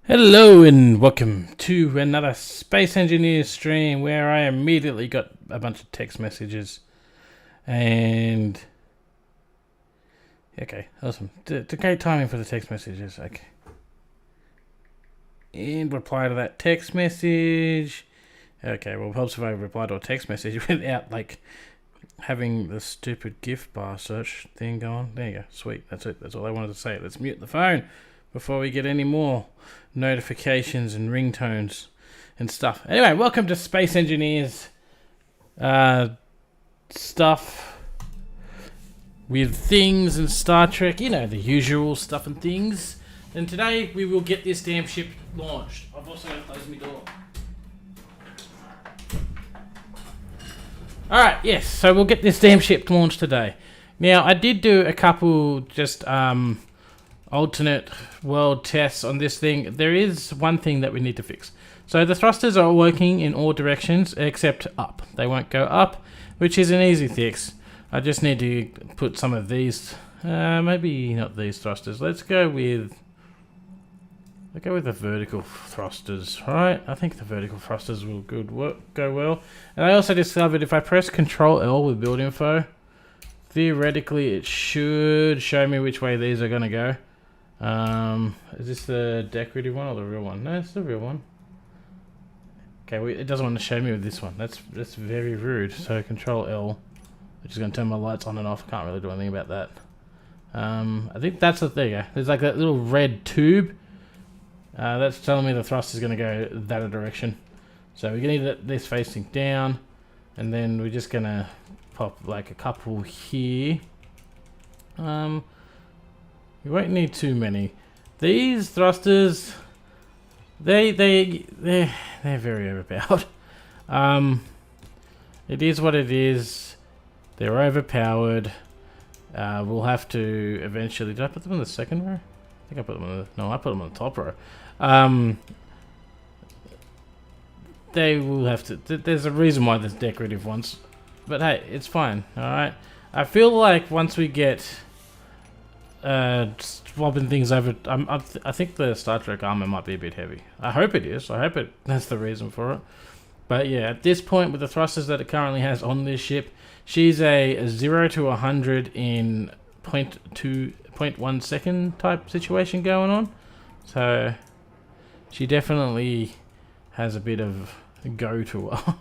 Hello and welcome to another Space Engineers stream where I immediately got a bunch of text messages and okay, awesome. It's great timing for the text messages. Okay, and reply to that text message. Okay, well, helps if I reply to a text message without like having the stupid GIF bar search thing going. There you go, sweet. That's it. That's all I wanted to say. Let's mute the phone before we get any more notifications and ringtones and stuff. Anyway, welcome to Space Engineers stuff with things and Star Trek, you know, the usual stuff and things. And today we will get this damn ship launched. I've also closed my door. Alright, yes, so we'll get this damn ship launched today. Now, I did do a couple just alternate world tests on this thing. There is one thing that we need to fix. So the thrusters are working in all directions except up. They won't go up, which is an easy fix. I just need to put some of these, maybe not these thrusters. Let's go with the vertical thrusters, right? I think the vertical thrusters will go well. And I also discovered if I press Control L with build info, theoretically it should show me which way these are going to go. Is this the decorative one or the real one? No, it's the real one. Okay, it doesn't want to show me with this one. That's very rude. So Control L, which is going to turn my lights on and off. Can't really do anything about that. I think that's the thing. Yeah. There's like that little red tube. That's telling me the thrust is going to go that direction. So we're going to need this facing down, and then we're just going to pop like a couple here. We won't need too many. These thrusters, they're very overpowered. It is what it is. They're overpowered. We'll have to eventually. Did I put them in the second row? I think I put them on the. No, I put them on the top row. They will have to. There's a reason why there's decorative ones, but hey, it's fine. All right. I feel like once we get swapping things over, I think the Star Trek armor might be a bit heavy. I hope it is. I hope that's the reason for it. But yeah, at this point with the thrusters that it currently has on this ship, she's a 0 to 100 in 0.1 second type situation going on. So she definitely has a bit of go to her.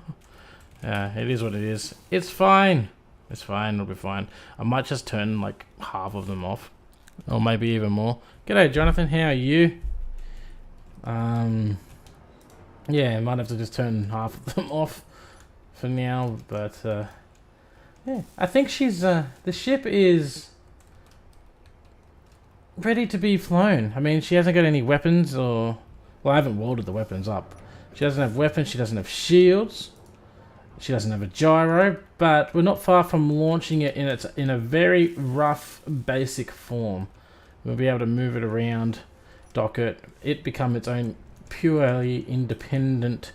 It is what it is. It's fine. It's fine. It'll be fine. I might just turn like half of them off. Or maybe even more. G'day, Jonathan. How are you? Yeah, I might have to just turn half of them off for now. But, yeah. I think she's, the ship is ready to be flown. I mean, she hasn't got any weapons or... Well, I haven't welded the weapons up. She doesn't have weapons. She doesn't have shields. She doesn't have a gyro, but we're not far from launching it in a very rough, basic form. We'll be able to move it around, dock it become its own purely independent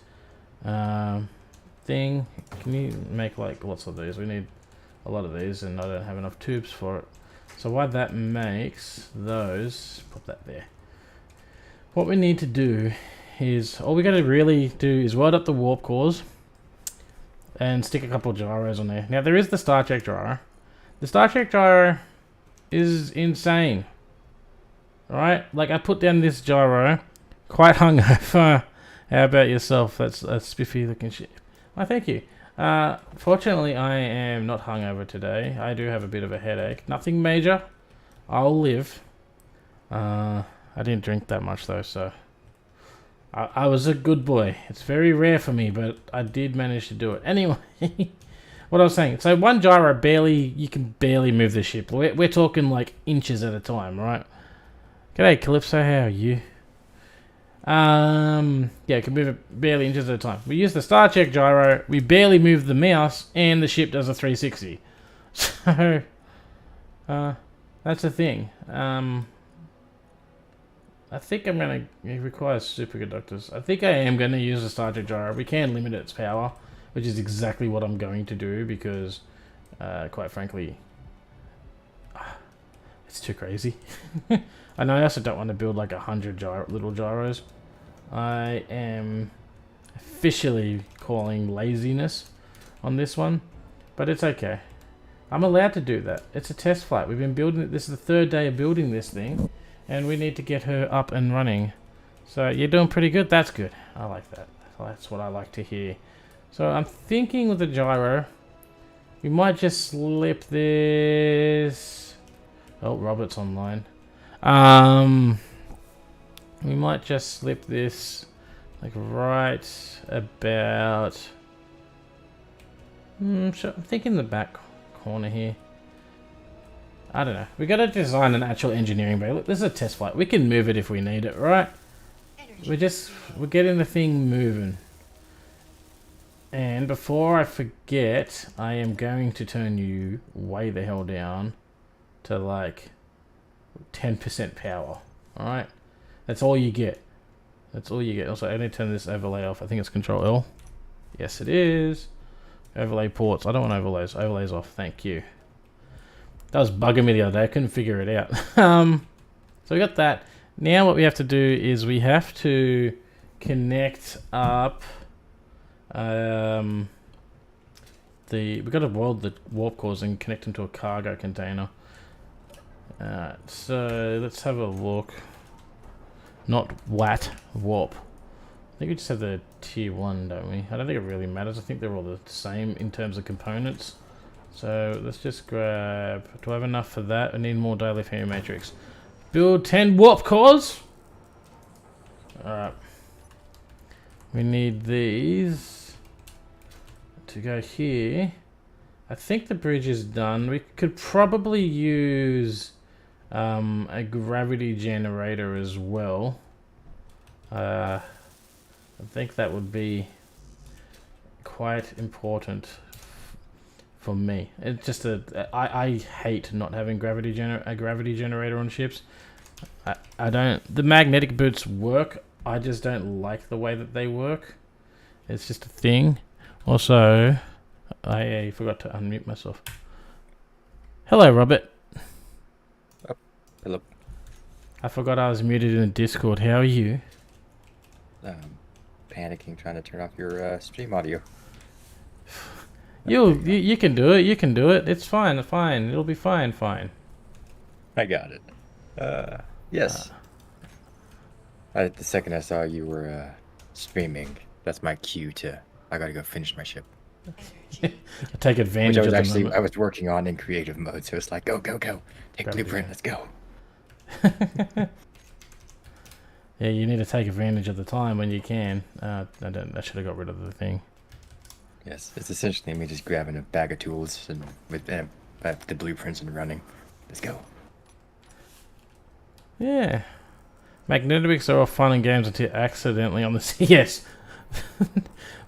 thing. Can you make like lots of these? We need a lot of these, and I don't have enough tubes for it. So what that makes those, put that there. What we need to do is, all we got to really do is weld up the warp cores and stick a couple of gyros on there. Now there is the Star Trek gyro. The Star Trek gyro is insane. Alright, like I put down this gyro, quite hungover. How about yourself? That's a spiffy looking shit. Why, thank you. Fortunately I am not hungover today. I do have a bit of a headache. Nothing major. I'll live. I didn't drink that much though, so I was a good boy. It's very rare for me, but I did manage to do it. Anyway, what I was saying. So one gyro you can barely move the ship. We're talking like inches at a time, right? G'day, Calypso. How are you? Yeah, can move it barely inches at a time. We use the Star Trek gyro. We barely move the mouse, and the ship does a 360. So, that's the thing. I think I'm going to... It requires superconductors. I think I am going to use the Star Trek gyro. We can limit its power, which is exactly what I'm going to do because, quite frankly, it's too crazy. And I also don't want to build like 100 little gyros. I am officially calling laziness on this one, but it's okay. I'm allowed to do that. It's a test flight. We've been building it. This is the third day of building this thing, and we need to get her up and running. So you're doing pretty good. That's good. I like that. That's what I like to hear. So I'm thinking with the gyro, we might just slip this. Oh, Robert's online. We might just slip this like right about. I'm thinking the back corner here. I don't know. We gotta design an actual engineering bay. Look, this is a test flight. We can move it if we need it, right? We're getting the thing moving. And before I forget, I am going to turn you way the hell down to like 10% power. Alright? That's all you get. That's all you get. Also, I need to turn this overlay off. I think it's Control L. Yes, it is. Overlay ports. I don't want overlays. Overlays off. Thank you. That was bugging me the other day. I couldn't figure it out. So we got that. Now what we have to do is we have to connect up we've got to weld the warp cores and connect them to a cargo container. So let's have a look. Not watt, warp. I think we just have the tier 1, don't we? I don't think it really matters. I think they're all the same in terms of components. So let's just grab... Do I have enough for that? I need more dilithium matrix. Build 10 warp cores! Alright. We need these to go here. I think the bridge is done. We could probably use a gravity generator as well. I think that would be quite important for me. It's just I hate not having a gravity generator on ships. I don't. The magnetic boots work. I just don't like the way that they work. It's just a thing. Also, I forgot to unmute myself. Hello, Robert. Oh, hello. I forgot I was muted in the Discord. How are you? Panicking, trying to turn off your stream audio. You can do it. You can do it. It's fine. Fine. It'll be fine. Fine. I got it. Yes. The second I saw you were streaming, that's my cue to. I gotta go finish my ship. I take advantage Which of I the moment. I was working on in creative mode, so it's like go. Take blueprint. Let's go. Yeah, you need to take advantage of the time when you can. I should have got rid of the thing. Yes, it's essentially me just grabbing a bag of tools and with the blueprints and running. Let's go. Yeah. Magnetics are all fun and games until accidentally on the sea. Yes.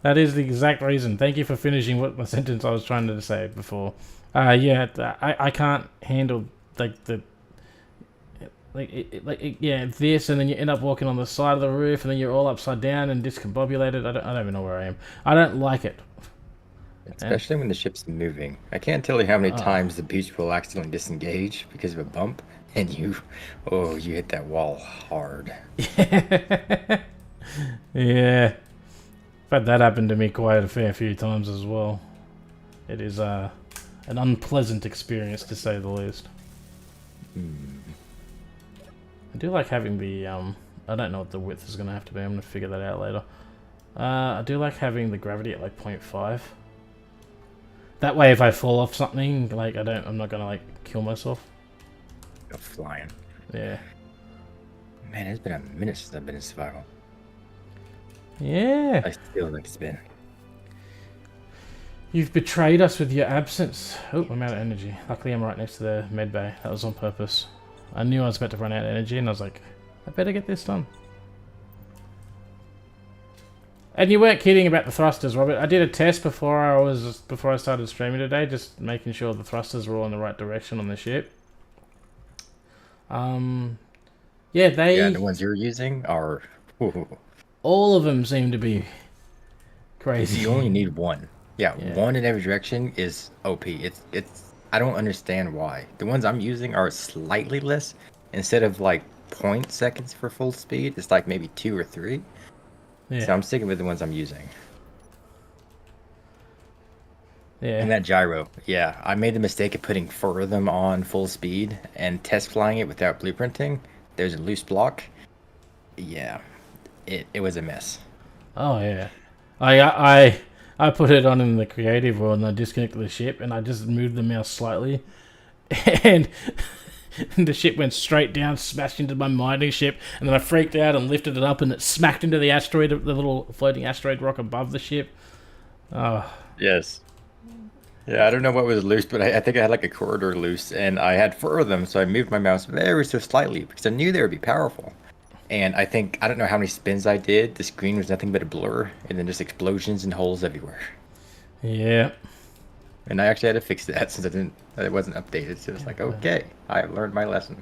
That is the exact reason. Thank you for finishing what my sentence I was trying to say before. Yeah, I can't handle this, and then you end up walking on the side of the roof, and then you're all upside down and discombobulated. I don't even know where I am. I don't like it. Especially when the ship's moving. I can't tell you how many times the beach will accidentally disengage because of a bump, and you hit that wall hard. Yeah. I've had that happen to me quite a fair few times as well. It is an unpleasant experience, to say the least. I do like having the I don't know what the width is going to have to be. I'm going to figure that out later. I do like having the gravity at like 0.5. That way if I fall off something, like I'm not going to like kill myself. Go flying. Yeah. Man, it's been a minute since I've been in survival. Yeah. I feel like it's been. You've betrayed us with your absence. Oh, I'm out of energy. Luckily I'm right next to the med bay. That was on purpose. I knew I was about to run out of energy and I was like, I better get this done. And you weren't kidding about the thrusters, Robert. I did a test before I started streaming today, just making sure the thrusters were all in the right direction on the ship. Yeah, the ones you're using are. All of them seem to be crazy. You only need one. Yeah, one in every direction is OP. It's. I don't understand why. The ones I'm using are slightly less. Instead of like .seconds for full speed. It's like maybe 2 or 3. Yeah. So I'm sticking with the ones I'm using. Yeah. And that gyro, yeah, I made the mistake of putting 4 of them on full speed and test flying it without blueprinting. There's a loose block. Yeah, it was a mess. Oh yeah. I put it on in the creative world and I disconnected the ship and I just moved the mouse slightly and the ship went straight down, smashed into my mining ship, and then I freaked out and lifted it up and it smacked into the asteroid, the little floating asteroid rock above the ship. Oh. Yes. Yeah, I don't know what was loose, but I think I had like a corridor loose, and I had 4 of them, so I moved my mouse very so slightly because I knew they would be powerful. And I don't know how many spins I did. The screen was nothing but a blur, and then just explosions and holes everywhere. Yeah. And I actually had to fix that since it wasn't updated. So it's like, okay, I have learned my lesson.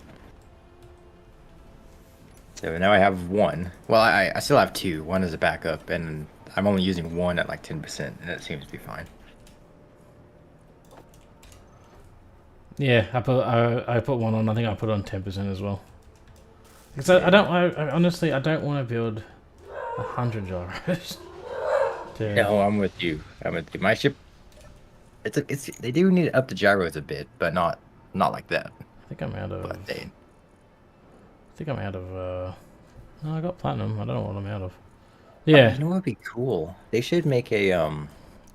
So now I have 1. Well, I still have 2. 1 is a backup, and I'm only using 1 at like 10%, and it seems to be fine. Yeah, I put 1 on. I think I put it on 10% as well. Because I honestly I don't want to build 100 gyros. No, I'm with you. My ship, they do need to up the gyros a bit, but not like that. I think I'm out of. But I think I'm out of. No, I got platinum. I don't know what I'm out of. Yeah. You know what would be cool? They should make a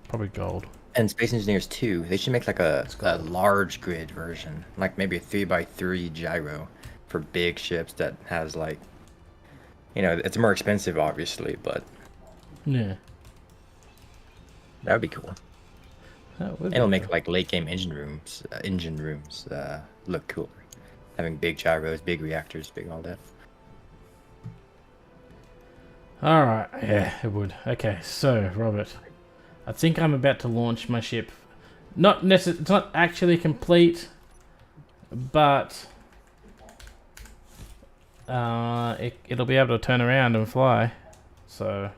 Probably gold. And Space Engineers 2, they should make like a large grid version, like maybe a 3x3 gyro for big ships that has like, it's more expensive obviously, but yeah, that would be cool. That would. It'll make like late game engine rooms look cooler, having big gyros, big reactors, big all that. All right, yeah, it would. Okay, so Robert, I think I'm about to launch my ship. It's not actually complete, but it'll be able to turn around and fly. So,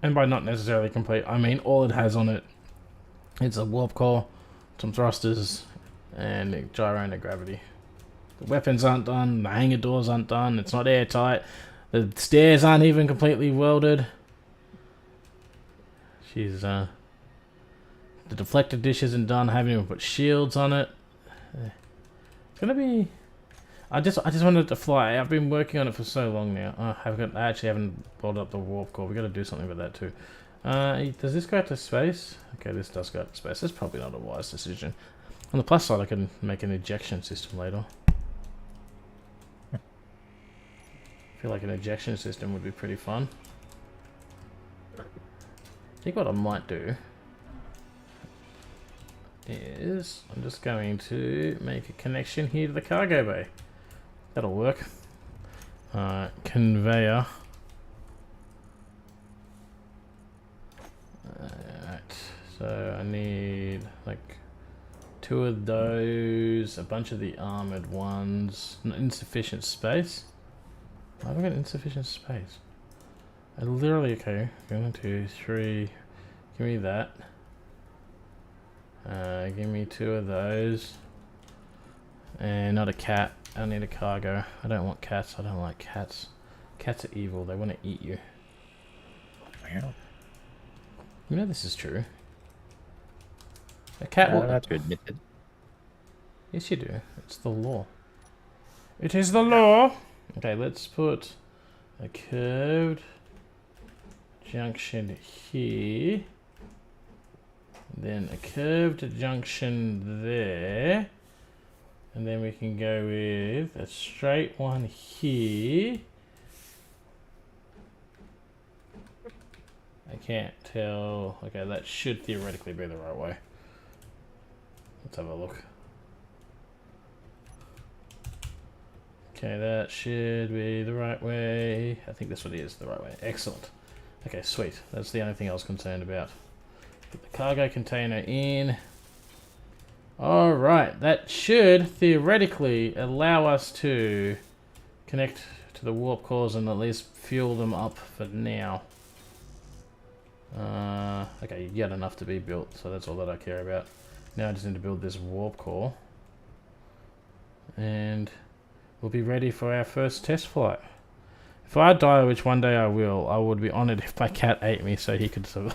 and by not necessarily complete, I mean all it has on it. It's a warp core, some thrusters, and a gyro and a gravity. The weapons aren't done. The hangar doors aren't done. It's not airtight. The stairs aren't even completely welded. The deflector dish isn't done. I haven't even put shields on it. It's gonna be. I just wanted it to fly. I've been working on it for so long now. I actually haven't welded up the warp core. We got to do something with that too. Does this go out to space? Okay, this does go out to space. That's probably not a wise decision. On the plus side, I can make an ejection system later. I feel like an ejection system would be pretty fun. I think what I might do is I'm just going to make a connection here to the cargo bay. That'll work. Conveyor. Alright, so I need like 2 of those, a bunch of the armored ones, insufficient space. I haven't got insufficient space. I literally, okay, 1, 2, 3, give me that. Give me 2 of those. And not a cat, I need a cargo. I don't want cats, I don't like cats. Cats are evil, they want to eat you. Yeah. You know this is true. A cat I will... don't have to admit it. Yes you do, it's the law. It is the law! Okay, let's put a curved junction here, then a curved junction there, and then we can go with a straight one here. I can't tell. Okay, that should theoretically be the right way. Let's have a look. Okay, that should be the right way. I think this one is the right way. Excellent. Okay, sweet. That's the only thing I was concerned about. Put the cargo container in. Alright, that should theoretically allow us to connect to the warp cores and at least fuel them up for now. Okay, you get enough to be built, so that's all that I care about. Now I just need to build this warp core. And we'll be ready for our first test flight. If I die, which one day I will, I would be honoured if my cat ate me so he could survive.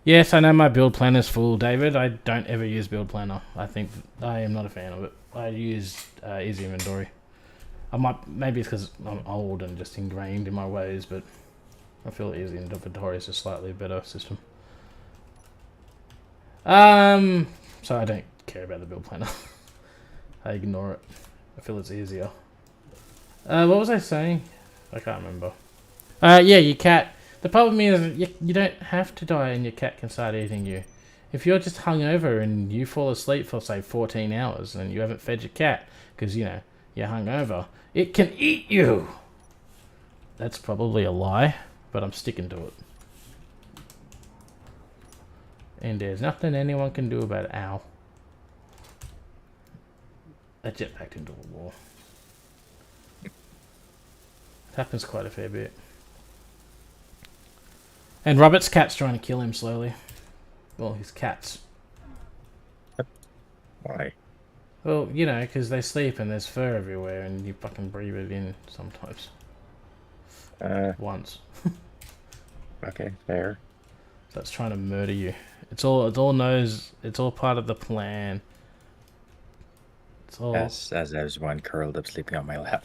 Yes, I know my build planner's full, David. I don't ever use build planner. I think I am not a fan of it. I use easy inventory. Maybe it's because I'm old and just ingrained in my ways, but I feel easy inventory is a slightly better system. So I don't care about the build planner. I ignore it. I feel it's easier. What was I saying? I can't remember. Yeah, your cat. The problem is you don't have to die and your cat can start eating you. If you're just hungover and you fall asleep for, say, 14 hours and you haven't fed your cat because, you know, you're hungover, it can eat you. That's probably a lie, but I'm sticking to it. And there's nothing anyone can do about it. Ow. I jetpacked into a wall. It happens quite a fair bit. And Robert's cat's trying to kill him slowly. Well, his cats. Why? Well, you know, because they sleep and there's fur everywhere and you fucking breathe it in sometimes. Once. Okay, fair. So it's trying to murder you. It's all part of the plan. It's all... Yes, as there's one curled up sleeping on my lap.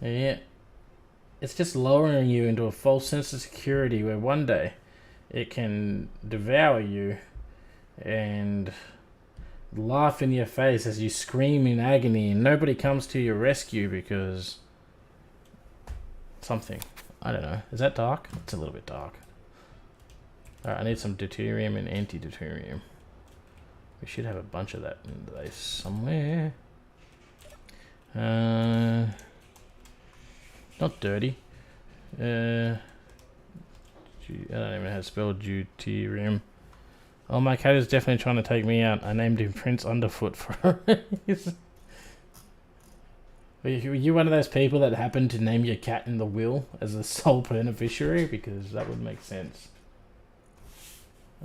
Yeah. It's just lowering you into a false sense of security where one day it can devour you and laugh in your face as you scream in agony and nobody comes to your rescue because something. I don't know. Is that dark? It's a little bit dark. Alright, I need some deuterium and anti-deuterium. We should have a bunch of that in the base somewhere. Not dirty. I don't even know how to spell deuterium. Oh, my cat is definitely trying to take me out. I named him Prince Underfoot for a reason. Were you one of those people that happened to name your cat in the will as the sole beneficiary? Because that would make sense.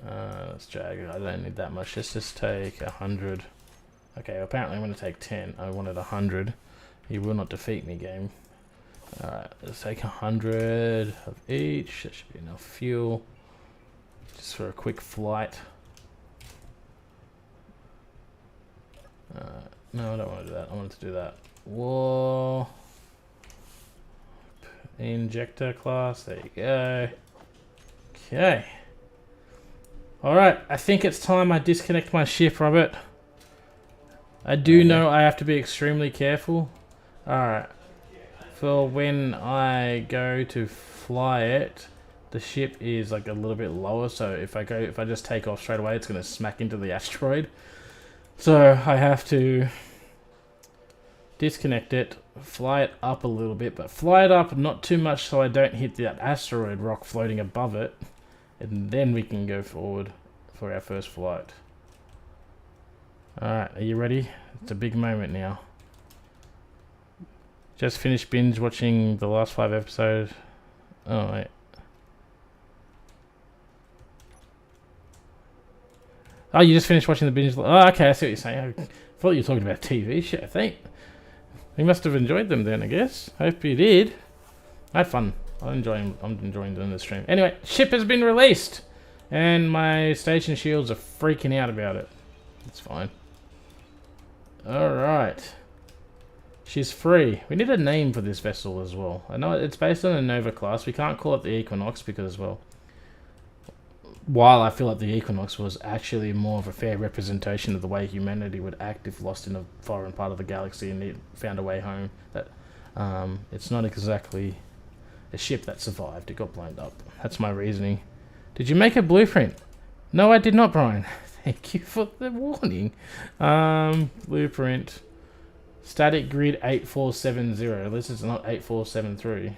Let's drag it. I don't need that much. Let's just take 100. Okay, apparently I'm going to take 10. I wanted 100. You will not defeat me, game. Alright, let's take 100 of each. That should be enough fuel. Just for a quick flight. No, I don't want to do that. I wanted to do that. Whoa. Injector class. There you go. Okay. Alright, I think it's time I disconnect my ship, Robert. I do know I have to be extremely careful. Alright. For when I go to fly it, the ship is like a little bit lower, so if I just take off straight away, it's going to smack into the asteroid. So I have to disconnect it, fly it up a little bit, but fly it up not too much so I don't hit that asteroid rock floating above it, and then we can go forward for our first flight. Alright, are you ready? It's a big moment now. Just finished binge watching the last 5 episodes. Oh, wait. Oh, you just finished watching the binge. Oh, okay, I see what you're saying. I thought you were talking about TV shit, I think. You must have enjoyed them then, I guess. Hope you did. I had fun. I'm enjoying doing this stream. Anyway, ship has been released. And my station shields are freaking out about it. It's fine. Alright. She's free. We need a name for this vessel as well. I know it's based on a Nova class. We can't call it the Equinox because, well, while I feel like the Equinox was actually more of a fair representation of the way humanity would act if lost in a foreign part of the galaxy and it found a way home, that it's not exactly a ship that survived. It got blown up. That's my reasoning. Did you make a blueprint? No, I did not, Brian. Thank you for the warning. Blueprint. Static grid 8470. This is not 8473.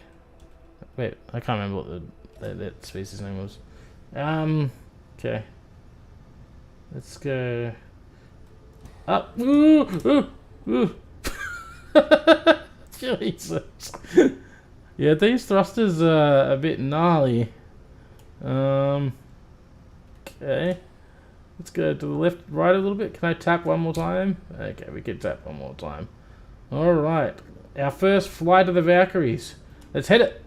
Wait, I can't remember what that species name was. Okay. Let's go up. Ooh, ooh, ooh. Jesus. Yeah, these thrusters are a bit gnarly. Okay. Let's go to the left, right a little bit. Can I tap one more time? Okay, we can tap one more time. Alright. Our first flight of the Valkyries. Let's hit it.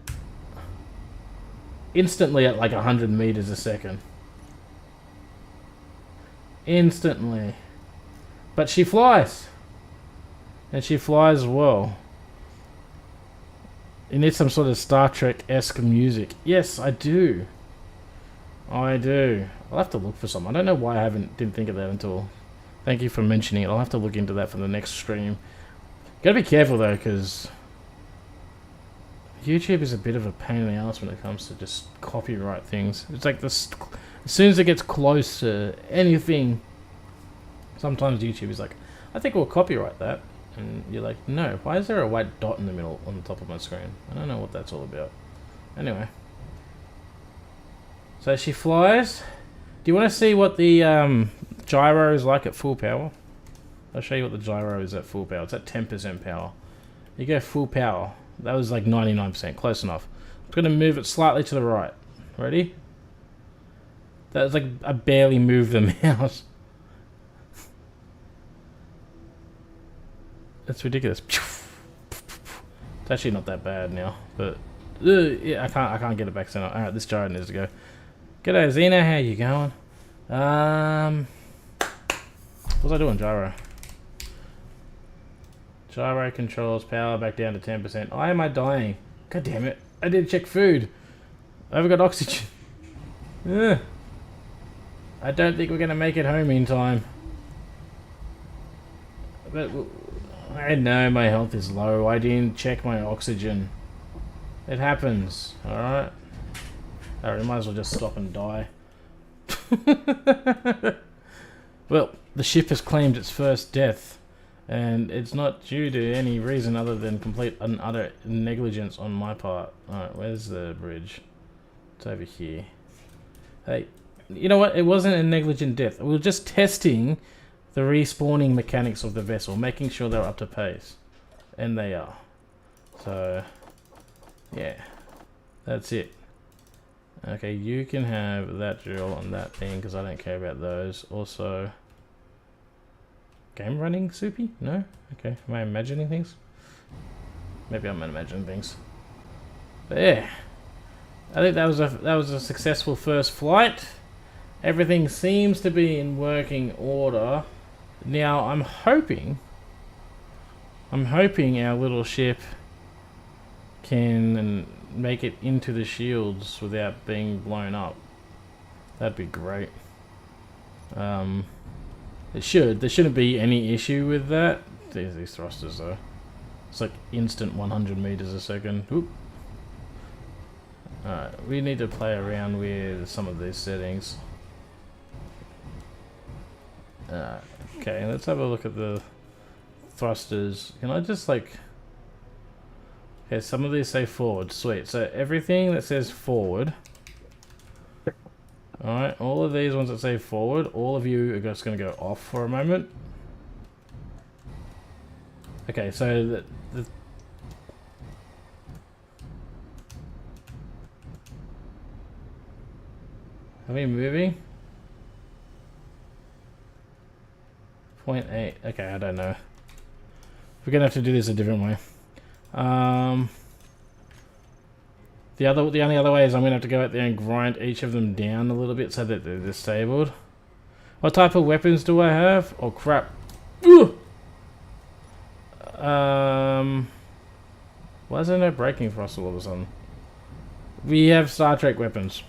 Instantly at like 100 meters a second. Instantly. But she flies. And she flies well. You need some sort of Star Trek-esque music. Yes, I do. I do. I'll have to look for some. I don't know why I didn't think of that until... Thank you for mentioning it. I'll have to look into that for the next stream. Gotta be careful though, because... YouTube is a bit of a pain in the ass when it comes to just copyright things. It's like this... As soon as it gets close to anything... Sometimes YouTube is like, I think we'll copyright that. And you're like, no, why is there a white dot in the middle on the top of my screen? I don't know what that's all about. Anyway. So she flies. Do you want to see what the gyro is like at full power? I'll show you what the gyro is at full power. It's at 10% power. You go full power. That was like 99%, close enough. I'm going to move it slightly to the right. Ready? That was like, I barely moved the mouse. That's ridiculous. It's actually not that bad now, but yeah, I can't get it back center. All right, this gyro needs to go. G'day, Xena. How you going? What was I doing, gyro? Gyro controls power back down to 10%. Why am I dying? God damn it! I didn't check food. I haven't got oxygen. Ugh. I don't think we're gonna make it home in time. But I know my health is low. I didn't check my oxygen. It happens, alright? Alright, I might as well just stop and die. Well, the ship has claimed its first death. And it's not due to any reason other than complete and utter negligence on my part. Alright, where's the bridge? It's over here. Hey, you know what? It wasn't a negligent death. We were just testing the respawning mechanics of the vessel, making sure they're up to pace. And they are. So, yeah. That's it. Okay, you can have that drill on that thing, because I don't care about those. Also, game running, Soupy? No? Okay, am I imagining things? Maybe I'm imagining things. But yeah. I think that was a successful first flight. Everything seems to be in working order. Now I'm hoping our little ship can make it into the shields without being blown up. That'd be great. It should. There shouldn't be any issue with that. There's these thrusters though. It's like instant 100 meters a second. Oop. Alright, we need to play around with some of these settings. Okay, let's have a look at the thrusters. Can I just like... Okay, some of these say forward. Sweet. So everything that says forward... Alright, all of these ones that say forward, all of you are just going to go off for a moment. Okay, so the are we moving? 0.8. Okay, I don't know. We're gonna have to do this a different way. The only other way is I'm gonna have to go out there and grind each of them down a little bit so that they're disabled. What type of weapons do I have? Oh crap! Ugh! Why is there no braking for us all of a sudden? We have Star Trek weapons.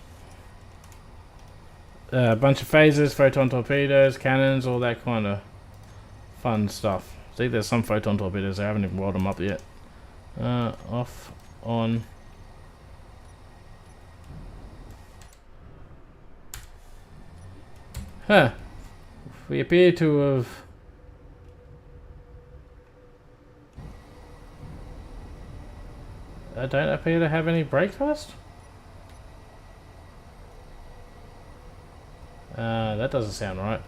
A bunch of phasers, photon torpedoes, cannons, all that kind of fun stuff. See, there's some photon torpedoes. I haven't even rolled them up yet. Off, on. Huh. We appear to have... I don't appear to have any brake thrust? That doesn't sound right.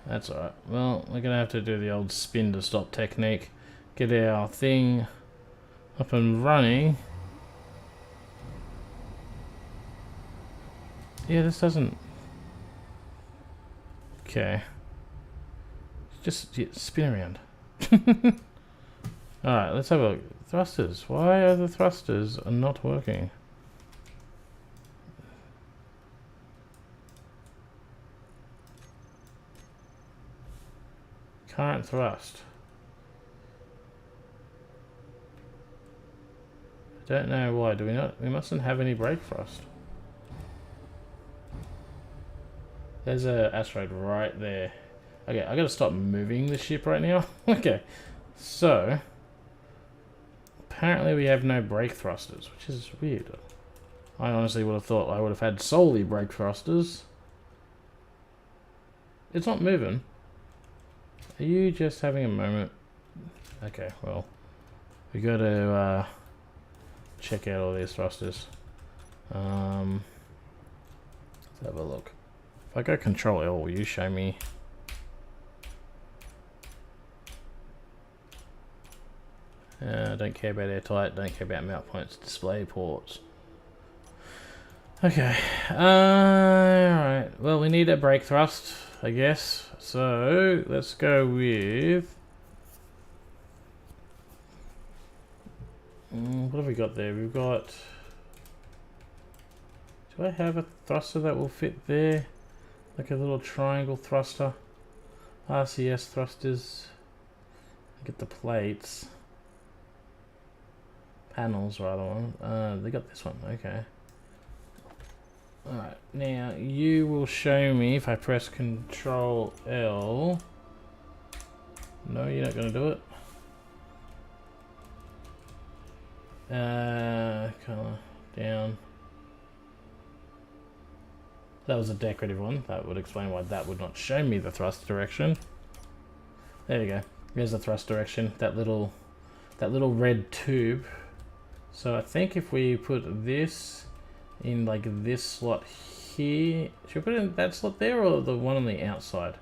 That's alright. Well, we're gonna have to do the old spin to stop technique. Get our thing up and running. Yeah, this doesn't... Okay. Just spin around. Alright, let's have a look. Thrusters. Why are the thrusters not working? Current thrust. I don't know why. Do we not? We mustn't have any brake thrust. There's a asteroid right there. Okay, I gotta stop moving the ship right now. Okay, so apparently we have no brake thrusters, which is weird. I honestly would have thought I would have had solely brake thrusters. It's not moving. Are you just having a moment? Okay, well, we gotta check out all these thrusters. Let's have a look. If I go Control L, will you show me? Don't care about airtight, don't care about mount points, display ports. Okay, alright, well we need a brake thrust, I guess. So, let's go with... what have we got there? We've got... Do I have a thruster that will fit there? Like a little triangle thruster? RCS thrusters. Get the plates. Panels, rather. They got this one, okay. Alright, now you will show me if I press Control L. No, you're not going to do it. Color down. That was a decorative one. That would explain why that would not show me the thrust direction. There we go. There's the thrust direction. That little red tube. So I think if we put this in like this slot here, should we put it in that slot there or the one on the outside?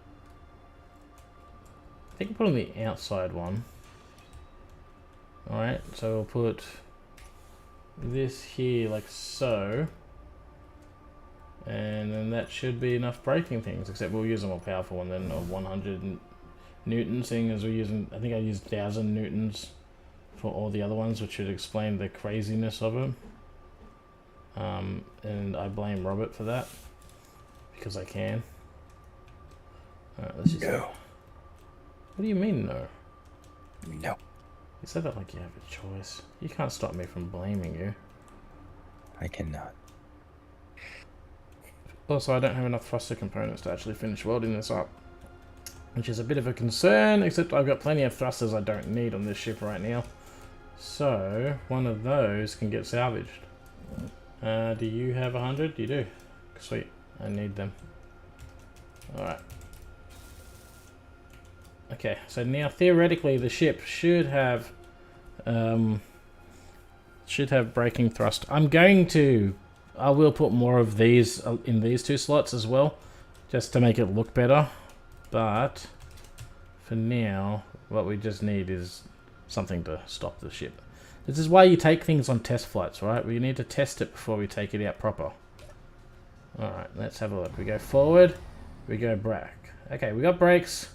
I think we'll put on the outside one. Alright, so we'll put this here like so. And then that should be enough braking things, except we'll use a more powerful one than a 100 newton, seeing as we're using, I think I used 1000 newtons for all the other ones, which should explain the craziness of them. And I blame Robert for that, because I can. Alright, let's just... No. What do you mean, no? No. You said that like you have a choice. You can't stop me from blaming you. I cannot. Also, I don't have enough thruster components to actually finish welding this up, which is a bit of a concern, except I've got plenty of thrusters I don't need on this ship right now. So, one of those can get salvaged. Do you have 100? You do. Sweet. I need them. Alright. Okay, so now theoretically the ship should have braking thrust. I will put more of these in these two slots as well, just to make it look better. But for now, what we just need is something to stop the ship. This is why you take things on test flights, right? We need to test it before we take it out proper. Alright, let's have a look. We go forward, we go back. Okay, we got brakes,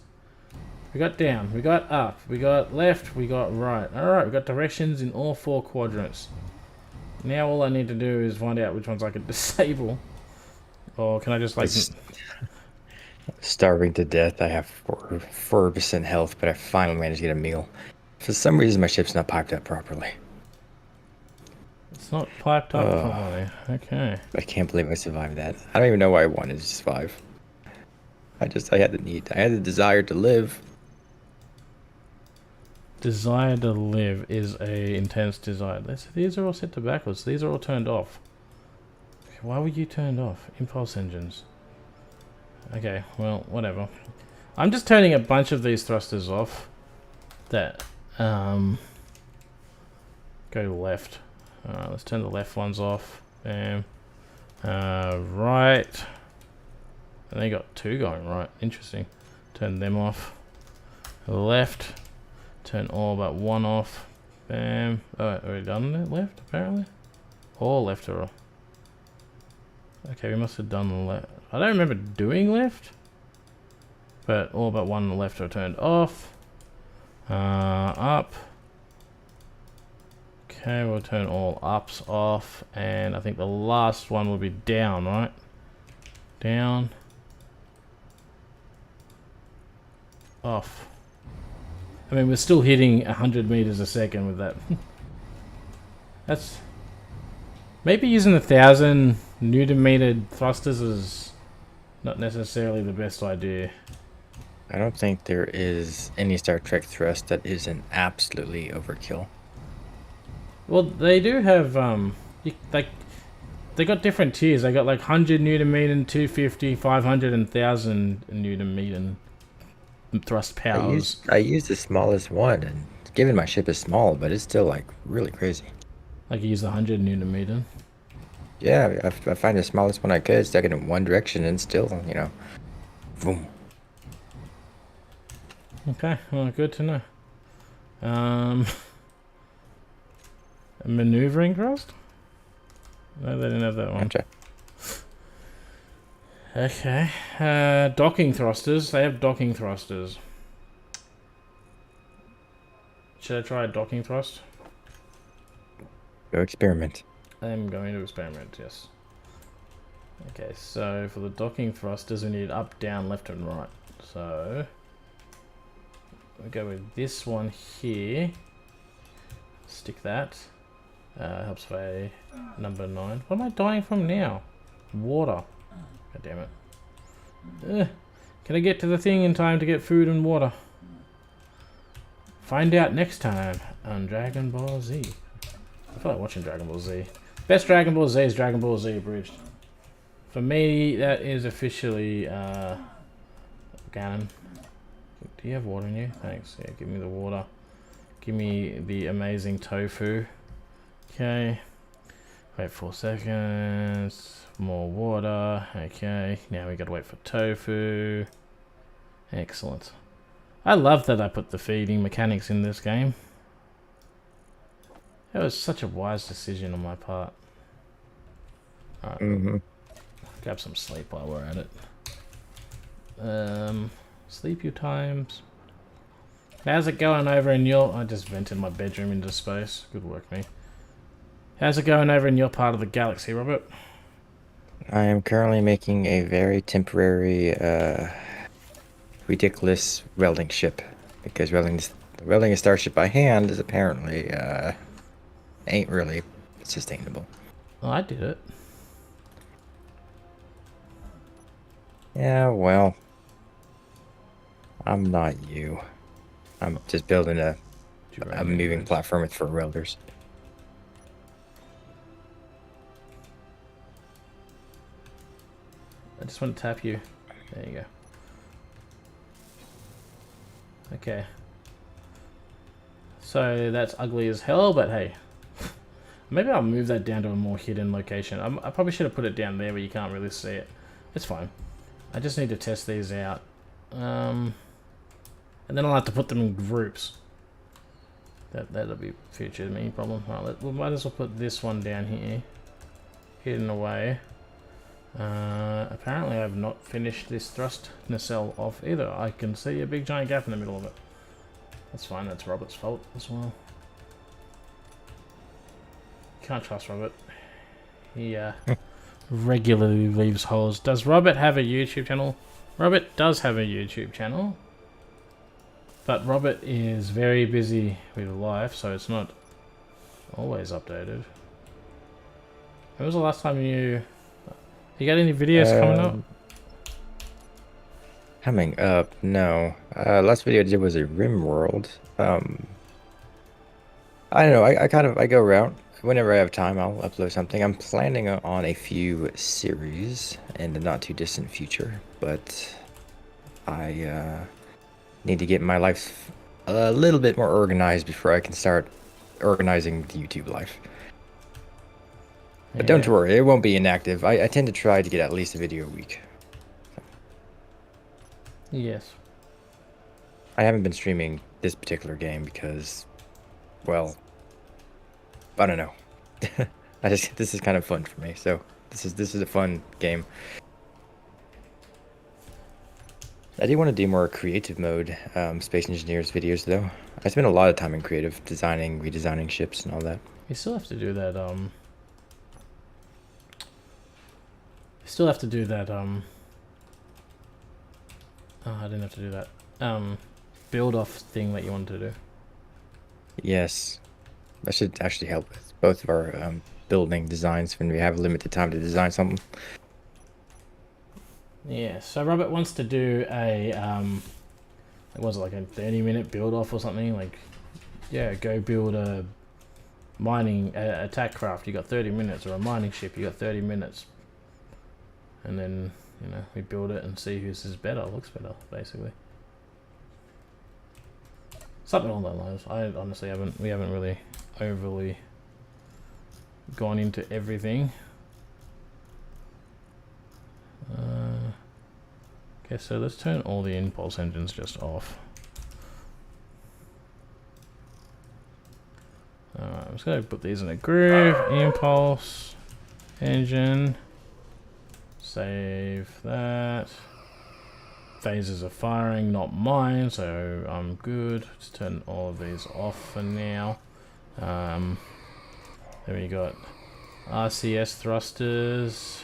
we got down, we got up, we got left, we got right. Alright, we got directions in all 4 quadrants. Now all I need to do is find out which ones I can disable. Or can I just like... Starving to death. I have 4% health, but I finally managed to get a meal. For some reason my ship's not piped up properly. It's not piped up properly. Okay. I can't believe I survived that. I don't even know why I wanted to survive. I had the need. I had the desire to live. Desire to live is a intense desire. These are all set to backwards. These are all turned off. Okay, why were you turned off? Impulse engines. Okay, well, whatever. I'm just turning a bunch of these thrusters off that go left. Let's turn the left ones off. Bam. Right. And they got 2 going right. Interesting. Turn them off. Left. Turn all but 1 off. Bam. Oh, already done that left, apparently? All left are off. Okay, we must have done left. I don't remember doing left. but all but one on the left are turned off. Up. Okay, we'll turn all ups off, and I think the last one will be down, right? Down. Off. I mean, we're still hitting 100 meters a second with that. That's... Maybe using 1,000 Newton meter thrusters is not necessarily the best idea. I don't think there is any Star Trek thrust that isn't absolutely overkill. Well, they do have, like, they got different tiers. They got like 100 Newton meter, 250, 500, and 1,000 Newton meter thrust powers. I use the smallest one, and given my ship is small, but it's still like really crazy. Like you use the 100 Newton meter. Yeah, I find the smallest one I could, stuck it in one direction, and still, you know, boom. Okay, well, good to know. A maneuvering thrust? No, they didn't have that one. Gotcha. Okay, docking thrusters. They have docking thrusters. Should I try a docking thrust? Go experiment. I am going to experiment, yes. Okay, so for the docking thrusters, we need up, down, left, and right. So we go with this one here. Stick that. Helps for number 9. What am I dying from now? Water. God damn it. Can I get to the thing in time to get food and water? Find out next time on Dragon Ball Z. I feel like watching Dragon Ball Z. Best Dragon Ball Z is Dragon Ball Z Abridged. For me, that is officially canon. Do you have water in you? Thanks. Yeah, give me the water. Give me the amazing tofu. Okay. Wait 4 seconds. More water. Okay. Now we gotta wait for tofu. Excellent. I love that I put the feeding mechanics in this game. That was such a wise decision on my part. Alright. Grab some sleep while we're at it. Sleep your times. How's it going over in your... I just vented my bedroom into space. Good work, me. How's it going over in your part of the galaxy, Robert? I am currently making a very temporary, ridiculous welding ship. Because welding a starship by hand is apparently, ain't really sustainable. Oh, I did it. Yeah, well, I'm not you. I'm just building a moving platform for welders. I just want to tap you. There you go. Okay. So that's ugly as hell, but hey. Maybe I'll move that down to a more hidden location. I probably should have put it down there where you can't really see it. It's fine. I just need to test these out. And then I'll have to put them in groups. That'll be future me problem. Alright, we might as well put this one down here. Hidden away. Apparently I've not finished this thrust nacelle off either. I can see a big giant gap in the middle of it. That's fine, that's Robert's fault as well. Can't trust Robert. He regularly leaves holes. Does Robert have a YouTube channel? Robert does have a YouTube channel. But Robert is very busy with life, so it's not always updated. When was the last time you got any videos coming up? Coming up, no. Last video I did was a Rim World. I don't know. I go around. Whenever I have time, I'll upload something. I'm planning on a few series in the not too distant future, but I need to get my life a little bit more organized before I can start organizing the YouTube life. But don't worry, it won't be inactive. I tend to try to get at least a video a week. Yes. I haven't been streaming this particular game because, well, I don't know. This is kind of fun for me. So this is a fun game. I do want to do more creative mode Space Engineers videos, though. I spend a lot of time in creative, designing, redesigning ships and all that. You still have to do that, you still have to do that, oh, I didn't have to do that, build off thing that you wanted to do. Yes. That should actually help with both of our building designs when we have limited time to design something. Yeah, so Robert wants to do a, what was it, like a 30-minute build off or something? Like, yeah, go build a mining attack craft, you got 30 minutes, or a mining ship, you got 30 minutes. And then, you know, we build it and see whose is better, looks better, basically. Something along those lines. I honestly we haven't really overly gone into everything. Okay, so let's turn all the impulse engines just off. Alright, I'm just going to put these in a groove. Impulse engine. Save that. Phases are firing, not mine, so I'm good. Just turn all of these off for now. Then we got RCS thrusters.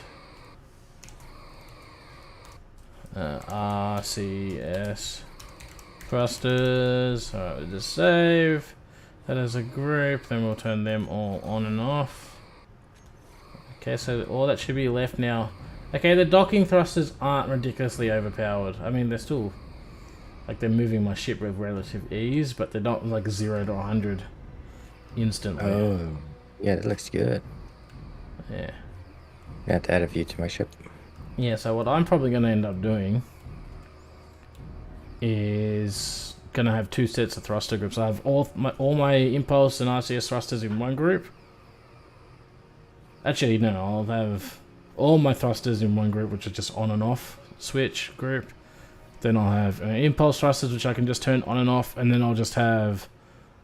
RCS thrusters. Alright, we'll just save that as a group, then we'll turn them all on and off. Okay, so all that should be left now. Okay, the docking thrusters aren't ridiculously overpowered. I mean, they're still, like, they're moving my ship with relative ease, but they're not like 0 to 100 instantly. Oh, yeah, that looks good. Yeah. I have to add a view to my ship. Yeah, so what I'm probably going to end up doing is going to have 2 sets of thruster groups. I have all my impulse and RCS thrusters in one group. Actually, no, I'll have all my thrusters in one group, which is just on and off switch group. Then I'll have impulse thrusters, which I can just turn on and off, and then I'll just have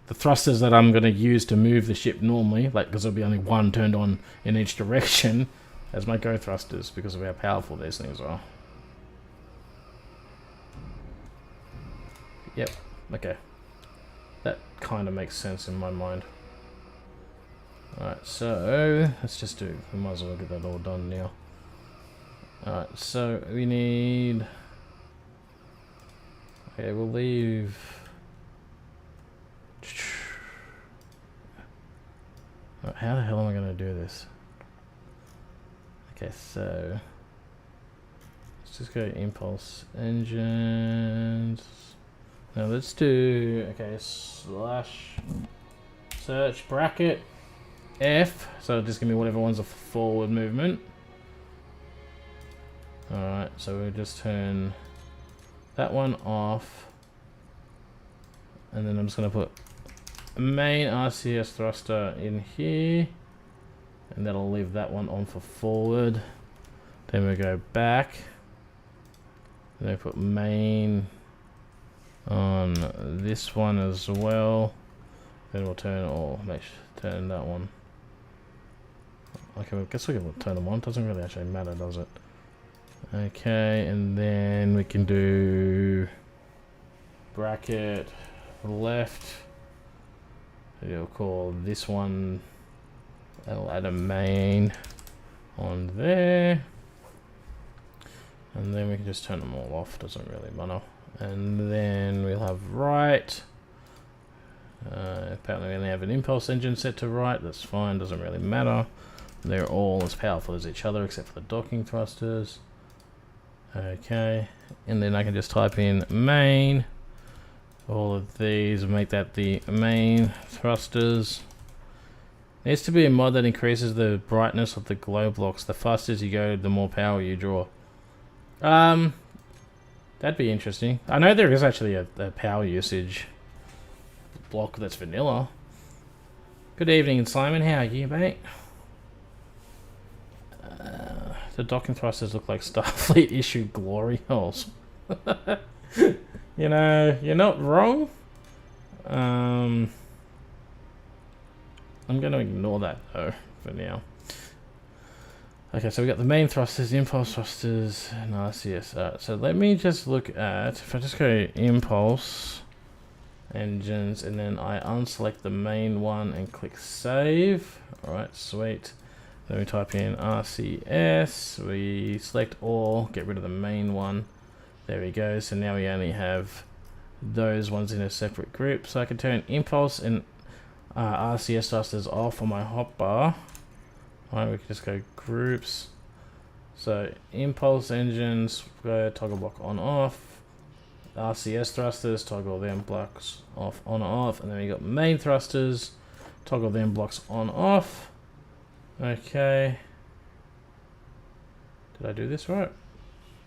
the thrusters that I'm going to use to move the ship normally, like, because there'll be only one turned on in each direction, as my go thrusters, because of how powerful these things are. Yep, okay. That kind of makes sense in my mind. Alright, so let's just do, we might as well get that all done now. Alright, so we need, okay, we'll leave, right, how the hell am I going to do this? Okay, so let's just go impulse engines. Now let's do, okay, slash search bracket F, so just give me whatever one's a forward movement. Alright, so we'll just turn that one off, and then I'm just going to put main RCS thruster in here, and that'll leave that one on for forward. Then we go back, and then put main on this one as well. Then we'll turn turn that one. Okay, I guess we can turn them on. Doesn't really actually matter, does it? Okay, and then we can do bracket left. You'll call this one, I'll add a main on there, and then we can just turn them all off, doesn't really matter. And then we'll have right, apparently we only have an impulse engine set to right, that's fine, doesn't really matter. They're all as powerful as each other except for the docking thrusters. Okay, and then I can just type in main, all of these, and make that the main thrusters. Needs to be a mod that increases the brightness of the glow blocks. The faster you go, the more power you draw. That'd be interesting. I know there is actually a power usage block that's vanilla. Good evening, Simon. How are you, mate? The docking thrusters look like Starfleet issued glory holes. You know, you're not wrong. I'm going to ignore that though for now. Okay, so we got the main thrusters, impulse thrusters, and RCS. Alright, so let me just look at, if I just go impulse engines, and then I unselect the main one and click save. Alright, sweet. Then we type in RCS, we select all, get rid of the main one. There we go, so now we only have those ones in a separate group. So I can turn impulse and RCS thrusters off on my hotbar. Alright, we can just go groups. So impulse engines, go toggle block on off. RCS thrusters, toggle them blocks off on off. And then we got main thrusters, toggle them blocks on off. Okay. Did I do this right?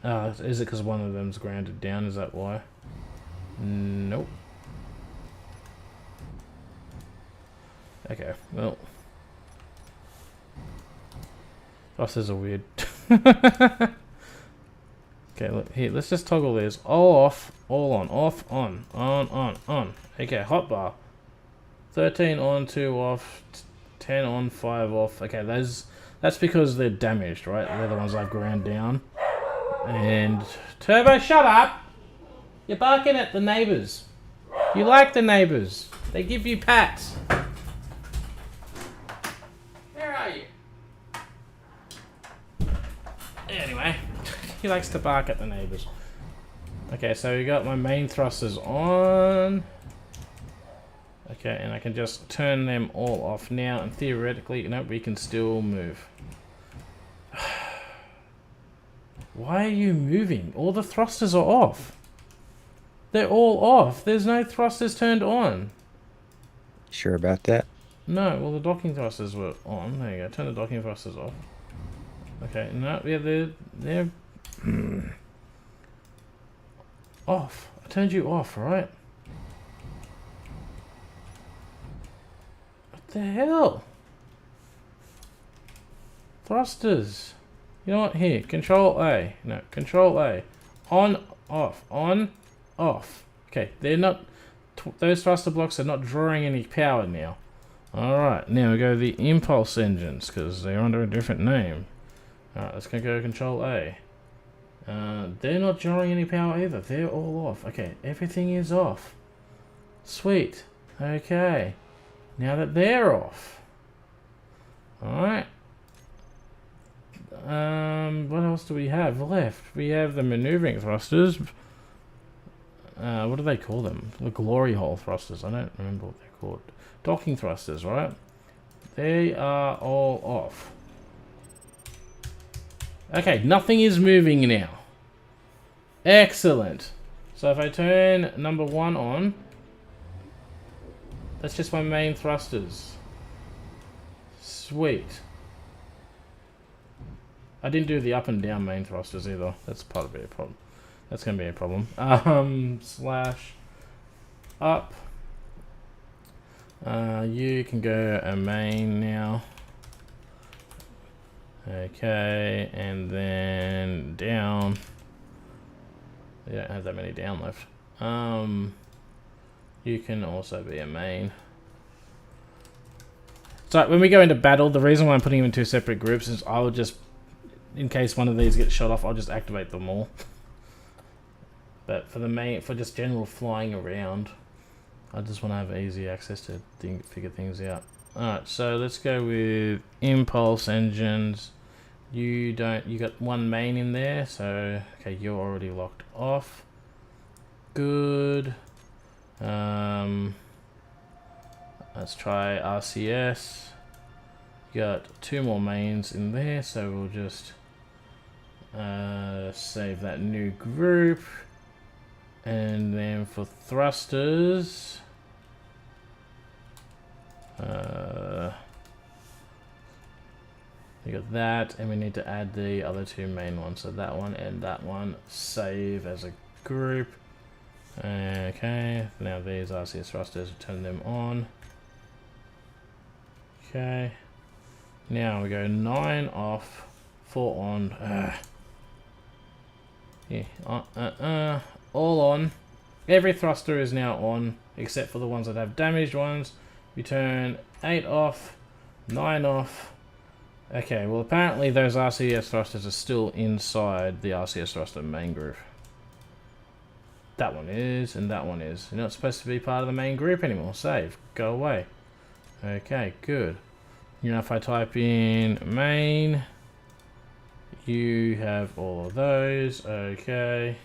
Is it because one of them's grounded down? Is that why? Nope. Okay, well. Thrusters are weird. Okay, look here. Let's just toggle this. All off, all on, off, on. Okay, hotbar. 13 on, 2 off, 10 on, 5 off. Okay, that's because they're damaged, right? They're the ones I've ground down. And Turbo, shut up! You're barking at the neighbours. You like the neighbours. They give you pats. Where are you? Anyway, he likes to bark at the neighbours. Okay, so we got my main thrusters on. Okay, and I can just turn them all off now, and theoretically, no, we can still move. Why are you moving? All the thrusters are off. They're all off. There's no thrusters turned on. Sure about that? No, well the docking thrusters were on. There you go. Turn the docking thrusters off. Okay, no, yeah, they're off. I turned you off, right? What the hell? Thrusters. You know what? Here, Control A. No, Control A. On, off. On, off. Okay, they're not. Those thruster blocks are not drawing any power now. Alright, now we go to the impulse engines because they're under a different name. Alright, let's go Control A. They're not drawing any power either. They're all off. Okay, everything is off. Sweet. Okay. Now that they're off. Alright. What else do we have left? We have the maneuvering thrusters. What do they call them? The glory hole thrusters. I don't remember what they're called. Docking thrusters, right? They are all off. Okay, nothing is moving now. Excellent. So if I turn number 1 on, that's just my main thrusters. Sweet. I didn't do the up and down main thrusters either. That's part of it, a problem. That's going to be a problem. Slash up. You can go a main now. Okay, and then down. You don't have that many down left. You can also be a main. So when we go into battle, the reason why I'm putting them in 2 separate groups is I will just, in case one of these gets shot off, I'll just activate them all. But for the main, for just general flying around, I just want to have easy access to figure things out. Alright, so let's go with impulse engines. You got 1 main in there, so okay, you're already locked off. Good. Let's try RCS. You got 2 more mains in there, so we'll just save that new group. And then for thrusters, we got that, and we need to add the other 2 main ones. So that one and that one, save as a group. Okay, now these RCS thrusters, turn them on. Okay, now we go 9 off, 4 on. Yeah, all on. Every thruster is now on, except for the ones that have damaged ones. We turn 8 off, 9 off, Okay, well apparently those RCS thrusters are still inside the RCS thruster main group. That one is, and that one is. You're not supposed to be part of the main group anymore. Save. Go away. Okay, good. You know, if I type in main, you have all of those. Okay.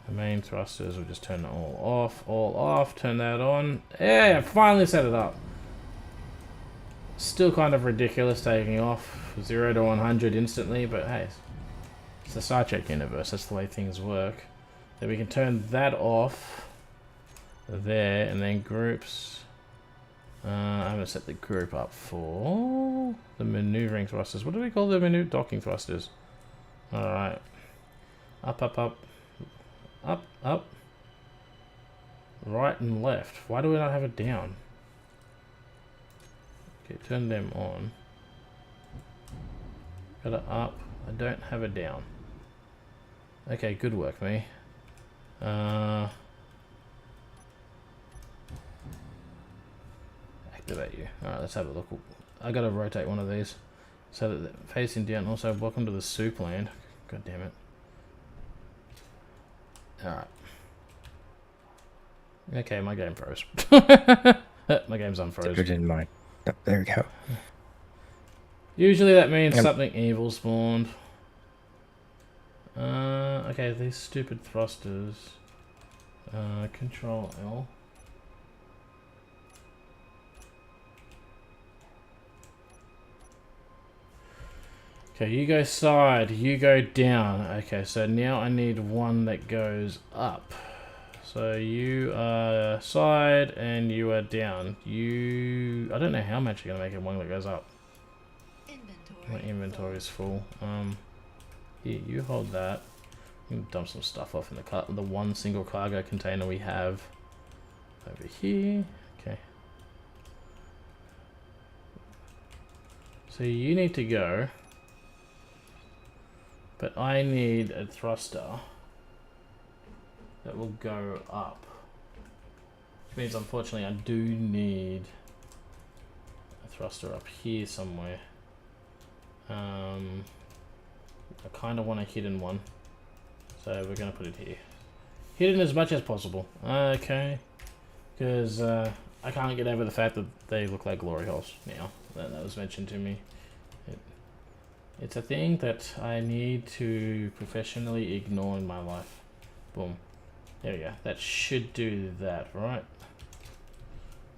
The main thrusters, we'll just turn it all off, turn that on. Yeah, finally set it up. Still kind of ridiculous taking off 0 to 100 instantly, but hey, it's the Star Trek universe, that's the way things work. Then we can turn that off there, and then groups. I'm going to set the group up for the maneuvering thrusters. What do we call the docking thrusters? Alright. Up, up, up. Up, up. Right and left. Why do we not have it down? Okay, turn them on. Got it up. I don't have it down. Okay, good work, me. Activate you. Alright, let's have a look. I gotta rotate one of these so that they're facing down. Also, welcome to the soup land. God damn it. Alright. Okay, my game froze. My game's unfrozen. It didn't mind. Oh, there we go. Usually that means something evil spawned. Okay, these stupid thrusters. Control L. Okay, you go side, you go down. Okay, so now I need one that goes up. So you are side and you are down. I don't know how much you're gonna make it one that goes up. My inventory is full. Here, you hold that. You can dump some stuff off in the one single cargo container we have over here. Okay. So you need to go, but I need a thruster that will go up. Which means, unfortunately, I do need a thruster up here somewhere. I kind of want a hidden one, so we're going to put it here. Hidden as much as possible. Okay, because I can't get over the fact that they look like glory holes now. That was mentioned to me. It's a thing that I need to professionally ignore in my life. Boom. There we go. That should do that, right?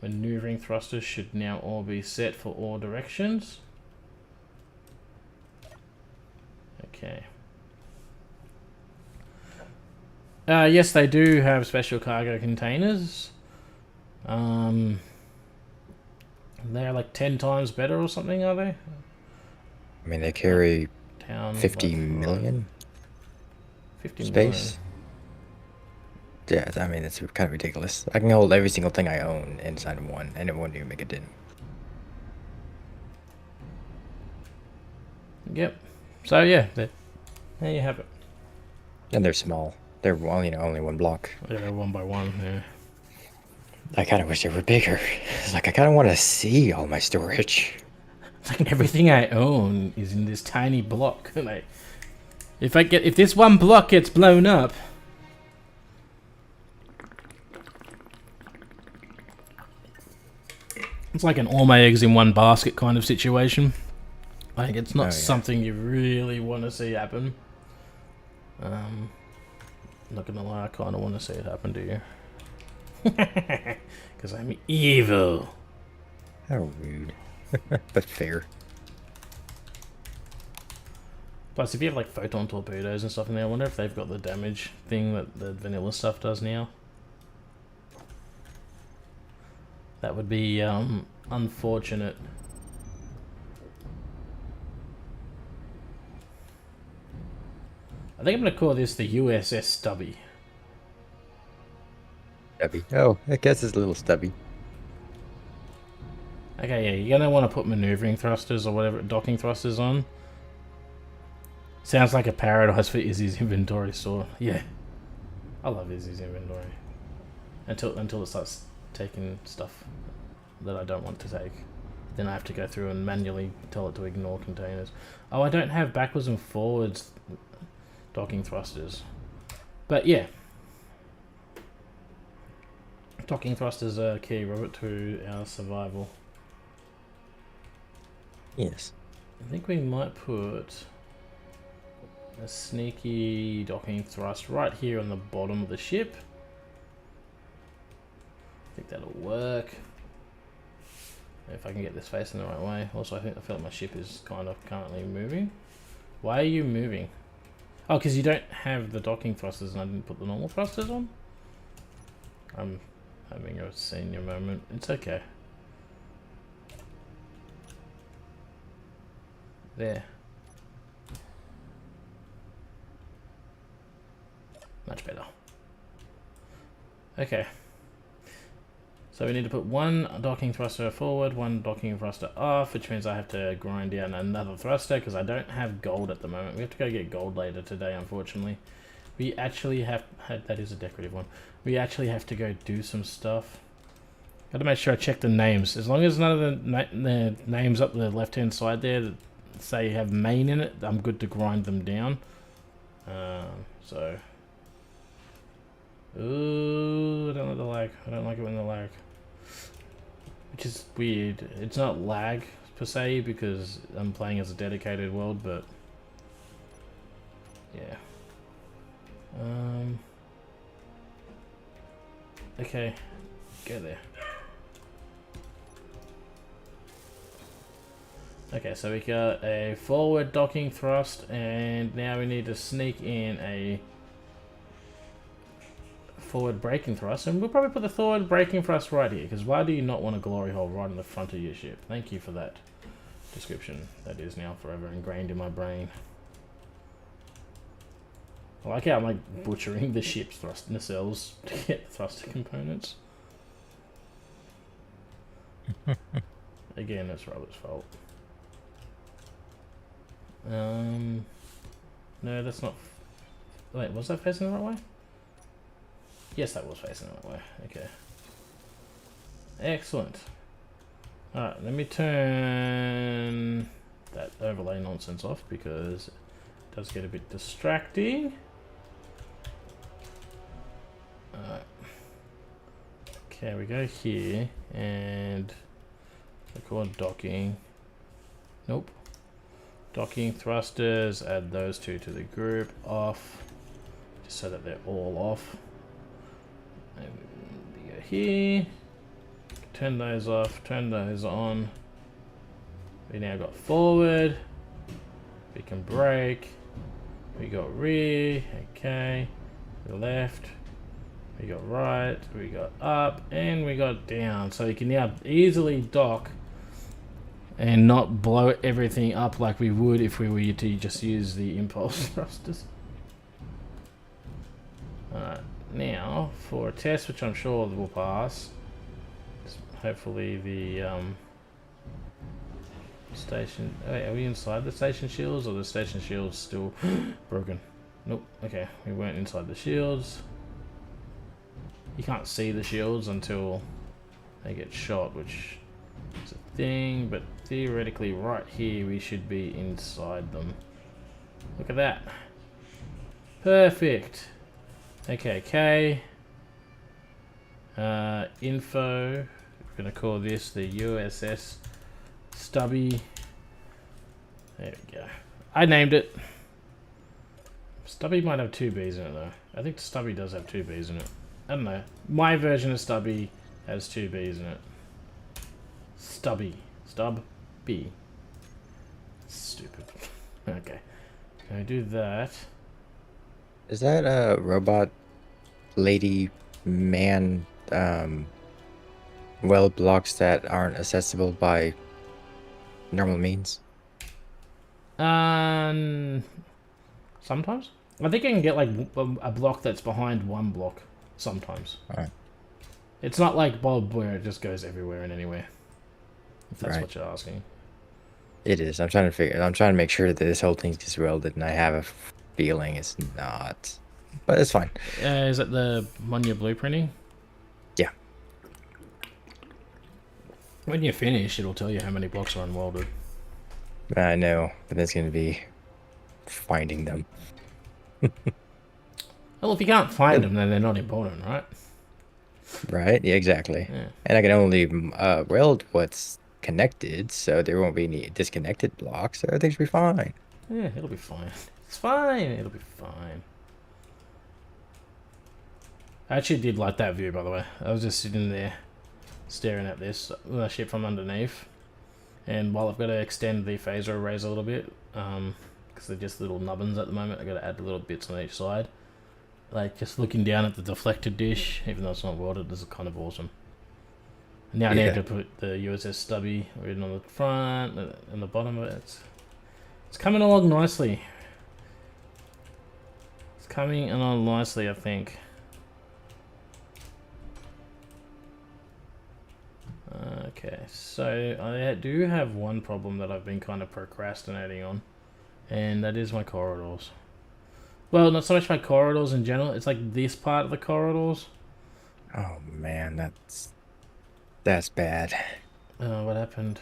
Maneuvering thrusters should now all be set for all directions. Okay. Yes, they do have special cargo containers. They're like 10 times better or something, are they? I mean, they carry Town 50 million 50 space. Yeah, I mean, it's kind of ridiculous. I can hold every single thing I own inside of one, and it won't even make a dent. Yep. So yeah, there you have it. And they're small. They're only one block. Yeah, one by one. Yeah. I kind of wish they were bigger. It's like I kind of want to see all my storage. It's like everything I own is in this tiny block. Like, if this one block gets blown up, it's like an all my eggs in one basket kind of situation. Like, it's not something you really want to see happen. Not gonna lie, I kind of want to see it happen to you. Because I'm evil. How rude. But fair. Plus, if you have like photon torpedoes and stuff in there, I wonder if they've got the damage thing that the vanilla stuff does now. That would be unfortunate. I think I'm going to call this the USS Stubby. Stubby. Oh, I guess it's a little stubby. Okay, yeah, you're going to want to put maneuvering thrusters or whatever, docking thrusters on. Sounds like a paradise for Izzy's inventory store. Yeah. I love Izzy's inventory. Until it starts taking stuff that I don't want to take. Then I have to go through and manually tell it to ignore containers. Oh, I don't have backwards and forwards docking thrusters. But yeah. Docking thrusters are key, Robert, to our survival. Yes. I think we might put a sneaky docking thrust right here on the bottom of the ship. I think that'll work. If I can get this facing the right way. Also, I feel like my ship is kind of currently moving. Why are you moving? Oh, because you don't have the docking thrusters and I didn't put the normal thrusters on? I'm having a senior moment. It's okay. There. Much better. Okay. So we need to put one docking thruster forward, one docking thruster off, which means I have to grind down another thruster because I don't have gold at the moment. We have to go get gold later today, unfortunately. We actually have... That is a decorative one. We actually have to go do some stuff. Got to make sure I check the names. As long as none of the names up the left-hand side there that say have main in it, I'm good to grind them down. So... Ooh, I don't like the lag. I don't like it when the lag. Which is weird. It's not lag per se because I'm playing as a dedicated world, but yeah. Okay, go there. Okay, so we got a forward docking thrust, and now we need to sneak in a forward braking thrust, and we'll probably put the forward braking thrust right here, because why do you not want a glory hole right in the front of your ship? Thank you for that description. That is now forever ingrained in my brain. I like how I'm like butchering the ship's thrust nacelles to get the thruster components. Again, it's Robert's fault. No, that's not... Wait, was that facing the right way? Yes, that was facing the right way. Okay. Excellent. Alright, let me turn that overlay nonsense off because it does get a bit distracting. Alright. Okay, we go here and record docking. Nope. Docking thrusters, add those two to the group, off, just so that they're all off. And we go here, turn those off, turn those on. We now got forward, we can brake, we got rear, okay, left, we got right, we got up, and we got down. So you can now easily dock and not blow everything up like we would if we were to just use the impulse thrusters. Alright. Now, for a test, which I'm sure will pass, hopefully the station... Wait, are we inside the station shields, or the station shields still broken? Nope, okay, we weren't inside the shields. You can't see the shields until they get shot, which is a thing, but theoretically right here we should be inside them. Look at that. Perfect. Okay, K. Info. We're going to call this the USS Stubby. There we go. I named it. Stubby might have 2 B's in it though. I think Stubby does have 2 B's in it. I don't know. My version of Stubby has 2 B's in it. Stubby. Stub B. Stupid. Okay. Can I do that? Is that a robot lady man weld blocks that aren't accessible by normal means? Sometimes. I think I can get like a block that's behind one block sometimes. Alright. It's not like Bob where it just goes everywhere and anywhere. If that's what you're asking. It is. I'm trying to make sure that this whole thing is welded, and I have a feeling it's not. But it's fine. Is it the one you're blueprinting? Yeah. When you finish, it'll tell you how many blocks are unwelded. I know, but that's going to be finding them. Well, if you can't find them, then they're not important, right? Right? Yeah, exactly. Yeah. And I can only weld what's connected, so there won't be any disconnected blocks, so everything's be fine. Yeah, it'll be fine. It's fine. It'll be fine. I actually did like that view, by the way. I was just sitting there staring at this ship from underneath. And while I've got to extend the phaser arrays a little bit, because they're just little nubbins at the moment, I've got to add little bits on each side. Like, just looking down at the deflected dish, even though it's not welded, this is kind of awesome. And now I need to put the USS stubby written on the front and the bottom of it. It's coming along nicely. It's coming along nicely, I think. Okay, so I do have one problem that I've been kind of procrastinating on, and that is my corridors. Well, not so much my corridors in general, it's like this part of the corridors. Oh man, that's bad. What happened?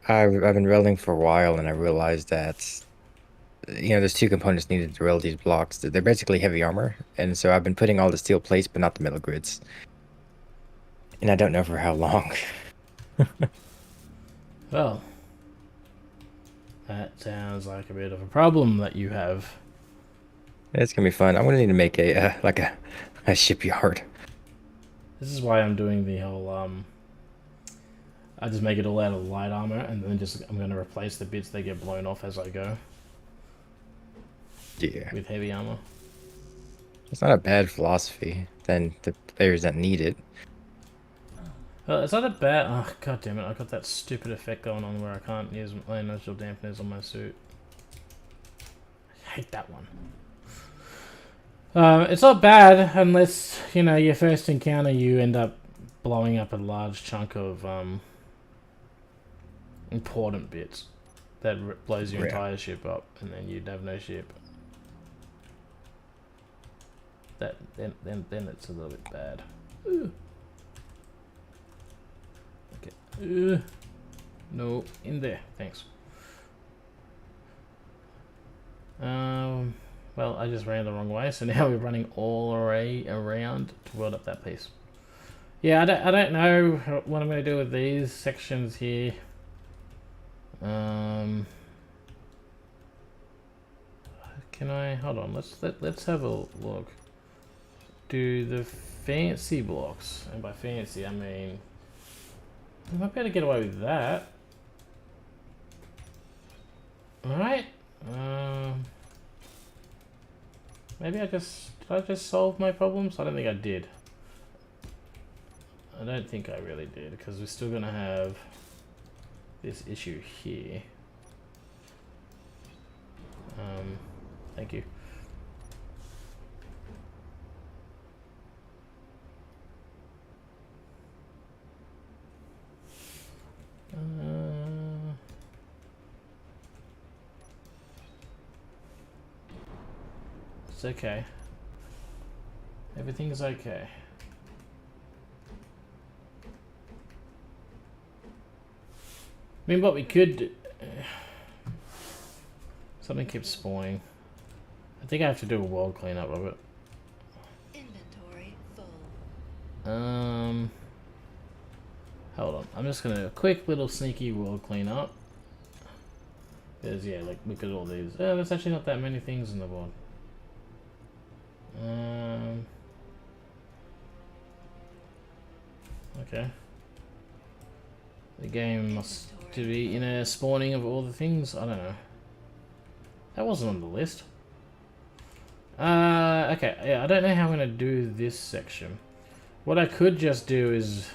I've been welding for a while, and I realized that, you know, there's two components needed to weld these blocks. They're basically heavy armor, and so I've been putting all the steel plates, but not the metal grids. And I don't know for how long. Well, that sounds like a bit of a problem that you have. It's gonna be fun. I'm gonna need to make a like a shipyard. This is why I'm doing the whole I just make it all out of light armor, and then I'm going to replace the bits that get blown off as I go. Yeah. With heavy armor. It's not a bad philosophy. Then the players that need it. Well, it's not a bad. Oh, god damn it! I got that stupid effect going on where I can't use my inertial dampeners on my suit. I hate that one. It's not bad unless, you know, your first encounter you end up blowing up a large chunk of important bits that blows your entire ship up, and then you'd have no ship. Then it's a little bit bad. Ooh. Okay. No, in there. Thanks. Well, I just ran the wrong way, so now we're running all the way around to weld up that piece. Yeah, I don't know what I'm going to do with these sections here. Can I hold on? Let's have a look. Do the fancy blocks, and by fancy I mean I might be able to get away with that. All right. Maybe did I just solve my problems? I don't think I did. I don't think I really did, because we're still gonna have this issue here. Thank you. It's okay. Everything is okay. I mean, what we could do... Something keeps spawning. I think I have to do a world cleanup of it. Inventory full. Hold on. I'm just gonna do a quick little sneaky world cleanup. Because, yeah, like, look at all these. Oh, there's actually not that many things in the world. Okay. The game must be in a spawning of all the things. I don't know. That wasn't on the list. Okay. Yeah, I don't know how I'm gonna do this section. What I could just do is,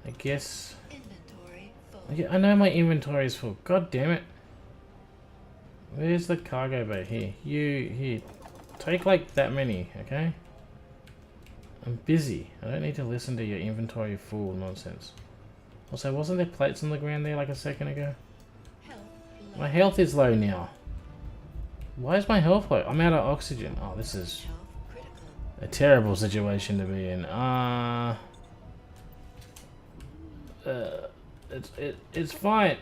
I guess. Inventory full. Yeah, I know my inventory is full. God damn it. Where's the cargo bay? Here. Here. Take like that many, okay? I'm busy. I don't need to listen to your inventory full nonsense. Also, wasn't there plates on the ground there like a second ago? My health is low now. Why is my health low? I'm out of oxygen. Oh, this is a terrible situation to be in. It's fine.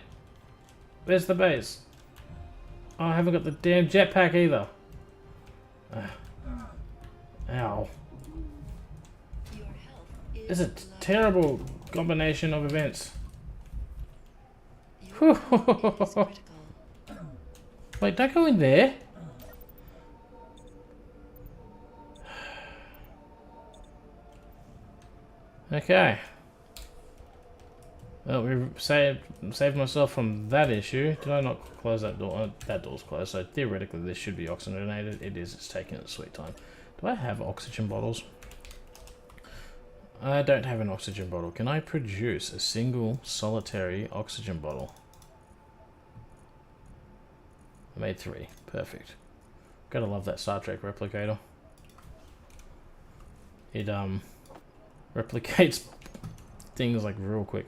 Where's the base? Oh, I haven't got the damn jetpack either. Ow. Your health is This is a low. terrible combination of events. Your health is critical. Wait, don't go in there. Okay. Well, we've saved myself from that issue. Did I not close that door? That door's closed, so theoretically this should be oxygenated. It is. It's taking its sweet time. Do I have oxygen bottles? I don't have an oxygen bottle. Can I produce a single solitary oxygen bottle? I made 3. Perfect. Gotta love that Star Trek replicator. It replicates things like real quick.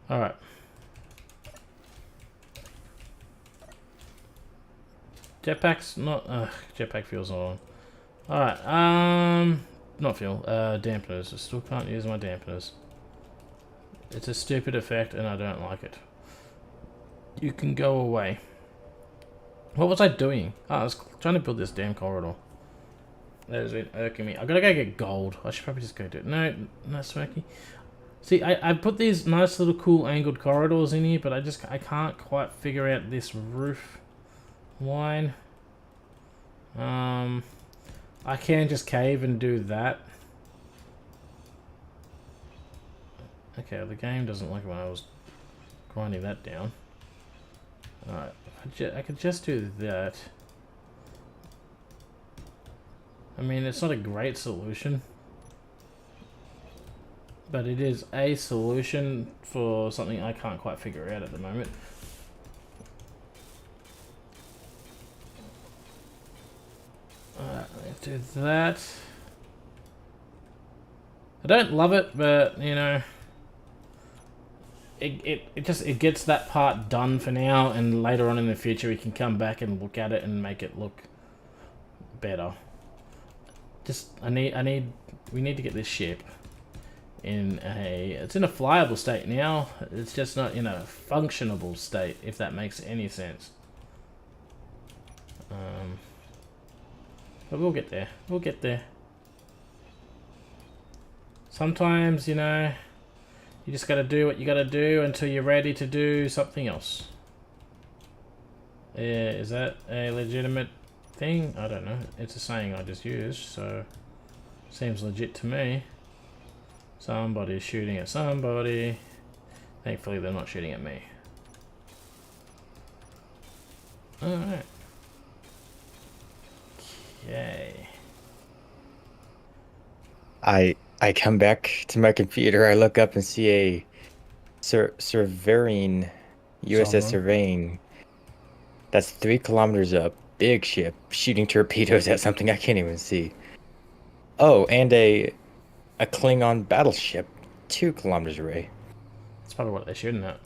Alright. Jetpack's not jetpack fuel's not on. Alright, not fuel, dampeners. I still can't use my dampeners. It's a stupid effect and I don't like it. You can go away. What was I doing? Oh, I was trying to build this damn corridor. That has been irking me. I gotta go get gold. I should probably just go do it. No, smoky. See, I put these nice little cool angled corridors in here, but I can't quite figure out this roof line. I can just cave and do that. Okay, the game doesn't like it when I was grinding that down. Alright, I could just do that. I mean, it's not a great solution, but it is a solution for something I can't quite figure out at the moment. Alright, let's do that. I don't love it, but you know, it gets that part done for now, and later on in the future we can come back and look at it and make it look better. We need to get this ship it's in a flyable state now. It's just not in a functionable state, if that makes any sense. But we'll get there. We'll get there. Sometimes, you know, you just gotta do what you gotta do until you're ready to do something else. Yeah, is that a legitimate thing? I don't know. It's a saying I just used, so seems legit to me. Somebody's shooting at somebody. Thankfully they're not shooting at me. Alright. Okay. I come back to my computer, I look up and see a surveying USS surveying that's 3 kilometers up, big ship shooting torpedoes at something I can't even see. Oh, and a Klingon battleship 2 kilometers away. That's probably what they're shooting at.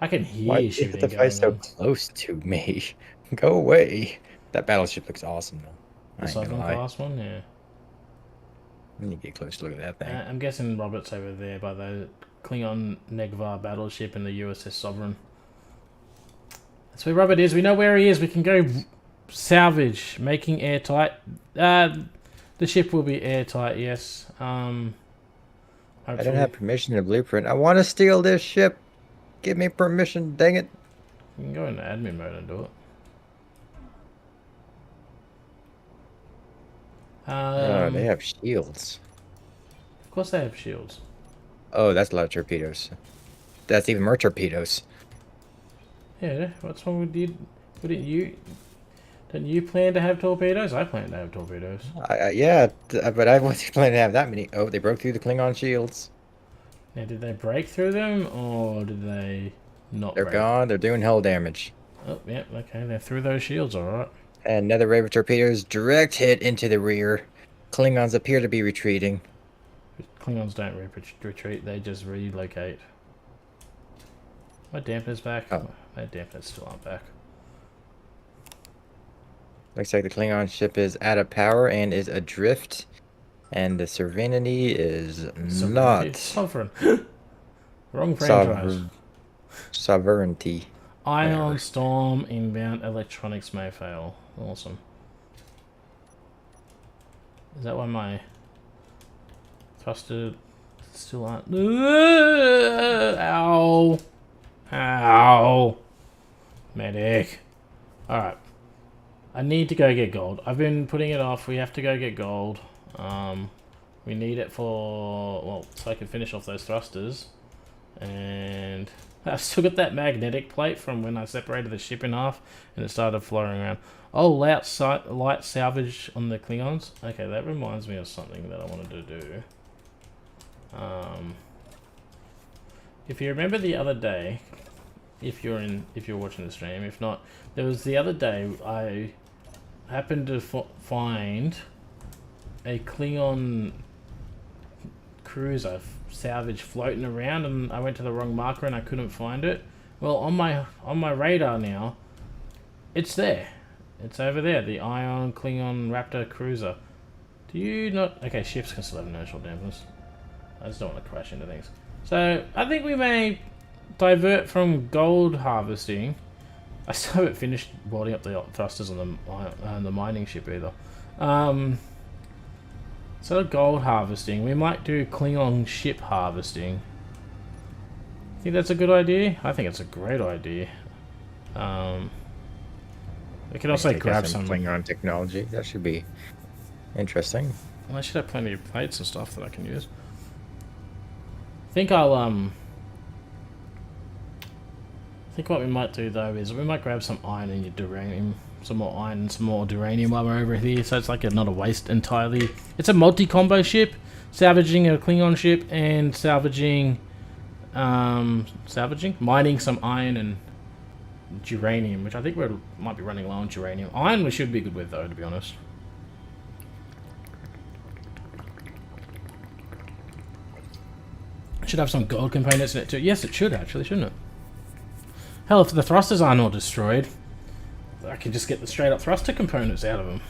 I can hear Why shooting is the going fight so on. close to me? Go away. That battleship looks awesome though. The I ain't gonna Southern lie. class one, yeah. Let me get close to look at that thing. I'm guessing Robert's over there by the Klingon Negvar battleship and the USS Sovereign. That's where Robert is. We know where he is. We can go salvage, making airtight. The ship will be airtight, yes. I don't have permission to blueprint. I want to steal this ship. Give me permission, dang it. You can go into admin mode and do it. Oh, they have shields. Of course they have shields. Oh, that's a lot of torpedoes. That's even more torpedoes. Yeah, what's wrong with you? Didn't you plan to have torpedoes? I plan to have torpedoes. Yeah, but I wasn't planning to have that many. Oh, they broke through the Klingon shields. Now, did they break through them, or did they not They're break? gone. They're doing hull damage. Oh, yeah, okay, they're through those shields, alright. And another wave of torpedoes, direct hit into the rear. Klingons appear to be retreating. Klingons don't retreat, they just relocate. My dampener's back. Oh. My dampeners still aren't back. Looks like the Klingon ship is out of power and is adrift. And the Serenity is Sovereignty. not Sovereign. Wrong franchise. sovereignty. Ion Whatever. Storm inbound electronics may fail. Awesome. Is that why my thruster still aren't? Ow! Ow! Medic. Alright. I need to go get gold. I've been putting it off. We have to go get gold. We need it for, well, so I can finish off those thrusters. And I've still got that magnetic plate from when I separated the ship in half and it started flowing around. Oh, light salvage on the Klingons. Okay, that reminds me of something that I wanted to do. If you remember the other day, if you're watching the stream, if not, there was the other day I happened to find a Klingon cruiser salvage floating around, and I went to the wrong marker and I couldn't find it. Well, on my radar now, it's there. It's over there, the Ion Klingon Raptor cruiser. Do you not? Okay, ships can still have inertial dampers. I just don't want to crash into things. So I think we may divert from gold harvesting. I still haven't finished welding up the thrusters on the mining ship either. So gold harvesting, we might do Klingon ship harvesting. Think that's a good idea? I think it's a great idea. We could also grab some Klingon technology. That should be interesting. Well, I should have plenty of plates and stuff that I can use. I think I'll I think what we might do though is we might grab some iron and uranium, some more iron and some more uranium while we're over here, so it's like not a waste entirely. It's a multi-combo ship, salvaging a Klingon ship and salvaging, mining some iron and uranium, which I think we might be running low on uranium. Iron we should be good with though, to be honest. It should have some gold components in it too. Yes, it should actually, shouldn't it? Hell, if the thrusters aren't all destroyed, I can just get the straight up thruster components out of them.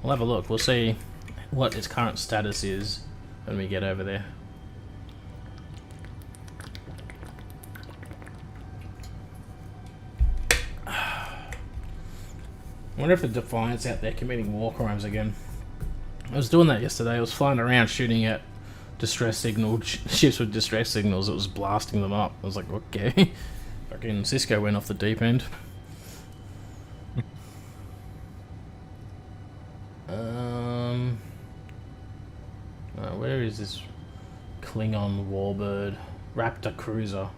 We'll have a look. We'll see what its current status is when we get over there. I wonder if the Defiant's out there committing war crimes again. I was doing that yesterday. I was flying around shooting at distress signal ships with distress signals. It was blasting them up. I was like, okay. Fucking Cisco went off the deep end. Where is this Klingon warbird? Raptor cruiser.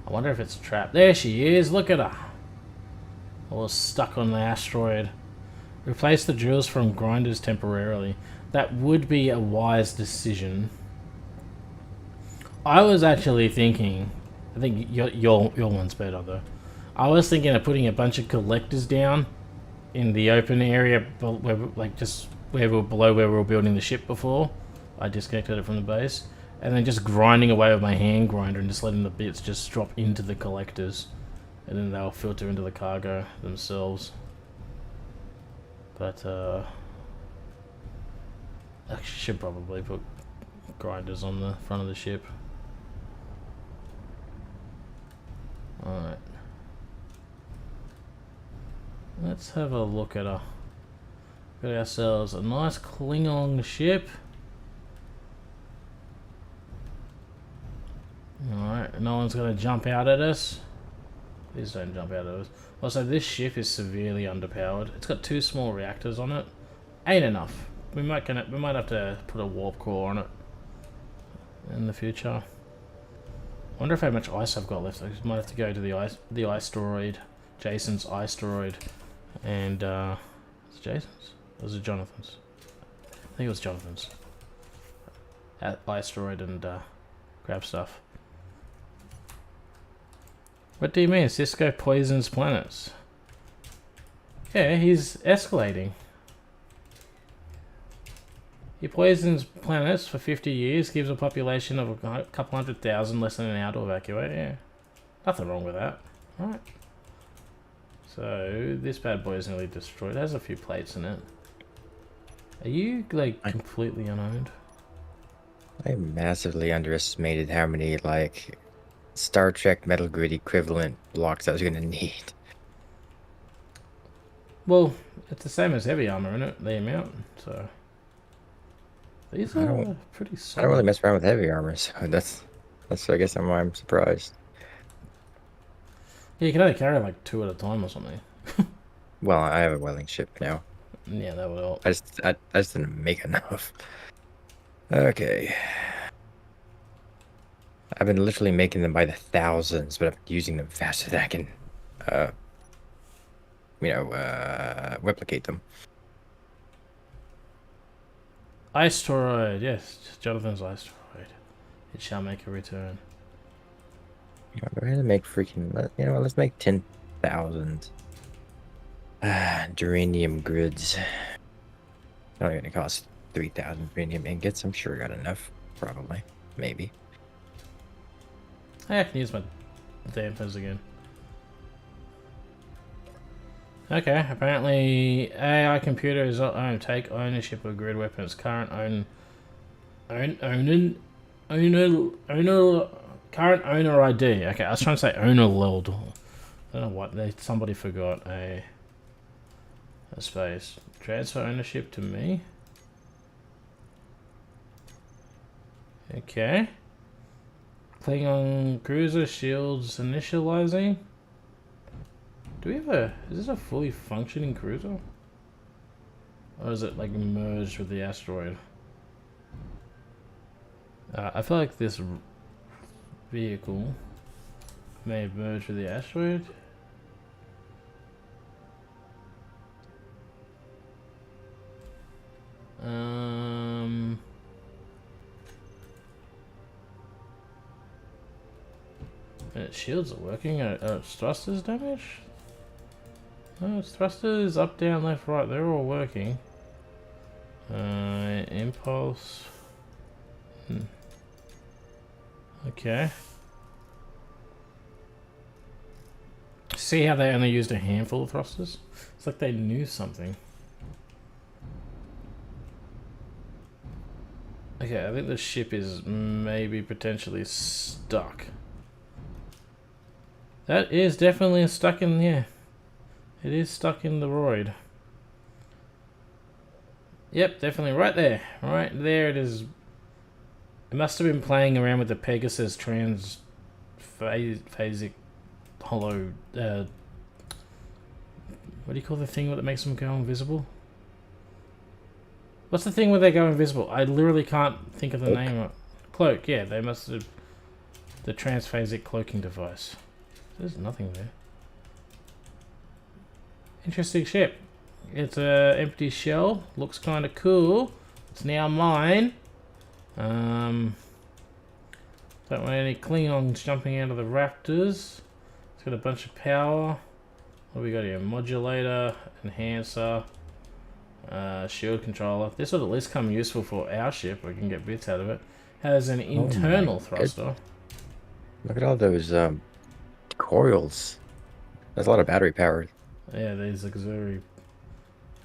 I wonder if it's trapped. There she is. Look at her. I was stuck on the asteroid. Replace the drills from grinders temporarily. That would be a wise decision. I was actually thinking, I think your one's better though. I was thinking of putting a bunch of collectors down in the open area, where, like just where we were below where we were building the ship before. I disconnected it from the base, and then just grinding away with my hand grinder and just letting the bits just drop into the collectors. And then they'll filter into the cargo themselves. But, I should probably put grinders on the front of the ship. Alright. Let's have a look at got ourselves a nice Klingon ship. Alright, no one's gonna jump out at us. Please don't jump out at us. Also, this ship is severely underpowered. It's got 2 small reactors on it. Ain't enough. We might have to put a warp core on it in the future. Wonder if how much ice I've got left. I might have to go to the ice droid, Jason's ice droid, and is it Jason's? Or was it Jonathan's? I think it was Jonathan's. At ice droid and grab stuff. What do you mean? Cisco poisons planets. Yeah, he's escalating. He poisons planets for 50 years, gives a population of a couple 100,000 less than an hour to evacuate. Yeah. Nothing wrong with that. Right. So this bad boy is nearly destroyed. It has a few plates in it. Are you like completely unowned? I massively underestimated how many like Star Trek Metal Grid equivalent blocks I was gonna need. Well, it's the same as heavy armor, isn't it? The amount. So these are pretty solid. I don't really mess around with heavy armor, so that's I guess why I'm surprised. Yeah, you can only carry like 2 at a time or something. Well, I have a welding ship now. Yeah, that would help. I just didn't make enough. Okay. I've been literally making them by the thousands, but I'm using them faster than I can, replicate them. Asteroid, yes, Jonathan's asteroid. It shall make a return. Go ahead and make freaking. Let's make 10,000 geranium grids. It's only gonna cost 3,000 geranium ingots. I'm sure I got enough. Probably, maybe. Hey, I can use my dampers again. Okay, apparently AI computers take ownership of grid weapons. Current current owner ID. Okay, I was trying to say owner load. I don't know what somebody forgot a space. Transfer ownership to me. Okay. Klingon cruiser shields initializing. Do we have is this a fully functioning cruiser? Or is it like merged with the asteroid? I feel like this vehicle may have merged with the asteroid. Its shields are working. Its thrusters damaged? No, its thrusters up, down, left, right, they're all working. Impulse. Okay. See how they only used a handful of thrusters? It's like they knew something. Okay, I think the ship is maybe potentially stuck. That is definitely stuck in, yeah. It is stuck in the roid. Yep, definitely right there. Right there it is. It must have been playing around with the Pegasus phasic hollow, what do you call the thing that makes them go invisible? What's the thing where they go invisible? I literally can't think of the name of it. Cloak, yeah, they must have the transphasic cloaking device. There's nothing there. Interesting ship. It's a empty shell. Looks kind of cool. It's now mine. Don't want any Klingons jumping out of the Raptors. It's got a bunch of power. What do we got here? Modulator, enhancer, shield controller. This would at least come useful for our ship. We can get bits out of it. Has an internal thruster. Look at all those coils. There's a lot of battery power. Yeah, these auxiliary.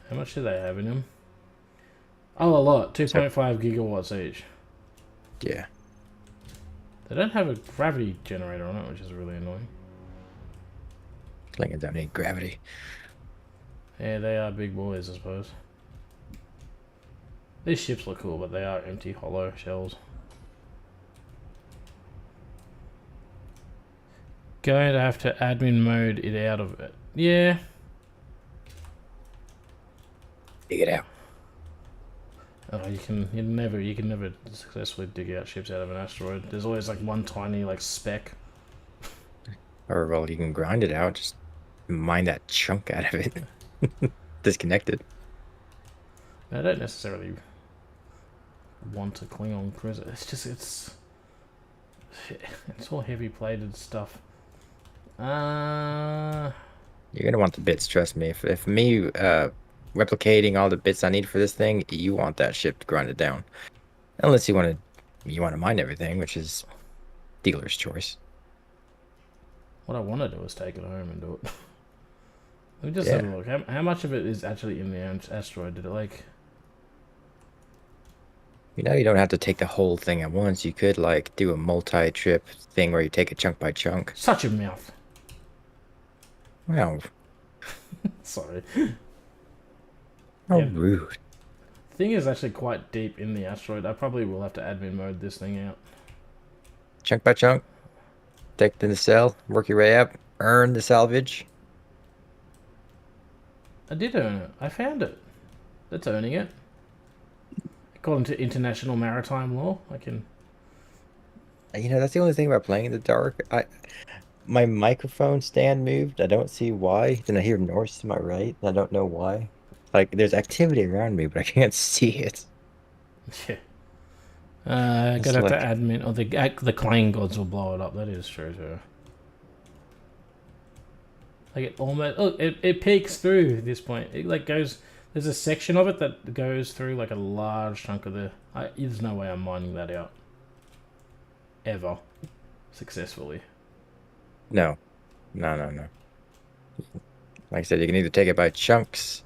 How much do they have in them? Oh, a lot. 2.5 gigawatts each. Yeah. They don't have a gravity generator on it, which is really annoying. Klingons don't need gravity. Yeah, they are big boys, I suppose. These ships look cool, but they are empty, hollow shells. Going to have to admin mode it out of it. Yeah. Dig it out. Oh, you can never successfully dig out ships out of an asteroid. There's always like one tiny like speck. Or well, you can grind it out. Just mine that chunk out of it. Disconnect it. I don't necessarily want a Klingon cruiser. It's just it's all heavy plated stuff. You're gonna want the bits, trust me. If me replicating all the bits I need for this thing, you want that ship to grind it down. Unless you want to mine everything, which is dealer's choice. What I want to do is take it home and do it. Let me just have a look. How much of it is actually in the asteroid? Did it like... You know, you don't have to take the whole thing at once. You could, like, do a multi-trip thing where you take it chunk by chunk. Such a mouth. Wow. Sorry. How Yeah. rude. The thing is actually quite deep in the asteroid. I probably will have to admin mode this thing out. Chunk by chunk. Take it in the cell. Work your way up. Earn the salvage. I did earn it. I found it. That's earning it. According to international maritime law, I can... You know, that's the only thing about playing in the dark. My microphone stand moved. I don't see why. Then I hear Norse to my right. And I don't know why. Like, there's activity around me, but I can't see it. Yeah. It's Gotta have like- to admin... Or the Klingons will blow it up. That is true, too. Like, it almost... Oh, it peeks through at this point. It, like, goes... There's a section of it that goes through, like, a large chunk of the... There's no way I'm mining that out. Ever. Successfully. No. No. Like I said, you can either take it by chunks.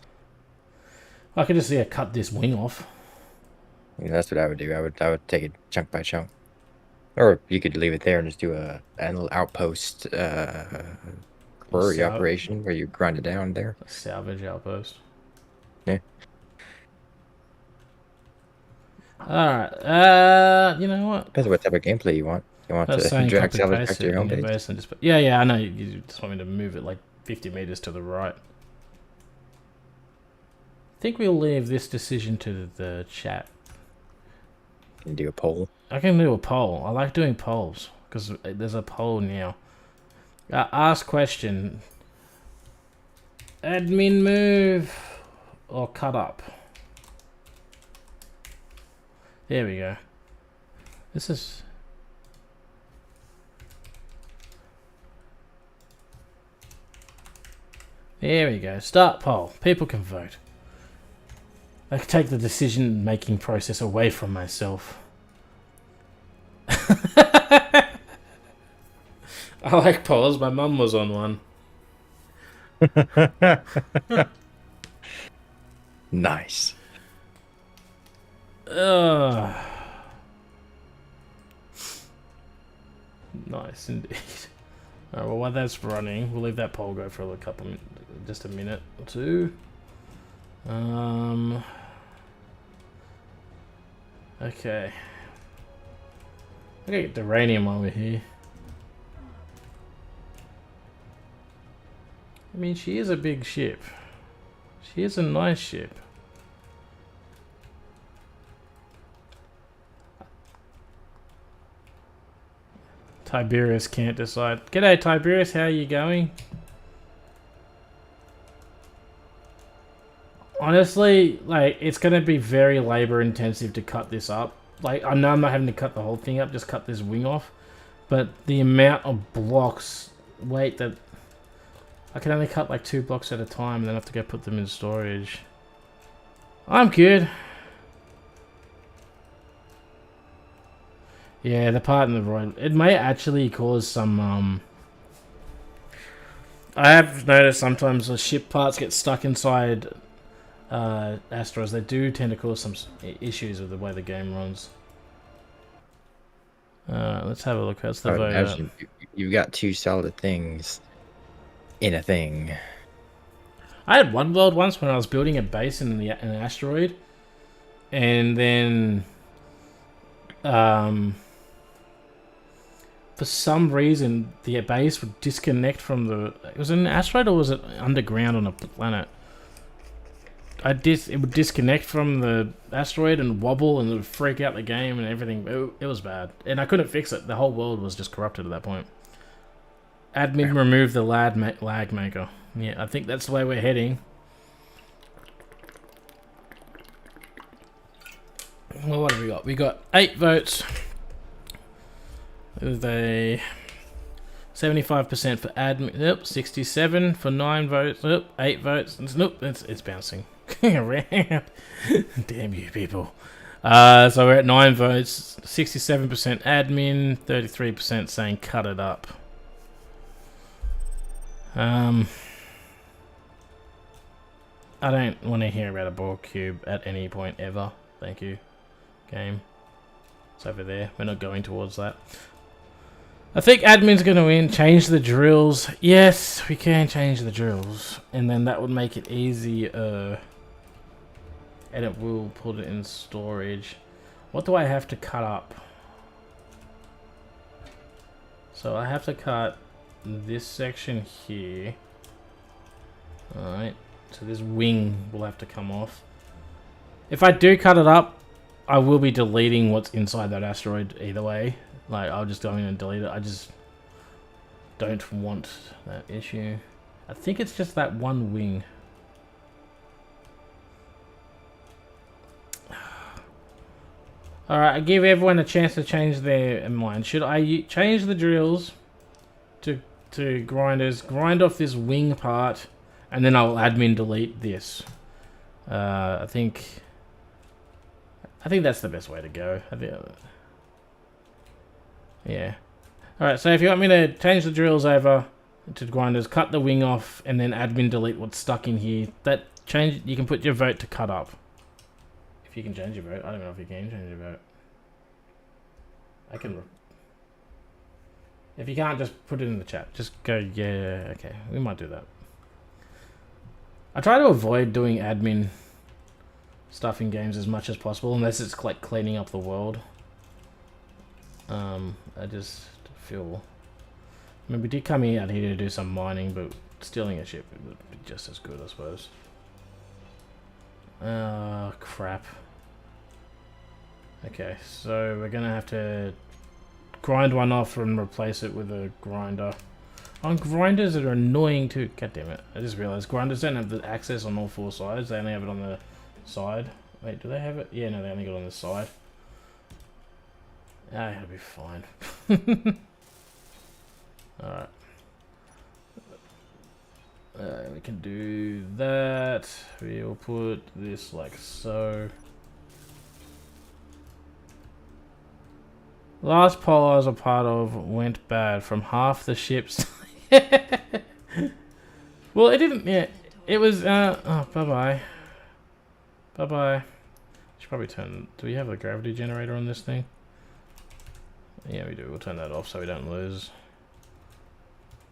I could just, cut this wing off. You know, that's what I would do. I would take it chunk by chunk. Or you could leave it there and just do a little outpost quarry operation where you grind it down there. A salvage outpost. Yeah. Alright, you know what? Depends on what type of gameplay you want. You want That's to saying drag copy salvage paste back to your it home in your page. base and just... Yeah, I know. You just want me to move it like 50 meters to the right. I think we'll leave this decision to the chat. You can do a poll. I can do a poll. I like doing polls because there's a poll now. Ask question. Admin move or cut up? There we go. This is... There we go. Start poll. People can vote. I can take the decision-making process away from myself. I like polls. My mum was on one. Nice. Nice indeed. Alright, well, while that's running, we'll leave that poll go for a couple, just a minute or two. Okay. Okay, get the uranium while we're here. I mean, she is a big ship. She is a nice ship. Tiberius can't decide. G'day, Tiberius. How are you going? Honestly, like, it's going to be very labor intensive to cut this up. Like, I know I'm not having to cut the whole thing up, just cut this wing off. But the amount of blocks, wait, that I can only cut like 2 blocks at a time and then have to go put them in storage. I'm good. Yeah, the part in the void. It may actually cause some, I have noticed sometimes the ship parts get stuck inside asteroids. They do tend to cause some issues with the way the game runs. Let's have a look. That's the vote. Imagine you've got 2 solid things in a thing. I had one world once when I was building a base in an asteroid, and then for some reason the base would disconnect from the... Was it an asteroid or was it underground on a planet? It would disconnect from the asteroid and wobble and it would freak out the game and everything. It was bad. And I couldn't fix it. The whole world was just corrupted at that point. Admin remove the lag maker. Yeah, I think that's the way we're heading. Well, what have we got? We got 8 votes. With a 75% for admin. Yep, 67 for 9 votes. Yep, 8 votes. Nope, it's bouncing around. Damn you people. So we're at 9 votes. 67% admin. 33% saying cut it up. I don't want to hear about a ball cube at any point ever. Thank you, game. It's over there. We're not going towards that. I think admin's going to win. Change the drills. Yes, we can change the drills. And then that would make it easier. And it will put it in storage. What do I have to cut up? So I have to cut this section here. Alright. So this wing will have to come off. If I do cut it up, I will be deleting what's inside that asteroid either way. Like, I'll just go in and delete it. I just don't want that issue. I think it's just that one wing. Alright, I give everyone a chance to change their mind. Should I change the drills to grinders, grind off this wing part, and then I'll admin delete this? I think that's the best way to go. Yeah. Alright, so if you want me to change the drills over to grinders, cut the wing off, and then admin delete what's stuck in here, you can put your vote to cut up. If you can change your vote. I don't know if you can change your vote. I can. If you can't, just put it in the chat. Just go, yeah, okay. We might do that. I try to avoid doing admin stuff in games as much as possible, unless it's like cleaning up the world. I just feel... I mean, we did come out here to do some mining, but stealing a ship would be just as good, I suppose. Oh, crap. Okay, so we're gonna have to grind one off and replace it with a grinder. On grinders that are annoying too. God damn it. I just realized grinders don't have the access on all four sides. They only have it on the side. Wait, do they have it? Yeah, no, they only got it on the side. Ah, it'll be fine. Alright. We can do that. We'll put this like so. Last poll I was a part of went bad from half the ships. Well, it didn't. Yeah, it was. Oh, bye bye. Bye bye. Should probably turn. Do we have a gravity generator on this thing? Yeah, we do. We'll turn that off so we don't lose.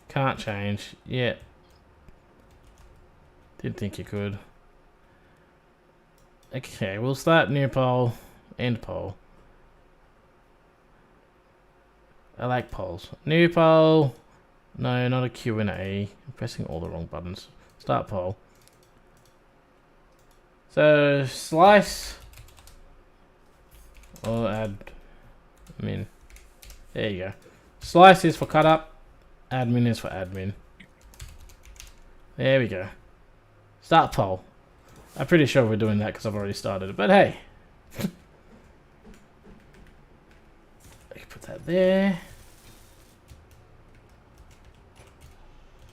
Can't change. Yeah. Didn't think you could. Okay, we'll start new poll. End poll. I like polls. New poll. No, not a Q&A. I'm pressing all the wrong buttons. Start poll. So, slice. Or admin. There you go. Slice is for cut up. Admin is for admin. There we go. Start poll. I'm pretty sure we're doing that because I've already started it. But hey. I can put that there.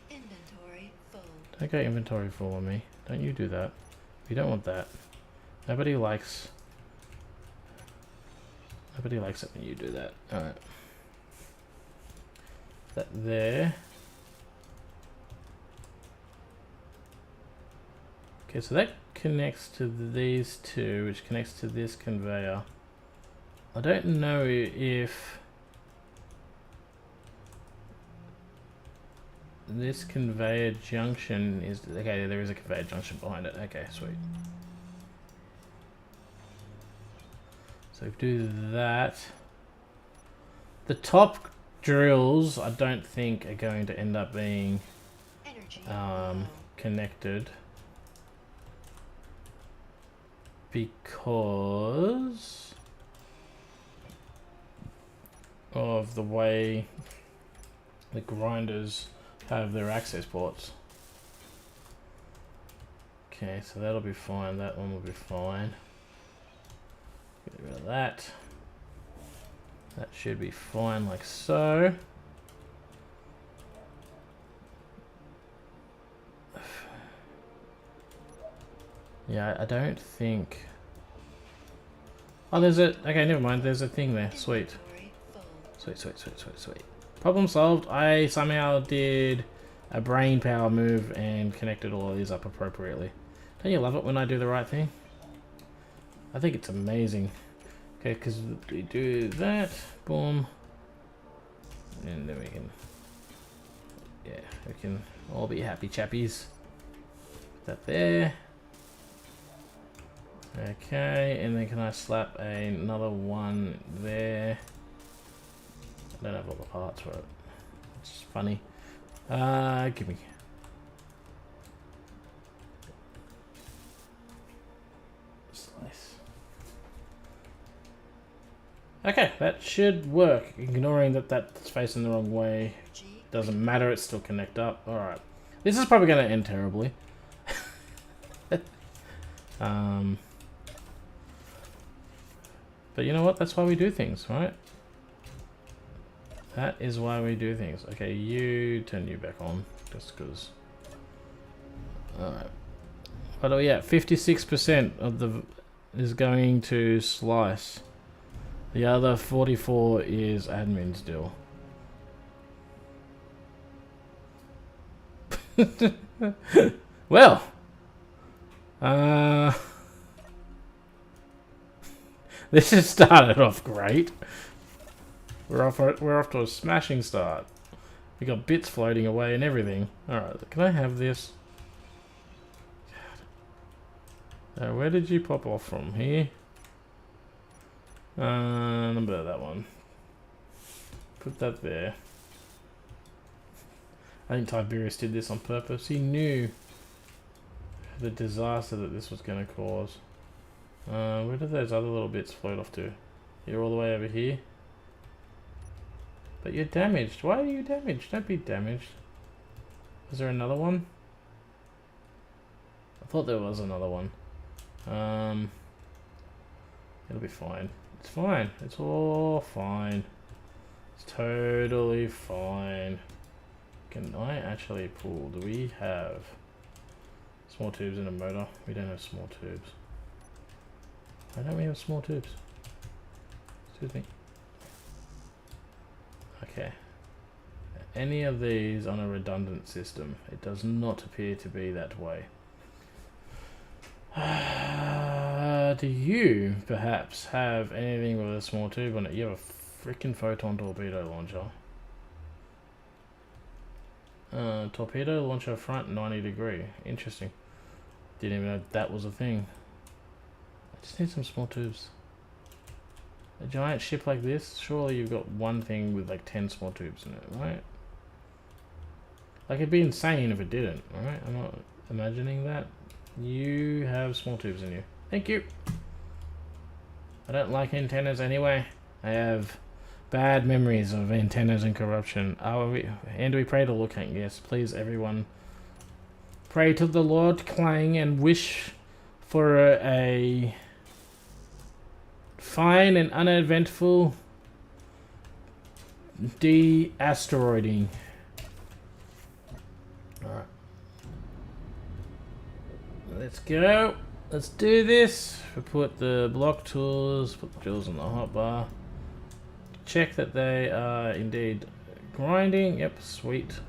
Inventory full. Don't go inventory full on me. Don't you do that. We don't want that. Nobody likes it when you do that. Alright. That there. Okay, so that connects to these two, which connects to this conveyor. I don't know if this conveyor junction is... Okay, there is a conveyor junction behind it. Okay, sweet. So do that. The top drills, I don't think are going to end up being connected. Because of the way the grinders have their access ports. Okay, so that'll be fine. That one will be fine. Get rid of that. That should be fine like so. Yeah, I don't think... Oh, there's a... Okay, never mind. There's a thing there. Sweet. Sweet, sweet, sweet, sweet, sweet. Problem solved. I somehow did a brain power move and connected all of these up appropriately. Don't you love it when I do the right thing? I think it's amazing. Okay, because we do that, boom, and then we can, yeah, we can all be happy chappies. Put that there. Okay, and then can I slap another one there? I don't have all the parts for it. It's funny. Give me. Slice. Okay, that should work. Ignoring that that's facing the wrong way. Doesn't matter, it's still connect up. Alright. This is probably going to end terribly. But you know what? That's why we do things, right? That is why we do things. Okay, you turn you back on, just because. Alright. What are we at? 56% of the is going to slice. The other 44 is admin still. Well, this has started off great. We're off to a smashing start. We got bits floating away and everything. Alright, can I have this? Where did you pop off from? Here? Number that one. Put that there. I think Tiberius did this on purpose. He knew the disaster that this was going to cause. Where did those other little bits float off to? You're all the way over here. But you're damaged. Why are you damaged? Don't be damaged. Is there another one? I thought there was another one. It'll be fine. It's fine. It's all fine. It's totally fine. Can I actually pull? Do we have small tubes in a motor? We don't have small tubes. Why don't we have small tubes? Excuse me. Okay. Any of these on a redundant system? It does not appear to be that way. Do you perhaps have anything with a small tube on it? You have a freaking photon torpedo launcher. Torpedo launcher front 90 degree. Interesting. Didn't even know that was a thing. I just need some small tubes. A giant ship like this, surely you've got one thing with like 10 small tubes in it, right? Like it'd be insane if it didn't, right? I'm not imagining that. You have small tubes in you. Thank you. I don't like antennas anyway. I have bad memories of antennas and corruption. And we pray to Looking? Yes, please everyone. Pray to the Lord Klang and wish for a fine and uneventful de-asteroiding. Alright. Let's go. Let's do this. We put the block tools, put the jewels on the hotbar. Check that they are indeed grinding. Yep, sweet.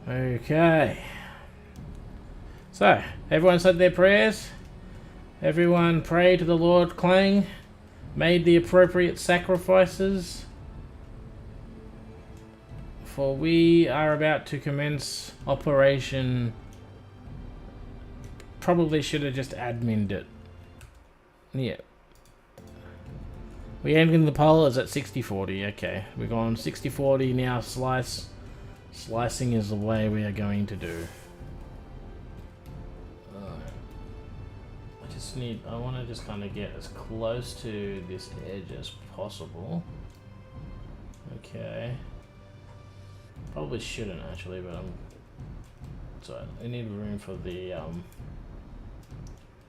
Okay. So, everyone said their prayers. Everyone prayed to the Lord Klang. Made the appropriate sacrifices. For we are about to commence operation. Probably should have just admined it. Yeah. We ending the poll is at 60-40. Okay, we're going 60-40 now. Slice. Slicing is the way we are going to do. I want to just kind of get as close to this edge as possible. Okay. Probably shouldn't actually, but so I need room for the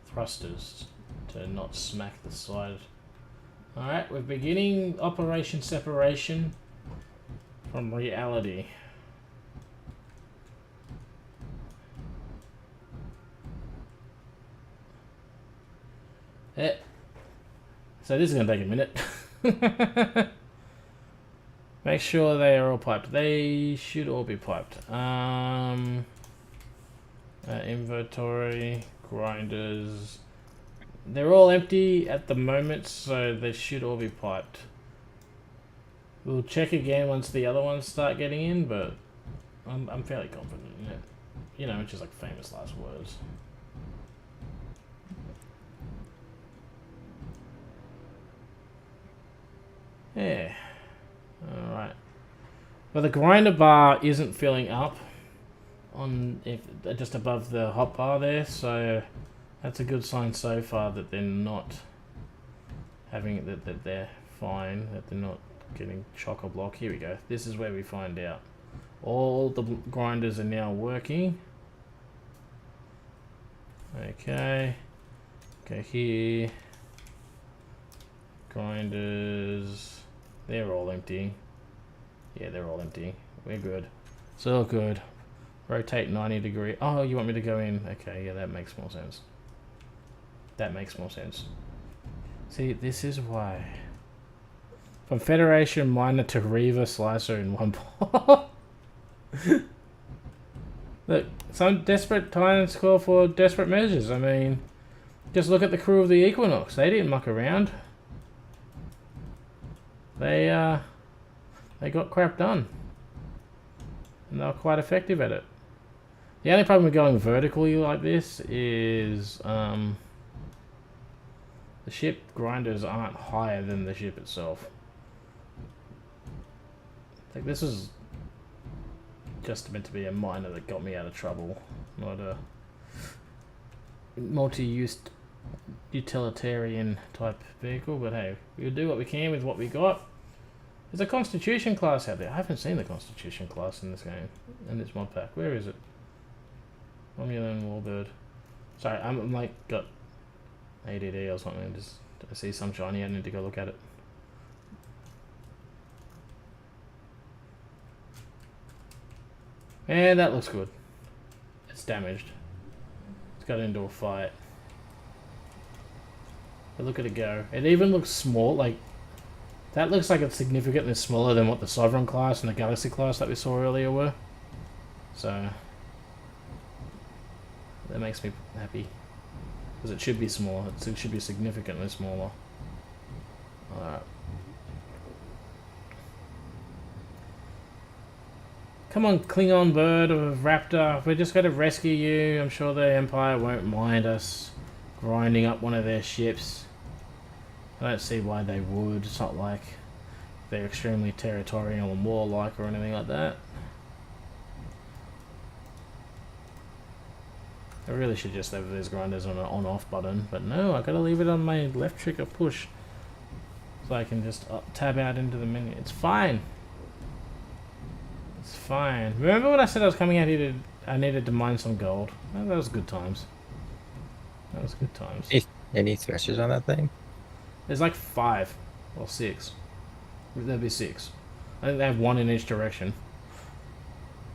thrusters to not smack the side. Alright, we're beginning operation separation from reality. So this is going to take a minute. Make sure they are all piped. They should all be piped. Inventory, grinders. They're all empty at the moment, so they should all be piped. We'll check again once the other ones start getting in, but I'm fairly confident in it. You know, it's just like famous last words. Yeah. Alright. Well, the grinder bar isn't filling up on just above the hot bar there, so that's a good sign so far that they're not having that they're fine, that they're not getting chock-a-block. Here we go. This is where we find out. All the grinders are now working. Okay. Go here. Grinders. They're all empty. Yeah, they're all empty. We're good. It's all good. Rotate 90 degree. Oh, you want me to go in? Okay, yeah, that makes more sense. That makes more sense. See, this is why. From Federation Miner to Reaver Slicer in one pot. Look, some desperate times call for desperate measures. I mean, just look at the crew of the Equinox. They didn't muck around. They got crap done. And they were quite effective at it. The only problem with going vertically like this is the ship grinders aren't higher than the ship itself. Like, this is just meant to be a miner that got me out of trouble, not a multi-use utilitarian type vehicle. But hey, we'll do what we can with what we got. There's a Constitution class out there. I haven't seen the Constitution class in this game, in this mod pack. Where is it? Romulan Warbird. Sorry, I'm like got ADD or something. Just I see some shiny, I need to go look at it. And that looks good. It's damaged. It's got into a fight. But look at it go. It even looks small, like that looks like it's significantly smaller than what the Sovereign class and the Galaxy class that we saw earlier were. So that makes me happy. Because it should be smaller. It should be significantly smaller. Alright. Come on, Klingon bird or raptor. We're just going to rescue you. I'm sure the Empire won't mind us grinding up one of their ships. I don't see why they would. It's not like they're extremely territorial and warlike or anything like that. I really should just have these grinders on an on-off button, but no, I gotta leave it on my left trigger push so I can just tab out into the menu. It's fine. It's fine. Remember when I said I was coming out here I needed to mine some gold? Oh, that was good times. That was good times. Any thrusters on that thing? There's like 5 or 6. There'll be 6. I think they have 1 in each direction.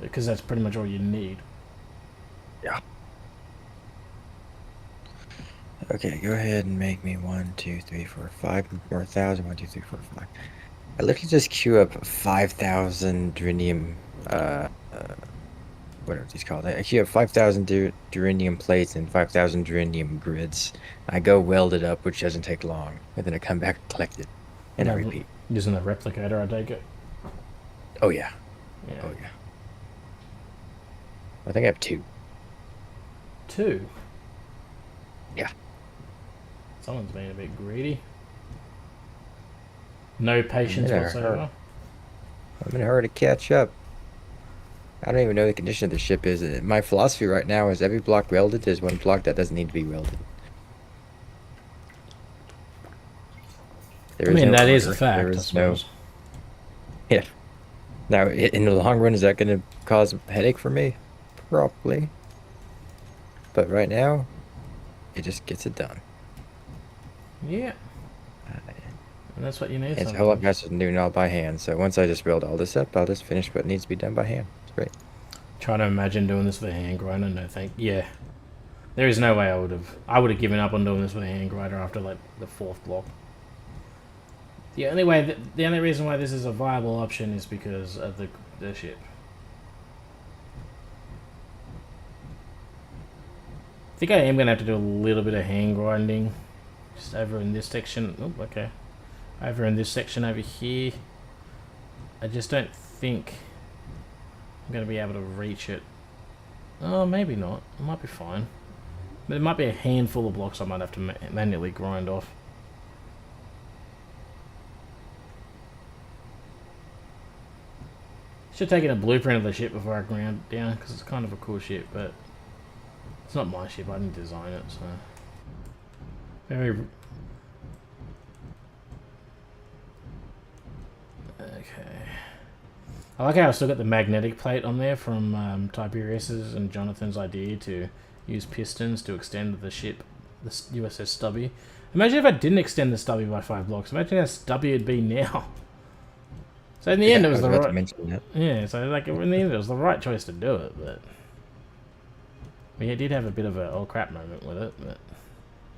Because that's pretty much all you need. Yeah. Okay, go ahead and make me 1, 2, 3, 4, 5 more 1,000. 1, 2, 3, 4, 5. I literally just queue up 5,000 Durinium, whatever these called. I queue up 5,000 Durinium plates and 5,000 Durinium grids. I go weld it up, which doesn't take long, and then I come back and collect it, and I repeat. Using a replicator, I take it. Oh yeah. Yeah. Oh yeah. I think I have 2. 2? Yeah. Someone's being a bit greedy. No patience whatsoever. I'm in a hurry to catch up. I don't even know the condition of the ship is. My philosophy right now is every block welded, there's 1 block that doesn't need to be welded. I mean, that is a fact, I suppose. Yeah. Now, in the long run, is that going to cause a headache for me? Probably. But right now, it just gets it done. Yeah. And that's what you need. It's a whole lot faster than doing it all by hand. So once I just build all this up, I'll just finish what needs to be done by hand. It's great. Trying to imagine doing this with a hand grinder. No, yeah. There is no way I would have given up on doing this with a hand grinder after like the 4th block. The only reason why this is a viable option is because of the ship. I think I am gonna have to do a little bit of hand grinding, just over in this section. Oh, okay. Over in this section over here. I just don't think I'm gonna be able to reach it. Oh, maybe not. It might be fine. But there might be a handful of blocks I might have to manually grind off. Should have taken a blueprint of the ship before I ground down, because it's kind of a cool ship, but it's not my ship. I didn't design it, so very. Okay. I like how I still got the magnetic plate on there from Tiberius's and Jonathan's idea to use pistons to extend the ship, the USS Stubby. Imagine if I didn't extend the Stubby by 5 blocks. Imagine how stubby it'd be now. So in the end, it was the right. Yeah, so like in the end, it was the right choice to do it, but we did have a bit of a oh crap moment with it. But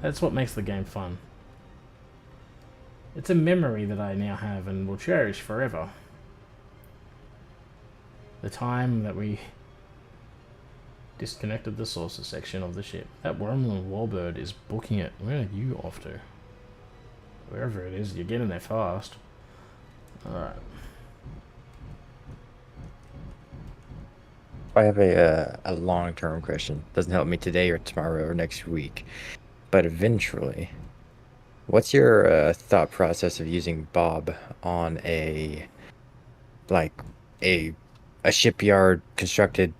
that's what makes the game fun. It's a memory that I now have and will cherish forever. The time that we disconnected the saucer section of the ship. That Wormland Warbird is booking it. Where are you off to? Wherever it is, you're getting there fast. Alright. I have a long-term question. Doesn't help me today or tomorrow or next week, but eventually. What's your thought process of using Bob on a shipyard constructed,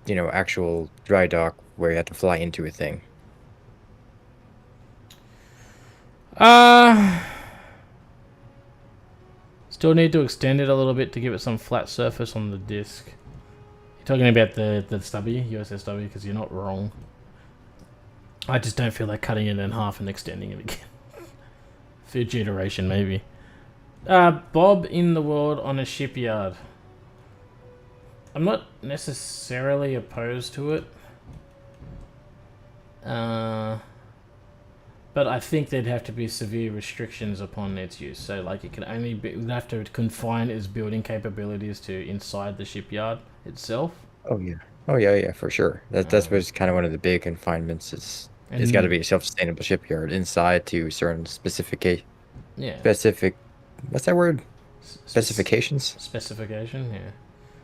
you know, actual dry dock where you have to fly into a thing? Still need to extend it a little bit to give it some flat surface on the disc. You're talking about the Stubby, USS Stubby, because you're not wrong. I just don't feel like cutting it in half and extending it again. Future iteration, maybe. Bob in the world on a shipyard. I'm not necessarily opposed to it. But I think there'd have to be severe restrictions upon its use. So, like, it can only be, we'd have to confine its building capabilities to inside the shipyard itself. Oh yeah, for sure. That's what's kind of one of the big confinements. It's got to be a self-sustainable shipyard inside to certain specific. What's that word? Specifications. Specification. Yeah.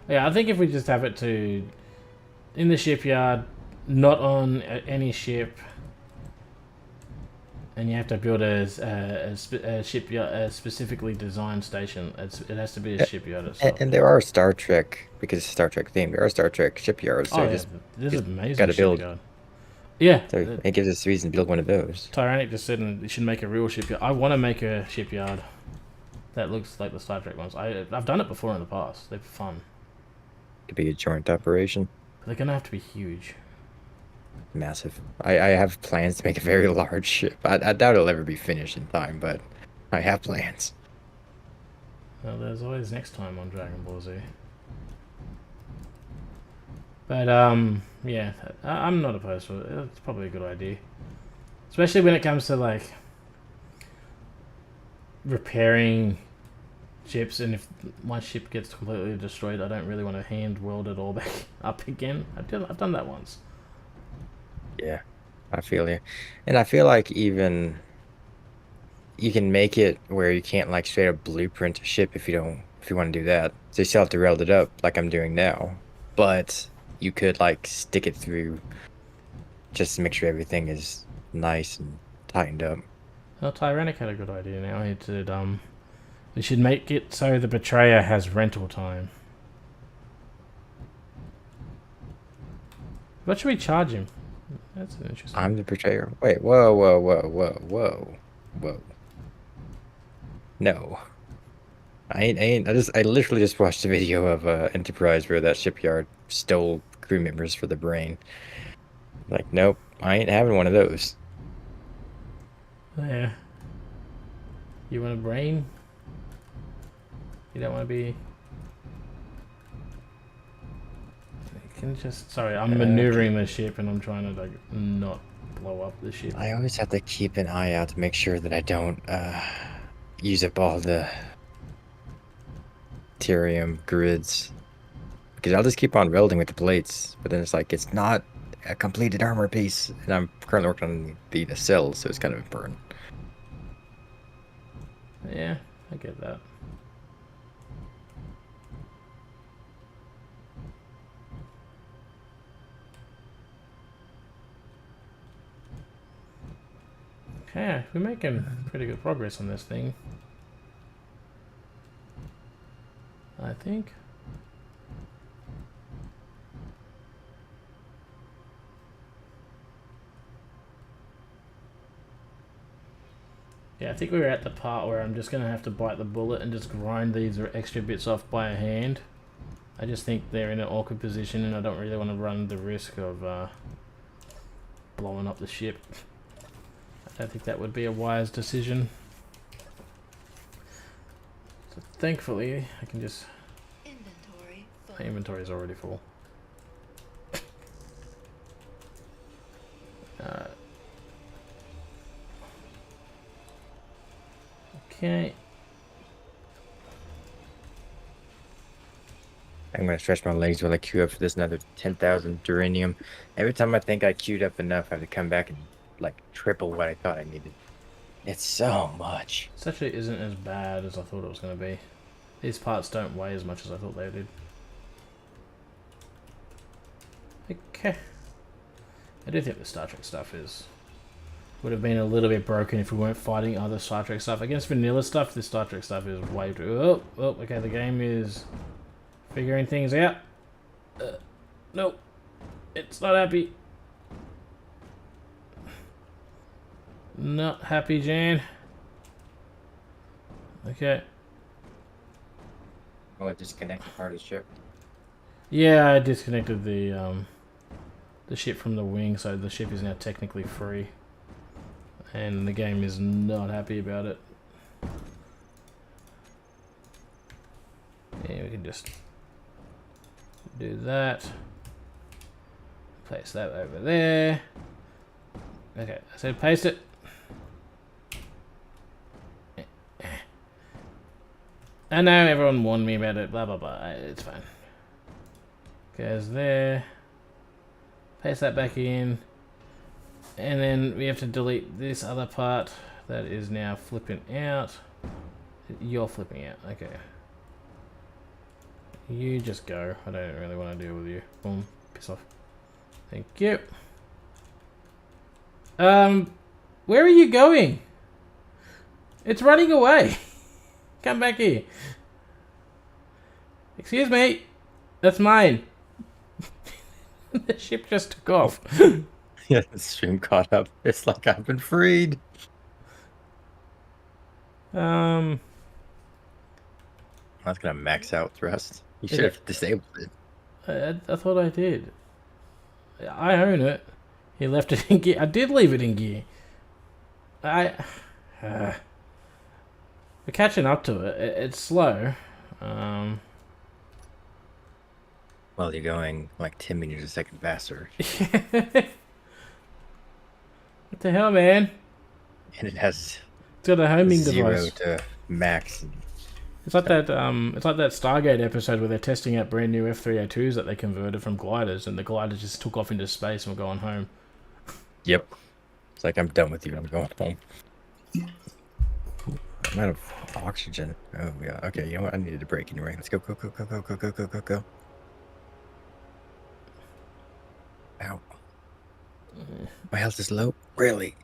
Yeah, I think if we just have it to in the shipyard, not on any ship. And you have to build a shipyard, a specifically designed station. It has to be a shipyard itself. And there are Star Trek, because it's Star Trek themed, there are Star Trek shipyards. So this is amazing. Got to build. Shipyard. Yeah. So it gives us a reason to build one of those. Tyrannic just said you should make a real shipyard. I want to make a shipyard that looks like the Star Trek ones. I've done it before in the past. They're fun. Could be a joint operation. But they're going to have to be huge. Massive. I have plans to make a very large ship. I doubt it'll ever be finished in time, but I have plans. Well, there's always next time on Dragon Ball Z. But, yeah, I'm not opposed to it. It's probably a good idea. Especially when it comes to, like, repairing ships, and if my ship gets completely destroyed, I don't really want to hand weld it all back up again. I've done that once. Yeah, I feel you. And I feel like even you can make it where you can't like straight up blueprint a ship if you want to do that. So you still have to weld it up like I'm doing now. But you could like stick it through just to make sure everything is nice and tightened up. Well, Tyrannic had a good idea now. He said, we should make it so the Betrayer has rental time. What should we charge him? That's interesting. I'm the Betrayer. Wait, whoa. No. I literally just watched a video of Enterprise where that shipyard stole crew members for the brain. Like, nope, I ain't having one of those. Yeah. You want a brain? You don't want to be... Sorry, I'm maneuvering the ship and I'm trying to like not blow up the ship. I always have to keep an eye out to make sure that I don't use up all the Tyrium grids. Because I'll just keep on welding with the plates, but then it's like it's not a completed armor piece, and I'm currently working on the nacelles, so it's kind of important. Yeah, I get that. Okay, we're making pretty good progress on this thing, I think. Yeah, I think we're at the part where I'm just going to have to bite the bullet and just grind these extra bits off by hand. I just think they're in an awkward position and I don't really want to run the risk of blowing up the ship. I don't think that would be a wise decision. So thankfully, I can just... Inventory full. My inventory is already full. Okay. I'm going to stretch my legs while I queue up for this another 10,000 duranium. Every time I think I queued up enough, I have to come back and like triple what I thought I needed. It's so much. This actually isn't as bad as I thought it was going to be. These parts don't weigh as much as I thought they did. Okay. I do think the Star Trek stuff would have been a little bit broken if we weren't fighting other Star Trek stuff. Against vanilla stuff, this Star Trek stuff is way too... Oh, okay, the game is figuring things out. Nope. It's not happy. Not happy, Jan. Okay. Will it disconnect the part of the ship? Yeah, I disconnected the ship from the wing, so the ship is now technically free. And the game is not happy about it. Yeah, we can just do that. Place that over there. Okay, I said paste it. I know everyone warned me about it, blah blah blah, it's fine. Goes there. Paste that back in. And then we have to delete this other part that is now flipping out. You're flipping out, okay. You just go. I don't really want to deal with you. Boom, piss off. Thank you. Where are you going? It's running away. Come back here. Excuse me. That's mine. The ship just took off. Yeah, the stream caught up. It's like I've been freed. Um, That's gonna max out thrust. You should have disabled it. I thought I did. I own it. He left it in gear. I did leave it in gear. We're catching up to it. It's slow. Well, you're going like 10 meters a second faster. What the hell, man? And it has It's got a homing 0 device. to max. It's like that. It's like that Stargate episode where they're testing out brand new F-302s that they converted from gliders, and the gliders just took off into space and were going home. Yep. It's like, I'm done with you. I'm going home. I'm out of oxygen. Oh, yeah. Okay, you know what? I needed a break anyway. Let's go, go, go, go, go, go, go, go, go, go. Ow. My health is low? Really?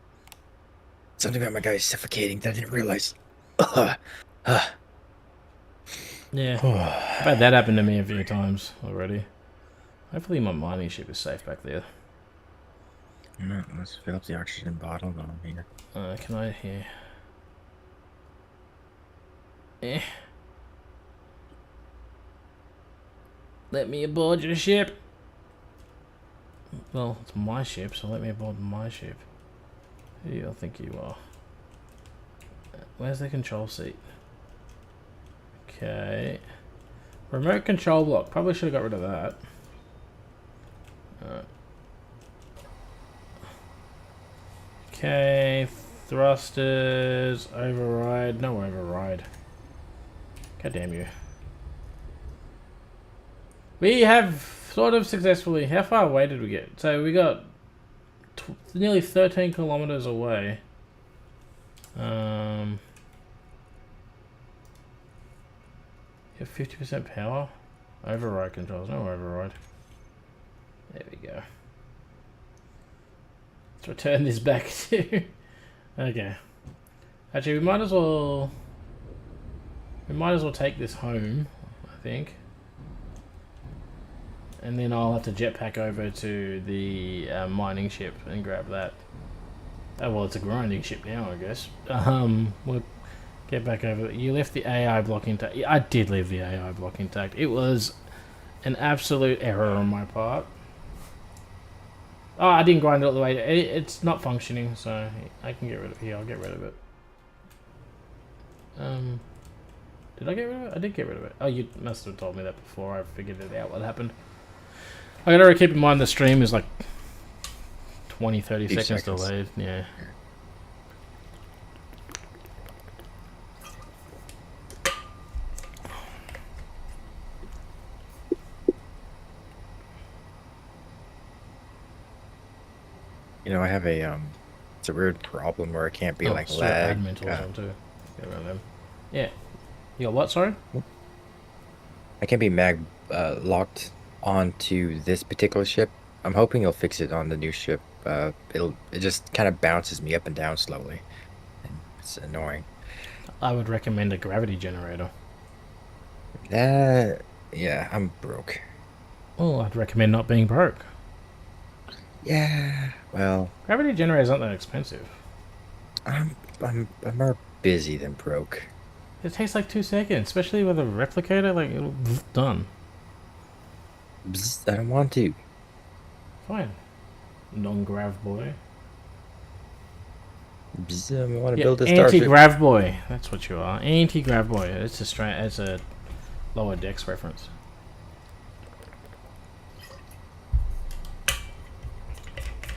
Something about my guy suffocating that I didn't realize. Yeah, I've had that happen to me a few times already. Hopefully my mining ship is safe back there. No, let's fill up the oxygen bottle on here. Can I hear? Eh. Let me aboard your ship. Well, it's my ship, so let me aboard my ship. Who do you think you are? Where's the control seat? Okay. Remote control block. Probably should have got rid of that. Okay. Thrusters, override, no override. God damn you. We have sort of successfully, how far away did we get? So we got nearly 13 kilometers away. You have 50% power. Override controls, no override. There we go. Let's return this back to... Okay. Actually, we might as well take this home, I think. And then I'll have to jetpack over to the mining ship and grab that. Oh, well, it's a grinding ship now, I guess. We'll get back over. You left the AI block intact. I did leave the AI block intact. It was an absolute error on my part. Oh, I didn't grind it all the way. It's not functioning, so I can get rid of it. Here, I'll get rid of it. Did I get rid of it? I did get rid of it. Oh, you must have told me that before. I figured it out what happened. I gotta keep in mind the stream is like 20-30 seconds delayed. Yeah. You know, I have a it's a weird problem where I can't be like so lag. admin tools on too. Get around them. Yeah. You got what? Sorry. I can't be mag locked onto this particular ship. I'm hoping you'll fix it on the new ship. It just kind of bounces me up and down slowly, and it's annoying. I would recommend a gravity generator. Yeah, I'm broke. Well, I'd recommend not being broke. Yeah, well, Gravity generators aren't that expensive. I'm more busy than broke. It takes like 2 seconds, especially with a replicator. Like it'll done. Bzz, I don't want to. Fine. Non-grav boy. Bzz, I want to Yeah, build a starship. anti-grav boy. That's what you are. Anti-grav boy. It's a lower decks reference.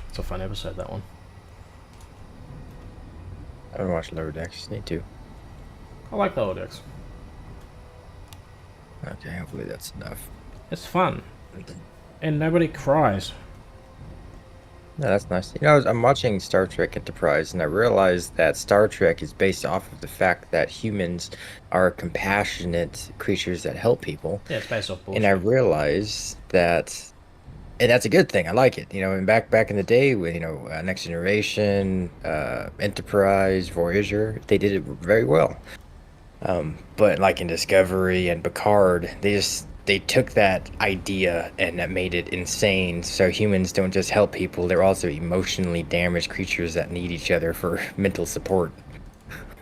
It's a fun episode, that one. I haven't watched Lower Decks. Need to. I like lower decks. Okay, hopefully that's enough. It's fun. And nobody cries. No, that's nice. You know, I'm watching Star Trek Enterprise, and I realized that Star Trek is based off of the fact that humans are compassionate creatures that help people. Yeah, it's based off bullshit. And I realized that, and that's a good thing. I like it. You know, and back in the day, with Next Generation, Enterprise, Voyager, they did it very well. But like in Discovery and Picard, they took that idea and that made it insane. So humans don't just help people; they're also emotionally damaged creatures that need each other for mental support.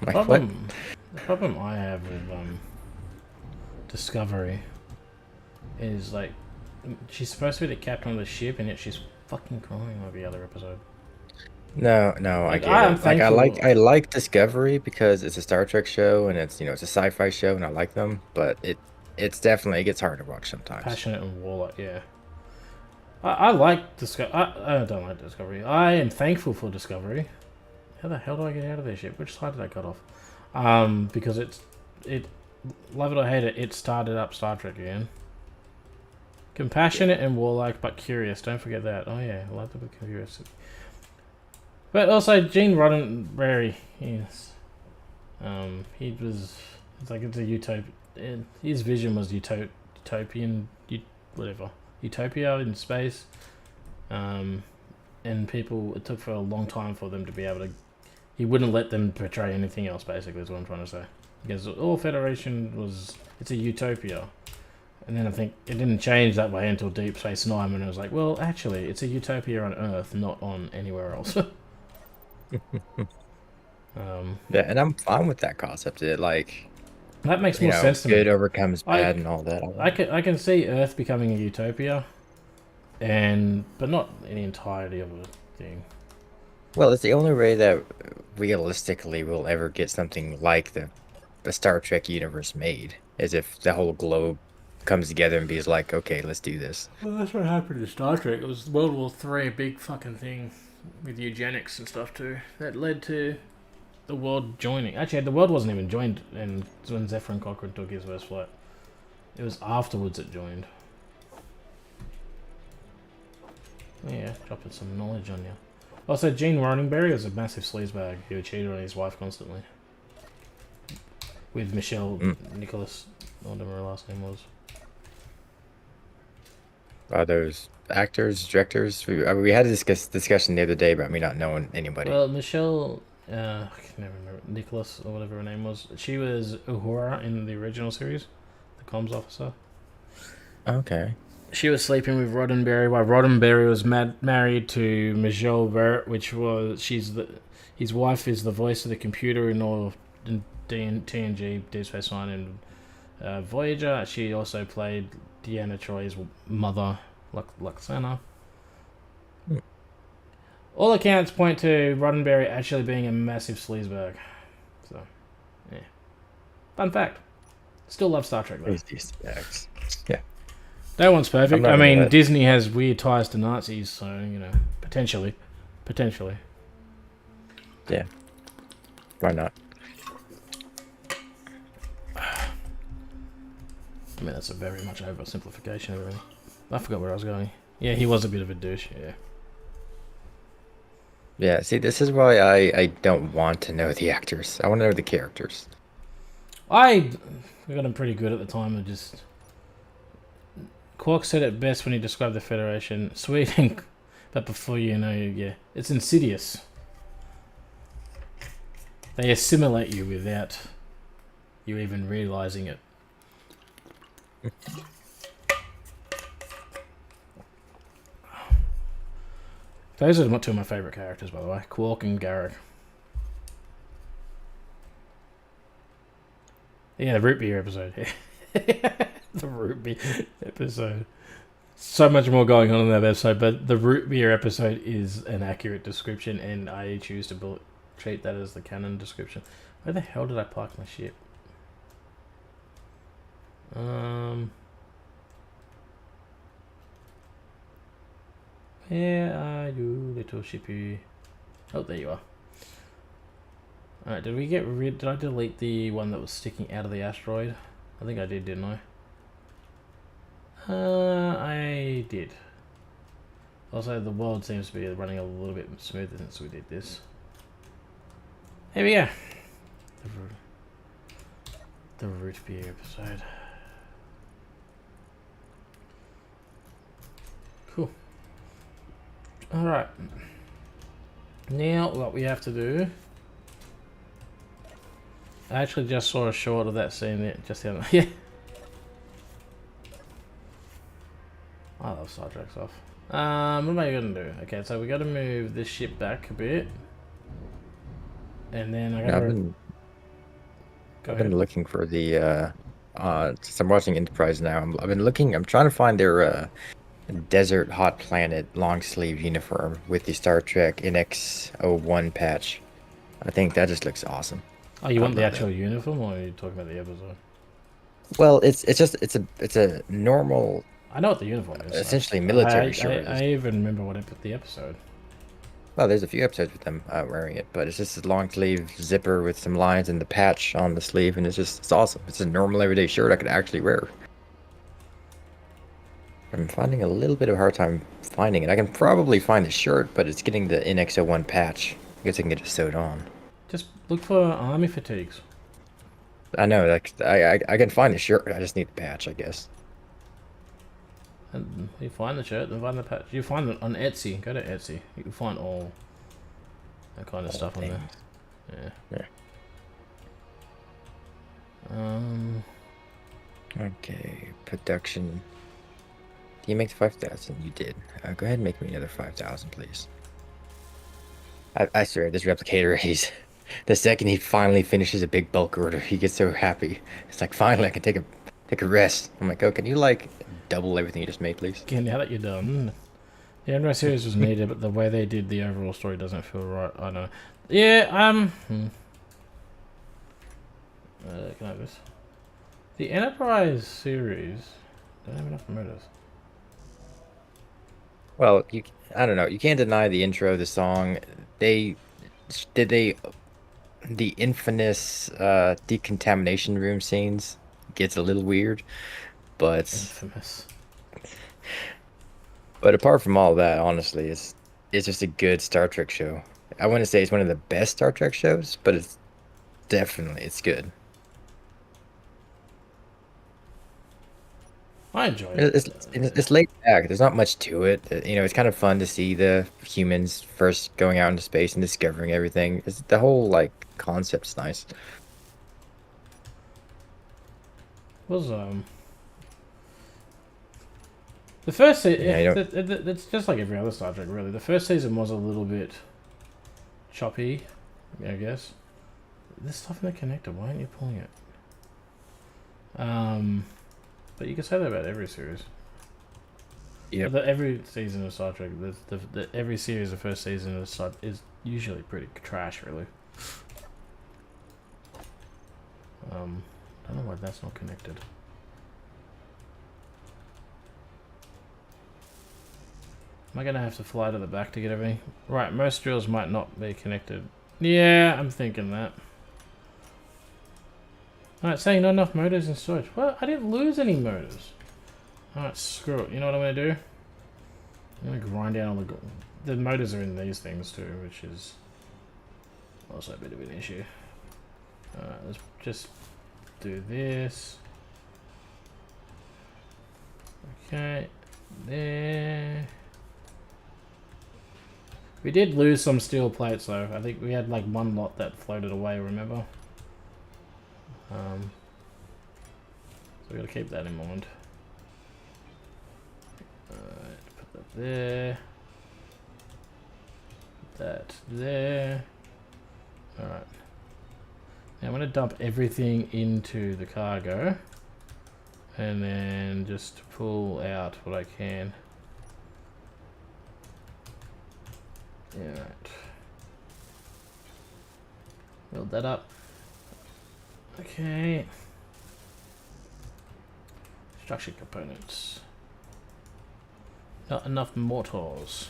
Like, The problem I have with Discovery is like she's supposed to be the captain of the ship, and yet she's fucking crying every other episode. No, Like, I get it. Like I thankful- like Discovery because it's a Star Trek show and it's it's a sci-fi show and I like them, but it gets hard to watch sometimes. Passionate and warlike, yeah. I like Discovery. I don't like Discovery. I am thankful for Discovery. How the hell do I get out of their ship? Which side did I cut off? Because it love it or hate it, it started up Star Trek again. Compassionate and warlike, but curious. Don't forget that. Oh yeah, I love to be curious. But also Gene Roddenberry, yes. He was. It's like it's a utopia. His vision was utopian, whatever, utopia in space. And people, it took for a long time for them to be able to. He wouldn't let them portray anything else. Basically, is what I'm trying to say. Because all Federation it's a utopia. And then I think it didn't change that way until Deep Space Nine, when it was like, well, actually, it's a utopia on Earth, not on anywhere else. Yeah, and I'm fine with that concept. It That makes more sense to me. good overcomes bad and all that. I can see Earth becoming a utopia, but not in the entirety of a thing. Well, it's the only way that realistically we'll ever get something like the Star Trek universe made, is if the whole globe comes together and be like, okay, let's do this. Well, that's what happened in Star Trek. It was World War III, a big fucking thing with eugenics and stuff too. That led to the world joining. Actually, the world wasn't even joined and when Zephyr Cochrane took his first flight. It was afterwards it joined. Yeah, dropping some knowledge on you. Also, Gene Roddenberry was a massive sleazebag who cheated on his wife constantly. With Michelle Nicholas, whatever her last name was. Are those actors, directors? We had a discussion the other day about me not knowing anybody. Well, Michelle, I can never remember, Nicholas or whatever her name was. She was Uhura in the original series, the comms officer. Okay. She was sleeping with Roddenberry while Roddenberry was married to Michelle Barrett, which was his wife is the voice of the computer in all in TNG, Deep Space Nine, and Voyager. She also played Deanna Troy's mother, Luxana. All accounts point to Roddenberry actually being a massive sleazebag. So, yeah. Fun fact. Still love Star Trek though. Yeah. No one's perfect. I not mean, gonna- Disney has weird ties to Nazis, so, you know, potentially. Yeah. Why not? I mean, that's a very much oversimplification of everything. I forgot where I was going. Yeah, he was a bit of a douche, yeah. Yeah, see, this is why I don't want to know the actors. I want to know the characters. I got him pretty good at the time of just... Quark said it best when he described the Federation. Sweet, but before you know, yeah, it's insidious. They assimilate you without you even realizing it. Those are two of my favorite characters, by the way, Quark and Garrick. Yeah, the root beer episode. The root beer episode. So much more going on in that episode, but the root beer episode is an accurate description, and I choose to treat that as the canon description. Where the hell did I park my ship? Where are you, little shippy? Oh, there you are. Alright, did we get rid... Did I delete the one that was sticking out of the asteroid? I think I did, didn't I? I did. Also, the world seems to be running a little bit smoother since we did this. Here we go. The root beer episode. Cool. Alright. Now, what we have to do... I actually just saw a short of that scene there, just the other... Yeah. I love Star Trek stuff. What am I gonna do? Okay, so we gotta move this ship back a bit. And then I gotta... I've been looking for the, since I'm watching Enterprise now, I'm trying to find their, desert hot planet long sleeve uniform with the Star Trek NX-01 patch. I think that just looks awesome. Oh, you want the actual uniform, or are you talking about the episode? Well, it's a normal... I know what the uniform is. Essentially military shirt. I even remember what the episode. Well, there's a few episodes with them wearing it, but it's just a long sleeve zipper with some lines and the patch on the sleeve, and it's awesome. It's a normal everyday shirt I could actually wear. I'm finding a little bit of a hard time finding it. I can probably find the shirt, but it's getting the NX-01 patch. I guess I can get it sewed on. Just look for army fatigues. I know, like I can find the shirt. I just need the patch, I guess. And you find the shirt, then find the patch. You find it on Etsy. Go to Etsy. You can find all that kind of stuff on there. Yeah. Okay, production. Do you make the 5,000? You did. Go ahead and make me another 5,000, please. I swear, this replicator, the second he finally finishes a big bulk order, he gets so happy. It's like, finally, I can take a rest. I'm like, oh, can you, like, double everything you just made, please? Again, now that you're done. The Android series was needed, but the way they did the overall story doesn't feel right. I don't know. Yeah, can I have this? The Enterprise series don't have enough murders. Well, I don't know. You can't deny the intro, the song. They the infamous decontamination room scenes gets a little weird, but Infamous. apart from all that, honestly, it's just a good Star Trek show. I wouldn't say it's one of the best Star Trek shows, but it's good. I enjoy it. It's laid back. There's not much to it. You know, it's kind of fun to see the humans first going out into space and discovering everything. The whole like concept's nice. Was the first season? Yeah, you don't- It's just like every other Star Trek, really. The first season was a little bit choppy, I guess. There's stuff in the connector. Why aren't you pulling it? But you can say that about every series. Yep. Every season of Star Trek, every series, the first season is usually pretty trash, really. I don't know why that's not connected. Am I gonna have to fly to the back to get everything? Right, most drills might not be connected. Yeah, I'm thinking that. Alright, saying not enough motors in storage. Well, I didn't lose any motors. Alright, screw it. You know what I'm gonna do? I'm gonna grind down all the motors are in these things too, which is also a bit of an issue. Alright, let's just do this. Okay, there. We did lose some steel plates though. I think we had like one lot that floated away, remember? So we gotta keep that in mind. Alright, put that there. Put that there. Alright. Now I'm gonna dump everything into the cargo. And then just pull out what I can. Alright. Build that up. Okay. Structure components. Not enough mortars.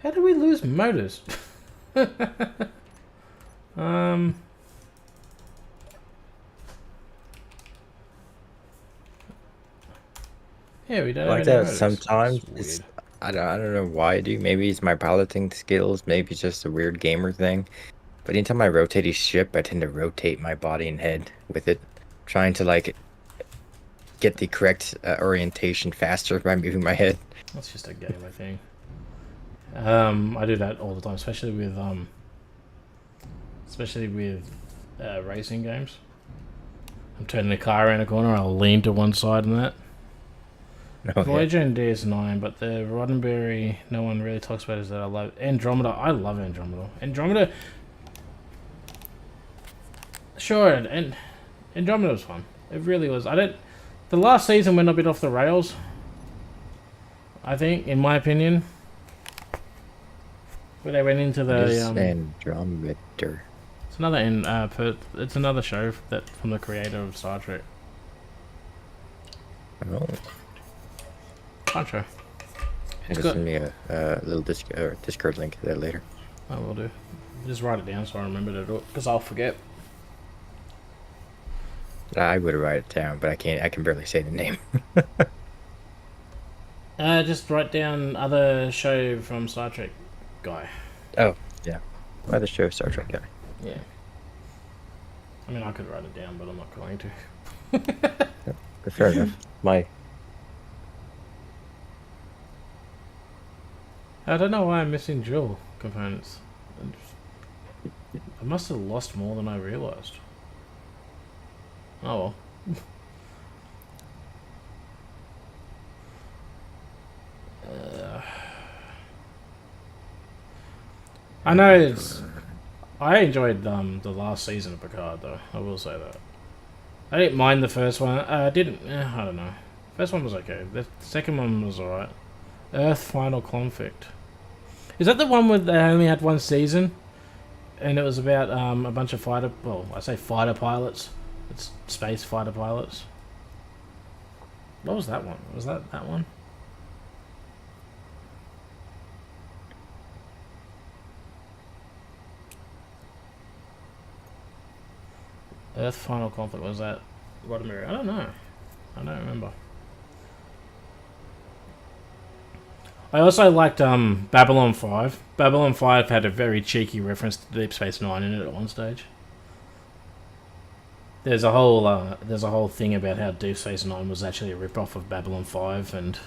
How did we lose motors? Yeah, we don't Like have any that motors. sometimes. That's weird. I don't know why I do. Maybe it's my piloting skills. Maybe it's just a weird gamer thing. But anytime I rotate a ship, I tend to rotate my body and head with it, trying to like get the correct orientation faster by moving my head. That's just a gamer thing. I do that all the time, especially with racing games. I'm turning the car around a corner, I'll lean to one side and that. Oh, Voyager and DS9, but the Roddenberry no one really talks about is that I love Andromeda. I love Andromeda. Andromeda, sure, and Andromeda was fun. It really was. The last season went a bit off the rails. I think, in my opinion, where they went into What is the Andromeda? it's another show that from the creator of Star Trek. Oh, Fun show. just good. send me a little Discord link to that later. I will do. Just write it down so I remember to do it, because I'll forget. I would write it down, but I can't. I can barely say the name. Just write down other show from Star Trek guy. Oh, yeah. By the show Star Trek guy. Yeah. I mean, I could write it down, but I'm not going to. But fair enough. I don't know why I'm missing drill components. I must have lost more than I realized. Oh well. I know I enjoyed the last season of Picard though. I will say that. I didn't mind the first one. I don't know. First one was okay. The second one was alright. Earth Final Conflict. Is that the one where they only had one season? And it was about a bunch of fighter pilots. It's space fighter pilots. What was that one? Was that one? Earth final conflict was that Roddenberry? I don't know. I don't remember. I also liked Babylon 5. Babylon 5 had a very cheeky reference to Deep Space Nine in it at one stage. There's a whole thing about how Deep Space Nine was actually a rip-off of Babylon 5, and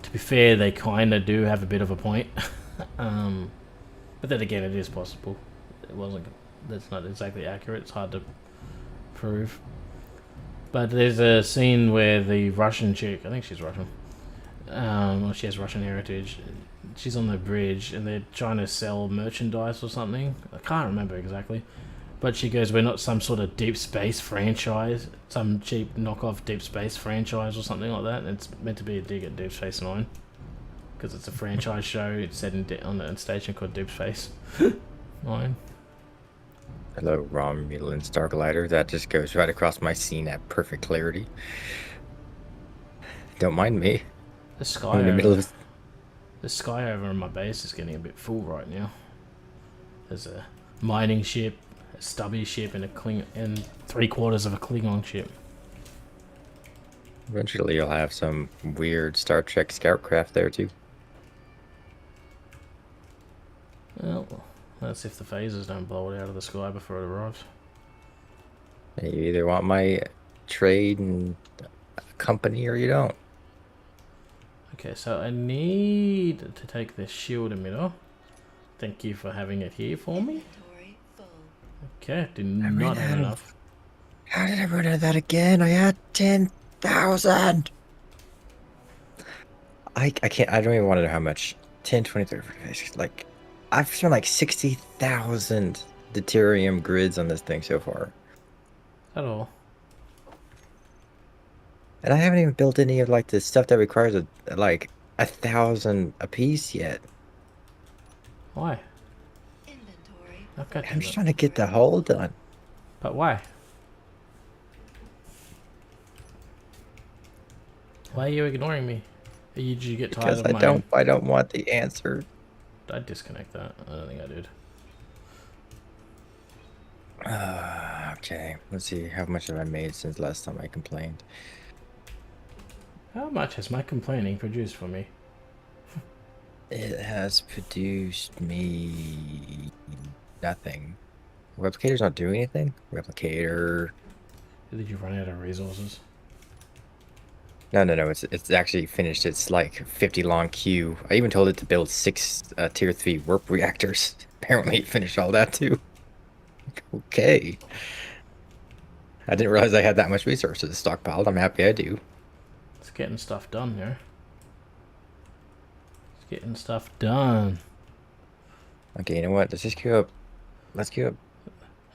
to be fair, they kind of do have a bit of a point. But then again, it is possible. It wasn't. That's not exactly accurate. It's hard to prove. But there's a scene where the Russian chick, I think she's Russian, well, she has Russian heritage. She's on the bridge, and they're trying to sell merchandise or something. I can't remember exactly. But she goes, we're not some sort of Deep Space franchise, some cheap knockoff Deep Space franchise or something like that. And it's meant to be a dig at Deep Space Nine, because it's a franchise show. It's set on a station called Deep Space Nine. Hello, Romulan Starglider. That just goes right across my scene at perfect clarity. Don't mind me. The sky, I'm in the middle of... the sky over my base is getting a bit full right now. There's a mining ship, a stubby ship, and and 3/4 of a Klingon ship. Eventually you'll have some weird Star Trek scout craft there too. Well, that's if the phasers don't blow it out of the sky before it arrives. You either want my trade and company or you don't. Okay, so I need to take this shield emitter. Thank you for having it here for me. Inventory full. Okay, did not have enough. How did I run out of that again? I had 10,000. I can't, I don't even want to know how much. 10, 20, 30, 40, like, I've spent like 60,000 deuterium grids on this thing so far. At all. And I haven't even built any of like the stuff that requires like 1,000 a piece yet. Why? Inventory. Okay, I'm just trying to get the hull done. but why? Why are you ignoring me? Did you get tired Because of my... I don't want the answer. Did I disconnect that? I don't think I did. Okay, let's see how much have I made since last time I complained. How much has my complaining produced for me? It has produced me nothing. Replicator's not doing anything? Replicator. Did you run out of resources? No. It's actually finished its like 50 long queue. I even told it to build 6 tier 3 warp reactors. Apparently it finished all that too. Okay. I didn't realize I had that much resources stockpiled. I'm happy I do. It's getting stuff done here. It's getting stuff done. Okay, you know what? Let's just queue up. Let's queue up.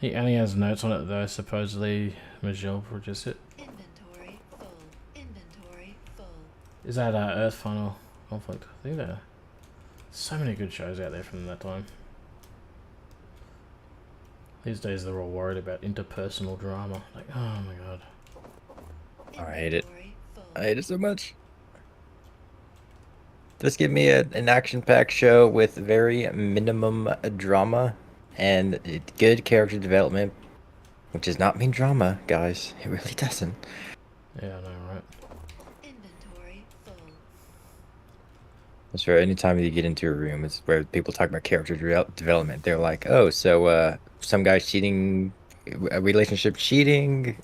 He only has notes on it though, supposedly Majel produced it. Inventory full. Inventory full. Is that Earth Final Conflict? I think there are so many good shows out there from that time. These days they're all worried about interpersonal drama. Like, oh my god. Oh, I hate it. Inventory full. I hate it so much. Just give me an action-packed show with very minimum drama and good character development, which does not mean drama, guys. It really doesn't. Yeah, I know, right? Inventory full. That's for any time you get into a room, it's where people talk about character development. They're like, oh, so some guy's cheating, a relationship cheating,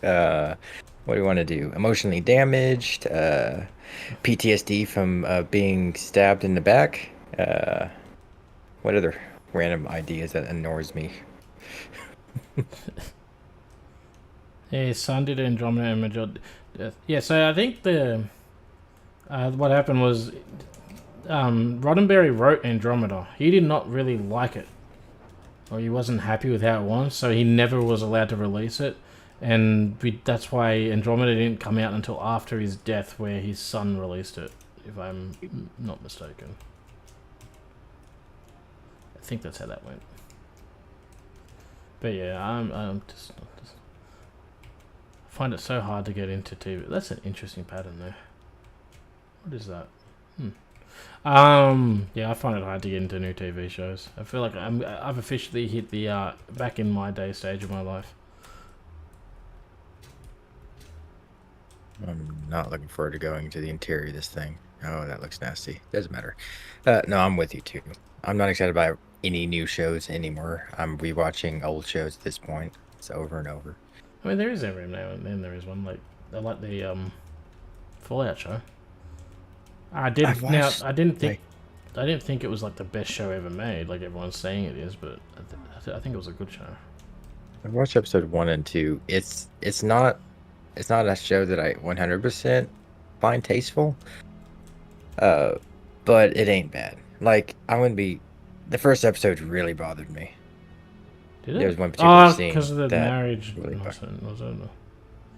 what do you want to do? Emotionally damaged, PTSD from being stabbed in the back. What other random ideas that annoys me? Yeah, Sun did Andromeda and Major Death. Yeah, so I think the what happened was Roddenberry wrote Andromeda. He did not really like it, or he wasn't happy with how it was, so he never was allowed to release it. And that's why Andromeda didn't come out until after his death, where his son released it, if I'm not mistaken. I think that's how that went. But yeah, I'm just I find it so hard to get into TV. That's an interesting pattern there. What is that? Yeah, I find it hard to get into new TV shows. I feel like I've officially hit the back in my day stage of my life. I'm not looking forward to going to the interior of this thing. Oh, that looks nasty. Doesn't matter. No, I'm with you too. I'm not excited about any new shows anymore. I'm rewatching old shows at this point. It's over and over. I mean, there is every now and then there is one like I like the Fallout show. I did I've now. watched, I didn't think like, I didn't think it was like the best show ever made, like everyone's saying it is, but I think it was a good show. I've watched episode 1 and 2. It's not a show that I 100% find tasteful. But it ain't bad. Like I'm gonna be. The first episode really bothered me. Did it? There was one particular scene because of the that marriage. really Was it?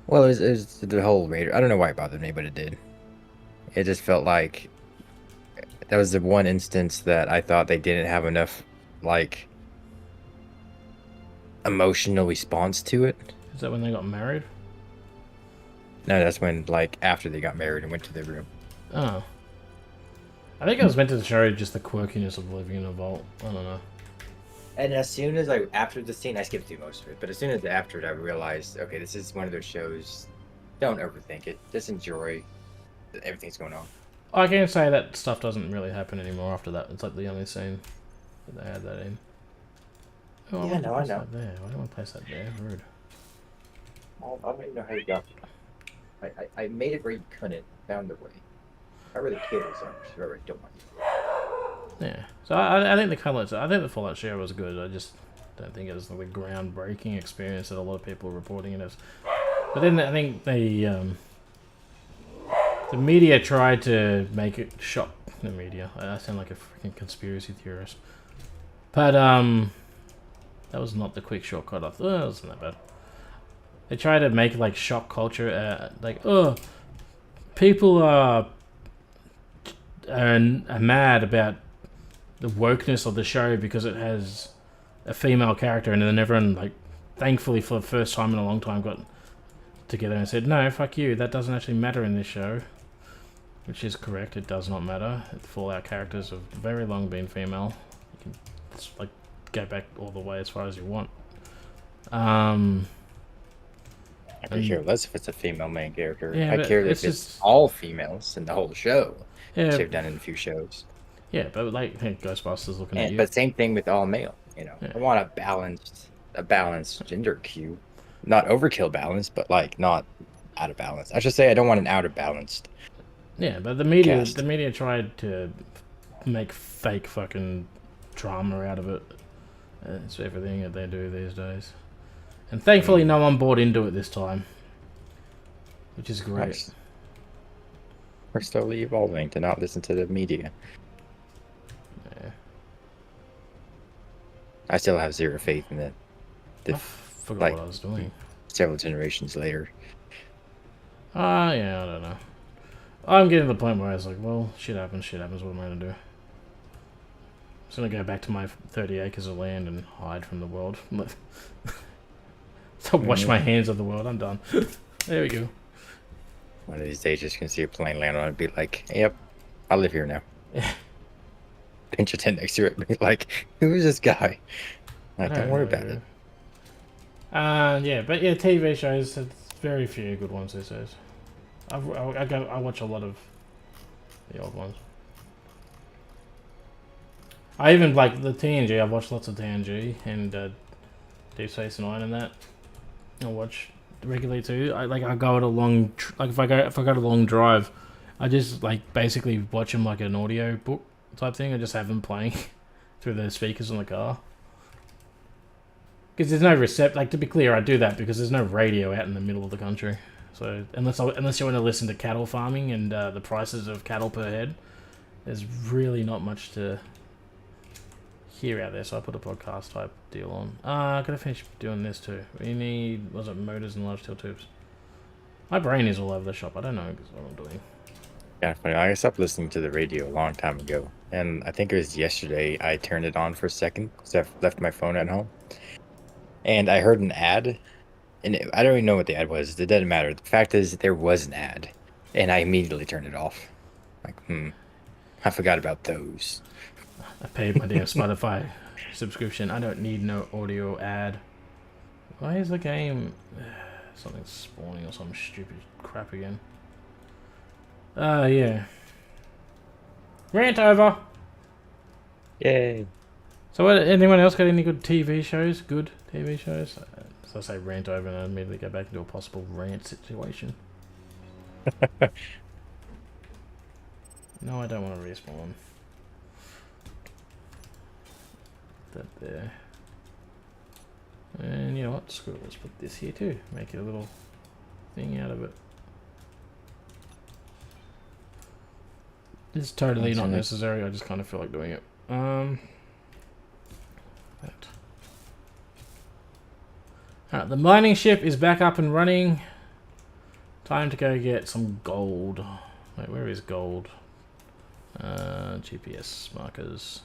Well, it was the whole Raider. I don't know why it bothered me, but it did. It just felt like that was the one instance that I thought they didn't have enough, like, emotional response to it. Is that when they got married? No, that's when, like, after they got married and went to their room. Oh. I think I was meant to show just the quirkiness of living in a vault. I don't know. And as soon as after the scene, I skipped through most of it, but as soon as after it, I realized, okay, this is one of those shows, don't overthink it. Just enjoy everything's going on. I can say that stuff doesn't really happen anymore after that. It's like the only scene that they had that in. Oh, Yeah, no, I know. That there. Why do I want to place that there? Rude. I don't even know how you got it. I made it where you couldn't, found the way. I really cares, I really don't want you. Yeah. So I think the Fallout show was good. I just don't think it was the groundbreaking experience that a lot of people are reporting it as. But then I think the media tried to make it shock the media. I sound like a freaking conspiracy theorist. But that was not the quick shortcut. I thought it wasn't that bad. They try to make like shock culture, like people are mad about the wokeness of the show because it has a female character, and then everyone, like, thankfully for the first time in a long time, got together and said, no, fuck you, that doesn't actually matter in this show. Which is correct, it does not matter. The Fallout characters have very long been female. You can, like, go back all the way as far as you want. I could care less if it's a female main character. Yeah, I but care if it's it's just- all females in the whole show. Yeah, Which they've done in a few shows. yeah, but like, hey, Ghostbusters looking at you. But same thing with all male. You know, Yeah. I want a balanced gender cue, not overkill balance, but like not out of balance. I should say I don't want an out of balanced. Yeah, but the Cast. media tried to make fake fucking drama out of it. It's everything that they do these days. And thankfully no one bought into it this time. Which is great. Nice. We're slowly evolving to not listen to the media. Yeah. I still have zero faith in it. I forgot like- what I was doing. Several generations later. Yeah, I don't know. I'm getting to the point where I was like, well, shit happens, what am I going to do? I'm just going to go back to my 30 acres of land and hide from the world. So wash my hands of the world, I'm done. There we go. One of these days, just gonna see a plane land on it and be like, yep, I live here now. Pinch a tent next to it and be like, who is this guy? Like, don't worry about it. Yeah, but yeah, TV shows, it's very few good ones these days. I watch a lot of the old ones. I even like the TNG. I watch lots of TNG and Deep Space Nine and that. I watch regularly too. I go on a long if I got a long drive, I just like basically watch them like an audio book type thing. I just have them playing through the speakers in the car. Because there's no to be clear, I do that because there's no radio out in the middle of the country. So unless you want to listen to cattle farming and the prices of cattle per head, there's really not much to hear out there. So I put a podcast type deal on. I gotta finish doing this too. We need motors and large steel tubes. My brain is all over the shop. I don't know what I'm doing. Yeah, funny. I stopped listening to the radio a long time ago, and I think it was yesterday I turned it on for a second because I left my phone at home, and I heard an ad, and I don't even know what the ad was. It doesn't matter. The fact is, there was an ad, and I immediately turned it off. Like, I forgot about those. I paid my damn Spotify subscription. I don't need no audio ad. Why is the game something spawning or some stupid crap again? Yeah. Rant over. Yay. So, anyone else got any good TV shows? Good TV shows? So I say rant over and I immediately go back into a possible rant situation. No, I don't want to respawn. That there. And you know what? Screw it. Let's put this here too. Make it a little thing out of it. It's totally not necessary. I just kind of feel like doing it. That. Alright, the mining ship is back up and running. Time to go get some gold. Wait, where is gold? GPS markers.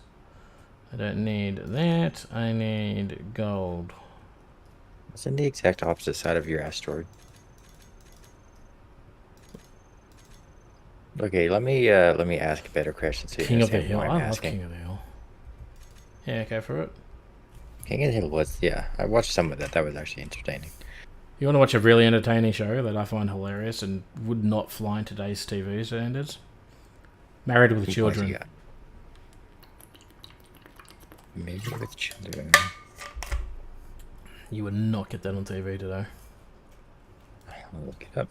I don't need that. I need gold. It's in the exact opposite side of your asteroid. Okay, let me ask a better question. So King of the Hill. I'm I love asking. King of the Hill. Yeah, go for it. King of the Hill was, yeah. I watched some of that. That was actually entertaining. You want to watch a really entertaining show that I find hilarious and would not fly in today's TV standards? Married with Children. Maybe with Children. You would not get that on TV today. I'll look it up.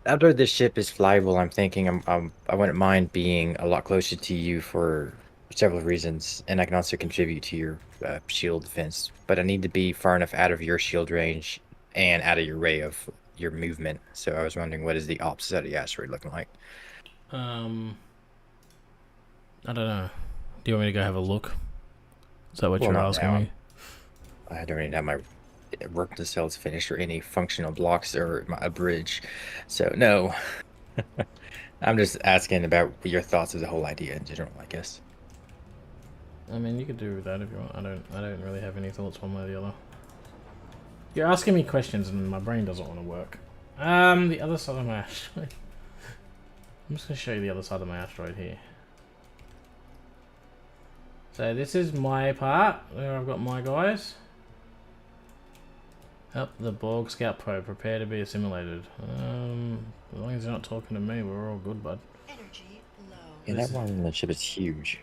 After this ship is flyable, I'm thinking I wouldn't mind being a lot closer to you for several reasons, and I can also contribute to your shield defense. But I need to be far enough out of your shield range and out of your way of your movement. So I was wondering, what is the opposite of the asteroid looking like? I don't know. Do you want me to go have a look? Is that what you're asking me? I don't even have my work cells finished or any functional blocks or a bridge. So no. I'm just asking about your thoughts of the whole idea in general, I guess. I mean, you could do that if you want. I don't really have any thoughts one way or the other. You're asking me questions and my brain doesn't want to work. The other side of my asteroid. I'm just going to show you the other side of my asteroid here. So this is my part, where I've got my guys. Up the Borg Scout Probe, prepare to be assimilated. As long as you're not talking to me, we're all good, bud. Energy low. Yeah, that Romulan ship is huge.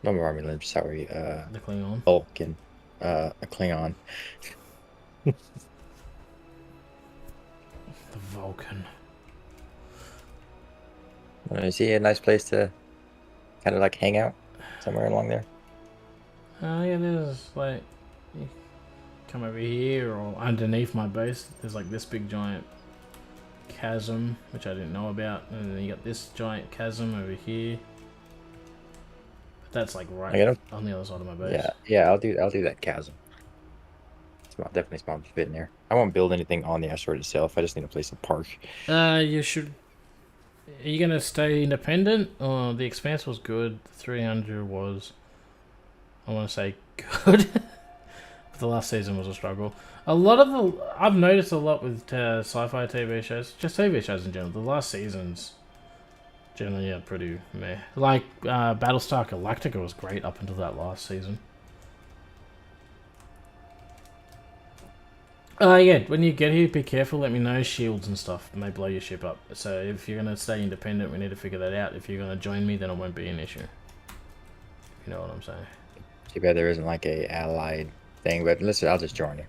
No Romulan, sorry. The Klingon. Vulcan. A Klingon. The Vulcan. Is he a nice place to kind of like hang out? Somewhere along there? Yeah, there's like... You come over here, or underneath my base, there's like this big giant chasm, which I didn't know about. And then you got this giant chasm over here. But that's like right on the other side of my base. Yeah, I'll do that chasm. It's definitely spawned fit in there. I won't build anything on the asteroid itself. I just need a place to park. You should... Are you gonna stay independent? Oh, the Expanse was good. The 300 was... I want to say good. But the last season was a struggle. A lot of the... I've noticed a lot with sci-fi TV shows. Just TV shows in general. The last seasons... Generally, yeah, pretty meh. Like, Battlestar Galactica was great up until that last season. Yeah, when you get here, be careful, let me know. Shields and stuff may blow your ship up. So if you're going to stay independent, we need to figure that out. If you're going to join me, then it won't be an issue. You know what I'm saying? Too bad there isn't like a allied thing, but listen, I'll just join you.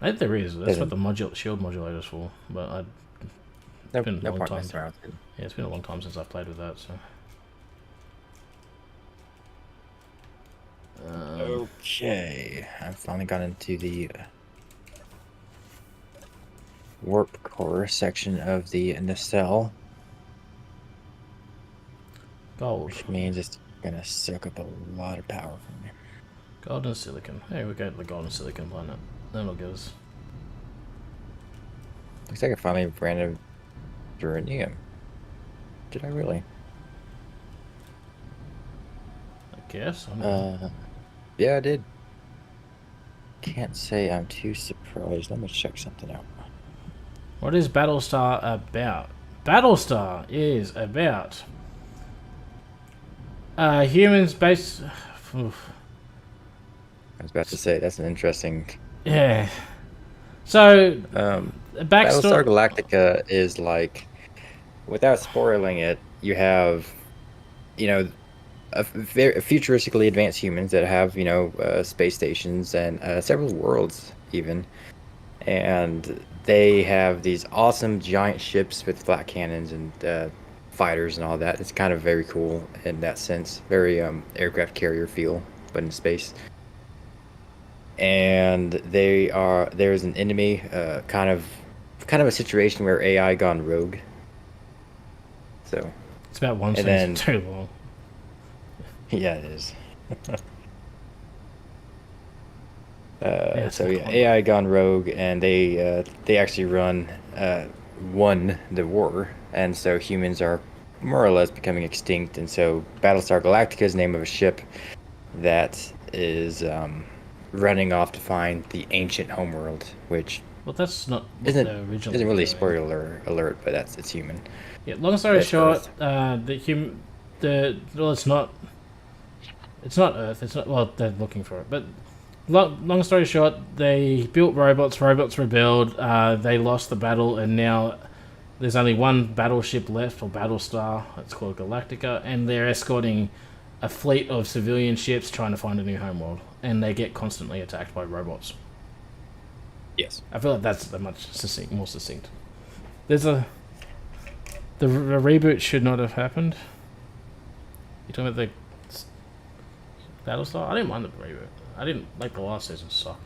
I think there is. That's what the shield modulator's for. But it's been a long time. Yeah, it's been a long time since I've played with that, so... Okay, I've finally got into the warp core section of the nacelle. Gold. Which means it's gonna suck up a lot of power from me. Gold and silicon. Hey, we go to the gold and silicon planet. That'll give us... Looks like I finally ran out of uranium. Did I really? I guess. I don't know. Yeah, I did. Can't say I'm too surprised. Let me check something out. What is Battlestar about? Battlestar is about humans based... Oof. I was about to say, that's an interesting... Yeah. So, Battlestar Backstory. Galactica is like, without spoiling it, you have, you know, very futuristically advanced humans that have, space stations and several worlds even, and they have these awesome giant ships with flat cannons and fighters and all that. It's kind of very cool in that sense, very aircraft carrier feel, but in space. And there's an enemy, kind of a situation where AI gone rogue. So, It's about one and season then too long. yeah, it is. It's So not yeah, quite. AI gone rogue, and they actually won the war, and so humans are more or less becoming extinct. And so Battlestar Galactica is the name of a ship that is running off to find the ancient homeworld, which Well, that's not what isn't they were originally isn't really doing. spoiler alert, but it's human. Yeah. Long story That's short, Earth. it's not. It's not Earth. It's not. Well, they're looking for it, but long story short, they built robots. Robots rebelled. They lost the battle, and now there's only one battleship left, or Battlestar. It's called Galactica, and they're escorting a fleet of civilian ships trying to find a new homeworld, and they get constantly attacked by robots. Yes. I feel like that's a much more succinct. There's a the reboot should not have happened. You talking about the Battlestar? I didn't mind the reboot. I didn't like the last season. Suck.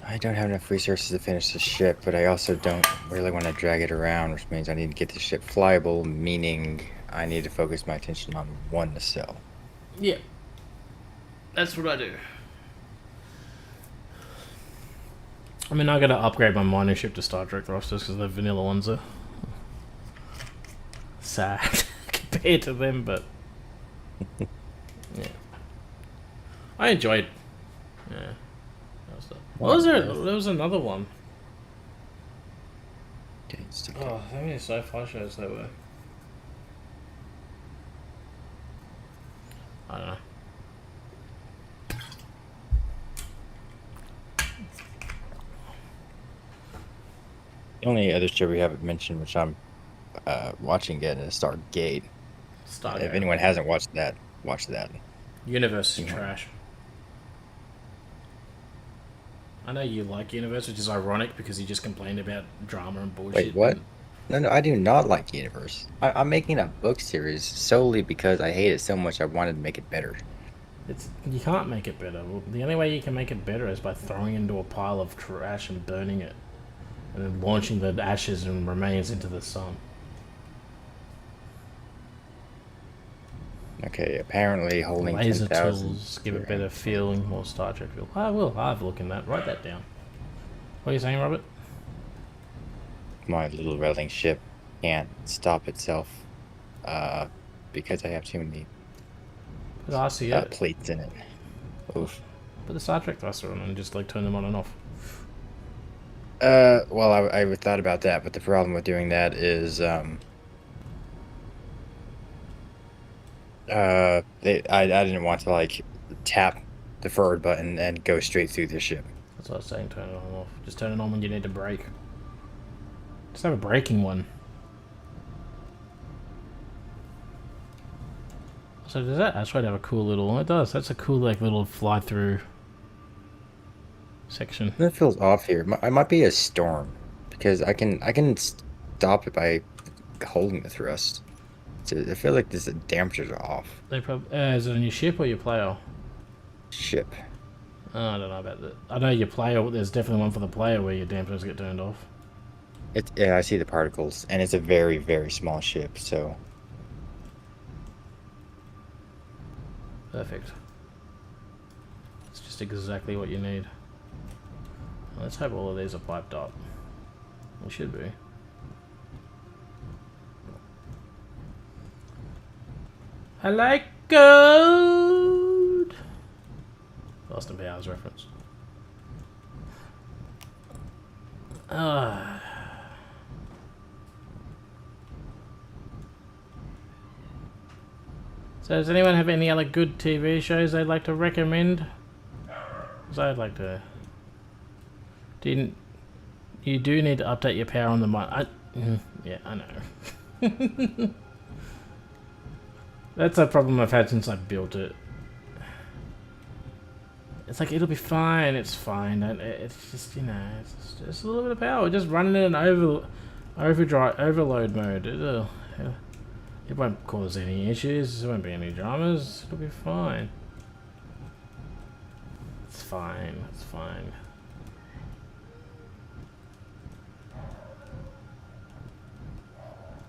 I don't have enough resources to finish the ship, but I also don't really want to drag it around, which means I need to get the ship flyable, meaning I need to focus my attention on one to sell. Yeah, that's what I do. I mean, I gotta upgrade my mining ship to Star Trek thrusters because the vanilla ones are sad compared to them, but yeah, I enjoyed. Yeah, that was the, what was there? There was another one. Oh, how many sci-fi shows there were? I don't know. The only other show we haven't mentioned, which I'm watching again, is Stargate. Stargate. If anyone hasn't watched that, watch that. Universe is trash. I know you like Universe, which is ironic because you just complained about drama and bullshit. Wait, what? No, I do not like Universe. I'm making a book series solely because I hate it so much I wanted to make it better. You can't make it better. Well, the only way you can make it better is by throwing it into a pile of trash and burning it, and then launching the ashes and remains into the sun. Okay, apparently holding Laser 10,000. tools give it better feeling, more Star Trek feel. I will. I'll have a look in that. Write that down. What are you saying, Robert? My little rolling ship can't stop itself because I have too many Put RCA. plates in it. Oof. Put the Star Trek thruster on and just like turn them on and off. Well, I thought about that, but the problem with doing that is I didn't want to like tap the forward button and go straight through the ship. That's what I was saying. Turn it on and off. Just turn it on when you need to brake. Just have a braking one. So does that actually have a cool little? It does. That's a cool like little fly through section. That feels off here. It might be a storm because I can stop it by holding the thrust. So I feel like the dampers are off. They probably is it on your ship or your player? Ship. Oh, I don't know about that. I know your player. There's definitely one for the player where your dampers get turned off. Yeah, I see the particles, and it's a very, very small ship, so... Perfect. It's just exactly what you need. Let's hope all of these are piped up. We should be. I like gold! Austin Powers reference. So does anyone have any other good TV shows they'd like to recommend? Because I'd like to... Didn't you do need to update your power on the mine? Yeah, I know. That's a problem I've had since I built it. It's like, it'll be fine, it's fine. It's just, you know, it's just a little bit of power. Just running in an overload mode. It won't cause any issues. There won't be any dramas. It'll be fine. It's fine. It's fine.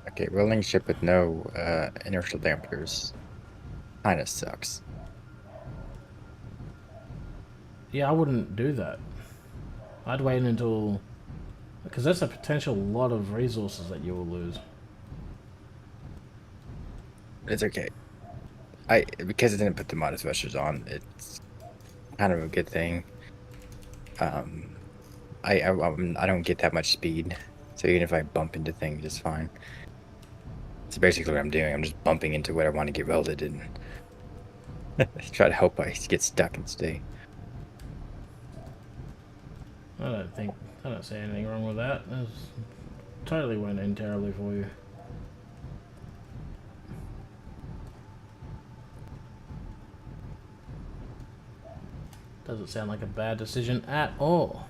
Okay, rolling ship with no inertial dampers kind of sucks. Yeah, I wouldn't do that. I'd wait until... Because that's a potential lot of resources that you will lose. It's okay. Because I didn't put the mod thrusters on, it's kind of a good thing. I don't get that much speed, so even if I bump into things, it's fine. So basically what I'm doing, I'm just bumping into what I want to get welded and try to hope I get stuck and stay. I don't see anything wrong with that. It totally went in terribly for you. Doesn't sound like a bad decision at all.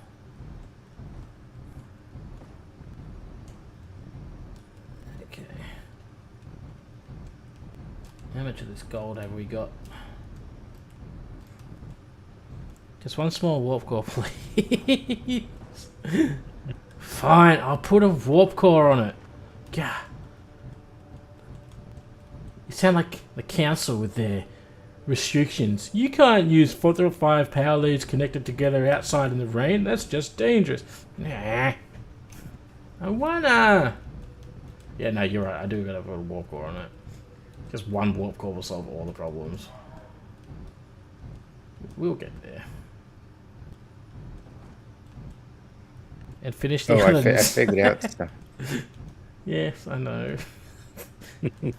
Okay. How much of this gold have we got? Just one small warp core, please. Fine, I'll put a warp core on it. God. You sound like the council with their restrictions. You can't use 4 or 5 power leads connected together outside in the rain. That's just dangerous. Nah. I wanna. Yeah, no, you're right. I do gotta put a warp core on it. Just one warp core will solve all the problems. We'll get there. And finish the I figured out stuff. Yes, I know. I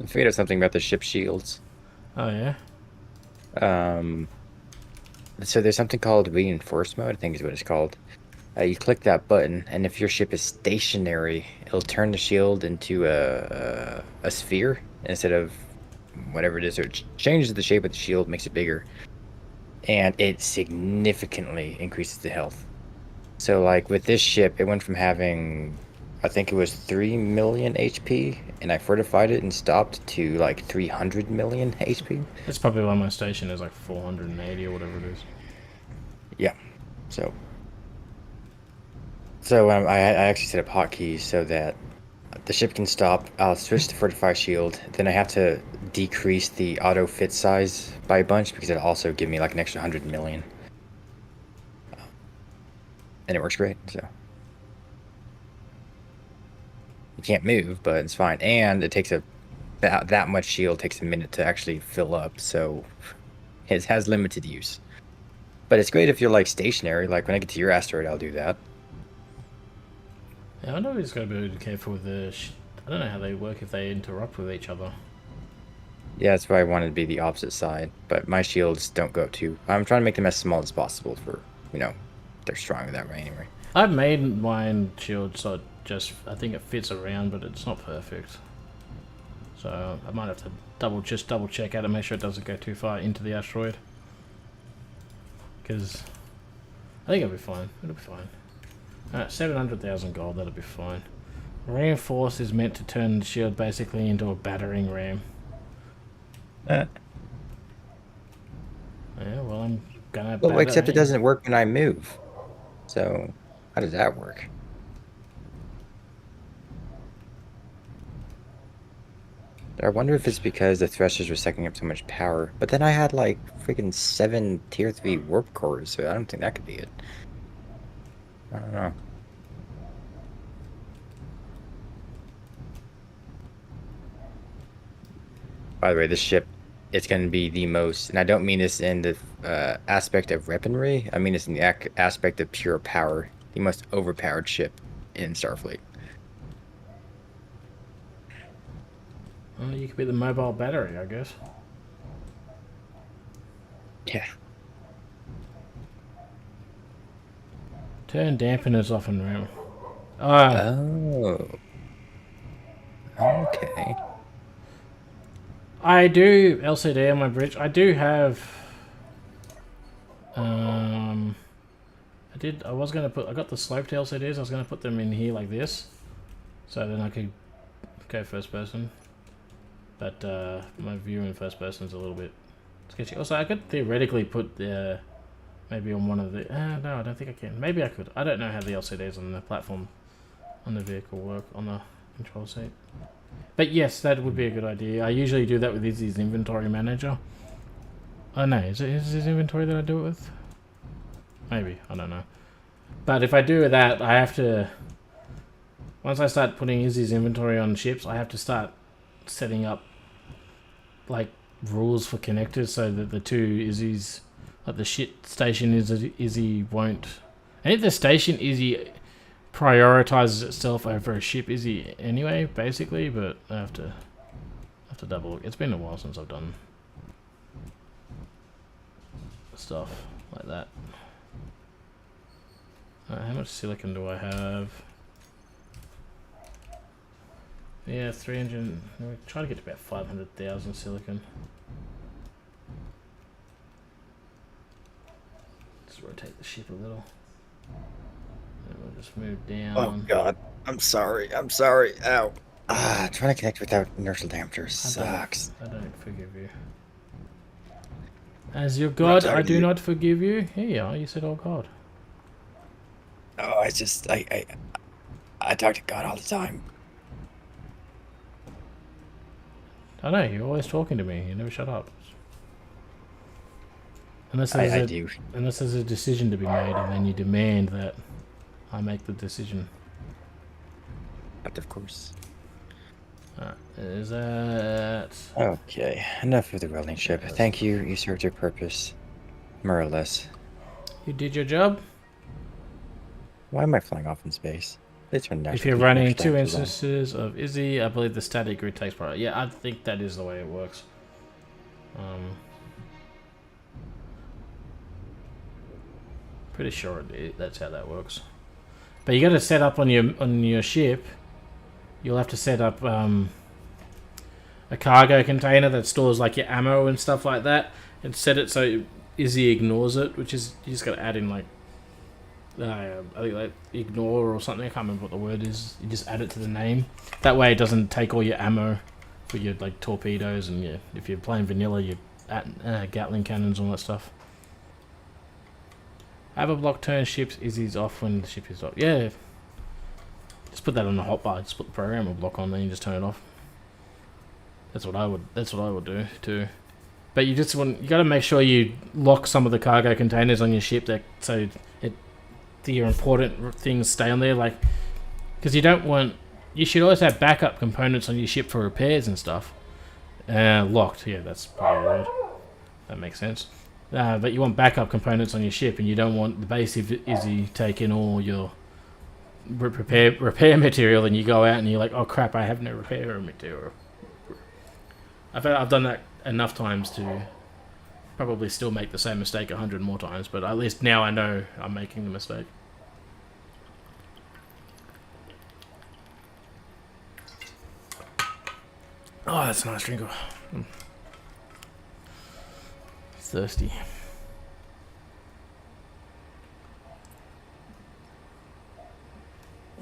figured out something about the ship shields. Oh, yeah? So there's something called reinforce mode, I think is what it's called. You click that button, and if your ship is stationary, it'll turn the shield into a sphere instead of whatever it is. So it changes the shape of the shield, makes it bigger, and it significantly increases the health. So like with this ship, it went from having, I think it was 3 million HP, and I fortified it and stopped to like 300 million HP. That's probably why my station is like 480 or whatever it is. Yeah. So I actually set up hotkeys so that the ship can stop. I'll switch to fortify shield. Then I have to decrease the auto fit size by a bunch because it'll also give me like an extra 100 million. And it works great, so. You can't move, but it's fine. And it takes that much shield takes a minute to actually fill up, so it has limited use. But it's great if you're like stationary. Like when I get to your asteroid, I'll do that. Yeah, I know we just gotta be careful with the. I don't know how they work if they interrupt with each other. Yeah, that's why I wanted to be the opposite side. But my shields don't go too. I'm trying to make them as small as possible for, you know, they're strong that way anyway. I've made mine shield so it just, I think it fits around, but it's not perfect. So I might have to double check out and make sure it doesn't go too far into the asteroid. Because I think it'll be fine. It'll be fine. Alright, 700,000 gold, that'll be fine. Reinforce is meant to turn the shield basically into a battering ram. Yeah, well, I'm gonna. Well, except it doesn't work when I move. So, how does that work? I wonder if it's because the thrusters were sucking up so much power. But then I had like freaking 7 tier 3 warp cores, so I don't think that could be it. I don't know. By the way, this ship, it's going to be the most, and I don't mean this in the aspect of weaponry, I mean this in the aspect of pure power, the most overpowered ship in Starfleet. Well, you could be the mobile battery, I guess. Yeah. Turn dampeners off and room. Oh. Okay. I do LCD on my bridge. I do have. I was gonna put. I got the sloped LCDs. I was gonna put them in here like this, so then I could go first person. But my view in first person is a little bit sketchy. Also, I could theoretically put the maybe on one of the. No, I don't think I can. Maybe I could. I don't know how the LCDs on the platform on the vehicle work on the control seat. But yes, that would be a good idea. I usually do that with Izzy's inventory manager. Oh no, is it his inventory that I do it with? Maybe, I don't know. But if I do that, I have to... Once I start putting Izzy's inventory on ships, I have to start setting up like rules for connectors so that the two Izzy's... Like the ship station Izzy won't... And if the station Izzy prioritizes itself over a ship Izzy anyway, basically, but I have to double look. It's been a while since I've done stuff like that. How much silicon do I have? Yeah, 300. We're trying to get to about 500,000 silicon. Just rotate the ship a little. And we'll just move down. Oh god. I'm sorry. Ow. Trying to connect without inertial dampers sucks. I don't forgive you. As your god, I do not forgive you. Here you are. You said, "Oh God." Oh, I talk to God all the time. I know, you're always talking to me. You never shut up. Unless I do. Unless there's a decision to be made, and then you demand that I make the decision. But of course. Is that... Okay, enough of the welding ship. Thank you. You served your purpose. More or less. You did your job? Why am I flying off in space? If you're running two instances of Izzy, I believe the static grid takes priority. Yeah, I think that is the way it works. Pretty sure that's how that works. But you got to set up on your ship. You'll have to set up a cargo container that stores like your ammo and stuff like that, and set it so Izzy ignores it. Which is you just got to add in like. I think like ignore or something. I can't remember what the word is. You just add it to the name. That way it doesn't take all your ammo for your like torpedoes and if you're playing vanilla, your Gatling cannons and all that stuff. Have a block turn ships. Izzy's off when the ship is off. Yeah. Just put that on the hotbar. Just put the programmer block on, then you just turn it off. That's what I would do too. But you got to make sure you lock some of the cargo containers on your ship so your important things stay on there, like because you should always have backup components on your ship for repairs and stuff. Locked, yeah, that's probably a word. That makes sense. But you want backup components on your ship, and you don't want the base Izzy taking all your repair material, and you go out and you're like, oh crap, I have no repair material. I've done that enough times to probably still make the same mistake 100 more times, but at least now I know I'm making the mistake. Oh, that's a nice drink. Thirsty.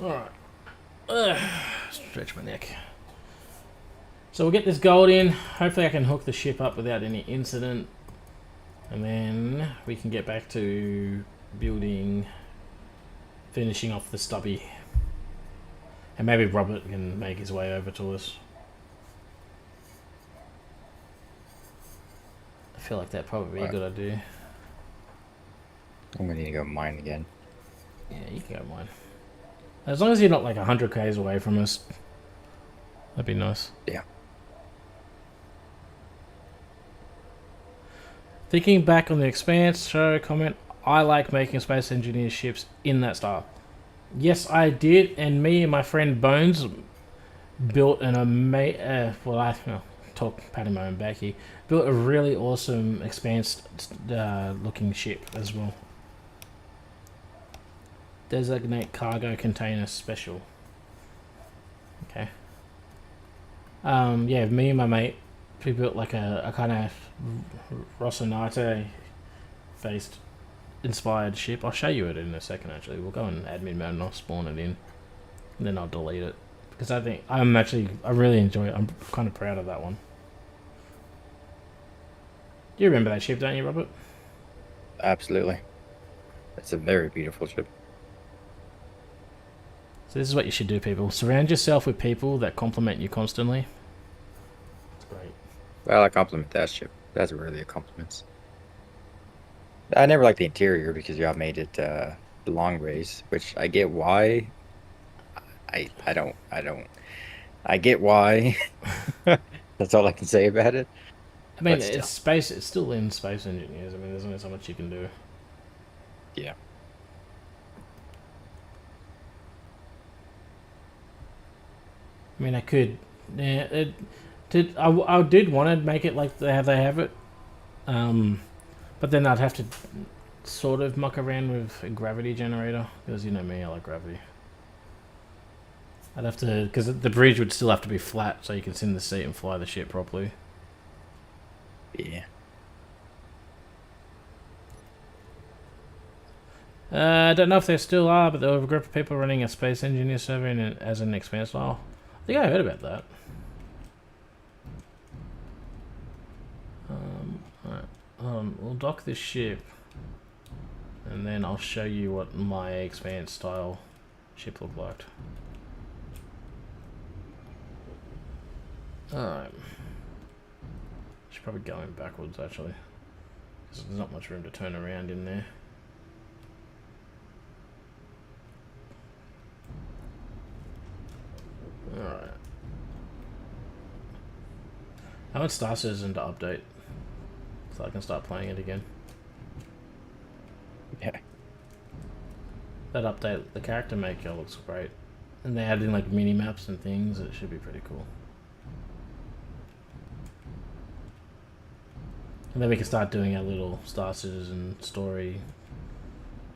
Alright. Stretch my neck. So we'll get this gold in. Hopefully I can hook the ship up without any incident. And then we can get back to finishing off the stubby. And maybe Robert can make his way over to us. I feel like that'd probably be a good idea. I'm gonna need to go mine again. Yeah, you can go mine. As long as you're not like 100 k's away from us, that'd be nice. Yeah. Thinking back on the Expanse show comment, I like making Space Engineer ships in that style. Yes, I did, and me and my friend Bones built an amazing... patting my own back here. Built a really awesome Expanse looking ship as well. Designate cargo container special. Okay. Yeah, me and my mate, we built like a kind of Rocinante faced inspired ship. I'll show you it in a second actually. We'll go in admin mode and I'll spawn it in. And then I'll delete it. Because I really enjoy it. I'm kind of proud of that one. You remember that ship, don't you, Robert? Absolutely. It's a very beautiful ship. So this is what you should do, people. Surround yourself with people that compliment you constantly. It's great. Well, I compliment that ship. That's worthy of compliments. I never liked the interior because y'all made it long ways, which I get why. I get why. That's all I can say about it. I mean, it's space. It's still in Space Engineers. I mean, there's only so much you can do. Yeah. I mean, I could. Yeah, I did want to make it like they have it, but then I'd have to sort of muck around with a gravity generator because you know me, I like gravity. I'd have to, because the bridge would still have to be flat so you can sit in the seat and fly the ship properly. Yeah. I don't know if there still are, but there were a group of people running a space engineer server as an expand style. I think I heard about that. Alright, we'll dock this ship, and then I'll show you what my expand style ship looked like. Alright. Should probably go in backwards actually, because there's not much room to turn around in there. Alright. I want Star Citizen to update so I can start playing it again. Yeah. That update, the character maker looks great. And they added in like mini maps and things. It should be pretty cool. And then we can start doing our little Star Citizen story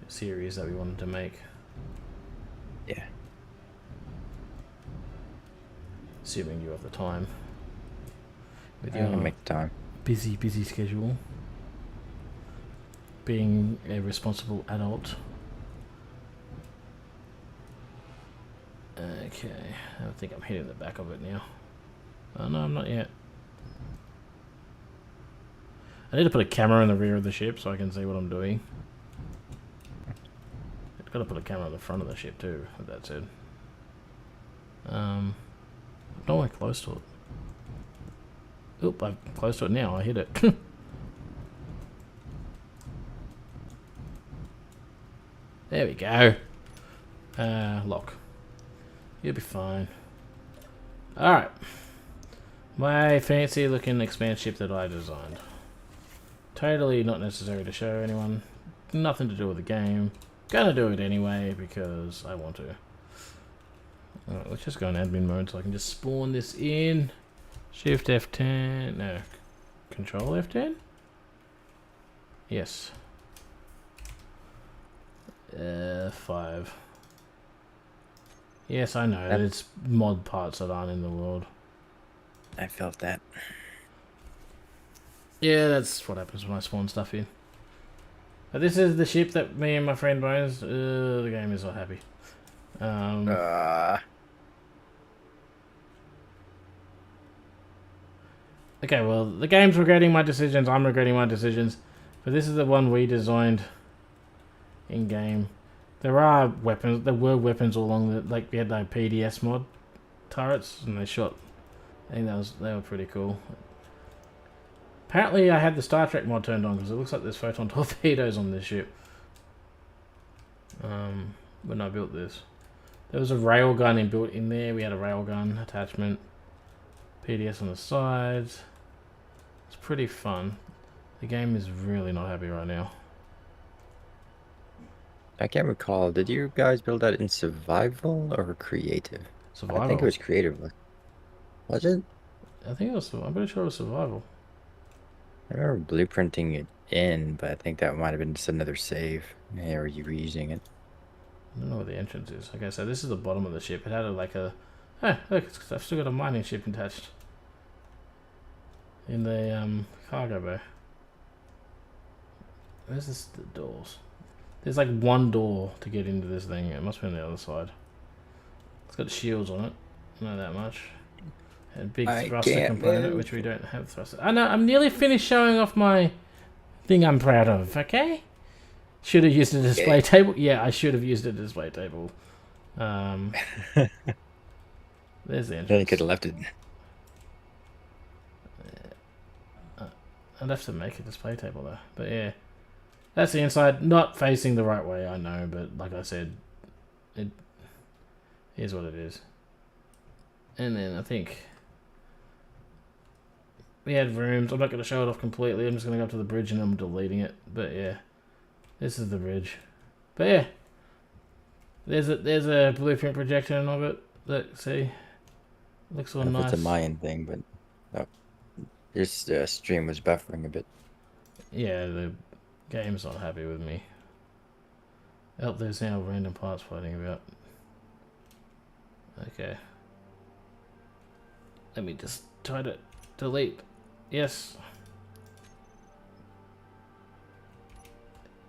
series that we wanted to make. Yeah. Assuming you have the time. With I'll your make the time. busy schedule. Being a responsible adult. Okay, I think I'm hitting the back of it now. Oh no, I'm not yet. I need to put a camera in the rear of the ship so I can see what I'm doing. I've got to put a camera in the front of the ship too, with that said. I'm nowhere close to it. Oop, I'm close to it now, I hit it. There we go. Lock. You'll be fine. Alright. My fancy looking expand ship that I designed. Totally not necessary to show anyone. Nothing to do with the game. Gonna do it anyway because I want to. Alright, let's just go in admin mode so I can just spawn this in. Shift F10. No. Control F10? Yes. 5. Yes, I know. There's mod parts that aren't in the world. I felt that. Yeah, that's what happens when I spawn stuff in. But this is the ship that me and my friend owns. The game is not happy. Okay, well, the game's regretting my decisions. I'm regretting my decisions. But this is the one we designed in game. There are weapons. There were weapons all along the, like we had like PDS mod turrets, and they shot. I think they were pretty cool. Apparently, I had the Star Trek mod turned on because it looks like there's photon torpedoes on this ship. When I built this, there was a railgun inbuilt in there. We had a railgun attachment, PDS on the sides. It's pretty fun. The game is really not happy right now. I can't recall. Did you guys build that in survival or creative? Survival. I think it was creative. Was it? I think it was. I'm pretty sure it was survival. I remember blueprinting it in, but I think that might have been just another save. Yeah, or you reusing it. I don't know where the entrance is. Okay, so this is the bottom of the ship. It had like a... Oh, look, I've still got a mining ship attached. In the cargo bay. Where's this, the doors? There's like one door to get into this thing. It must be on the other side. It's got shields on it. Not that much. And big thruster component, which we don't have thruster. I know, I'm nearly finished showing off my thing I'm proud of, okay? Should have used a display table. Yeah, I should have used a display table. There's the entrance. Then you could have left it. I'd have to make a display table though. But yeah. That's the inside. Not facing the right way, I know. But like I said, it is what it is. And then I think we had rooms. I'm not going to show it off completely. I'm just going to go up to the bridge and I'm deleting it. But yeah. This is the bridge. But yeah. There's a blueprint projection of it. Look, see? Looks all nice. It's a Mayan thing, but this stream was buffering a bit. Yeah, the game's not happy with me. Oh, there's now random parts floating about. Okay. Let me just try to delete. Yes.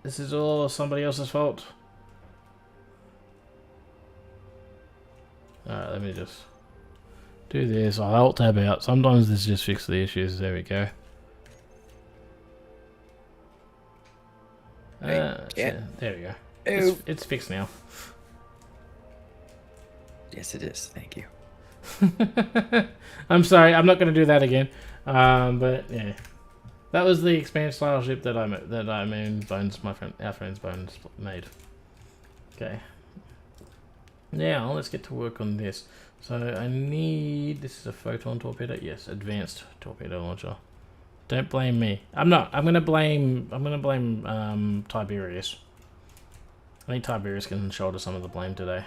This is all somebody else's fault. Alright, let me just do this. I'll alt tab out. Sometimes this just fixes the issues. There we go. Yeah. There we go. Oh. It's fixed now. Yes, it is. Thank you. I'm sorry. I'm not going to do that again. But yeah, that was the expanded style ship that our friend's Bones made. Okay. Now let's get to work on this. So I need. This is a photon torpedo. Yes, advanced torpedo launcher. Don't blame me. I'm not. I'm gonna blame Tiberius. I think Tiberius can shoulder some of the blame today.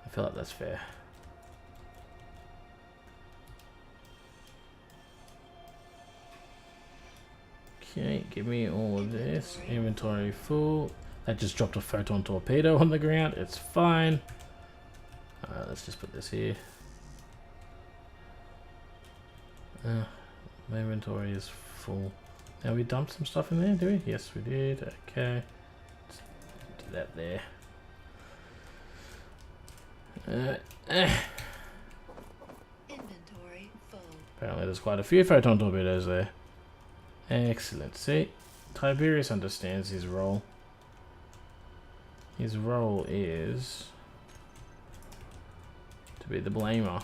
I feel like that's fair. Okay, give me all of this. Inventory full. That just dropped a photon torpedo on the ground. It's fine. Alright, let's just put this here. My inventory is full. Now we dumped some stuff in there, do we? Yes, we did. Okay. Let's do that there. Inventory full. Apparently there's quite a few photon torpedoes there. Excellent. See? Tiberius understands his role. His role is to be the blamer.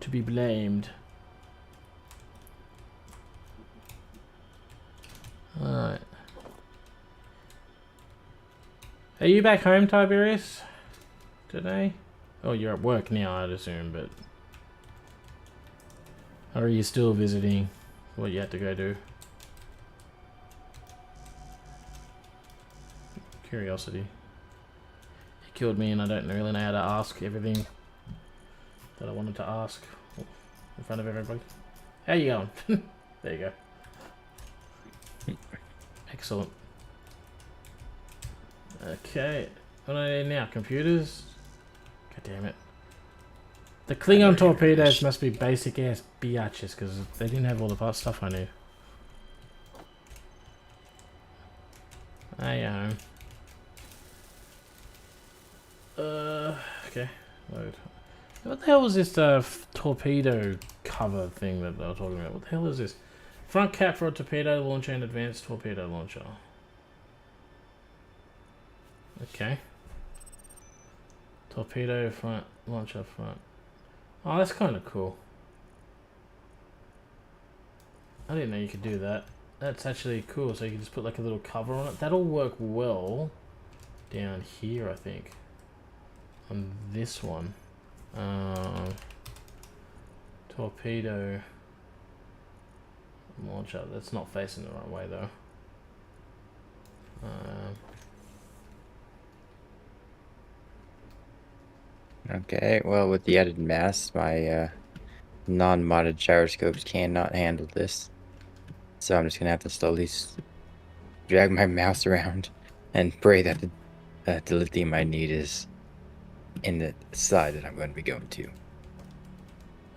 To be blamed. Alright. Are you back home, Tiberius? Today? Oh, you're at work now, I'd assume, but... Or are you still visiting what you had to go do? Curiosity. You killed me and I don't really know how to ask everything that I wanted to ask in front of everybody. How you going? There you go. Excellent. Okay. What do I need now? Computers? God damn it. The Klingon torpedoes must be basic ass biatches because they didn't have all the part stuff I knew. I am. Okay. Load. What the hell was this torpedo cover thing that they were talking about? What the hell is this? Front cap for a torpedo launcher and advanced torpedo launcher. Okay. Torpedo front, launcher front. Oh, that's kind of cool. I didn't know you could do that. That's actually cool. So you can just put like a little cover on it. That'll work well down here, I think. On this one. Torpedo launcher. That's not facing the right way though. Okay, well, with the added mass, my non-modded gyroscopes cannot handle this. So I'm just gonna have to slowly drag my mouse around And pray that the lithium I need is in the side that I'm going to be going to.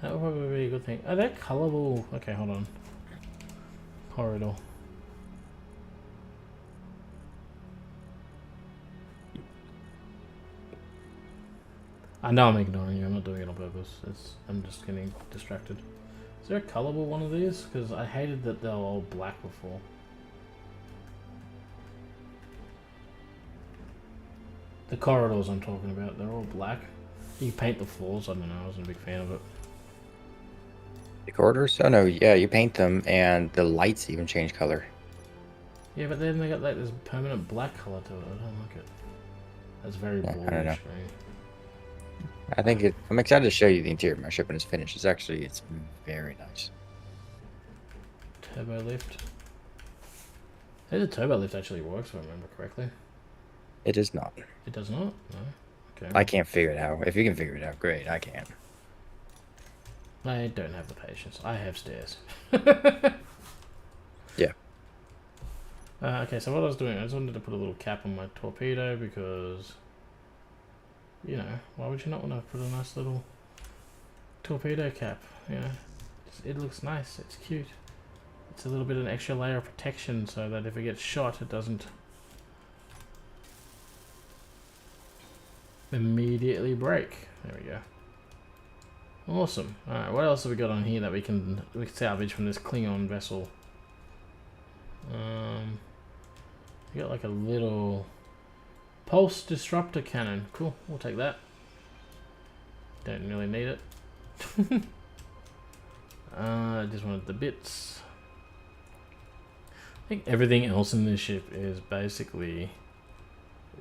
That would probably be a good thing. Are they colorable? Okay, hold on. Corridor. I know I'm ignoring you. I'm not doing it on purpose. I'm just getting distracted. Is there a colorable one of these? Because I hated that they were all black before. The corridors I'm talking about, they're all black. You paint the floors. I don't know. I wasn't a big fan of it. The corridors? Oh no, yeah, you paint them, and the lights even change color. Yeah, but then they got like this permanent black color to it. I don't like it. That's very boring. I don't know. Screen. I think I'm excited to show you the interior of my ship when it's finished. It's very nice. Turbo lift. I think the turbo lift actually works, if I remember correctly. It is not. It does not? No? Okay. I can't figure it out. If you can figure it out, great. I can't. I don't have the patience. I have stairs. Yeah. Okay, so what I was doing, I just wanted to put a little cap on my torpedo because, you know, why would you not want to put a nice little torpedo cap? You know, it looks nice. It's cute. It's a little bit of an extra layer of protection so that if it gets shot, it doesn't immediately break. There we go. Awesome. Alright, what else have we got on here that we can salvage from this Klingon vessel? We got like a little pulse disruptor cannon. Cool, we'll take that. Don't really need it. I just wanted the bits. I think everything else in this ship is basically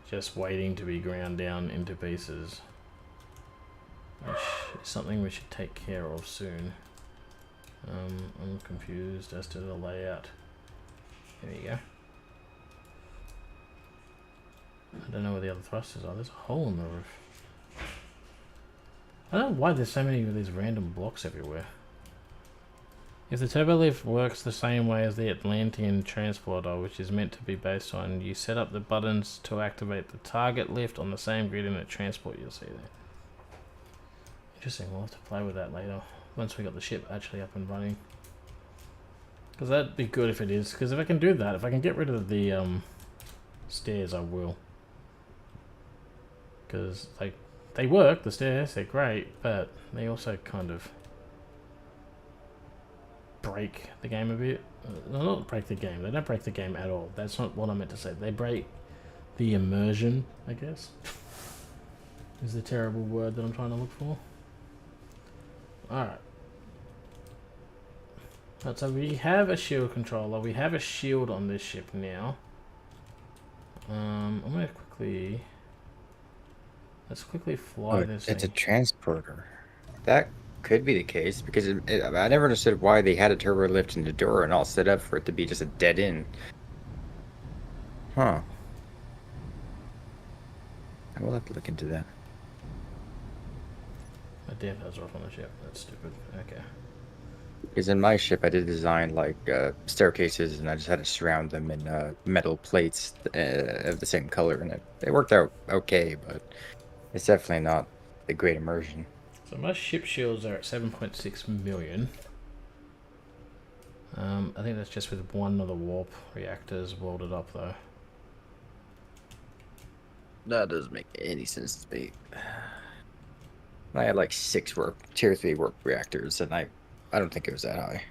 just waiting to be ground down into pieces. Which is something we should take care of soon. I'm confused as to the layout. There you go. I don't know where the other thrusters are. There's a hole in the roof. I don't know why there's so many of these random blocks everywhere. If the turbo lift works the same way as the Atlantean transporter, which is meant to be based on, you set up the buttons to activate the target lift on the same grid in a transport, you'll see there. Interesting, we'll have to play with that later, once we got the ship actually up and running. Because that'd be good if it is, because if I can do that, if I can get rid of the stairs, I will. Because they work, the stairs, they're great, but they also kind of break the game a bit. No, not break the game, they don't break the game at all. That's not what I meant to say. They break the immersion, I guess. Is the terrible word that I'm trying to look for. Alright. So we have a shield controller. We have a shield on this ship now. I'm going to quickly... Let's quickly fly this It's a thing. transporter. That could be the case, because I never understood why they had a turbo lift in the door and all set up for it to be just a dead end. Huh. I will have to look into that. My dampers are off on the ship. That's stupid. Okay. Because in my ship, I did design like staircases, and I just had to surround them in metal plates of the same color, and it worked out okay, but it's definitely not a great immersion. So my ship shields are at 7.6 million. I think that's just with one of the warp reactors welded up though. That doesn't make any sense to me. I had like 6 tier 3 warp reactors, and I don't think it was that high.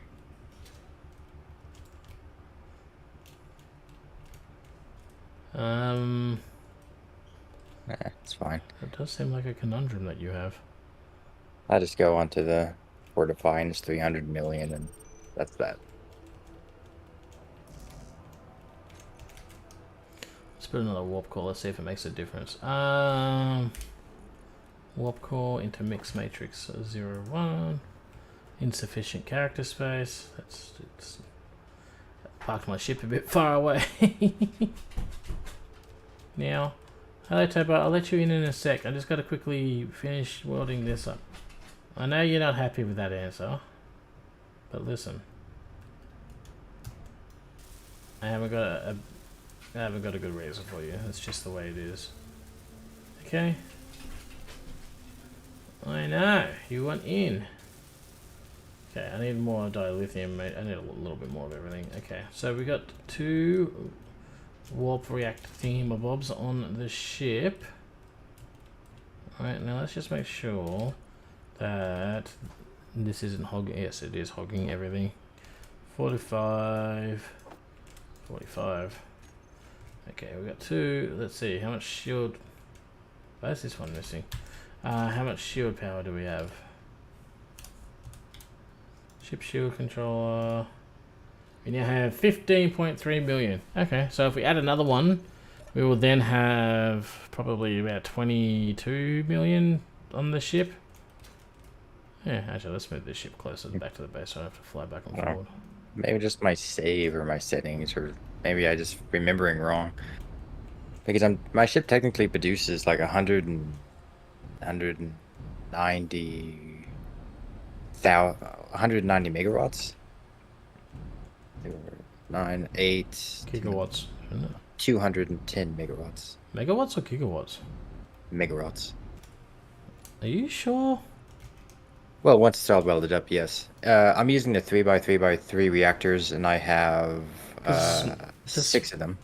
It's fine. It does seem like a conundrum that you have. I just go onto the fortify, and it's 300 million, and that's that. Let's put another warp core. Let's see if it makes a difference. Warp core into mixed matrix 0, 1. Insufficient character space. It's parked my ship a bit far away. Now, hello Tobo, I'll let you in a sec. I just got to quickly finish welding this up. I know you're not happy with that answer, but listen. I haven't got I haven't got a good reason for you. That's just the way it is. Okay. I know. You want in. Okay, I need more dilithium, mate. I need a little bit more of everything. Okay, so we got 2 warp react thingamabobs on the ship. Alright, now let's just make sure that this isn't hogging. Yes, it is hogging everything. 45. 45. Okay, we got 2. Let's see, how much shield... Why is this one missing? How much shield power do we have? Ship shield controller. We now have 15.3 million. Okay, so if we add another one, we will then have probably about 22 million on the ship. Yeah, actually, let's move this ship closer back to the base so I don't have to fly back and forward. Maybe just my save or my settings, or maybe I just remembering wrong. Because my ship technically produces like 190,000, 190 megawatts. 9, 8 Gigawatts, isn't it? 210 megawatts. Megawatts or gigawatts? Megawatts. Are you sure? Well, once it's all welded up, yes. I'm using the 3x3x3 reactors, and I have Just 6 of them.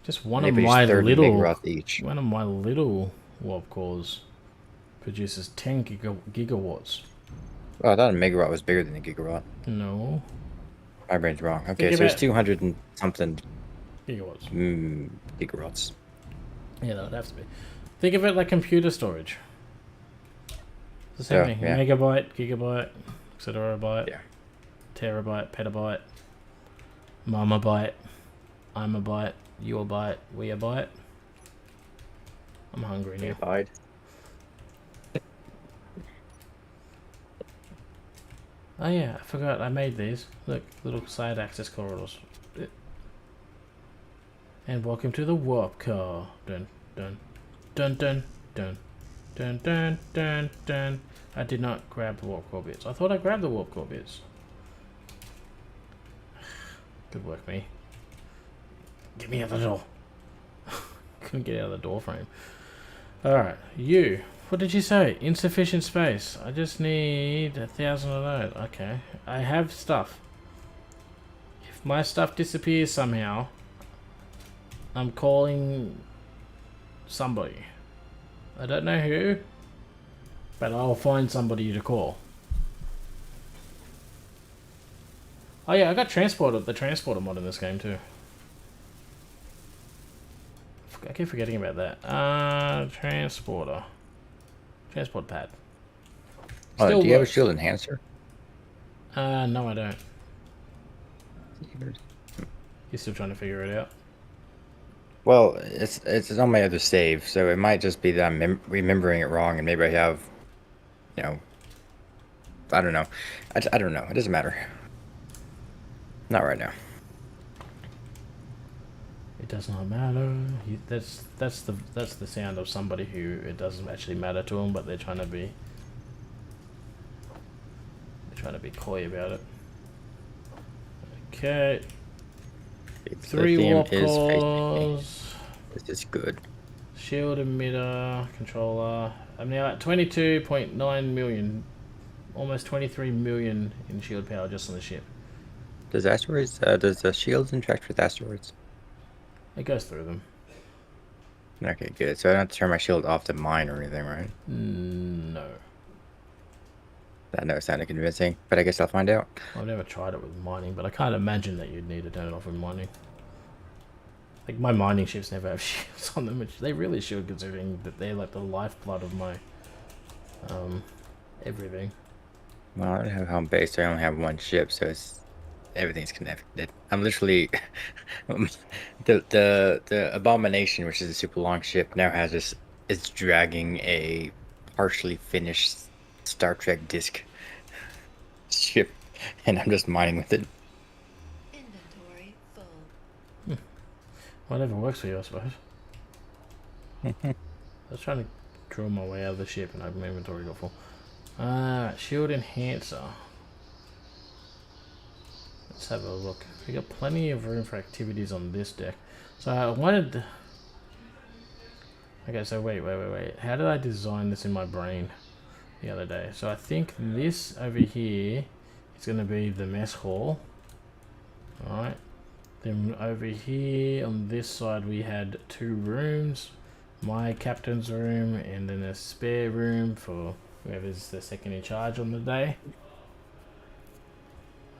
Just one They of produce my 30 little megawatts each. one of my little warp cores produces 10 gigawatts. Oh, I thought a megawatt was bigger than a gigawatt. No. My brain's wrong. Okay, Think so it's about- 200 and something Gigawatts. gigawatts. Yeah, that would have to be. Think of it like computer storage. It's the same Yeah, thing. yeah. Megabyte, gigabyte, etc. byte, Yeah. terabyte, petabyte, mama byte, I'm a byte, you a byte, we a byte. I'm hungry now. Died. Oh yeah, I forgot I made these. Look, little side access corridors. And welcome to the warp car. Dun dun dun dun dun dun dun dun dun. I did not grab the warp core bits. I thought I grabbed the warp core bits. Good work, me. Get me out the door. Couldn't get out of the door frame. Alright, you. What did you say? Insufficient space. I just need 1,000 of those. Okay. I have stuff. If my stuff disappears somehow, I'm calling somebody. I don't know who, but I'll find somebody to call. Oh yeah, I got the transporter mod in this game too. I keep forgetting about that. Transporter. Transport pad. Oh, Still do you have a works. shield enhancer? No I don't. You're still trying to figure it out? Well, it's on my other save, so it might just be that I'm remembering it wrong, and maybe I have, you know, I don't know. I don't know. It doesn't matter. Not right now. It does not matter. That's the sound of somebody who it doesn't actually matter to them, but they're trying to be coy about it. Okay, 3 Lithium warp is facing me. cores, This is good. shield emitter, controller. I'm now at 22.9 million, almost 23 million in shield power just on the ship. Does asteroids? Does the shields interact with asteroids? It goes through them. Okay, good. So I don't have to turn my shield off to mine or anything, right? No, That never sounded convincing, but I guess I'll find out. I've never tried it with mining, but I can't imagine that you'd need to turn it off with mining. Like, my mining ships never have shields on them, which they really should, considering that they're like the lifeblood of my everything. Well, I don't have home base, so I only have one ship, so everything's connected. I'm literally the abomination, which is a super long ship, now has this. It's dragging a partially finished Star Trek disc ship, and I'm just mining with it. Inventory full. Whatever works for you, I suppose. I was trying to drill my way out of the ship and open my inventory got full. Shield enhancer. Let's have a look. We got plenty of room for activities on this deck. So I wanted... Okay, so wait. How did I design this in my brain the other day? So I think this over here is going to be the mess hall. Alright. Then over here on this side we had 2 rooms. My captain's room and then a spare room for whoever's the second in charge on the day.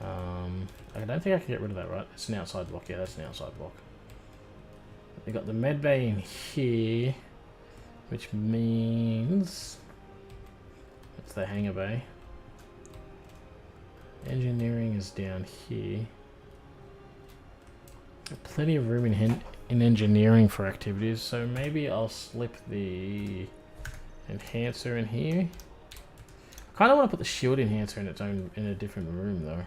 I don't think I can get rid of that, right? It's an outside block. Yeah, that's an outside block. We got the med bay in here, which means that's the hangar bay. Engineering is down here. Got plenty of room in engineering for activities, so maybe I'll slip the enhancer in here. I kind of want to put the shield enhancer in its own in a different room though.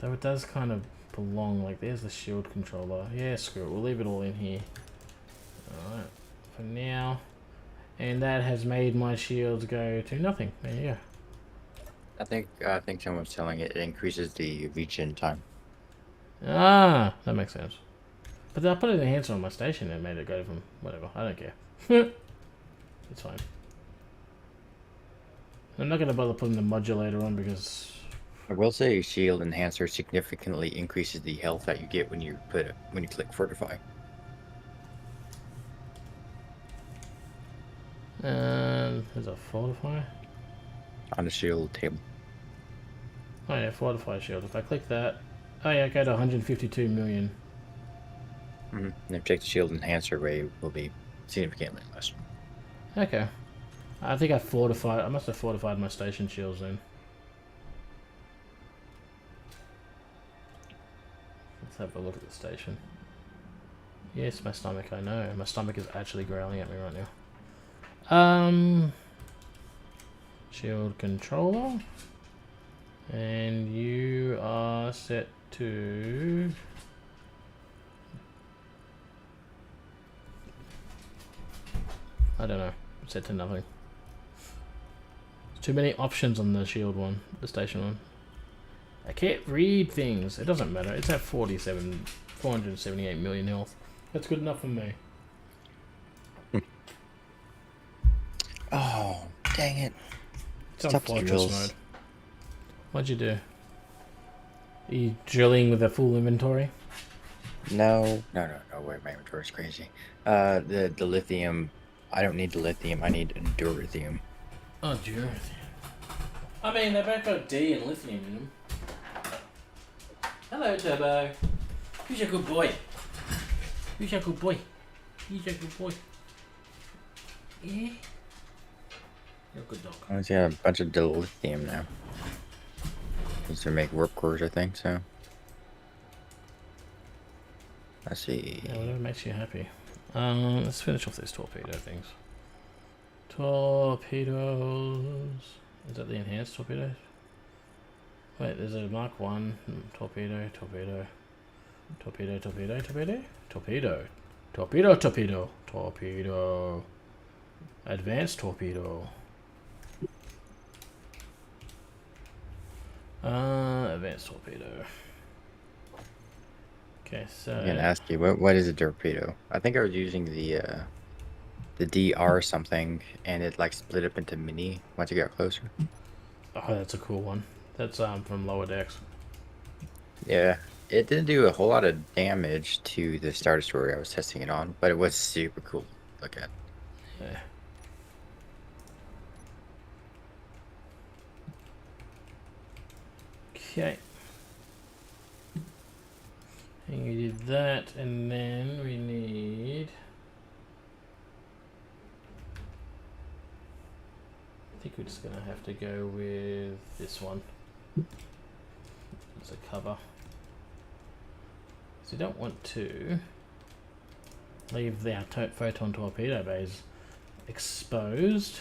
Though it does kind of belong, like there's the shield controller. Yeah, screw it, we'll leave it all in here. Alright, for now. And that has made my shields go to nothing. There you go. I think someone's telling it increases the regen time. Ah, that makes sense. But then I put an enhancer on my station and made it go from whatever. I don't care. It's fine. I'm not going to bother putting the modulator on because... I will say shield enhancer significantly increases the health that you get when you click fortify. There's a fortify On the shield table. Oh yeah, fortify shield. If I click that, oh yeah, go to 152 million. Mm-hmm. And if you take the shield enhancer away, it will be significantly less. Okay. I think I must have fortified my station shields then. Let's have a look at the station. Yes, my stomach, I know. My stomach is actually growling at me right now. Shield controller. And you are set to... I don't know. Set to nothing. There's too many options on the shield one, the station one. I can't read things. It doesn't matter. It's at 478 million health. That's good enough for me. Oh, dang it. It's on fortress mode. What'd you do? Are you drilling with a full inventory? No, wait, my inventory's crazy. The lithium, I don't need the lithium, I need durithium. Oh, durithium. I mean, they both got D and lithium in them. Hello, Turbo. Who's your good boy? Who's your good boy? Who's your good boy? Yeah? You're a good dog. I see a bunch of dilithium now. Needs to make warp cores, I think, so. Let's see. Yeah, whatever makes you happy. Let's finish off these torpedo things. Torpedoes. Is that the enhanced torpedoes? Wait, there's a Mark 1 torpedo, torpedo, torpedo, torpedo, torpedo, torpedo, torpedo, torpedo, torpedo, advanced torpedo. Advanced torpedo. Okay, so I'm gonna ask you, what is a torpedo? I think I was using the DR something, and it like split up into mini once you got closer. oh, that's a cool one. That's from Lower Decks. Yeah, it didn't do a whole lot of damage to the Star Destroyer I was testing it on, but it was super cool to look at. Yeah. Okay. And you did that, and then we need... I think we're just gonna have to go with this one as a cover. So you don't want to leave the photon torpedo bays exposed.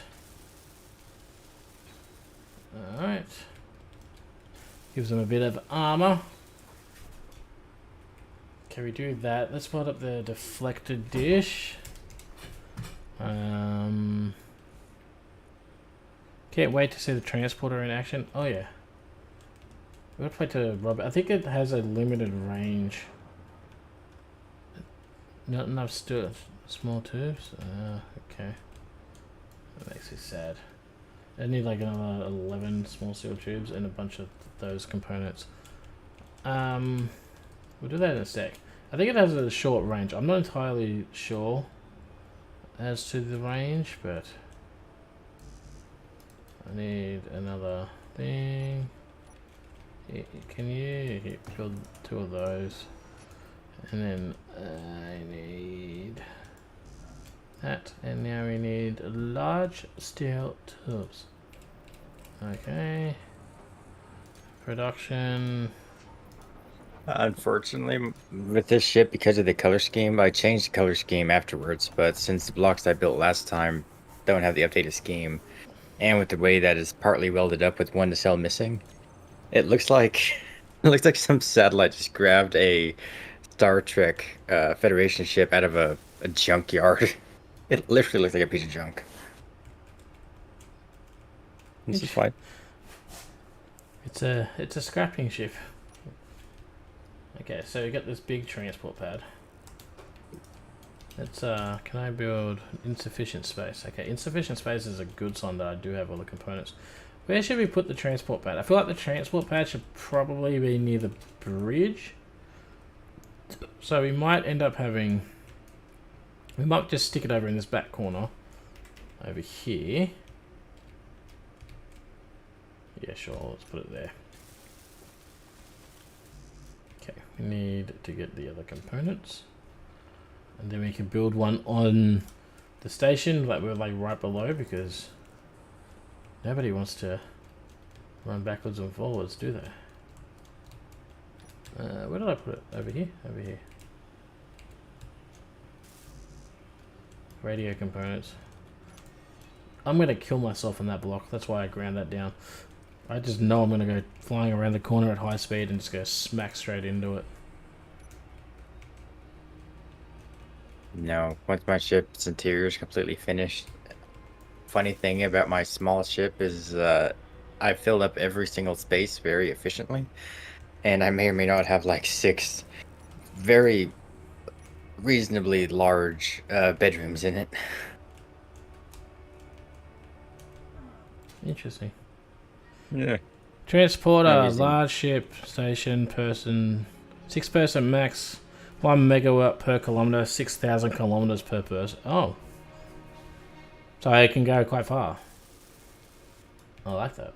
Alright. Gives them a bit of armor. Can we do that? Let's put up the deflector dish. Can't wait to see the transporter in action. Oh yeah. We'll play to Robert. I think it has a limited range. Not enough small tubes. Okay. That makes me sad. I need like another 11 small steel tubes and a bunch of those components. We'll do that in a sec. I think it has a short range. I'm not entirely sure as to the range, but I need another thing. Can you build 2 of those? And then I need that, and now we need large steel tubes. Okay. Production. Unfortunately, with this ship, because of the color scheme, I changed the color scheme afterwards. But since the blocks I built last time don't have the updated scheme, and with the way that it's partly welded up with one nacelle missing, it looks like it looks like some satellite just grabbed a Star Trek Federation ship out of a junkyard. It literally looks like a piece of junk. This is fine. It's a scrapping ship. Okay, so you got this big transport pad. Let's can I build insufficient space? Okay, insufficient space is a good sign that I do have all the components. Where should we put the transport pad? I feel like the transport pad should probably be near the bridge. So we might end up having... We might just stick it over in this back corner. Over here. Yeah, sure, let's put it there. Okay, we need to get the other components. And then we can build one on the station, like we're like right below, because nobody wants to run backwards and forwards, do they? Where did I put it? Over here? Over here. Radio components. I'm going to kill myself in that block. That's why I ground that down. I just know I'm going to go flying around the corner at high speed and just go smack straight into it. No, once my ship's interior is completely finished. Funny thing about my small ship is I filled up every single space very efficiently. And I may or may not have like 6 very reasonably large bedrooms in it. Interesting. Yeah. Transporter, large ship, station, person, 6-person max, 1 megawatt per kilometer, 6,000 kilometers per person. Oh. So it can go quite far. I like that.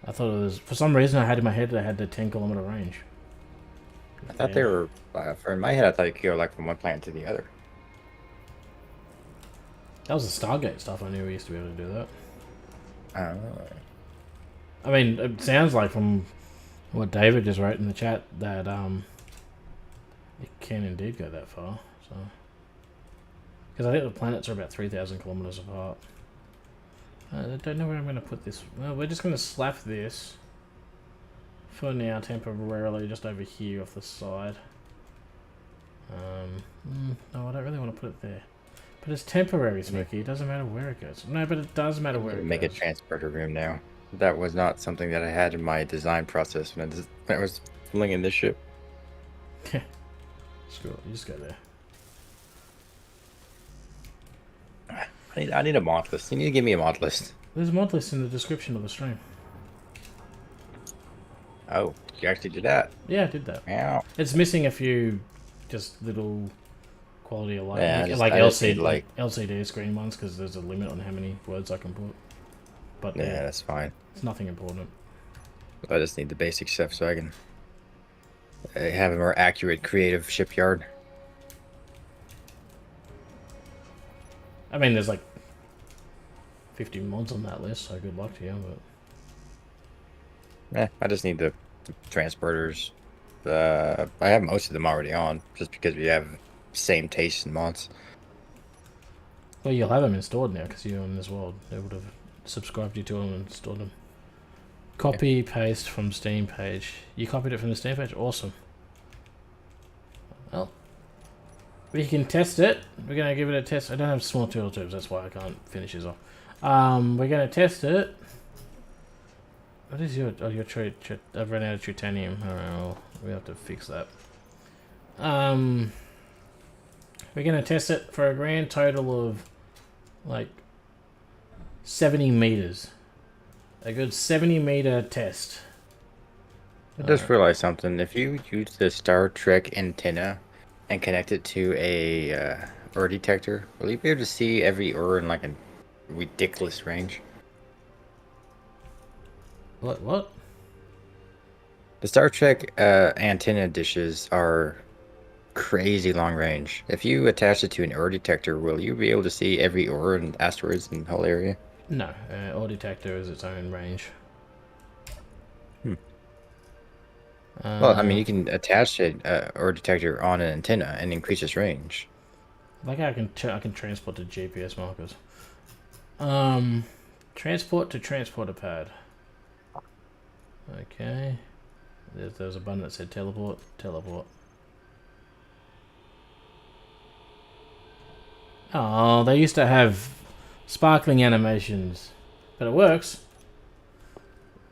I thought it was, for some reason I had in my head that I had the 10-kilometer range. I thought they were, for in my head, I thought you could go like from one planet to the other. That was the Stargate stuff. I knew we used to be able to do that. Oh. I mean, it sounds like from what David just wrote in the chat that it can indeed go that far. So, because I think the planets are about 3,000 kilometers apart. I don't know where I'm going to put this. Well, we're just going to slap this for now temporarily just over here off the side. No, I don't really want to put it there. But it's temporary, Smokey. It doesn't matter where it goes. No, but it does matter where it goes. Make a transporter room now. That was not something that I had in my design process when I was flinging this ship. Screw it. You just go there. I need a mod list. You need to give me a mod list. There's a mod list in the description of the stream. Oh, you actually did that? Yeah, I did that. Wow. It's missing a few just little quality of life, Yeah, like LCD, LCD screen ones, because there's a limit on how many words I can put. But yeah, that's fine. It's nothing important. I just need the basic stuff so I can have a more accurate, creative shipyard. I mean, there's like 50 mods on that list, so good luck to you. But I just need the transporters. I have most of them already on, just because we have same taste in mods. well, you'll have them installed now because you're in this world. They would have subscribed you to them and installed them. Copy, paste from Steam page. You copied it from the Steam page? Awesome. Well, we can test it. We're going to give it a test. I don't have small turtle tubes, that's why I can't finish this off. We're going to test it. What is your... Oh, your I've run out of titanium. Alright, well, we have to fix that. We're gonna test it for a grand total of, like, 70 meters. A good 70-meter test. I just realized something. If you use the Star Trek antenna and connect it to a ore detector, will you be able to see every ore in like a ridiculous range? What? The Star Trek antenna dishes are crazy long range. If you attach it to an ore detector, will you be able to see every ore and asteroids in the whole area? No, ore detector is its own range. Well, I mean, you can attach an ore detector on an antenna and increase its range. Like I can transport to GPS markers. Transport to transporter pad. Okay. There was a button that said teleport. Teleport. Oh, they used to have sparkling animations, but it works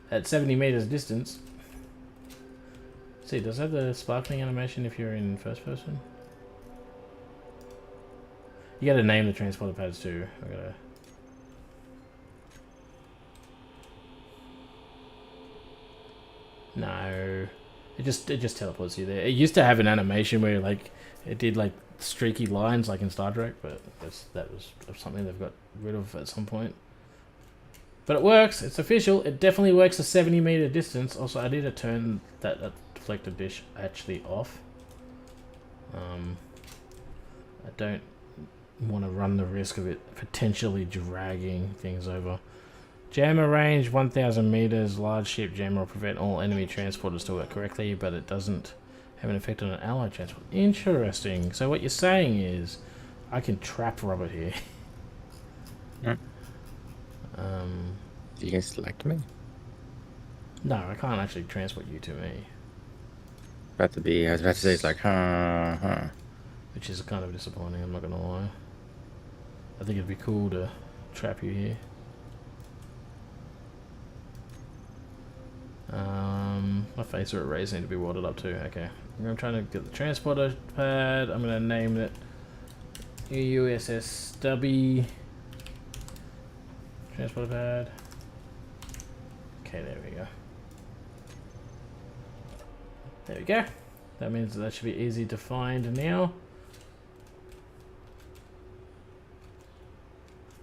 at 70 meters distance. See, does it have the sparkling animation if you're in first person? You gotta name the transporter pads too. I gotta. No, it just teleports you there. It used to have an animation where like it did like streaky lines like in Star Trek, but that was something they've got rid of at some point. But it works. It's official. It definitely works a 70-meter distance. Also, I need to turn that deflector dish actually off. I don't want to run the risk of it potentially dragging things over. Jammer range 1,000 meters. Large ship jammer will prevent all enemy transporters to work correctly, but it doesn't have an effect on an allied transport. Interesting. So what you're saying is, I can trap Robert here. Yeah. You can select me. No, I can't actually transport you to me. I was about to say it's like, huh. Which is kind of disappointing, I'm not gonna lie. I think it'd be cool to trap you here. My phaser arrays need to be welded up too. Okay. I'm trying to get the transporter pad. I'm gonna name it USSW transporter pad. Okay, there we go. There we go. That means that should be easy to find now.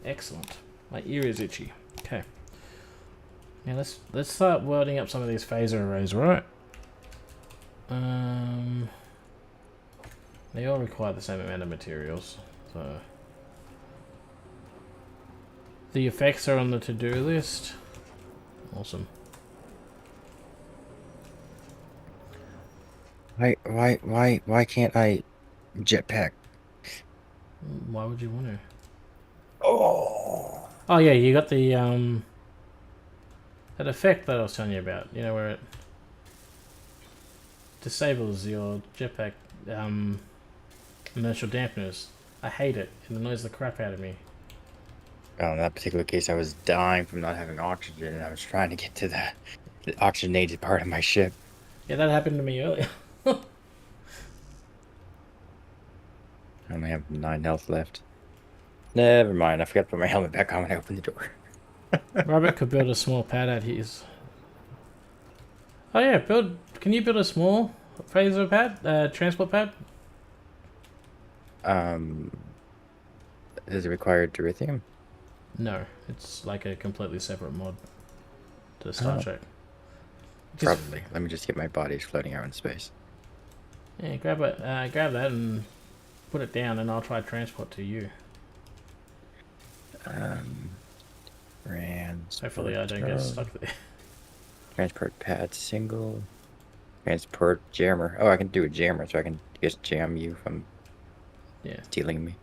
Excellent. My ear is itchy. Okay. Now let's start welding up some of these phaser arrays, right? They all require the same amount of materials, so the effects are on the to-do list. Awesome. Why can't I jetpack? Why would you want to? Oh. Oh yeah, you got the that effect that I was telling you about. You know where it disables your jetpack inertial dampeners. I hate it. It annoys the crap out of me. Well, in that particular case, I was dying from not having oxygen, and I was trying to get to the oxygenated part of my ship. Yeah, that happened to me earlier. I only have 9 health left. Never mind, I forgot to put my helmet back on when I opened the door. Robert could build a small pad at his. Oh yeah, can you build a small phaser pad, transport pad? Does it require deuterium? No, it's like a completely separate mod to Star Trek. Probably. Let me just get my bodies floating out in space. Yeah, grab that and put it down, and I'll try transport to you. Hopefully I don't get stuck there. Transport pad single. Transport jammer. Oh, I can do a jammer, so I can just jam you from stealing me.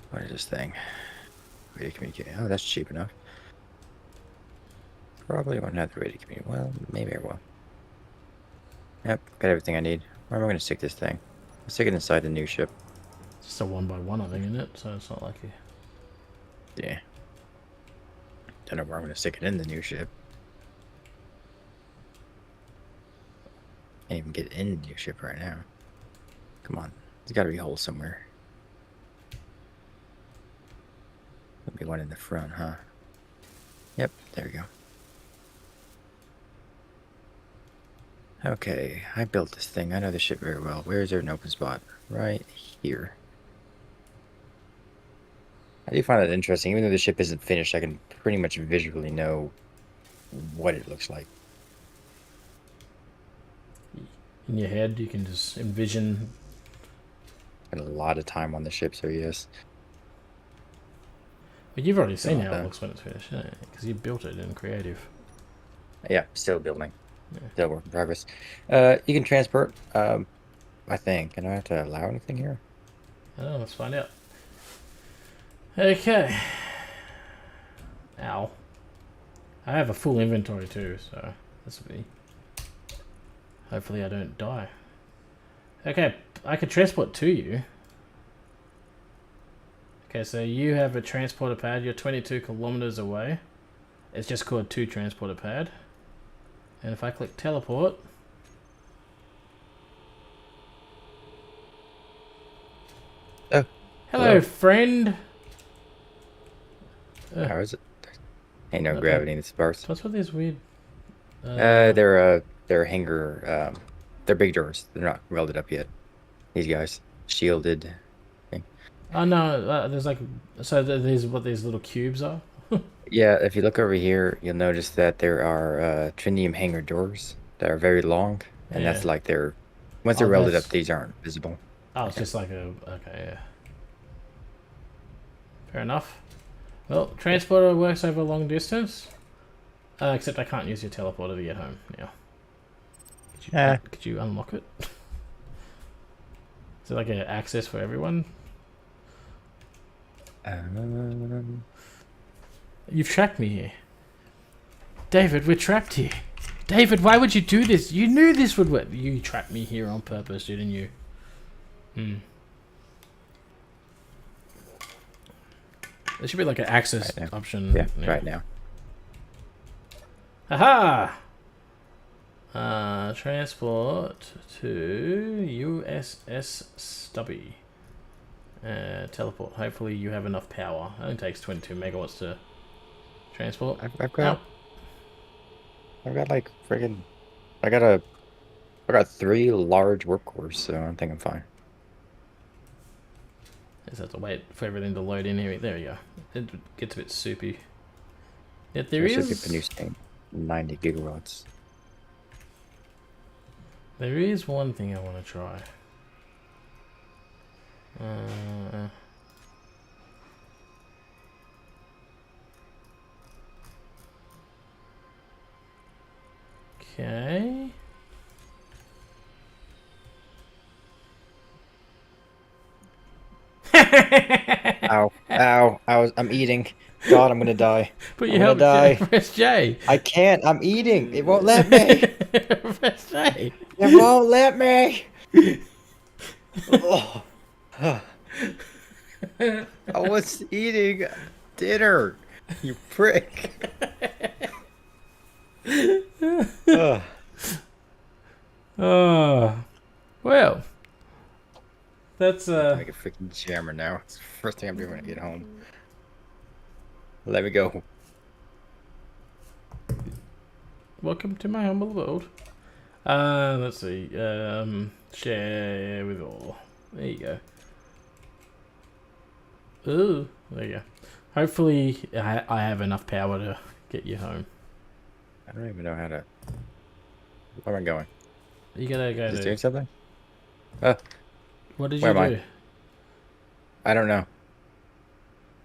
What is this thing? Radio communicate. Oh, that's cheap enough. Probably won't have the radio communicate. Well, maybe I will. Yep, got everything I need. Where am I going to stick this thing? I'll stick it inside the new ship. It's just a 1x1, I think, isn't it? So it's not like you. Yeah. don't know where I'm going to stick it in the new ship. Can't even get it in the new ship right now. Come on. There's got to be a hole somewhere. There'll be one in the front, huh? Yep, there we go. Okay, I built this thing. I know the ship very well. Where is there an open spot? Right here. I do find that interesting. Even though the ship isn't finished, I can pretty much visually know what it looks like. In your head, you can just envision. Spent a lot of time on the ship, so yes. But you've already seen how that. it looks when it's finished, because you built it in creative. Yeah, still building. Yeah. Still work in progress. You can transport, I think. And I have to allow anything here? Oh, let's find out. Okay. Ow. I have a full inventory too, so this will be... Hopefully I don't die. Okay, I can transport to you. Okay, so you have a transporter pad. You're 22 kilometers away. It's just called 2 transporter pad. And if I click teleport... Oh. Hello, friend! How is it? Ain't no gravity in this parts. What's with these weird... They're hanger, they're big doors. They're not welded up yet. These guys. Shielded. Oh no, there's like... So these what these little cubes are? Yeah, if you look over here, you'll notice that there are trinium hanger doors that are very long. And that's Yeah. like they're... Once they're welded up, that's- these aren't visible. Oh, it's just like a... Okay, yeah. Fair enough. Well, transporter works over a long distance. Except I can't use your teleporter to get home now. Could you unlock it? Is it like an access for everyone? You've trapped me here. David, we're trapped here. David, why would you do this? You knew this would work. You trapped me here on purpose, didn't you? There should be like an access option. Yeah, right now. Aha! Transport to USS Stubby. Teleport. Hopefully you have enough power. It only takes 22 megawatts to transport. I've got like friggin'... I got 3 large work cores, so I think I'm fine. Just have to wait for everything to load in here. There we go. It gets a bit soupy. Yet there should be is... producing 90 gigawatts. There is one thing I want to try. Okay. Ow, ow, I'm eating. God, I'm gonna die. But I'm you gonna helped die. press J. I can't, I'm eating. It won't let me. Press J. It won't let me. Oh. I was eating dinner, you prick. Ugh. Well, that's Make a freaking jammer now. It's the first thing I'm doing when I get home. Let me go. welcome to my humble world. Let's see. Share with all. There you go. Ooh, there you go. Hopefully, I have enough power to get you home. I don't even know how to... Where am I going? You gotta go Is it to... doing something? What did where you am do? I don't know.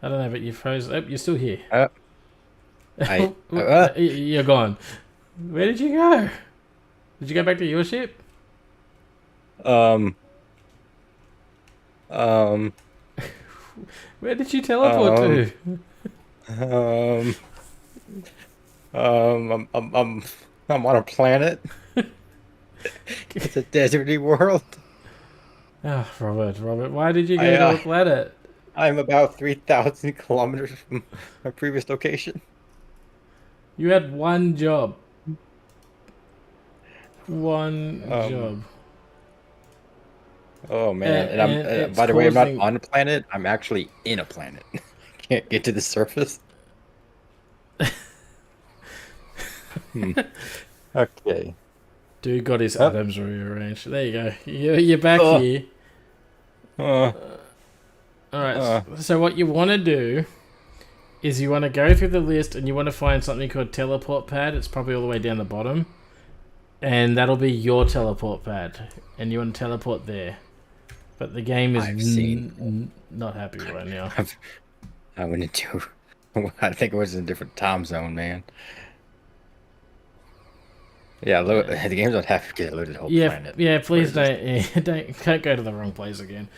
I don't know, but you froze. Oh, you're still here. You're gone. Where did you go? Did you go back to your ship? Where Where did you teleport to? I'm on a planet. It's a deserty world. Oh, Robert, why did you go to a planet? I'm about 3,000 kilometers from my previous location. You had one job. One job. Oh man, and and I'm it's by the way, I'm not causing- on a planet. I'm actually in a planet. I can't get to the surface. Okay. Dude got his Oh. atoms rearranged. There you go. You're back Oh. here. Alright, so what you want to do is you want to go through the list and you want to find something called teleport pad. It's probably all the way down the bottom. And that'll be your teleport pad. And you want to teleport there. But the game is not happy right now. I went into, I think it was in a different time zone, man. Yeah, the game's not happy because I loaded the whole planet. Yeah, please don't go to the wrong place again.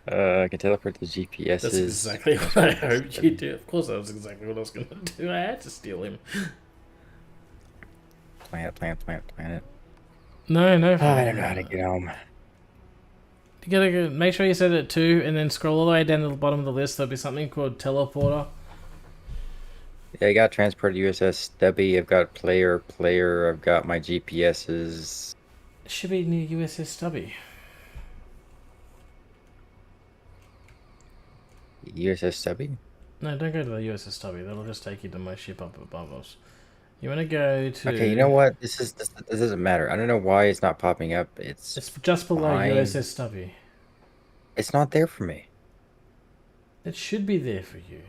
I can teleport the GPSs. That's exactly what I hoped you'd do. Of course, that was exactly what I was going to do. I had to steal him. Planet. No. I don't know how to get home. You gotta go, make sure you set it at 2 and then scroll all the way down to the bottom of the list. There'll be something called teleporter. Yeah, I got transport USS Stubby. I've got player. I've got my GPSs. It should be near USS Stubby. USS Stubby? No, don't go to the USS Stubby. That'll just take you to my ship up above us. You want to go to... Okay, you know what? This doesn't matter. I don't know why it's not popping up. It's just below fine. USS Stubby. It's not there for me. It should be there for you.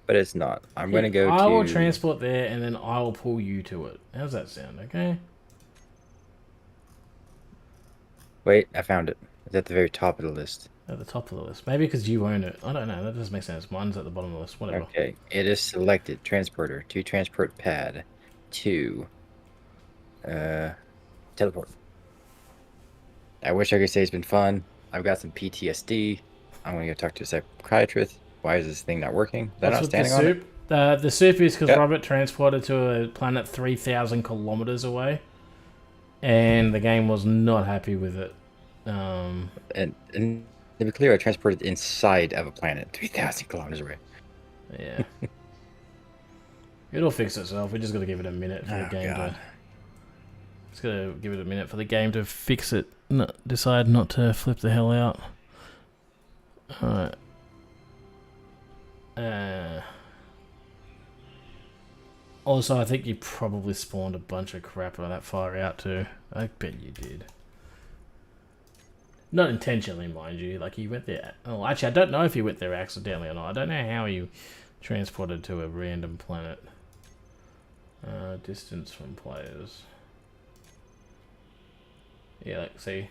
But it's not. I'm going to go I to... will transport there and then I will pull you to it. How's that sound, okay? Wait, I found it. It's at the very top of the list. At the top of the list. Maybe because you own it. I don't know. That doesn't make sense. Mine's at the bottom of the list. Whatever. Okay, it is selected. Transporter. To transport pad. To... teleport. I wish I could say it's been fun. I've got some PTSD. I'm going to go talk to a psychiatrist. Why is this thing not working? Is that not standing on it? The soup is because Yep. Robert transported to a planet 3,000 kilometers away. And the game was not happy with it. And to be clear, I transported inside of a planet 3,000 kilometers away. Yeah. It'll fix itself. We just got to give it a minute for the game to... Just got to give it a minute for the game to fix it. Decide not to flip the hell out. Alright. Also, I think you probably spawned a bunch of crap on that far out too. I bet you did. Not intentionally, mind you. Like, he went there... Oh, actually, I don't know if he went there accidentally or not. I don't know how he transported to a random planet. Distance from players. Yeah, like, see?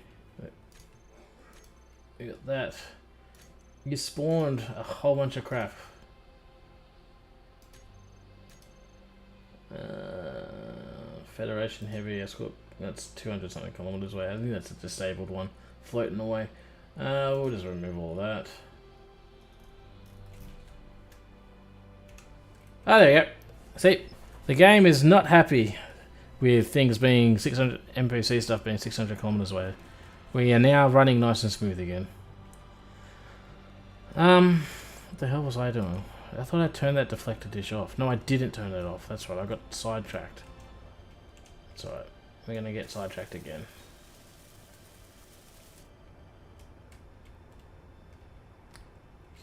You got that. You spawned a whole bunch of crap. Federation Heavy Escort. That's 200 something kilometers away. I think that's a disabled one. Floating away. We'll just remove all that. Oh, there you go. See, the game is not happy with things being 600 NPC stuff being 600 kilometers away. We are now running nice and smooth again. What the hell was I doing? I thought I turned that deflector dish off. No, I didn't turn that off. That's right, I got sidetracked. It's alright. We're gonna get sidetracked again.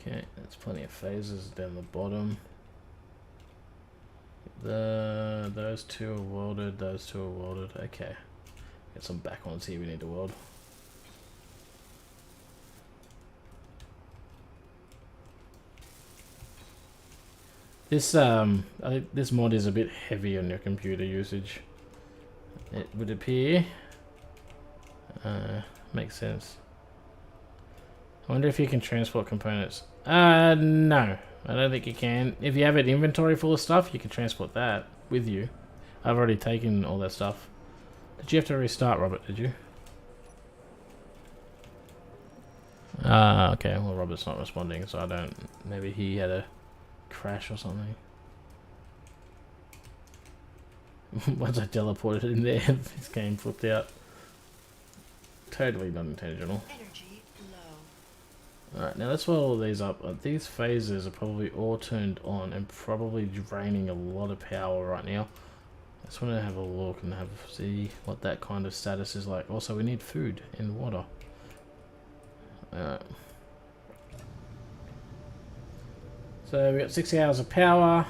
Okay, that's plenty of phases down the bottom. Those two are welded, those two are welded. Okay. Get some back ons here we need to weld. This I think this mod is a bit heavy on your computer usage. It would appear. Makes sense. I wonder if you can transport components. No. I don't think you can. If you have an inventory full of stuff, you can transport that with you. I've already taken all that stuff. Did you have to restart, Robert? Did you? Okay. Well, Robert's not responding, so I don't... Maybe he had a crash or something. Once I teleported in there, this game flipped out. Totally not intentional. Energy Alright, now let's roll all these up. These phases are probably all turned on and probably draining a lot of power right now. I just want to have a look and see what that kind of status is like. Also, we need food and water. Alright. So we got 60 hours of power.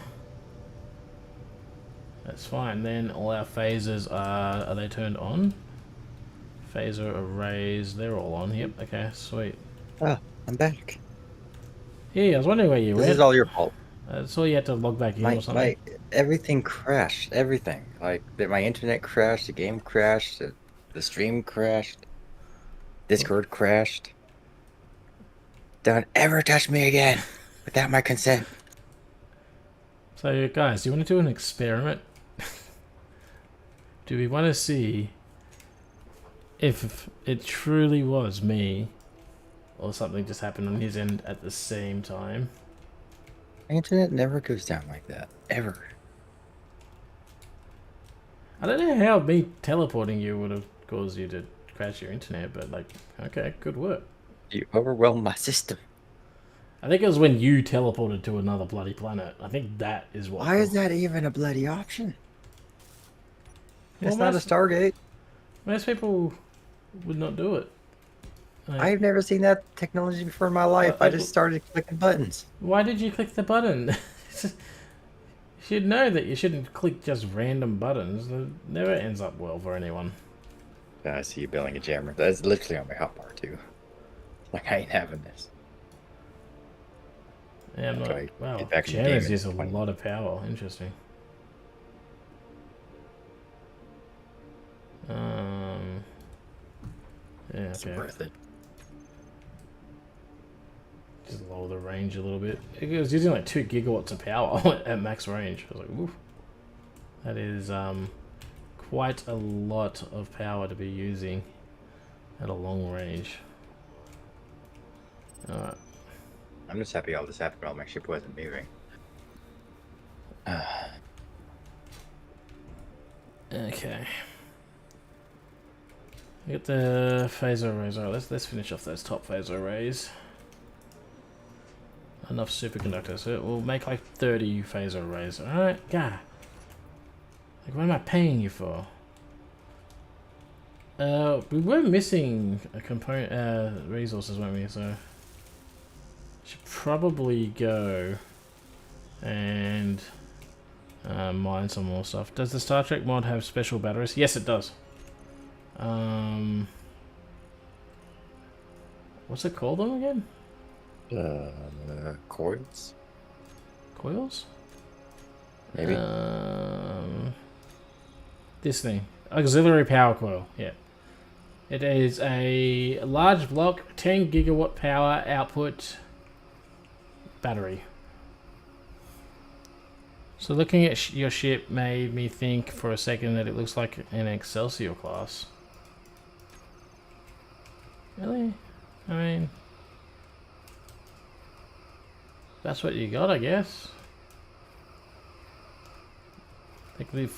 That's fine. Then all our phasers are they turned on? Phaser arrays, they're all on. Yep, okay, sweet. Oh, I'm back. Yeah, I was wondering where you went. This is all your fault. That's all you had to log back in or something. Everything crashed. Everything. Like, my internet crashed, the game crashed, the stream crashed, Discord crashed. Don't ever touch me again without my consent. So, guys, do you want to do an experiment? Do we want to see if it truly was me or something just happened on his end at the same time? My internet never goes down like that. Ever. I don't know how me teleporting you would have caused you to crash your internet, but like, okay, good work. You overwhelmed my system. I think it was when you teleported to another bloody planet. I think that is what. Why is that even a bloody option? It's Well, not a Stargate. Most people would not do it. Like, I've never seen that technology before in my life. I just started clicking buttons. why did you click the button? You should know that you shouldn't click just random buttons. It never ends up well for anyone. I see you building a jammer. That's literally on my hotbar too. Like, I ain't having this. Yeah, I'm not. Okay, Wow, get back in the game jammers in use a 20. lot of power. Interesting. Yeah, It's okay. worth it. Just lower the range a little bit. It was using like 2 gigawatts of power at max range. I was like, oof. That is quite a lot of power to be using at a long range. Alright. I'm just happy all this happened while my ship wasn't moving. Okay. We got the phaser arrays. Alright, let's finish off those top phaser arrays. Enough superconductors. So we'll make like 30 phaser arrays. Alright, yeah. Like, what am I paying you for? We were missing a component, resources, weren't we? So should probably go and mine some more stuff. Does the Star Trek mod have special batteries? Yes, it does. What's it called them again? Coils? Coils? Maybe. This thing. Auxiliary power coil, yeah. It is a large block, 10 gigawatt power output battery. So looking at your ship made me think for a second that it looks like an Excelsior class. Really? I mean, that's what you got, I guess. I think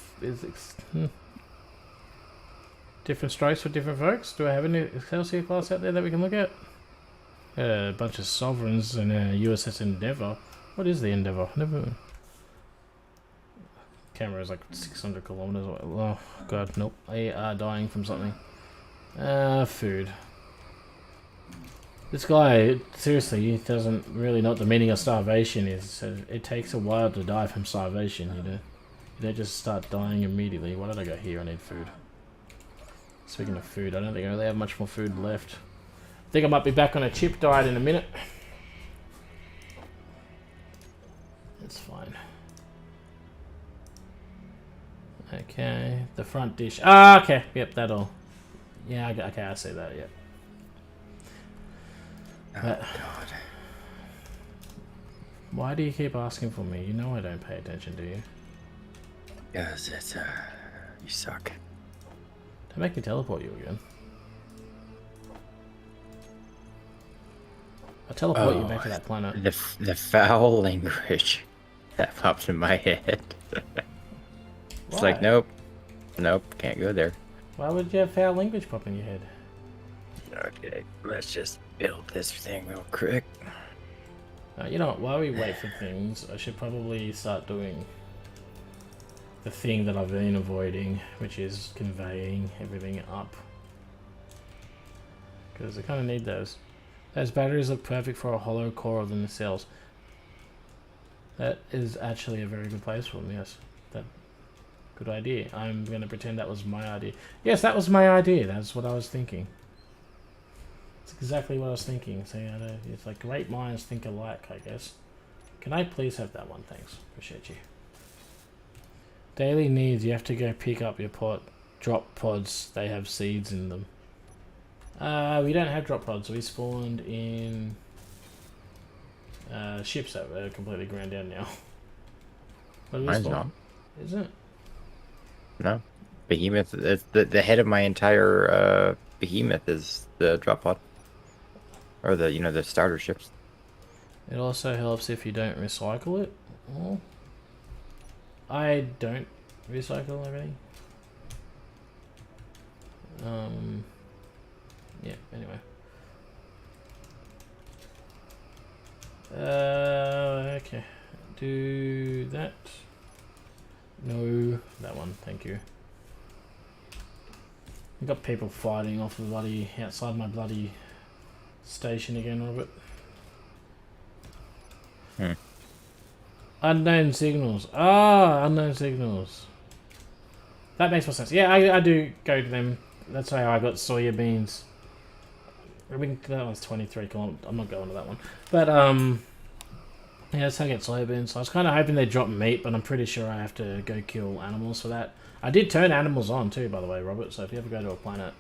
different strokes for different folks. Do I have any Excelsior class out there that we can look at? A bunch of Sovereigns and a USS Endeavour. What is the Endeavour? Never. Camera is like 600 kilometers away. Oh god, nope. I are dying from something. Food. This guy, seriously, he doesn't really know what the meaning of starvation is. So it takes a while to die from starvation, you know. You don't just start dying immediately. Why did I go here? I need food. Speaking of food, I don't think I really have much more food left. I think I might be back on a chip diet in a minute. That's fine. Okay, the front dish. Ah, okay. Yep, that'll. Yeah, okay, I see that. Yep. Oh, God. Why do you keep asking for me? You know I don't pay attention, do you? Yes, it's, you suck. Don't make me teleport you again. I'll teleport you back to that planet. The foul language that popped in my head. It's like, nope, can't go there. Why would you have foul language pop in your head? Okay, let's just build this thing real quick. You know what? While we wait for things, I should probably start doing the thing that I've been avoiding, which is conveying everything up. Because I kind of need those. Those batteries look perfect for a hollow core of the nacelles. That is actually a very good place for them, yes. Good idea. I'm going to pretend that was my idea. Yes, that was my idea. That's what I was thinking. It's exactly what I was thinking. So, yeah, it's like great minds think alike, I guess. Can I please have that one? Thanks. Appreciate you. Daily needs. You have to go pick up your drop pods. They have seeds in them. We don't have drop pods. We spawned in ships that were completely ground down now. Mine's not. Is it? No. Behemoth. It's the head of my entire behemoth is the drop pod. Or the starter ships. It also helps if you don't recycle it. Oh. I don't recycle everything. Yeah, anyway. Okay. Do that. No, that one, thank you. I've got people fighting off the bloody outside my bloody station again, Robert. Unknown signals. Ah, unknown signals. That makes more sense. Yeah, I do go to them. That's how I got soya beans. I mean, that was 23 kilometers. I'm not going to that one. But, yeah, that's how I get soybeans. So I was kind of hoping they'd drop meat, but I'm pretty sure I have to go kill animals for that. I did turn animals on too, by the way, Robert. So if you ever go to a planet,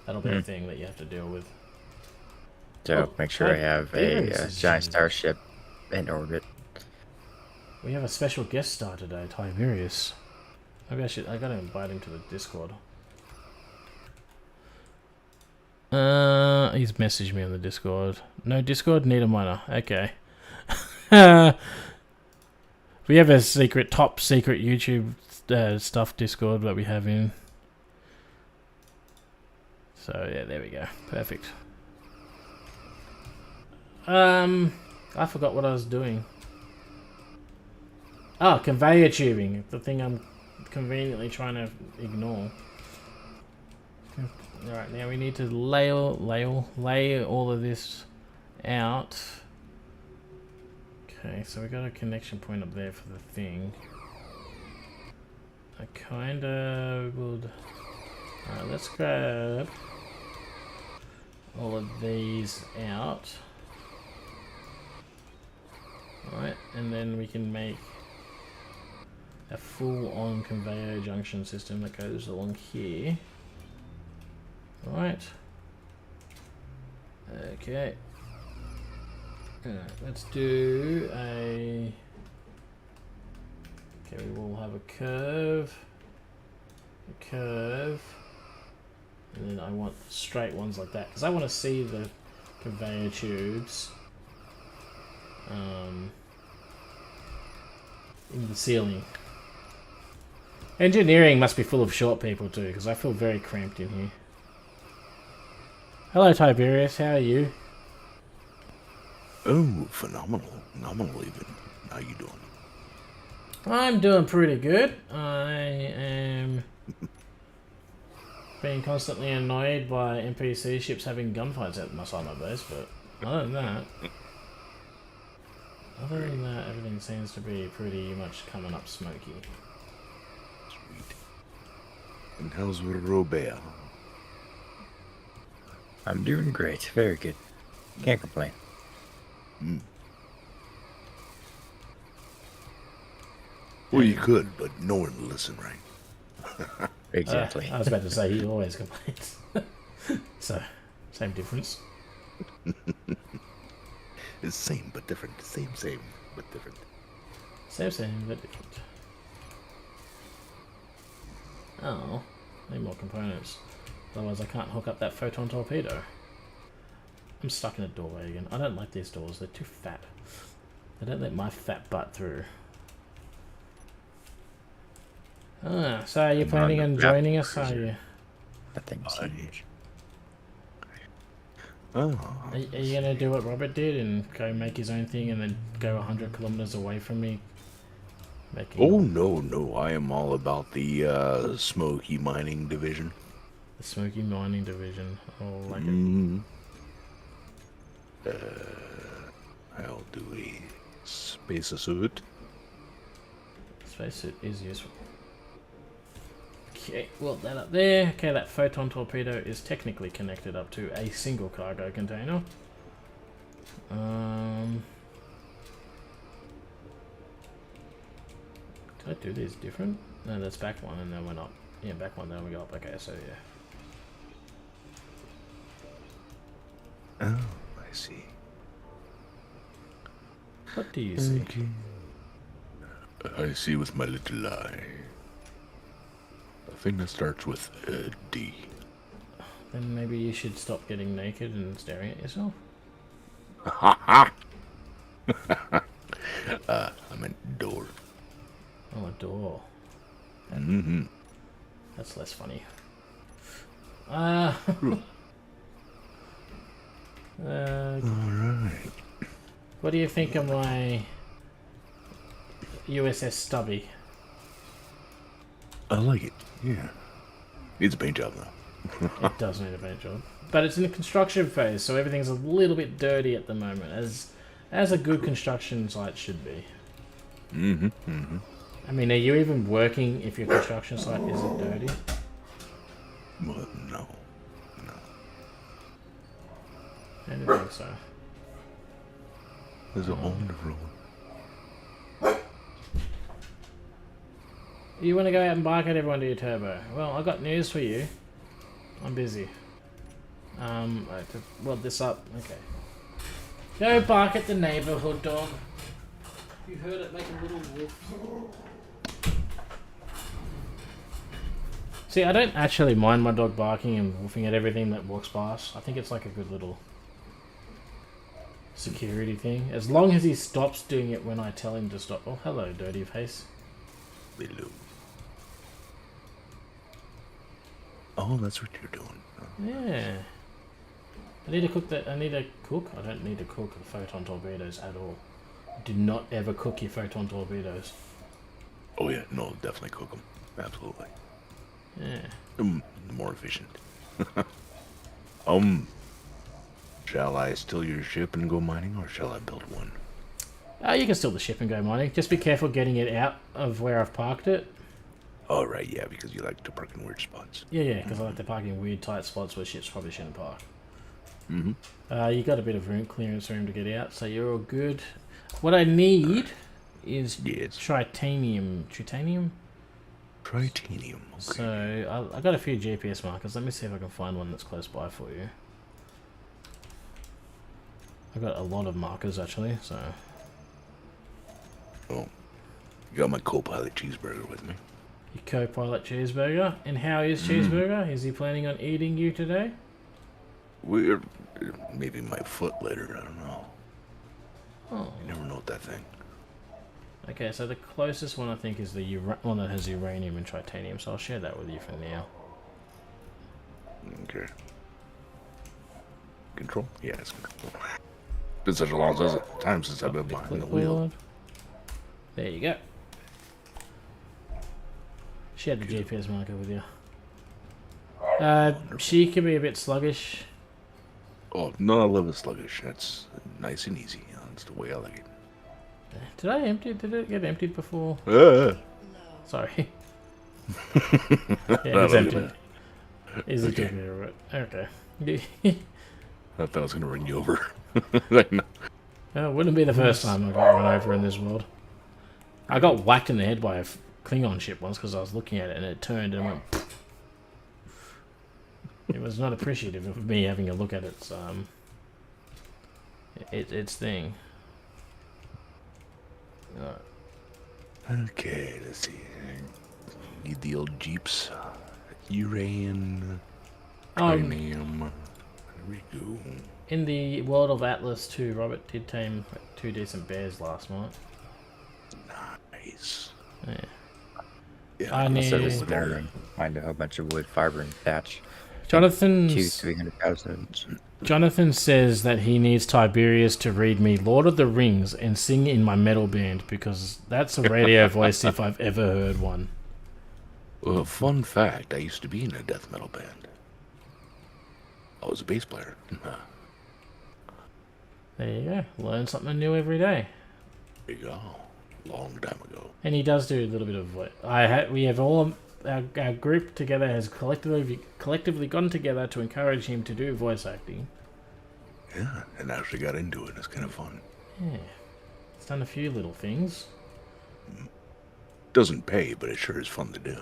that'll be a thing that you have to deal with. So make sure I have a giant starship in orbit. We have a special guest star today, Tiberius. Maybe I gotta invite him to the Discord. He's messaged me on the Discord. No Discord, need a miner. Okay. We have a top secret YouTube stuff Discord that we have in. So yeah, there we go. Perfect. I forgot what I was doing. Oh, conveyor tubing. The thing I'm conveniently trying to ignore. Alright, now we need to lay all of this out. Okay, so we got a connection point up there for the thing. I kinda would... Alright, let's grab all of these out. Alright, and then we can make a full-on conveyor junction system that goes along here. Right. Okay. Let's do a... Okay, we will have a curve, and then I want straight ones like that, because I want to see the conveyor tubes in the ceiling. Engineering must be full of short people too, because I feel very cramped in here. Hello Tiberius, how are you? Oh, phenomenal. Phenomenal even. How you doing? I'm doing pretty good. I am being constantly annoyed by NPC ships having gunfights at my side of my base, but other than that, everything seems to be pretty much coming up smoky. Sweet. And how's with Robert? I'm doing great. Very good. Can't complain. Well, you could, but no one will listen, right? Exactly. I was about to say he always complains. So, same difference. It's same but different. Same but different. Same but different. Oh, need more components. Otherwise I can't hook up that photon torpedo. I'm stuck in a doorway again. I don't like these doors, they're too fat. They don't let my fat butt through. Ah, so are you planning on joining us, are you? That thing's huge. Are you gonna do what Robert did and go make his own thing and then go 100 kilometers away from me? Oh, no. I am all about the smoky mining division. The smoky mining division. Oh, like I'll do a space suit. Spacesuit is useful. Okay, well that up there. Okay, that photon torpedo is technically connected up to a single cargo container. Did I do these different? No, that's back one and then went up. Yeah, back one, then we go up. Okay, so yeah. Oh, I see. What do you see? Okay. I see with my little eye. A thing that starts with a D. Then maybe you should stop getting naked and staring at yourself. I meant door. Oh, a door. Mm-hmm. That's less funny. Alright. What do you think of my USS Stubby? I like it, yeah. Needs a paint job, though. It does need a paint job. But it's in the construction phase, so everything's a little bit dirty at the moment, as a good construction site should be. I mean, are you even working if your construction site isn't dirty? Well, no. I don't think so. There's a wonderful one. You want to go out and bark at everyone to your turbo? Well, I got news for you. I'm busy. I have to weld this up. Okay. Go bark at the neighborhood dog. You heard it make a little woof. See, I don't actually mind my dog barking and woofing at everything that walks past. I think it's like a good little security thing. As long as he stops doing it when I tell him to stop. Oh, hello, dirty face. Hello. Oh, that's what you're doing. Yeah. I need to cook that. I need to cook. I don't need to cook the photon torpedoes at all. Do not ever cook your photon torpedoes. Oh yeah, no, definitely cook them. Absolutely. Yeah. More efficient. Shall I steal your ship and go mining, or shall I build one? You can steal the ship and go mining. Just be careful getting it out of where I've parked it. Oh, right, yeah, because you like to park in weird spots. Yeah, because I like to park in weird, tight spots where ships probably shouldn't park. Mm-hmm. You got a bit of room clearance for him to get out, so you're all good. What I need is tritanium. Tritanium? Tritanium, okay. So, I got a few GPS markers. Let me see if I can find one that's close by for you. I got a lot of markers, actually, so... Oh, you got my co-pilot cheeseburger with me. Your co-pilot Cheeseburger. And how is Cheeseburger? Is he planning on eating you today? We're... maybe my foot later, I don't know. Oh. You never know with that thing. Okay, so the closest one I think is the one that has uranium and titanium, so I'll share that with you for now. Okay. Control? Yeah, it's control. Been such a long time since I've been behind the wheel. There you go. Share the GPS marker with you. She can be a bit sluggish. Oh, no, I love it sluggish. That's nice and easy. That's the way I like it. Did I empty? Did it get emptied before? Sorry. Yeah, it's empty. Is it okay. Okay. I thought I was going to run you over. Like, no. It wouldn't be the first time I got run over in this world. I got whacked in the head by a Klingon ship once because I was looking at it and it turned and went. It was not appreciative of me having a look at its its thing. Okay, let's see. Need the old Jeeps. Uranium. Cranium. There we go. In the world of Atlas 2, Robert did tame 2 decent bears last night. Nice. Yeah. Yeah, I So need... just there and find a whole bunch of wood, fiber, and thatch. Jonathan 200,000-300,000. Jonathan says that he needs Tiberius to read me Lord of the Rings and sing in my metal band because that's a radio voice if I've ever heard one. Well, fun fact, I used to be in a death metal band. I was a bass player. There you go. Learn something new every day. There you go. Long time ago. And he does do a little bit of voice. We have all our group together has collectively gone together to encourage him to do voice acting. Yeah, and actually got into it. It's kind of fun. Yeah. He's done a few little things. Doesn't pay, but it sure is fun to do.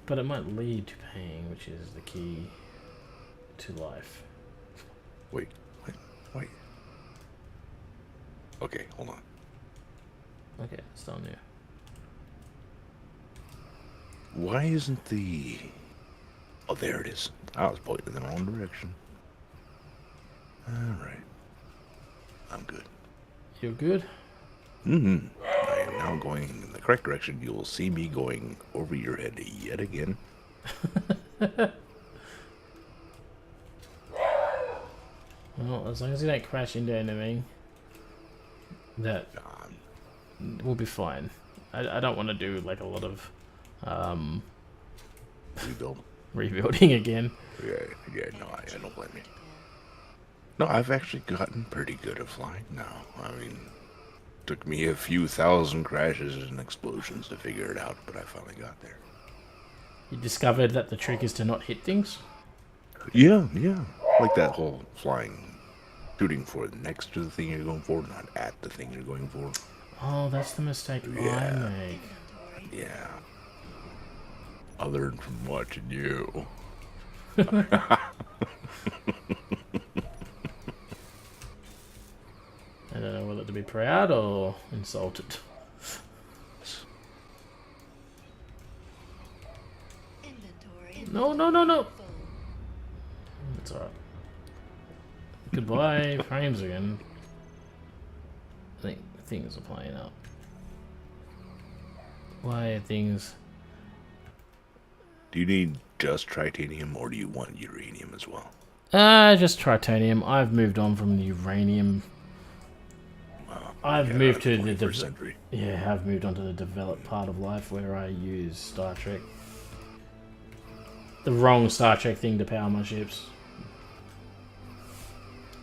But it might lead to paying, which is the key to life. Wait. Okay, hold on. Okay, it's down there. Why isn't the... Oh, there it is. I was pointing in the wrong direction. Alright. I'm good. You're good? Mm-hmm. I am now going in the correct direction. You will see me going over your head yet again. Well, as long as you don't crash into anything, that will be fine. I don't want to do like a lot of rebuilding again. Yeah, no, I don't blame you. No, I've actually gotten pretty good at flying now. I mean, took me a few thousand crashes and explosions to figure it out, but I finally got there. You discovered that the trick is to not hit things? Yeah. Like that whole flying, shooting for next to the thing you're going for, not at the thing you're going for. Oh, that's the mistake I make. Yeah. I learned from watching you. I don't know whether to be proud or insulted. No. It's alright. Goodbye, frames again. I think things are playing up. Why are things... Do you need just titanium or do you want uranium as well? Just titanium. I've moved on from the uranium. I've moved to the... I've moved on to the developed part of life where I use Star Trek. The wrong Star Trek thing to power my ships.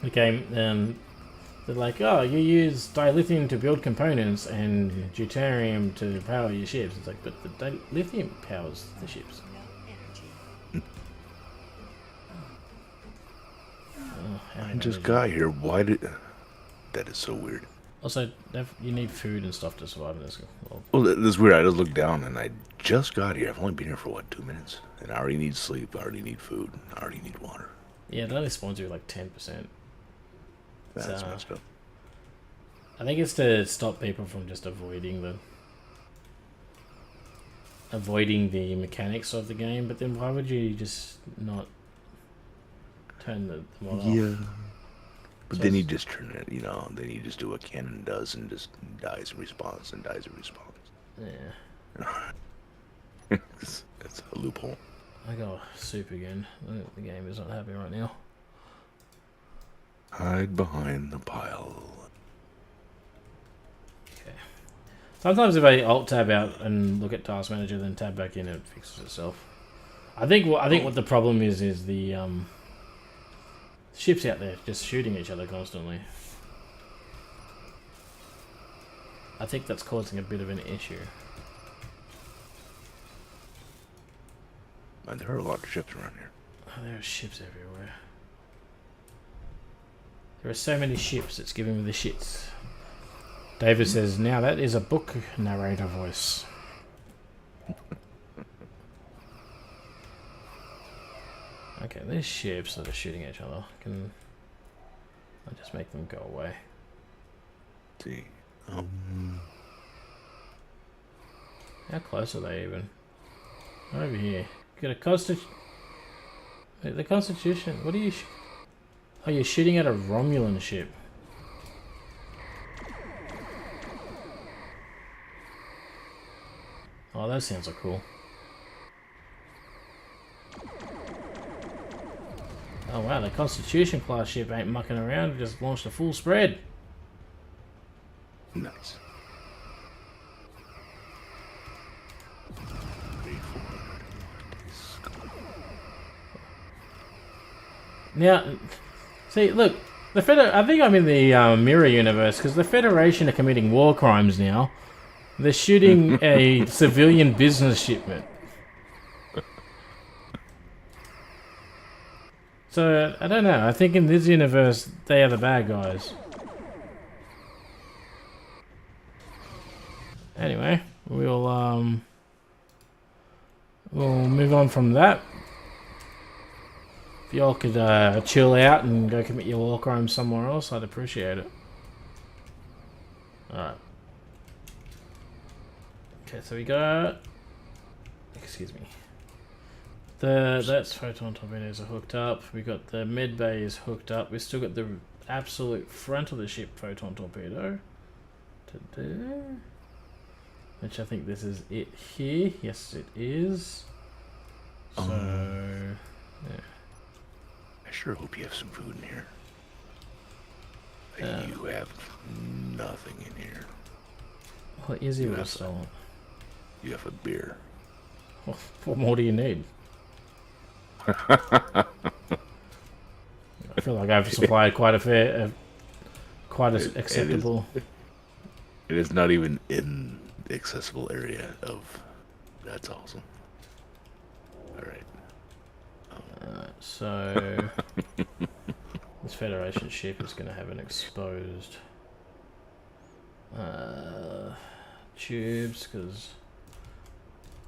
Okay, they're like, oh, you use dilithium to build components and deuterium to power your ships. It's like, but the dilithium powers the ships. I just got here. Why did... That is so weird. Also, you need food and stuff to survive in this. Well, that's weird. I just looked down and I just got here. I've only been here for, what, 2 minutes? And I already need sleep. I already need food. I already need water. Yeah, it only spawns you like 10%. That's messed up. I think it's to stop people from just avoiding the mechanics of the game, but then why would you just not turn the mod off? Yeah. But So then you just turn it, then you just do what Canon does and just dies in response and dies in response. Yeah. It's a loophole. I got soup again. The game is not happy right now. Hide behind the pile. Okay. Sometimes if I alt tab out and look at Task Manager, then tab back in, it fixes itself. I think what the problem is the ships out there just shooting each other constantly. I think that's causing a bit of an issue. And there are a lot of ships around here. Oh, there are ships everywhere. There are so many ships, it's giving me the shits. David says, now that is a book narrator voice. Okay, there's ships that are shooting each other. Can I just make them go away? Let's see. How close are they even? Over here. Got a Constitution. The Constitution. What are you? Oh, you're shooting at a Romulan ship. Oh, those sounds are cool. Oh wow, the Constitution class ship ain't mucking around. It just launched a full spread. Nice. Now, see, look, I think I'm in the mirror universe because the Federation are committing war crimes now. They're shooting a civilian business shipment. So I don't know. I think in this universe they are the bad guys. Anyway, we'll move on from that. If y'all could chill out and go commit your war crimes somewhere else, I'd appreciate it. Alright. Okay, so we got... Excuse me. That's photon torpedoes are hooked up. We got the med bay is hooked up. We still got the absolute front of the ship photon torpedo. Which I think this is it here. Yes, it is. So... yeah. I sure hope you have some food in here. You have nothing in here. Well, easy with us. You have a beer. What more do you need? I feel like I've supplied quite a fair, quite as acceptable. It is not even in the accessible area of. That's awesome. All right. So this Federation ship is going to have an exposed tubes because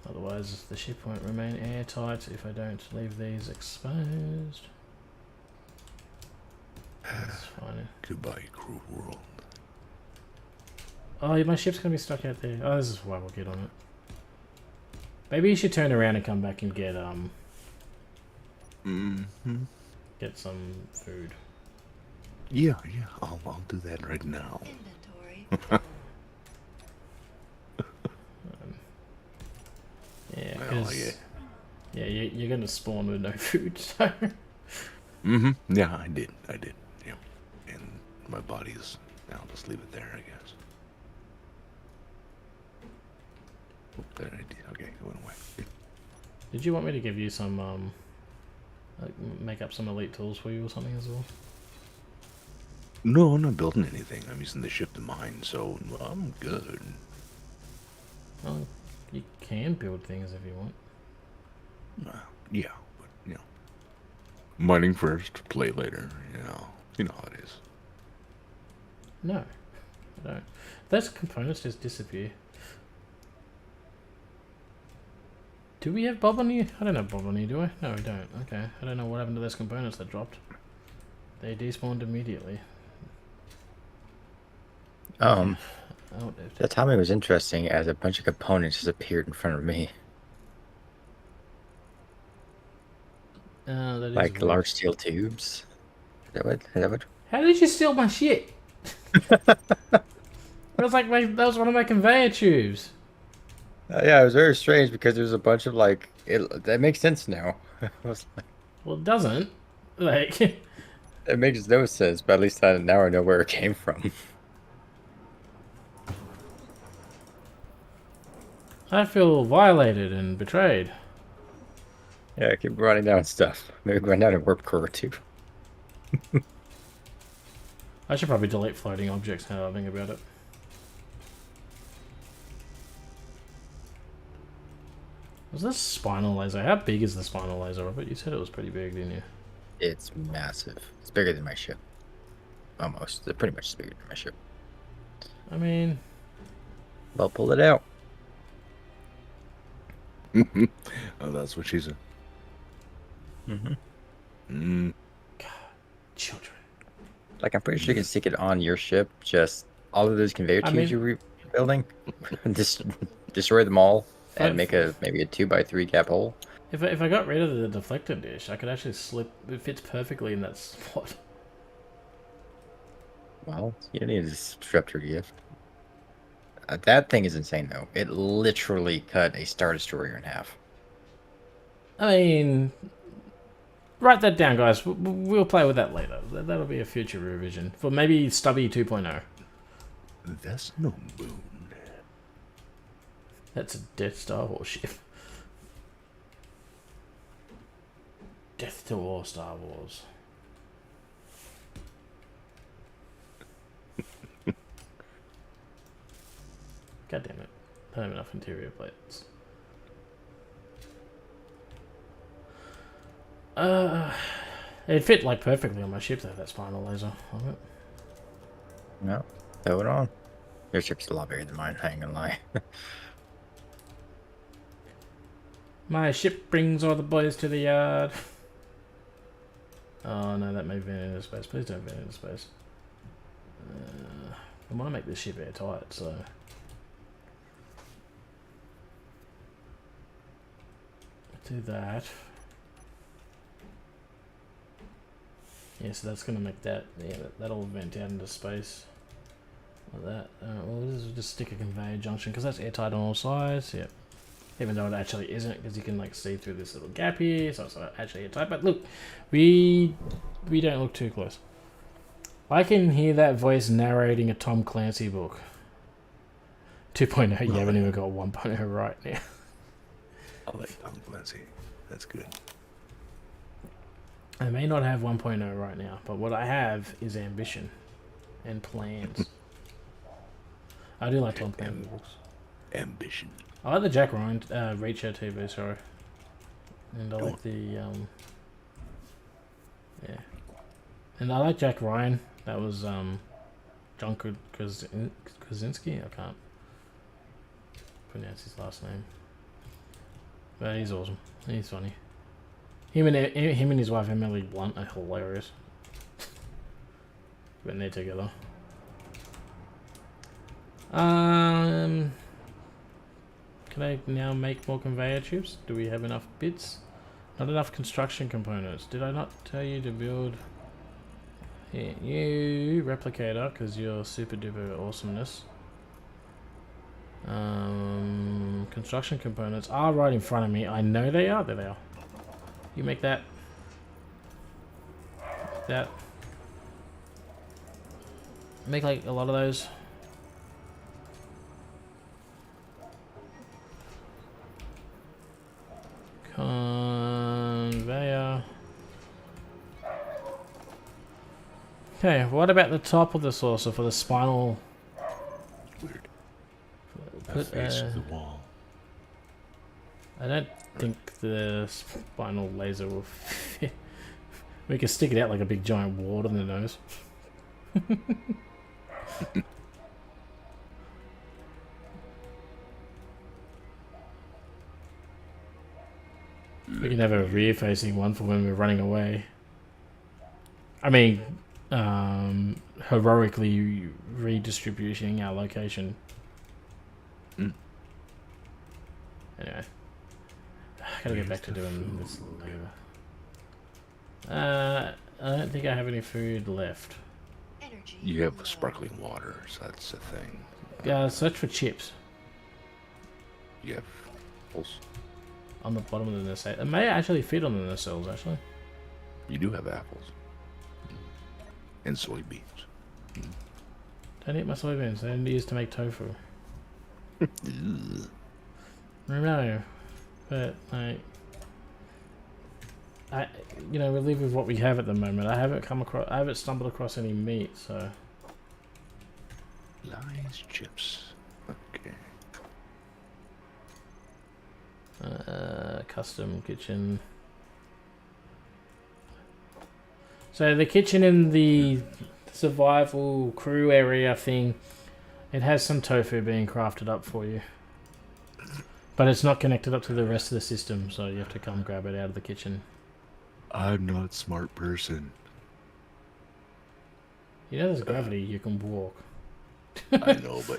otherwise the ship won't remain airtight if I don't leave these exposed. That's fine. Goodbye, cruel world. Oh, my ship's going to be stuck out there. Oh, this is why we'll get on it. Maybe you should turn around and come back and get get some food. Yeah, I'll do that right now. Inventory. Yeah, Well, because you're gonna spawn with no food. So Yeah, I did. Yeah, and my body's. I'll just leave it there, I guess. Oh, there I did. Okay, it went away. did you want me to give you some like make up some elite tools for you or something as well? No, I'm not building anything. I'm using the ship to mine, so I'm good. Oh, you can build things if you want. Yeah, but mining first, play later. You know how it is. No, I don't. Those components just disappear. Do we have Bob on you? I don't have Bob on you, do I? No, we don't. Okay. I don't know what happened to those components that dropped. They despawned immediately. The timing was interesting as a bunch of components just appeared in front of me. That is Like weird. large steel tubes. Is that what? How did you steal my shit? That was like that was one of my conveyor tubes. Yeah, it was very strange because there's a bunch of like that makes sense now. I was like, Well, it doesn't. Like, it makes no sense, but at least now I know where it came from. I feel violated and betrayed. Yeah, I keep running down stuff. Maybe run down a warp core or two. I should probably delete floating objects now that I think about it. Was this spinal laser? How big is the spinal laser, Robert? You said it was pretty big, didn't you? It's massive. It's bigger than my ship. Almost. It's pretty much bigger than my ship. I mean... Well, pull it out. Oh, that's what she said. Children. Like, I'm pretty sure you can stick it on your ship. Just all of those conveyor tubes you're rebuilding. Just destroy them all and make maybe a 2x3 gap hole. If I got rid of the deflector dish, I could actually slip... It fits perfectly in that spot. Well, you don't need to disrupt your gift. That thing is insane, though. It literally cut a Star Destroyer in half. I mean... write that down, guys. We'll play with that later. That'll be a future revision for maybe Stubby 2.0. That's no moon. That's a Death Star warship. Death to all Star Wars. God damn it. I don't have enough interior plates. It fit like perfectly on my ship though, that spinal laser. No, throw it on. Your ship's a lot bigger than mine, I ain't gonna lie. My ship brings all the boys to the yard. Oh no, that may vent into space. Please don't vent into space. I want to make this ship airtight, so... do that. Yeah, so that's gonna make that, yeah, that'll vent out into space. Like that. Well, this is just stick a conveyor junction, because that's airtight on all sides, yep. Even though it actually isn't, because you can like see through this little gap here, so it's actually airtight. But look, we don't look too close. I can hear that voice narrating a Tom Clancy book. 2.0, you haven't even got 1.0 right now. I like Tom Clancy. That's good. I may not have 1.0 right now, but what I have is ambition and plans. I do like Tom Clancy books. Ambition. I like the Jack Ryan Reacher TV, sorry. And I like the, yeah. And I like Jack Ryan. That was, John Krasinski? I can't pronounce his last name. But he's awesome. He's funny. Him and his wife Emily Blunt are hilarious when they're together. Can I now make more conveyor tubes? Do we have enough bits? Not enough construction components. Did I not tell you to build? Yeah, you replicator, because you're super duper awesomeness. Construction components are right in front of me. I know they are. There they are. You make that. That. Make like a lot of those. Conveyor. Okay, what about the top of the saucer for the spinal? Weird. Put, face of the wall. I don't think the spinal laser will fit. We can stick it out like a big giant wart on the nose. We can have a rear-facing one for when we're running away. I mean, heroically redistributing our location. Anyway. I gotta get back to doing this later. I don't think I have any food left. Energy You have low. sparkling water, so that's the thing. Search for chips You have apples. on the bottom of the nacelle. It may actually fit on the nacelles, actually. You do have apples. And soybeans. Don't eat my soybeans. They're used to make tofu. No, but like, we live with what we have at the moment. I haven't stumbled across any meat, so. Lies chips. Okay. Custom kitchen. So the kitchen in the survival crew area thing, it has some tofu being crafted up for you. But it's not connected up to the rest of the system, so you have to come grab it out of the kitchen. I'm not a smart person. You know there's gravity, you can walk. I know, but...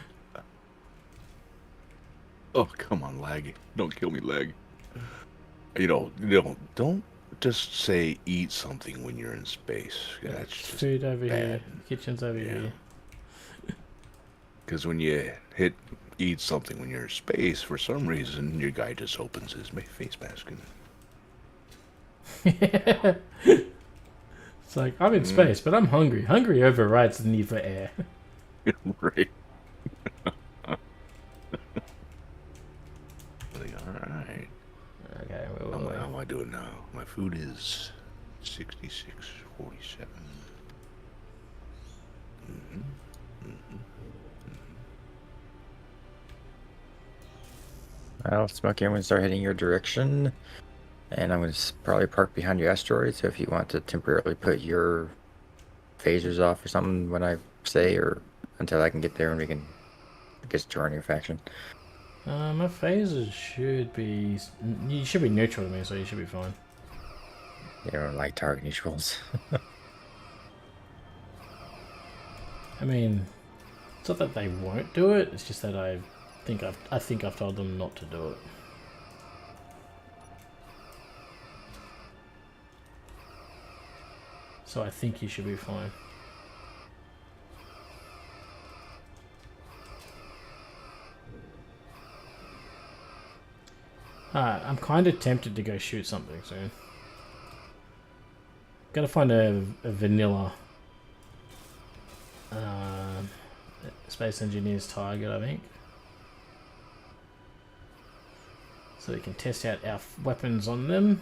Oh, come on, lag. Don't kill me, lag. Don't just say eat something when you're in space. That's just food over bad. here, kitchen's over here. Because when you hit eat something when you're in space, for some reason, your guy just opens his face mask and It's like, I'm in space, but I'm hungry. Hungry overrides the need for air. Right. Alright. Okay, How am I doing now? My food is 66.47. Well, Smokey, I'm going to start heading your direction. And I'm going to probably park behind your asteroid. So if you want to temporarily put your phasers off or something when I say, or until I can get there and we can get join your faction. my phasers should be... You should be neutral to me, so you should be fine. You don't like target neutrals. I mean, it's not that they won't do it, it's just that I think I've told them not to do it. So I think you should be fine. Alright, I'm kind of tempted to go shoot something soon. Gotta find a vanilla Space Engineer's target, I think. So we can test out our weapons on them.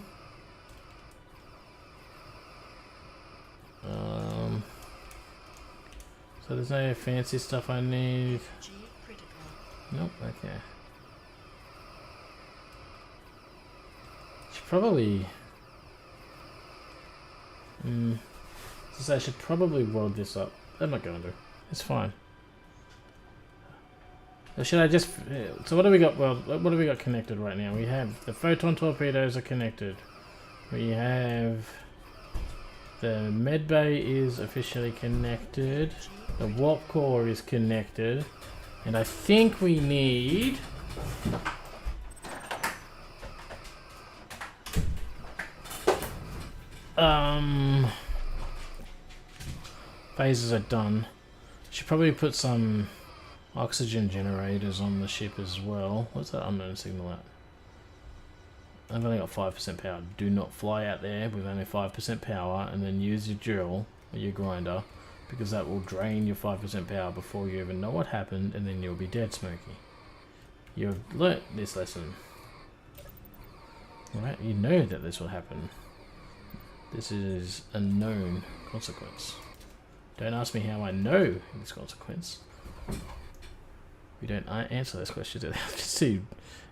So there's no fancy stuff I need. Nope, okay. Should probably... so I should probably weld this up. I'm not going to. It's fine. Or should I just... So what do we got? Well, what do we got connected right now? We have the photon torpedoes are connected. We have... The medbay is officially connected. The warp core is connected. And I think we need... Phases are done. Should probably put some oxygen generators on the ship as well. What's that unknown signal at? I've only got 5% power. Do not fly out there with only 5% power and then use your drill or your grinder, because that will drain your 5% power before you even know what happened, and then you'll be dead, Smokey. You've learnt this lesson. Alright, you know that this will happen. This is a known consequence. Don't ask me how I know this consequence. We don't answer those questions. I just see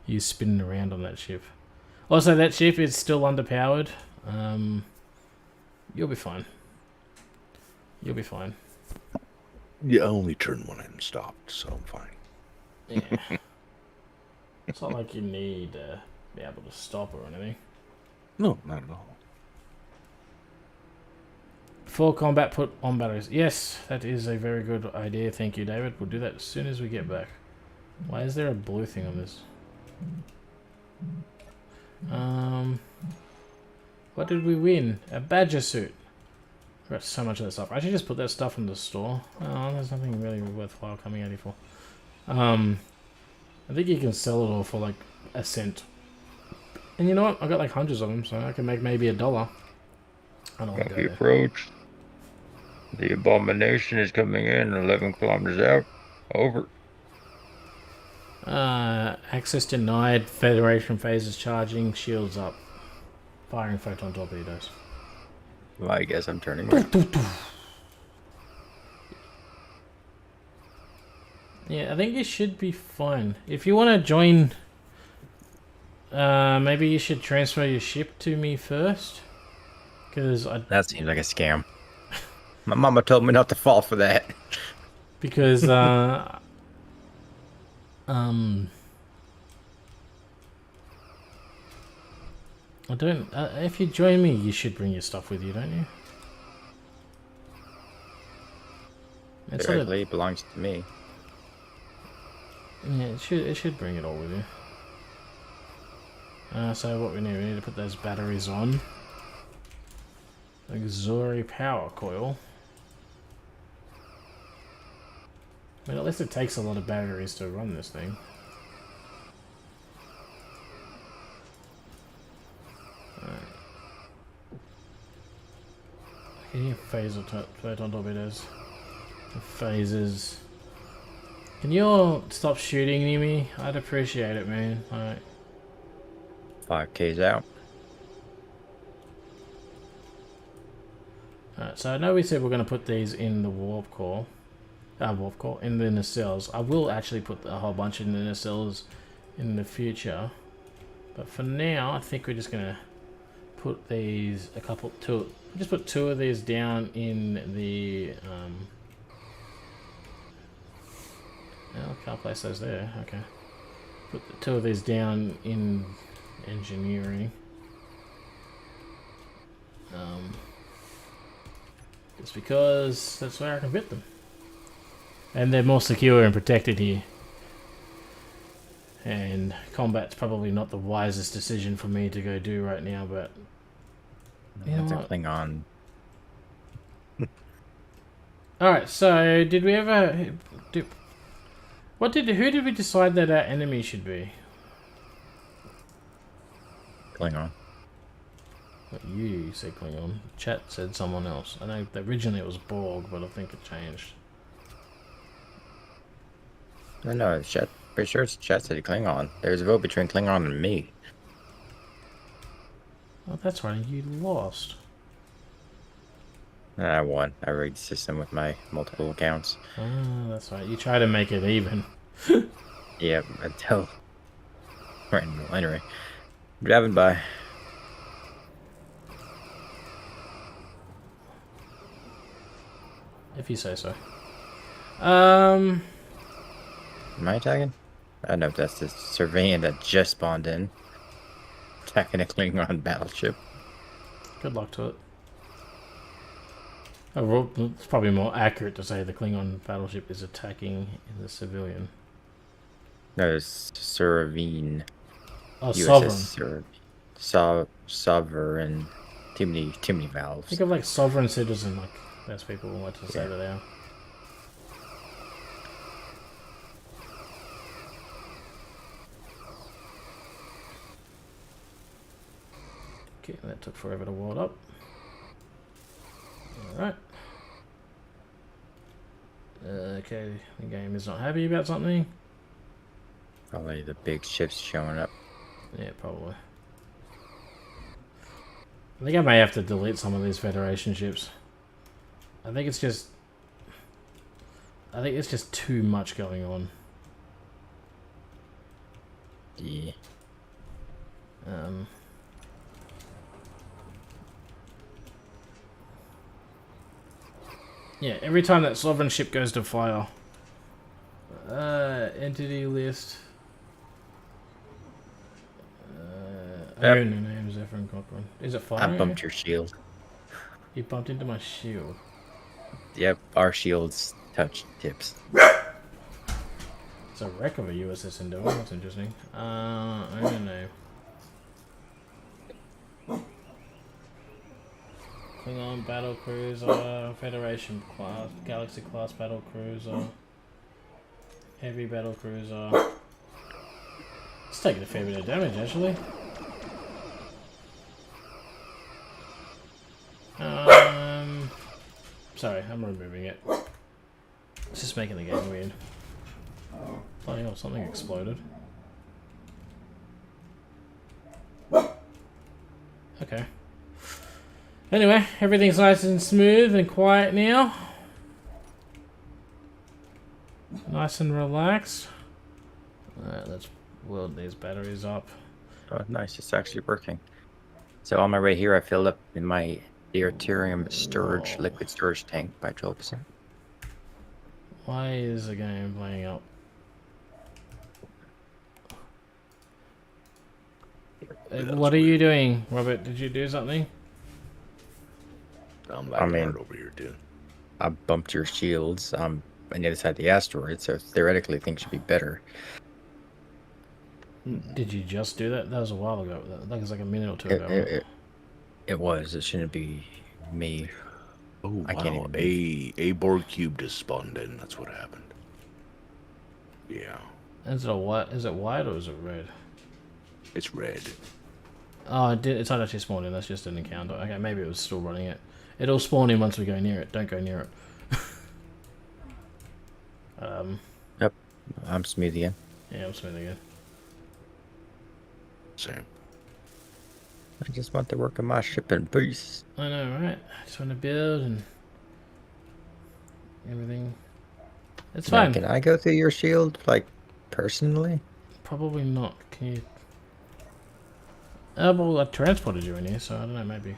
you spinning around on that ship. Also, that ship is still underpowered. You'll be fine. You'll be fine. Yeah, I only turned one and stopped, so I'm fine. Yeah. It's not like you need to be able to stop or anything. No, not at all. Before combat, put on batteries. Yes, that is a very good idea. Thank you, David. We'll do that as soon as we get back. Why is there a blue thing on this? What did we win? A badger suit. Got so much of that stuff. I should just put that stuff in the store. Oh, there's nothing really worthwhile coming out here for. I think you can sell it all for like a cent. And you know what? I've got like hundreds of them, so I can make maybe $1. I don't want to go there. Approach. The abomination is coming in 11 kilometers out. Over. Access denied. Federation phases charging. Shields up. Firing photon torpedoes. Well, I guess I'm turning around. Yeah, I think you should be fine. If you want to join, maybe you should transfer your ship to me first. Because That seems like a scam. My mama told me not to fall for that. Because I don't. If you join me, you should bring your stuff with you, don't you? It's sort of, Directly belongs to me. yeah, it should bring it all with you. So what we need to put those batteries on. Auxiliary power coil. I mean, at least it takes a lot of batteries to run this thing. Alright. Any phaser photon torpedoes? Phasers. Can you all stop shooting near me? I'd appreciate it, man. Alright. 5K's out. Alright, so I know we said we're going to put these in the warp core. In the nacelles. I will actually put a whole bunch in the nacelles in the future. But for now, I think we're just going to put these, just put 2 of these down in the, I can't place those there, okay. Put the 2 of these down in engineering. Just because that's where I can fit them. And they're more secure and protected here. And combat's probably not the wisest decision for me to go do right now, but you know That's a what? Klingon. Alright, so did we ever who did we decide that our enemy should be? Klingon. What, you said Klingon. Chat said someone else. I know that originally it was Borg, but I think it changed. No, chat. Pretty sure it's chat said Klingon. There's a vote between Klingon and me. Oh, that's right, you lost. I won. I rigged the system with my multiple accounts. Ah, that's right. You try to make it even. Yeah, until... Right, anyway. Driving by. If you say so. Am I attacking? I don't know if that's the surveillant that just spawned in. Attacking a Klingon battleship. Good luck to it. Oh, it's probably more accurate to say the Klingon battleship is attacking the civilian. No, it's Sovereign. Oh, USS sovereign. Sovereign. Too many valves. Think of like sovereign citizen, like those people like to say that they are. Okay, that took forever to weld up. Alright. Okay, the game is not happy about something. Probably the big ships showing up. Yeah, probably. I think I may have to delete some of these Federation ships. I think it's just too much going on. Yeah. Yeah, every time that sovereign ship goes to fire. Entity list. Yep. Owner name is Ephraim Cochran. Is it fire? I bumped your shield. You bumped into my shield. Yep, our shields touch tips. It's a wreck of a USS Endeavour. That's interesting. Owner name. Klingon battle cruiser, Federation class, Galaxy class battle cruiser, heavy battle cruiser. It's taking a fair bit of damage actually. Sorry, I'm removing it. It's just making the game weird. Bloody hell, something exploded. Okay. Anyway, everything's nice and smooth and quiet now. Nice and relaxed. Alright, let's weld these batteries up. Oh, nice. It's actually working. So on my way here, I filled up in my deuterium storage, liquid storage tank by 12%. Why is the game playing up? What are you doing, Robert? Did you do something? I'm I mean- hard over here too. I bumped your shields on the other side of the asteroid, so theoretically things should be better. Did you just do that? That was a while ago. That was like a minute or two ago. It was. It shouldn't be me. Oh I can't wow! even A Borg cube just spawned in. That's what happened. Yeah, Is it white or is it red? it's red. Oh, it's not actually spawned in. That's just an encounter. Okay, maybe it was still running it. It'll spawn in once we go near it. Don't go near it. Yep. I'm smooth again. Yeah, I'm smooth again. Same. I just want to work on my ship in peace. I know, right? I just want to build and everything. It's Now, fine. can I go through your shield, like, personally? Probably not. Can you? Well, I transported you in here, so I don't know. Maybe.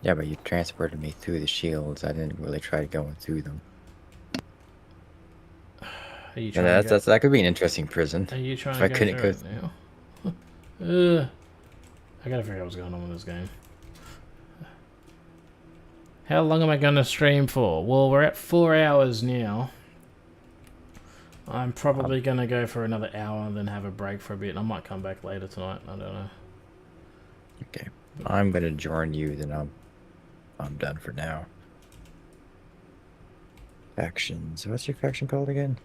Yeah, but you transported me through the shields. I didn't really try going through them. Are you And trying? that could be an interesting prison. Are you trying if I to go couldn't through go it now? I gotta figure out what's going on with this game. How long am I gonna stream for? Well, we're at 4 hours now. I'm probably gonna go for another hour and then have a break for a bit. I might come back later tonight. I don't know. Okay. I'm gonna join you, then I'm done for now. Factions. What's your faction called again?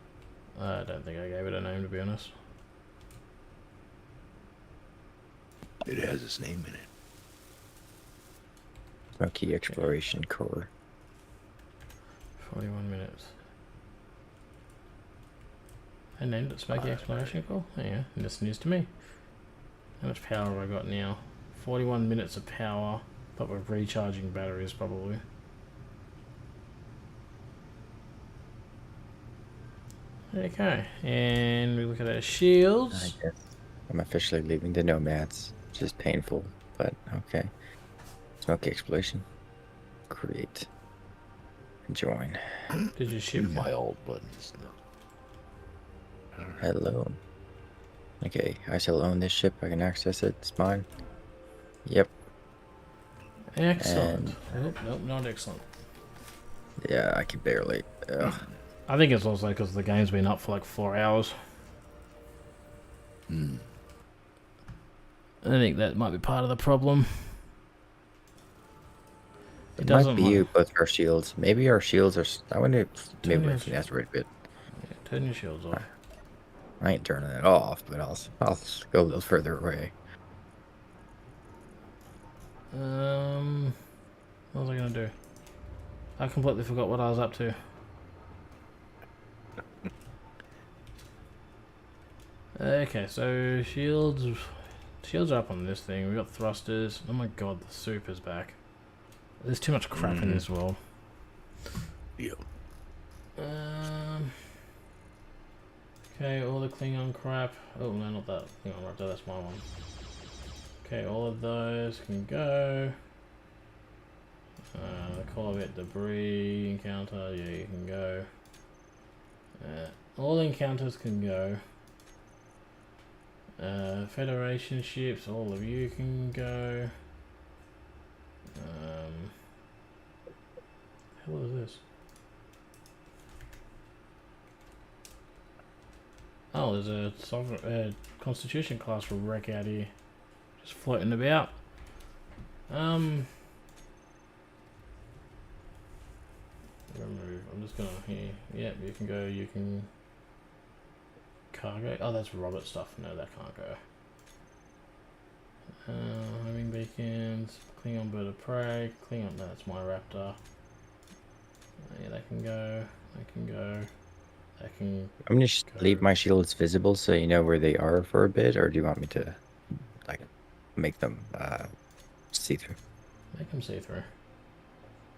I don't think I gave it a name, to be honest. It has its name in it. Smoky Exploration Core. 41 minutes. I named it Smoky Exploration Core? Oh, yeah, that's news to me. How much power have I got now? 41 minutes of power, but we're recharging batteries probably. Okay, and we look at our shields. I guess I'm officially leaving the Nomads. Which is painful, but okay. Smoky Exploration. Create. Join. Did you ship? My old buttons. No. Hello. Okay, I shall own this ship. I can access it. It's mine. Yep. Excellent. Nope, not excellent. Yeah, I can barely. Ugh. I think it's also because the game's been up for like 4 hours. I think that might be part of the problem. It might be you, both our shields. Maybe our shields are. I wonder if maybe Turn we can aspirate a bit. Yeah, turn your shields off. I ain't turning it off, but I'll go a little further away. What was I gonna do? I completely forgot what I was up to. Okay, so shields are up on this thing. We got thrusters. Oh my god, the soup is back. There's too much crap in this world. Yep. Okay, all the Klingon crap. Oh no, not that Klingon crap. That's my one. Okay, all of those can go. The Corvette debris encounter. Yeah, you can go. All the encounters can go. Federation ships, all of you can go. Hell is this? Oh, there's a Constitution class wreck out here, just floating about. Remove. I'm just gonna here. Yeah, you can go. You can. Cargo. Oh, that's Robert stuff. No, that can't go. Homing beacons. Klingon bird of prey. Klingon. No, that's my raptor. Yeah, that can go. That can go. That can. I'm gonna just leave my shields visible so you know where they are for a bit, or do you want me to, like, make them see through? Make them see through.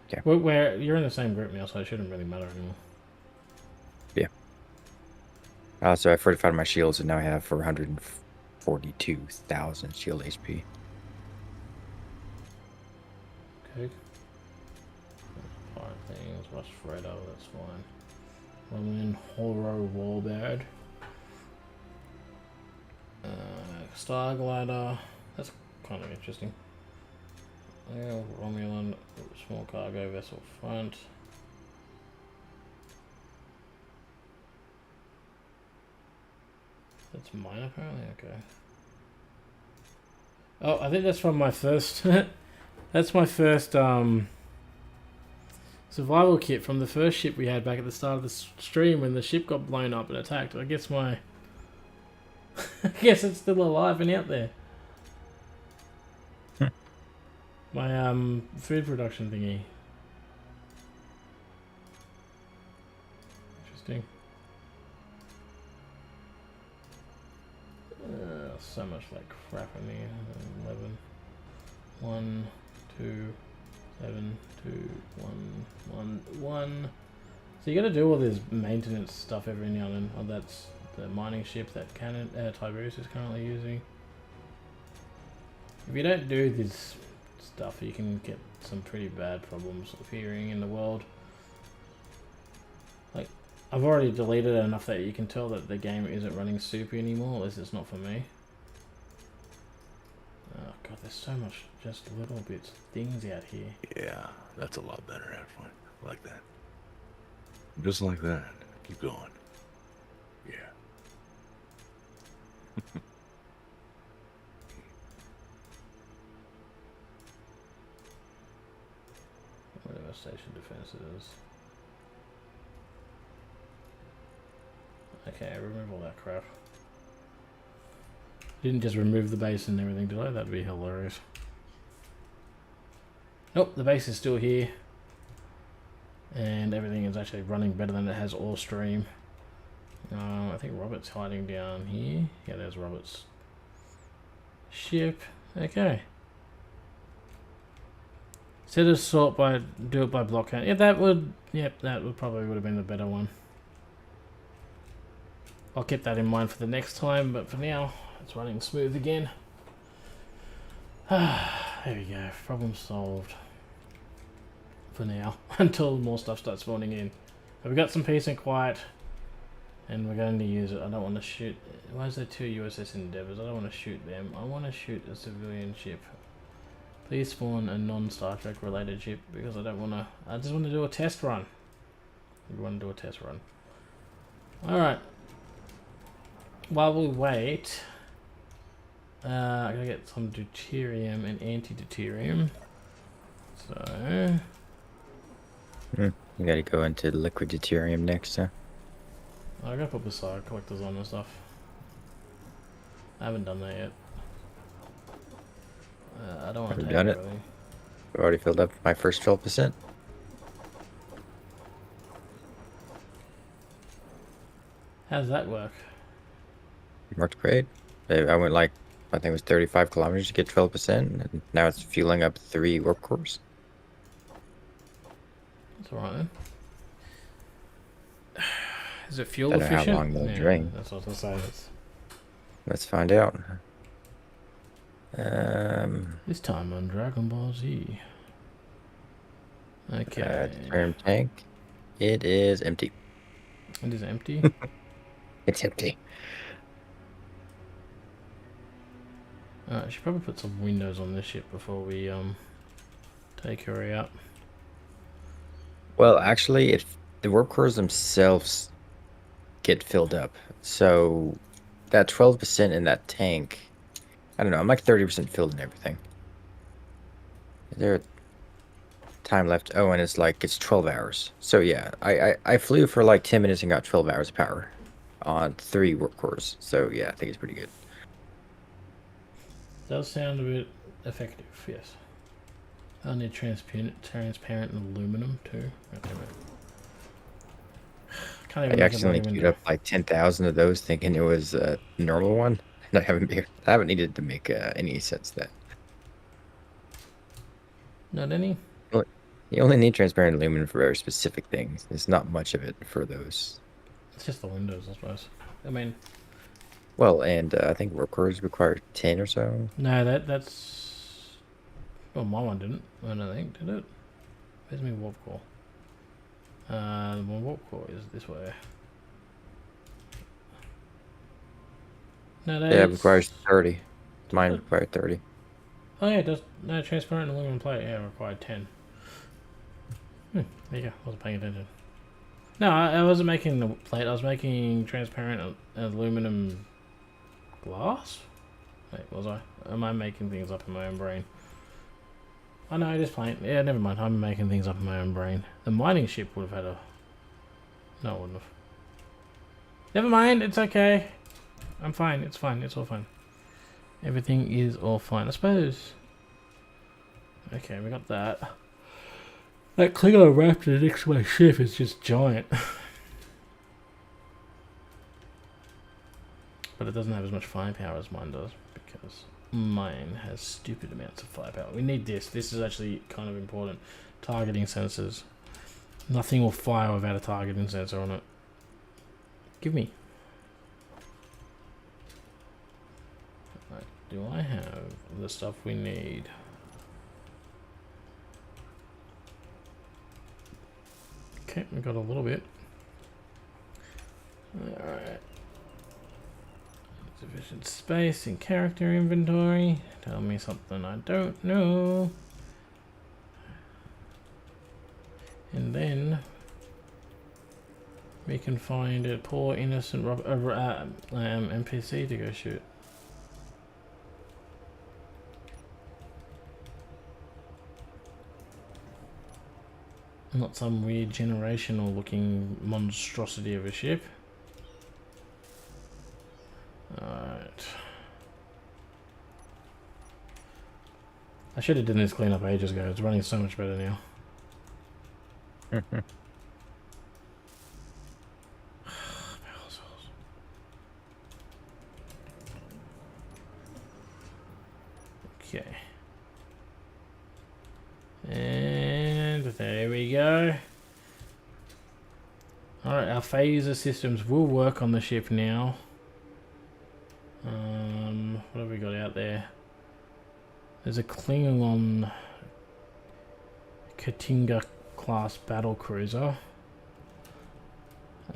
Yeah. Where you're in the same group now, so it shouldn't really matter anymore. Yeah. So I fortified my shields, and now I have 442,000 shield HP. Okay. Fire things. Rush Freddo. That's fine. Romulan Horror Warbird. Star Glider. That's kind of interesting. Yeah, Romulan small cargo vessel front. That's mine apparently. Okay. Oh, I think that's from my first. That's my first survival kit from the first ship we had back at the start of the stream when the ship got blown up and attacked. I guess my. I guess it's still alive and out there. My food production thingy. Interesting. So much like crap in here. 11. 1, 2, 7, 2, 1, 1, 1. So you got to do all this maintenance stuff every now and then. Oh, that's the mining ship that Tiberius is currently using. If you don't do this stuff, you can get some pretty bad problems appearing in the world. Like, I've already deleted it enough that you can tell that the game isn't running super anymore, at least it's not for me. Oh god, there's so much just little bits, things out here. Yeah, that's a lot better, Adfine. Like that. Just like that. Keep going. Yeah. Whatever station defense is. Okay, remove all that crap. Didn't just remove the base and everything, did I? That'd be hilarious. Nope, the base is still here. And everything is actually running better than it has all stream. I think Robert's hiding down here. Yeah, there's Robert's ship. Okay. Set a sort by do it by block count. Yeah, that would probably would have been the better one. I'll keep that in mind for the next time, but for now it's running smooth again. There we go. Problem solved. For now, until more stuff starts spawning in. But we got some peace and quiet, and we're going to use it. I don't want to shoot. Why is there 2 USS Endeavours? I don't want to shoot them. I want to shoot a civilian ship. Please spawn a non-Star Trek related ship, because I don't want to. I just want to do a test run. We want to do a test run. Alright. While we wait, I gotta get some deuterium and anti-deuterium. So. You gotta go into liquid deuterium next, huh? I gotta put beside collectors on and stuff. I haven't done that yet. I don't want to take done it? everything. I've already filled up my first 12%. How does that work? It worked great. I went like, I think it was 35 kilometers to get 12%, and now it's fueling up 3 warp cores. That's alright then. Is it fuel Don't know how efficient? long they'll drain. That's what I was gonna say. Let's find out. This time on Dragon Ball Z. Okay. Term tank. It is empty. It is empty. It's empty. I should probably put some windows on this ship before we take her out. Well, actually, if the warp cores themselves get filled up, so that 12% in that tank, I don't know, I'm like 30% filled in everything. Is there time left? Oh, and it's like, it's 12 hours. So yeah, I flew for like 10 minutes and got 12 hours of power on 3 warp cores. So yeah, I think it's pretty good. Does sound a bit effective, yes. I need transparent aluminum too. God damn it. Can't even I accidentally queued up like 10,000 of those thinking it was a normal one. And I haven't needed to make any since then. Not any? You only need transparent aluminum for very specific things. There's not much of it for those. It's just the windows, I suppose. I mean... Well, and I think warp cores require 10 or so. No, that's... Well, my one didn't, I don't think, did it? Where's my warp core? My warp core is this way. No, Yeah, it requires 30. Mine required 30. Oh yeah, it does. No, transparent aluminum plate, yeah, required 10. There you go, I wasn't paying attention. No, I wasn't making the plate, I was making transparent aluminum glass? Wait, was I? Am I making things up in my own brain? Oh no, it is plain. Yeah, never mind, I'm making things up in my own brain. The mining ship would have had a... No, it wouldn't have. Never mind, it's okay. I'm fine, it's all fine. Everything is all fine, I suppose. Okay, we got that. That Klingon Raptor next to my ship is just giant. But it doesn't have as much firepower as mine does, because mine has stupid amounts of firepower. We need this. This is actually kind of important. Targeting sensors. Nothing will fire without a targeting sensor on it. Give me. Right, do I have the stuff we need? Okay, we got a little bit. Alright. Sufficient space in character inventory. Tell me something I don't know. And then we can find a poor innocent NPC to go shoot. Not some weird generational looking monstrosity of a ship. Alright. I should have done this cleanup ages ago. It's running so much better now. Okay. And there we go. Alright, our phaser systems will work on the ship now. What have we got out there? There's a Klingon Katinga class battle cruiser.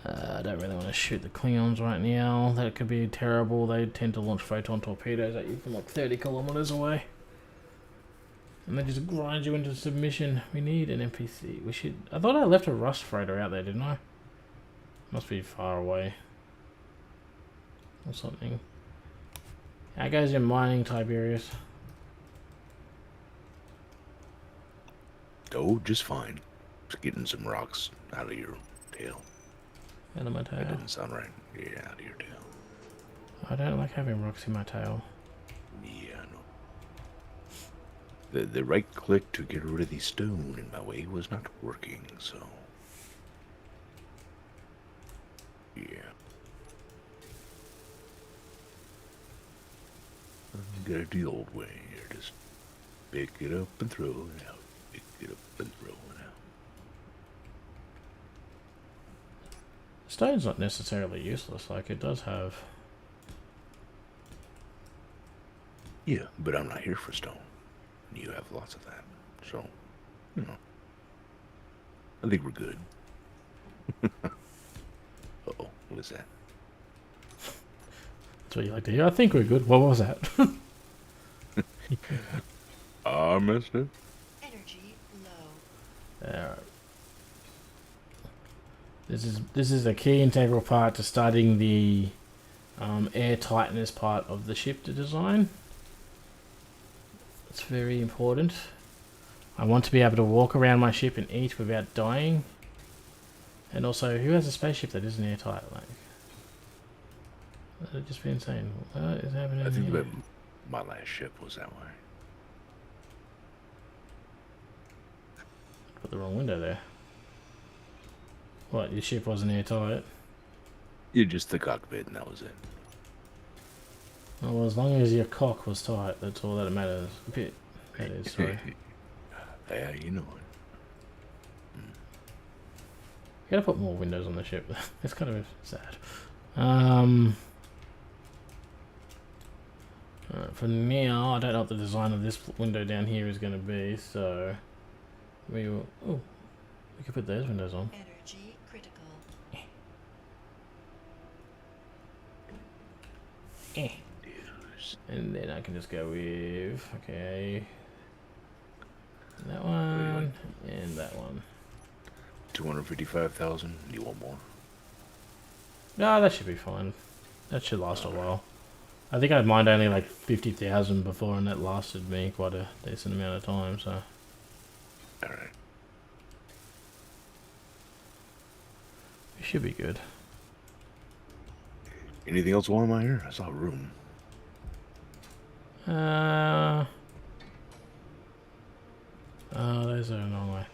I don't really want to shoot the Klingons right now. That could be terrible. They tend to launch photon torpedoes at you from like 30 kilometers away. And they just grind you into submission. We need an NPC. We should. I thought I left a rust freighter out there, didn't I? Must be far away. Or something. How goes your mining, Tiberius? Oh, just fine. Just getting some rocks out of your tail. Out of my tail? That didn't sound right. Yeah, out of your tail. I don't like having rocks in my tail. Yeah, I know. The right click to get rid of the stone in my way was not working, so... Yeah. Gotta do the old way here. Just pick it up and throw it out. Pick it up and throw it out. Stone's not necessarily useless, like it does have... Yeah, but I'm not here for stone. You have lots of that. So, you know. I think we're good. Uh-oh, what is that? That's what you like to hear. I think we're good. What was that? I missed it. Energy low. Alright. This is a key integral part to starting the air tightness part of the ship to design. It's very important. I want to be able to walk around my ship and eat without dying. And also, who has a spaceship that isn't airtight? Like, that'd just be insane. What is happening I think here? that my last ship was that way. Put the wrong window there. What, your ship wasn't airtight? You just the cockpit and that was it. Oh, well, as long as your cock was tight, that's all that matters. A bit. That is, sorry. Yeah, you know it. You gotta put more windows on the ship. It's kind of sad. Alright, for now, I don't know what the design of this window down here is going to be, so we will. Oh, we could put those windows on. Energy critical. And then I can just go with, okay, that one and that one. 255,000. You want more? No, that should be fine. That should last a while. I think I mined only like 50,000 before, and that lasted me quite a decent amount of time. So. All right. We should be good. Anything else while I'm out here? I saw a room. Oh, those are the wrong way.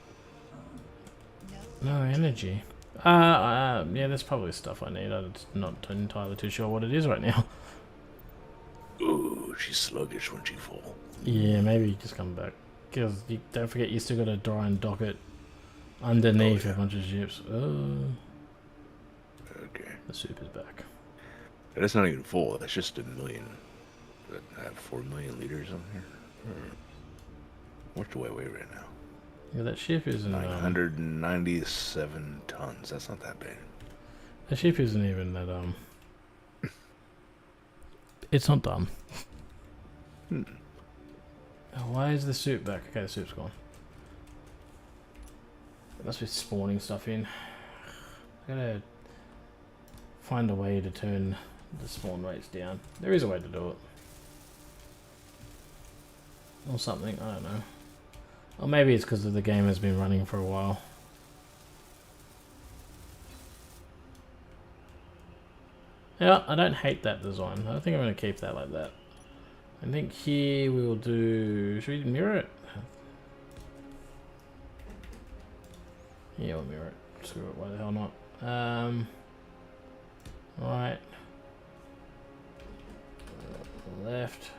No. No energy. Yeah, there's probably stuff I need. I'm just not entirely too sure what it is right now. Ooh, she's sluggish when she full. Yeah, maybe you just come back. Because you don't forget, you still got to dry and dock it underneath a bunch of ships. Oh, Okay. the soup is back. That's not even full. That's just a million. I have 4 million liters on here. What do I weigh right now? Yeah, that ship isn't. 997 tons. That's not that bad. The ship isn't even that. It's not done. Hmm. Oh, why is the soup back? Okay, the soup's gone. It must be spawning stuff in. I gotta find a way to turn the spawn rates down. There is a way to do it. Or something, I don't know. Or maybe it's because the game has been running for a while. Yeah, I don't hate that design. I think I'm going to keep that like that. I think here we'll do... Should we mirror it? Yeah, we'll mirror it. Screw it, why the hell not? Right. Left.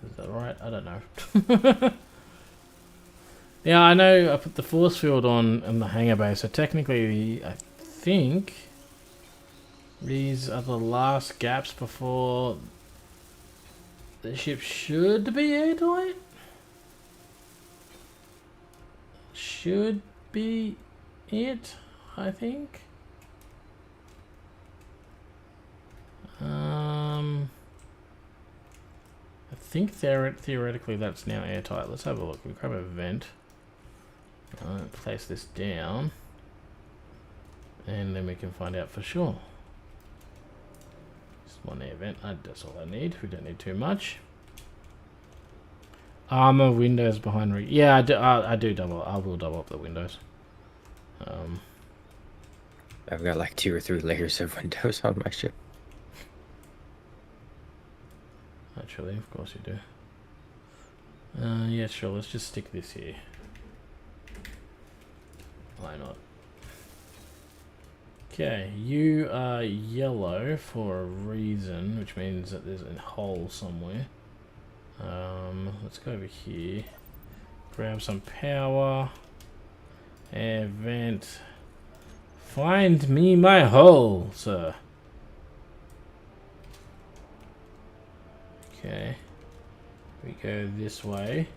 Is that right? I don't know. Yeah, I know I put the force field on in the hangar bay, so technically I think these are the last gaps before the ship should be airtight. Should be it, I think. I think theoretically that's now airtight. Let's have a look. We grab a vent. Place this down. And then we can find out for sure. Just one air vent. That's all I need. We don't need too much. Armor windows behind yeah, I do double. I will double up the windows. I've got like 2 or 3 layers of windows on my ship. Actually, of course you do. Yeah, sure. Let's just stick this here. Why not? Okay, you are yellow for a reason, which means that there's a hole somewhere. Let's go over here. Grab some power. Air vent. Find me my hole, sir. Okay. We go this way.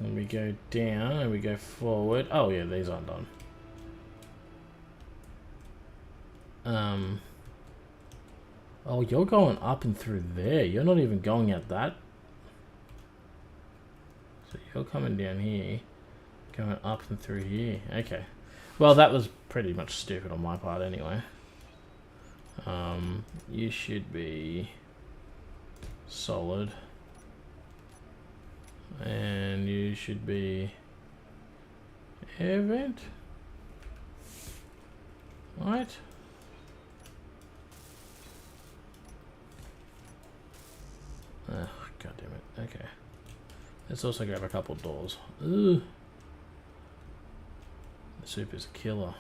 And we go down and we go forward. Oh yeah, these aren't done. Oh, you're going up and through there. You're not even going at that. So you're coming down here, going up and through here. Okay. Well, that was pretty much stupid on my part anyway. You should be solid. And you should be air vent. Right? Oh, God damn it. Okay. Let's also grab a couple doors. Ooh. The soup is a killer.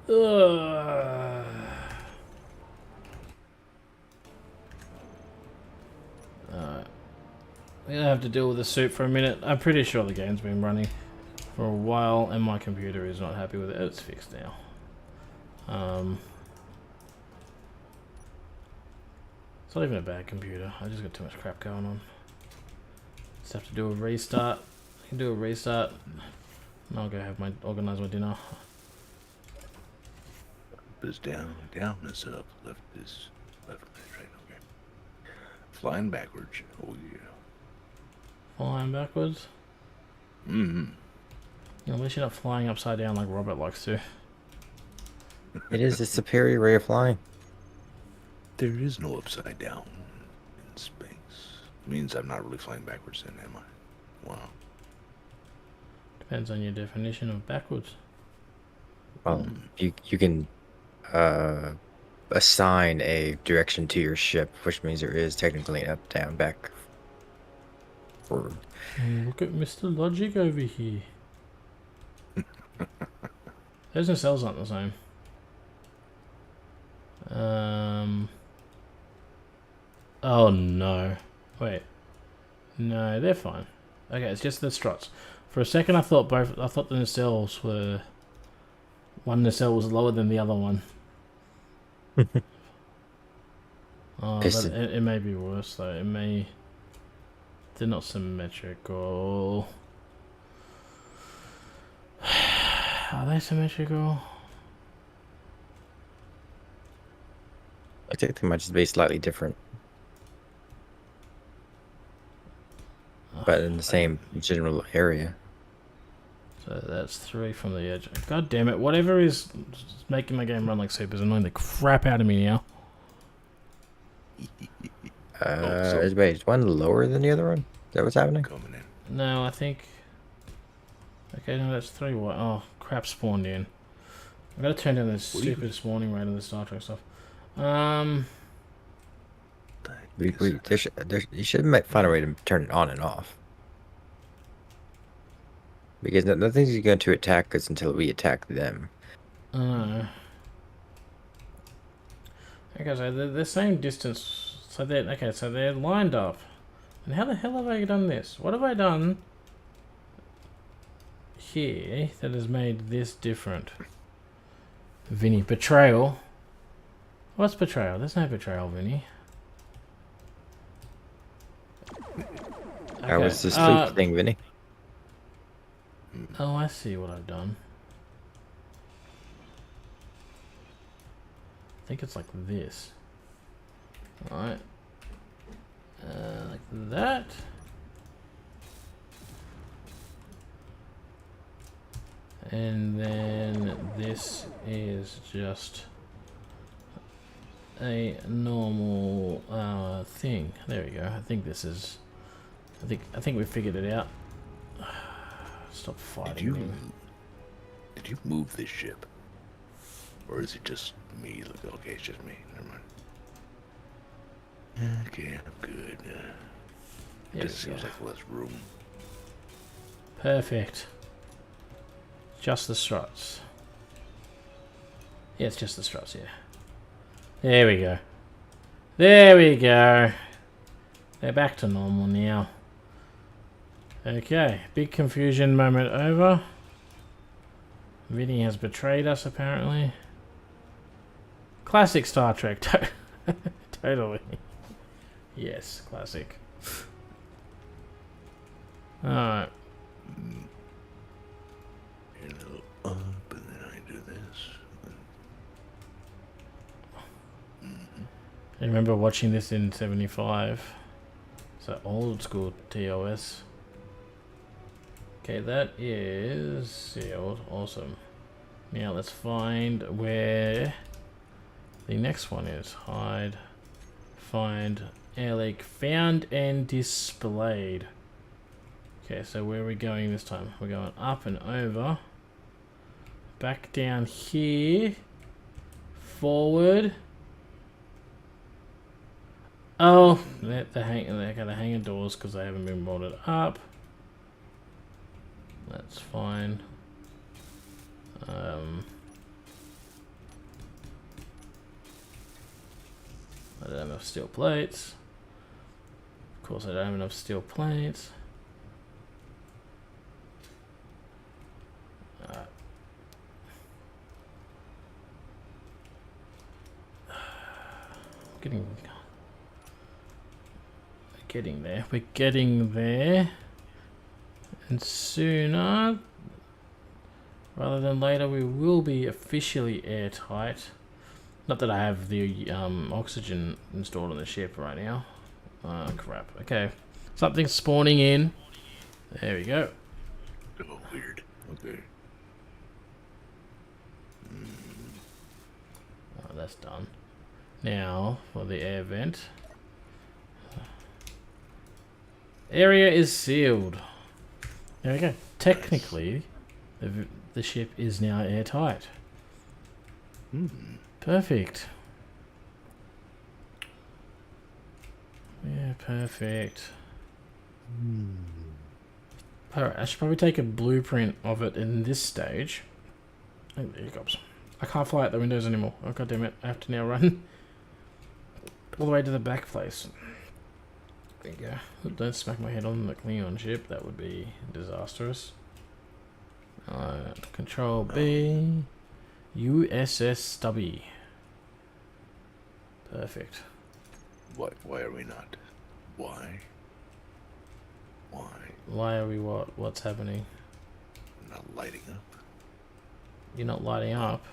We're gonna have to deal with the soup for a minute. I'm pretty sure the game's been running for a while and my computer is not happy with it. It's fixed now. It's not even a bad computer. I just got too much crap going on. Just have to do a restart. I can do a restart. And I'll go have organize my dinner. Up is down, down is up, left is right. Okay. Flying backwards. Oh yeah. Flying backwards. At least you're not flying upside down like Robert likes to. It is a superior way of flying. There is no upside down in space. Means I'm not really flying backwards then, am I? Wow. Depends on your definition of backwards. Well, you can assign a direction to your ship, which means there is technically up, down, back, forward. Look at Mr. Logic over here. Those nacelles aren't the same. Oh no. Wait. No, they're fine. Okay, it's just the struts. For a second I thought the nacelles were... One nacelle was lower than the other one. Oh, but it may be worse though. It may... They're not symmetrical. Are they symmetrical? I think they might just be slightly different. But in the same general area. So that's 3 from the edge. God damn it. Whatever is making my game run like soup is annoying the crap out of me now. Wait, is one lower than the other one? Is that what's happening? Coming in. No, I think... Okay, no, that's 3 white. Oh, crap spawned in. I've got to turn down this stupid spawning rate on the Star Trek stuff. You should find a way to turn it on and off. Because nothing's going to attack us until we attack them. Okay, so they're the same distance. So they're lined up. And how the hell have I done this? What have I done here that has made this different? Vinny, betrayal. What's betrayal? There's no betrayal, Vinny. How was the sleep thing, Vinny? Oh, I see what I've done. I think it's like this. Alright. Like that. And then this is just a normal thing. There we go. I think this is... I think we figured it out. Stop fighting me. Did you move this ship? Or is it just me? Okay, it's just me. Never mind. Okay, I'm good. Just seems like less room. Perfect. Just the struts. Yeah, it's just the struts, yeah. There we go. There we go. They're back to normal now. Okay, big confusion moment over. Vinny has betrayed us, apparently. Classic Star Trek. Totally. Yes, classic. Alright. A little up, and then I do this. I remember watching this in 75. So old school TOS. Okay, that is sealed. Awesome. Now let's find where the next one is. Hide. Find air leak found and displayed. Okay, so where are we going this time? We're going up and over. Back down here. Forward. Oh, they got the hanger doors because they haven't been bolted up. That's fine. I don't have enough steel plates. Of course, I don't have enough steel plates. Getting there. We're getting there. And sooner rather than later we will be officially airtight. Not that I have the oxygen installed on the ship right now. Oh crap. Okay. Something's spawning in. There we go. Oh, weird. Okay. Oh, that's done. Now for the air vent. Area is sealed. There we go. Technically, the ship is now airtight. Perfect. perfect. Alright, I should probably take a blueprint of it in this stage. Oh, there it goes. I can't fly out the windows anymore. Oh, god damn it. I have to now run all the way to the back place. There you go. Don't smack my head on the Klingon ship. That would be disastrous. Control B. USS Stubby. Perfect. Why are we not? Why? Why are we what? What's happening? Not lighting up? You're not lighting up.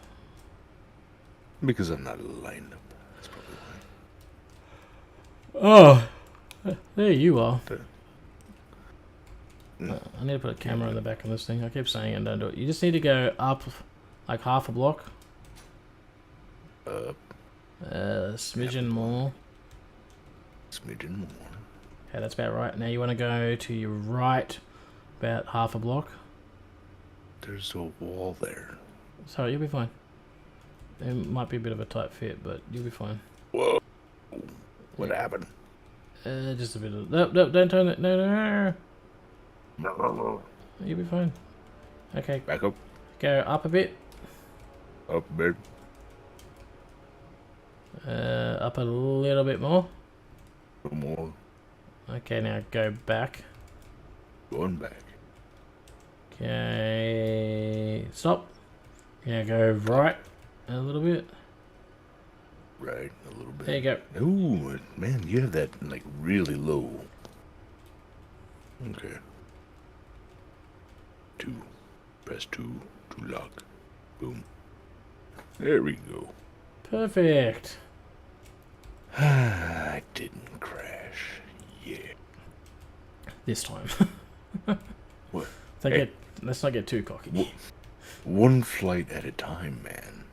Because I'm not lined up. That's probably why. Oh! There you are. Mm. I need to put a camera in the back of this thing. I keep saying it and don't do it. You just need to go up like half a block. Smidgen more. Smidgen more. Okay, that's about right. Now you want to go to your right about half a block. There's a wall there. Sorry, you'll be fine. It might be a bit of a tight fit, but you'll be fine. Whoa. What happened? Just a bit of... No, don't turn it. No. You'll be fine. Okay, Back up. go up a bit. Up a bit. Up a little bit more. No more. Okay, now go back. Going back. Okay, stop. Yeah, go right a little bit. Right, a little bit. There you go. Ooh, man, you have that like really low. Okay. 2. Press 2 to lock. Boom. There we go. Perfect. I didn't crash. Yeah. This time. What? Let's not get too cocky. One flight at a time, man.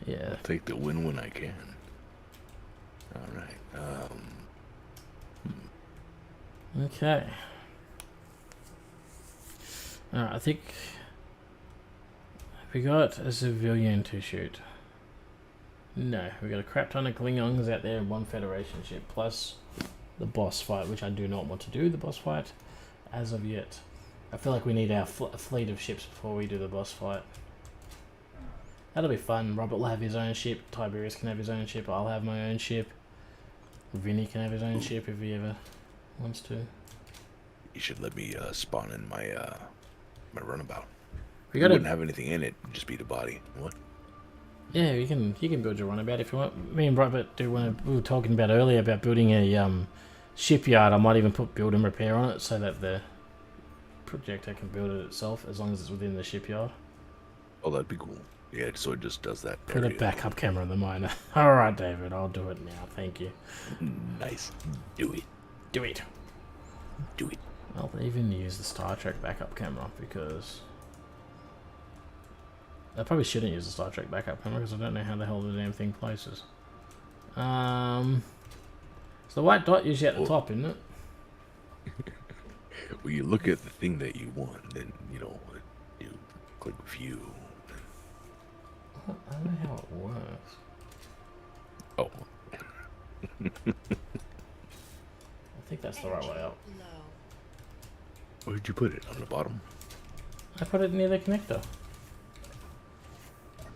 Yeah. I'll take the win when I can. Alright. Okay. Alright, I think we got a civilian to shoot. No, we got a crap ton of Klingons out there in one Federation ship, plus the boss fight, which I do not want to do, the boss fight, as of yet. I feel like we need our fleet of ships before we do the boss fight. That'll be fun. Robert will have his own ship, Tiberius can have his own ship, I'll have my own ship. Vinny can have his own ship if he ever wants to. You should let me spawn in my my runabout. We You gotta... wouldn't have anything in it, just be the body. What? Yeah, you can build your runabout if you want. Me and Robert we were talking about earlier about building a shipyard. I might even put build and repair on it so that the projector can build it itself as long as it's within the shipyard. Oh, that'd be cool. Yeah, so it just does that. Put a backup camera in the miner. Alright, David, I'll do it now. Thank you. Nice. Do it. Do it. Do it. I'll even use the Star Trek backup camera because... I probably shouldn't use the Star Trek backup camera because I don't know how the hell the damn thing places. So the white dot usually at the top, isn't it? Well, you look at the thing that you want, then, you click view. I don't know how it works. Oh. I think that's the right way out. Where'd you put it? On the bottom? I put it near the connector.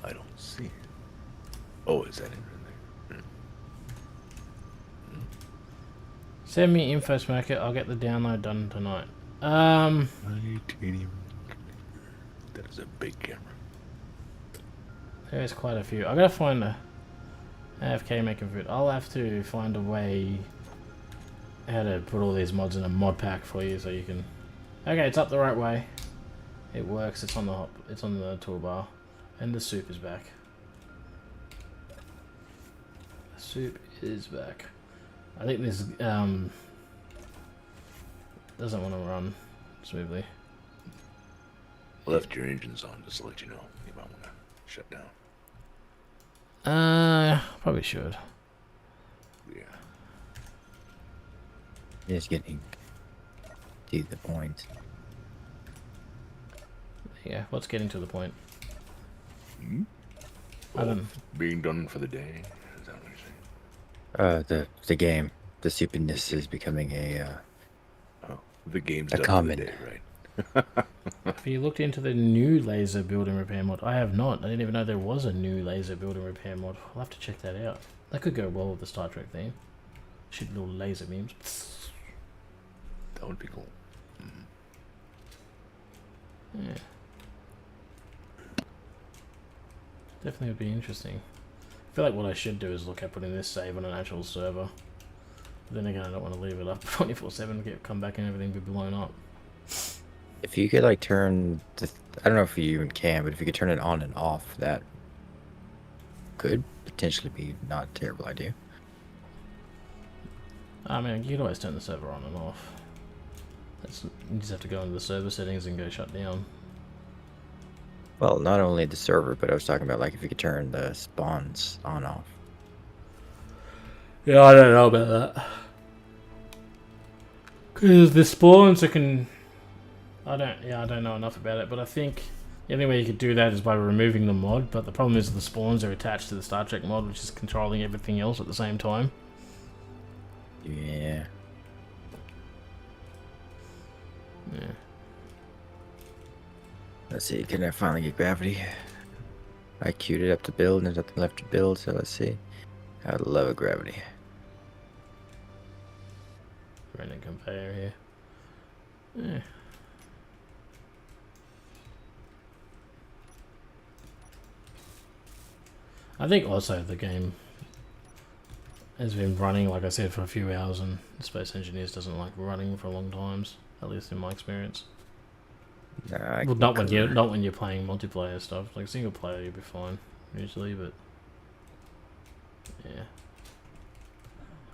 I don't see it. Oh, is that it right there? Send me info, Smacker. I'll get the download done tonight. Titanium. That is a big camera. There's quite a few. I gotta find a AFK making food. I'll have to find a way how to put all these mods in a mod pack for you so you can... Okay, it's up the right way. It works. It's on the toolbar. And the soup is back. The soup is back. I think this doesn't want to run smoothly. Left your engines on just to let you know. You might want to shut down. Probably should. Yeah. Just getting to the point. Yeah, what's getting to the point? Hmm? I don't... Being done for the day. Is that what you're saying? The game, the stupidness is becoming Oh, the game's a done for common. the day, right? Have you looked into the new laser build and repair mod? I have not. I didn't even know there was a new laser build and repair mod. I'll have to check that out. That could go well with the Star Trek theme. Shoot little laser beams. That would be cool. Yeah. Definitely would be interesting. I feel like what I should do is look at putting this save on an actual server. But then again, I don't want to leave it up 24/7, come back and everything be blown up. If you could like turn the, I don't know if you even can, but if you could turn it on and off, that could potentially be not a terrible idea. I mean, you could always turn the server on and off. You just have to go into the server settings and go shut down. Well, not only the server, but I was talking about like if you could turn the spawns on off. Yeah, I don't know about that. Because the spawns I don't know enough about it, but I think the only way you could do that is by removing the mod, but the problem is the spawns are attached to the Star Trek mod, which is controlling everything else at the same time. Yeah. Yeah. Let's see, can I finally get gravity? I queued it up to build, and there's nothing left to build, so let's see. I would love a gravity. Random conveyor here. Yeah. I think also the game has been running, like I said, for a few hours, and Space Engineers doesn't like running for long times, at least in my experience. Nah, Well, not when you're playing multiplayer stuff. Like single player, you'll be fine usually, but yeah.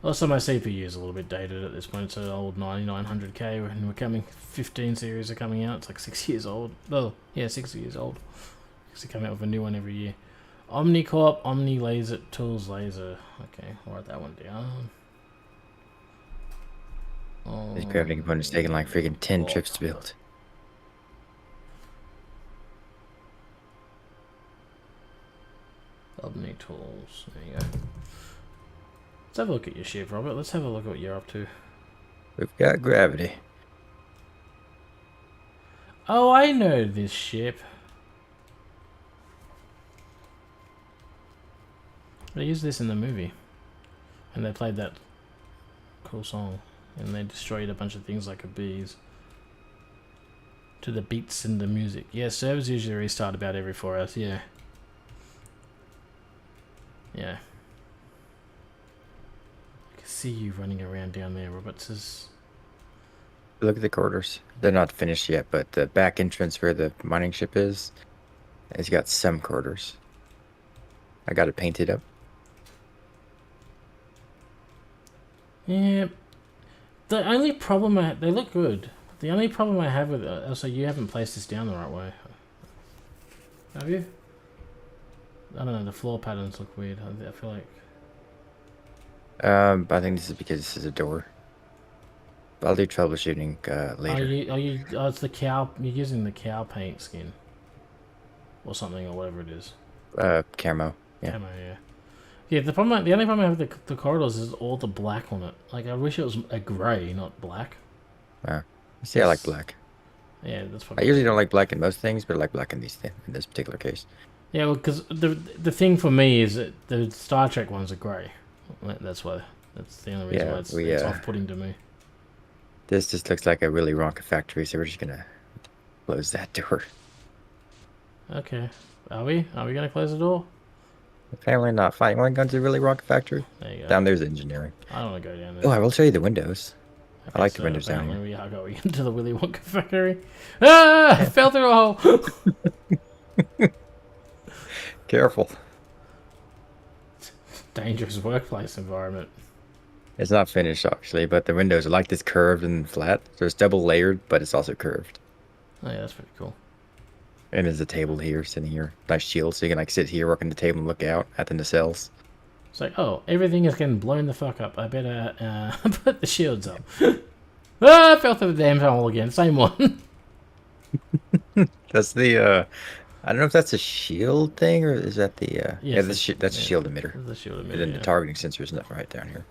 Also, my CPU is a little bit dated at this point. It's an old 9900K, and we're coming. 15 series are coming out. It's like 6 years old. Oh, yeah, 6 years old. Because they come out with a new one every year. Omnicorp, Omni Laser Tools Laser. Okay, I'll write that one down. This gravity component's taking like freaking 10 trips to build. Omni Tools. There you go. Let's have a look at your ship, Robert. Let's have a look at what you're up to. We've got gravity. Oh, I know this ship. They used this in the movie. And they played that cool song. And they destroyed a bunch of things like a bees. To the beats and the music. Yeah, servers usually restart about every 4 hours. Yeah. Yeah. I can see you running around down there, Robert. Says. Look at the corridors. They're not finished yet, but the back entrance where the mining ship is, it's got some corridors. I got it painted up. Yeah. The only problem they look good. The only problem I have with it, also you haven't placed this down the right way. Have you? I don't know, the floor patterns look weird. I feel like... I think this is because this is a door. But I'll do troubleshooting later. Oh, it's the cow, you're using the cow paint skin. Or something, or whatever it is. Camo. Yeah. Camo, yeah. Yeah, the only problem I have with the corridors is all the black on it. Like, I wish it was a grey, not black. See, I like black. Yeah, that's I probably... usually don't like black in most things, but I like black in this particular case. Yeah, well, because the thing for me is that the Star Trek ones are grey. That's why. That's the only reason why it's off-putting to me. This just looks like a really Ronka factory, so we're just gonna close that door. Okay. Are we? Are we gonna close the door? Apparently not. Fine. You want to go to the really Ronka factory? There you go. Down there's engineering. I don't want to go down there. Oh, I will show you the windows. Okay, I like the windows down apparently here. We are going into the Willy Wonka factory. Ah! I fell through a hole. Careful. Dangerous workplace environment. It's not finished, actually, but the windows are like this curved and flat. So it's double layered, but it's also curved. Oh yeah, that's pretty cool. And there's a table here, sitting here. Nice shield, so you can like sit here, work on the table, and look out at the nacelles. It's like, oh, everything is getting blown the fuck up. I better put the shields up. I fell through the damn hole again. Same one. That's the I don't know if that's a shield thing or is that the Yeah, that's a shield emitter. The shield And emitter. then Yeah. the targeting sensor is not right down here.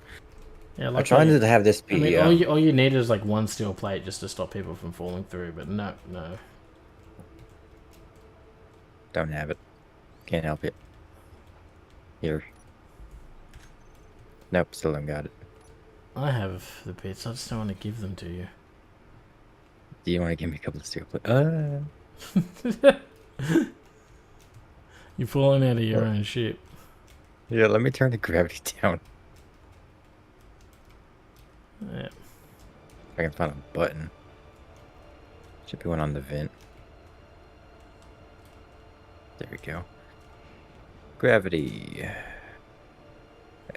Yeah, I'm like trying to have this be. I mean, all you need is like one steel plate just to stop people from falling through. But no. Don't have it. Can't help it. Here. Nope, still don't got it. I have the bits. I just don't want to give them to you. Do you want to give me a couple of steel plates? You're falling out of your own ship. Yeah, let me turn the gravity down. Yeah. If I can find a button. Should be one on the vent. There we go. Gravity.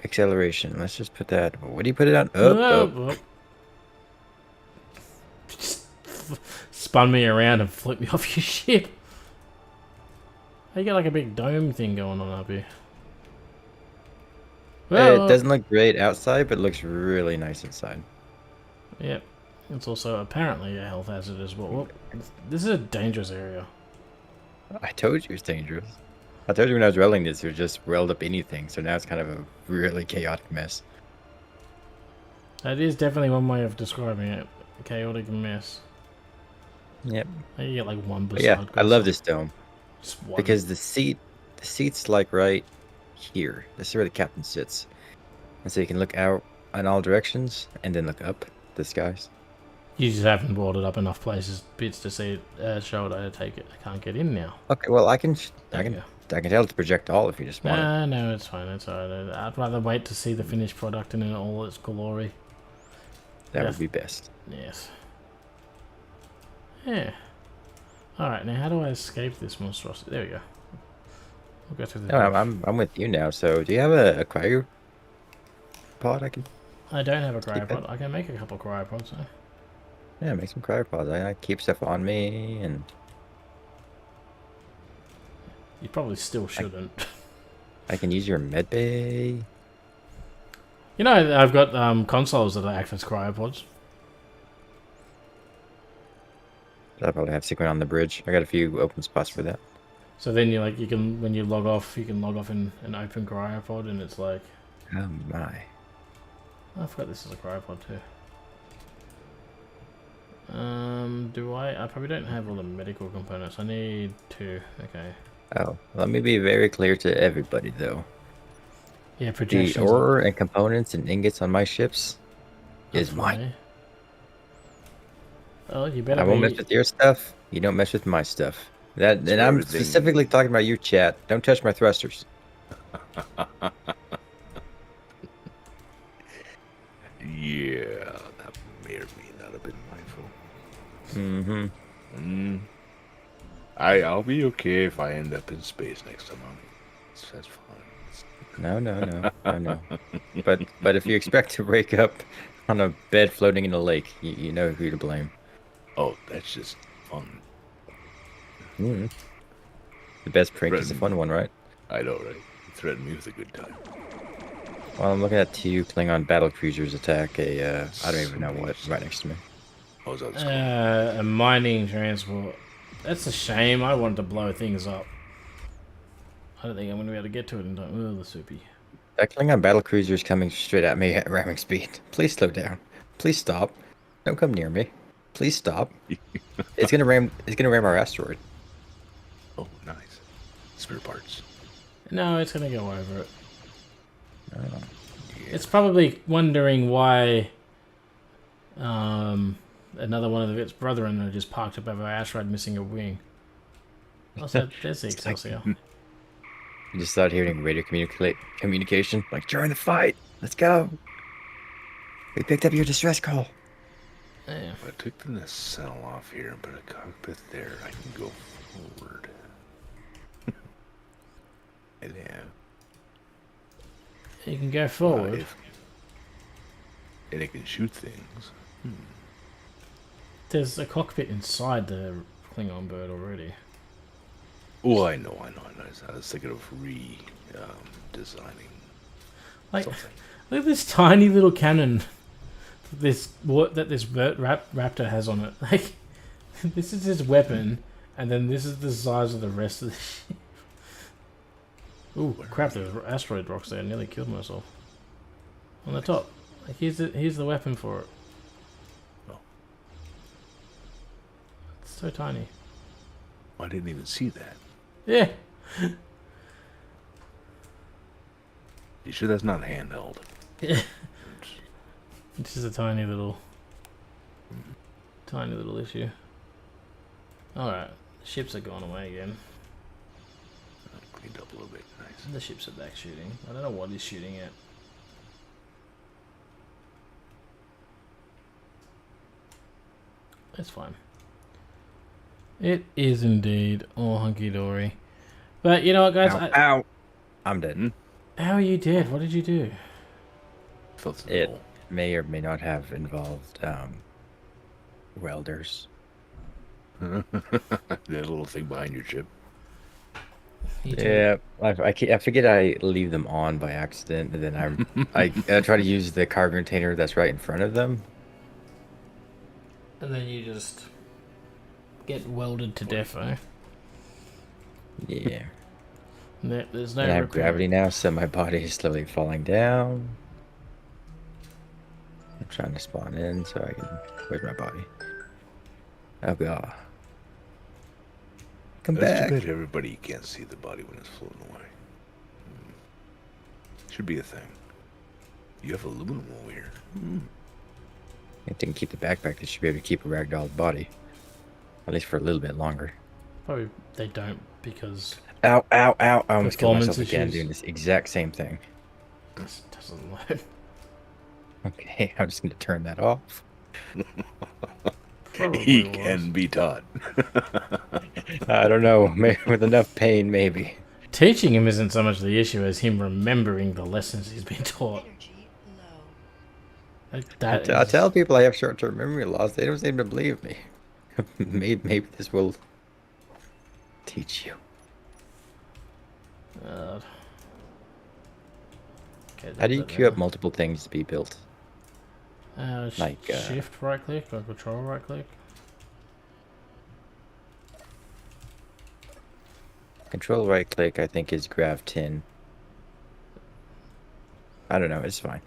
Acceleration. Let's just put that. What do you put it on? Up. Just spun me around and flipped me off your ship. You got like a big dome thing going on up here. It doesn't look great outside, but it looks really nice inside. Yep. It's also apparently a health hazard as well. Well, this is a dangerous area. I told you it's dangerous. I told you when I was welding this, it would just weld up anything. So now it's kind of a really chaotic mess. That is definitely one way of describing it. A chaotic mess. Yep. You get like one But yeah, I love this dome. Just one. Because the seat's like right here. This is where the captain sits. And so you can look out in all directions and then look up the skies. You just haven't brought it up enough bits to see it, show it. I take it. I can't get in now. Okay, well I can There you go. tell it to project all if you just want it. No, it's fine. It's alright. I'd rather wait to see the finished product in all its glory. That Yeah. would be best. Yes. Yeah. Alright, now how do I escape this monstrosity? There we go. We'll go through the No, I'm with you now. So do you have a cryo pod I can? I don't have a keep it. cryopod. I can make a couple cryopods though. Yeah, make some cryopods. I keep stuff on me and You probably still shouldn't. I can use your med bay. You know, I've got consoles that act as cryopods. I'll probably have Sequin on the bridge. I got a few open spots for that. So then you can when you log off, you can log off in an open cryopod, and it's like, Oh my. I forgot this is a cryopod too. Do I? I probably don't have all the medical components. I need 2. Okay. Oh, let me be very clear to everybody though. Yeah, The projections. ore and components and ingots on my ships is mine. Oh, you better I won't be. mess with your stuff. You don't mess with my stuff. That, and I'm everything. specifically talking about you, chat. Don't touch my thrusters. Yeah, that may or may not have been my fault. Mm-hmm. I'll be okay if I end up in space next time. That's fine. No. But if you expect to wake up on a bed floating in a lake, you know who to blame. Oh, that's just fun. Mm. The best prank is the Right. fun one, right? I know, right? You threaten me with a good time. Well, I'm looking at 2 Klingon battle cruisers attack I don't even know what, right next to me. How's that? A mining transport. That's a shame. I wanted to blow things up. I don't think I'm going to be able to get to it in time. Oh, the soupy. That Klingon battle cruiser is coming straight at me at ramming speed. Please slow down. Please stop. Don't come near me. Please stop. It's gonna ram our asteroid. Oh, nice. Spare parts. No, it's going to go over it. Oh. Yeah. It's probably wondering why another one of its brethren are just parked up over our asteroid missing a wing. Also, there's the It's like- Excelsior. You just start hearing radio communication. Like, join the fight. Let's go. We picked up your distress call. Yeah. If I took the nacelle off here and put a cockpit there, I can go forward. And yeah. You can go forward. And it can shoot things. There's a cockpit inside the Klingon bird already. Oh, I know. I was thinking of designing Like, something. look at this tiny little cannon. This raptor has on it. Like, this is his weapon, And then this is the size of the rest of the ship. Ooh, crap, there's asteroid rocks there. I nearly killed myself. On the top. Here's the weapon for it. Oh. It's so tiny. I didn't even see that. Yeah. You sure that's not handheld? Yeah. It's just a tiny little issue. Alright, ships are gone away again. Cleaned up a little bit. Nice. The ships are back shooting. I don't know what he's shooting at. That's fine. It is indeed all hunky-dory. But you know what, guys? Ow. I'm dead. How are you dead? What did you do? It may or may not have involved welders. That little thing behind your ship. Yeah, I forget I leave them on by accident, and then I try to use the cargo container that's right in front of them. And then you just get welded to death, eh? Yeah. There's no And I have repair. gravity now, so my body is slowly falling down. I'm trying to spawn in so I can... Where's my body? Oh god. Come That's back. too bad everybody can't see the body when it's floating away. Should be a thing. You have aluminum over here. If they can keep the backpack, they should be able to keep a ragdoll's body. At least for a little bit longer. Probably they don't because Ow, ow, ow. I almost killed Performance myself again issues. doing this exact same thing. this doesn't learn. Okay, I'm just going to turn that off. Probably He was. can be taught. I don't know. Maybe with enough pain, maybe. Teaching him isn't so much the issue as him remembering the lessons he's been taught. Energy low. I tell people I have short-term memory loss. They don't seem to believe me. Maybe this will teach you. Okay, How do you queue up multiple things to be built? Like, shift right click or control right click? Control right click, I think, is grav tin. I don't know. It's fine.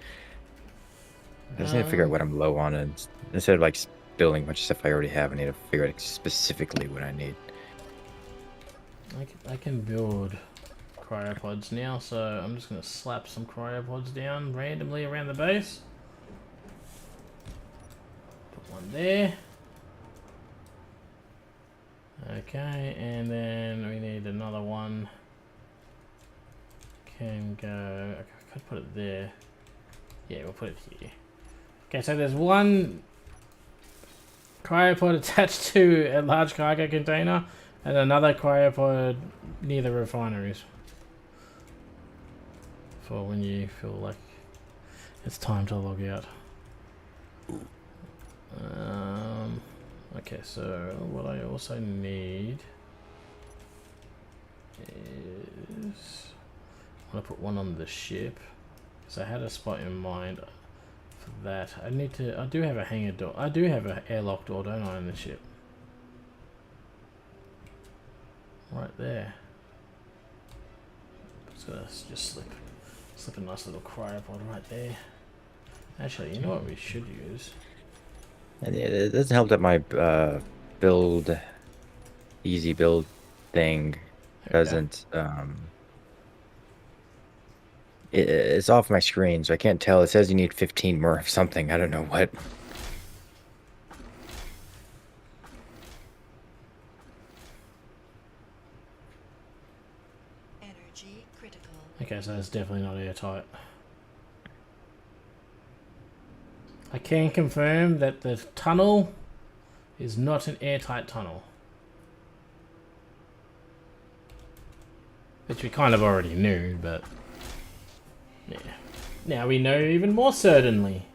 I just need to figure out what I'm low on, and instead of like building a bunch of stuff I already have, I need to figure out specifically what I need. I can build cryopods now, so I'm just gonna slap some cryopods down randomly around the base. Put one there. Okay, and then we need another one. Can go. Okay, I could put it there. Yeah, we'll put it here. Okay, so there's one cryopod attached to a large cargo container, and another cryopod near the refineries. For when you feel like it's time to log out. Okay, so what I also need is I want to put one on the ship because I had a spot in mind for that. I do have a hangar door. I do have an airlock door, don't I, in the ship? Right there. It's gonna just slip a nice little cryopod right there. Actually, you know what we should use? And it doesn't help that my easy build thing doesn't it's off my screen, so I can't tell. It says you need 15 more of something. I don't know what. Energy critical. Okay, so it's definitely not airtight. I can confirm that the tunnel is not an airtight tunnel. Which we kind of already knew, but yeah. Now we know even more certainly.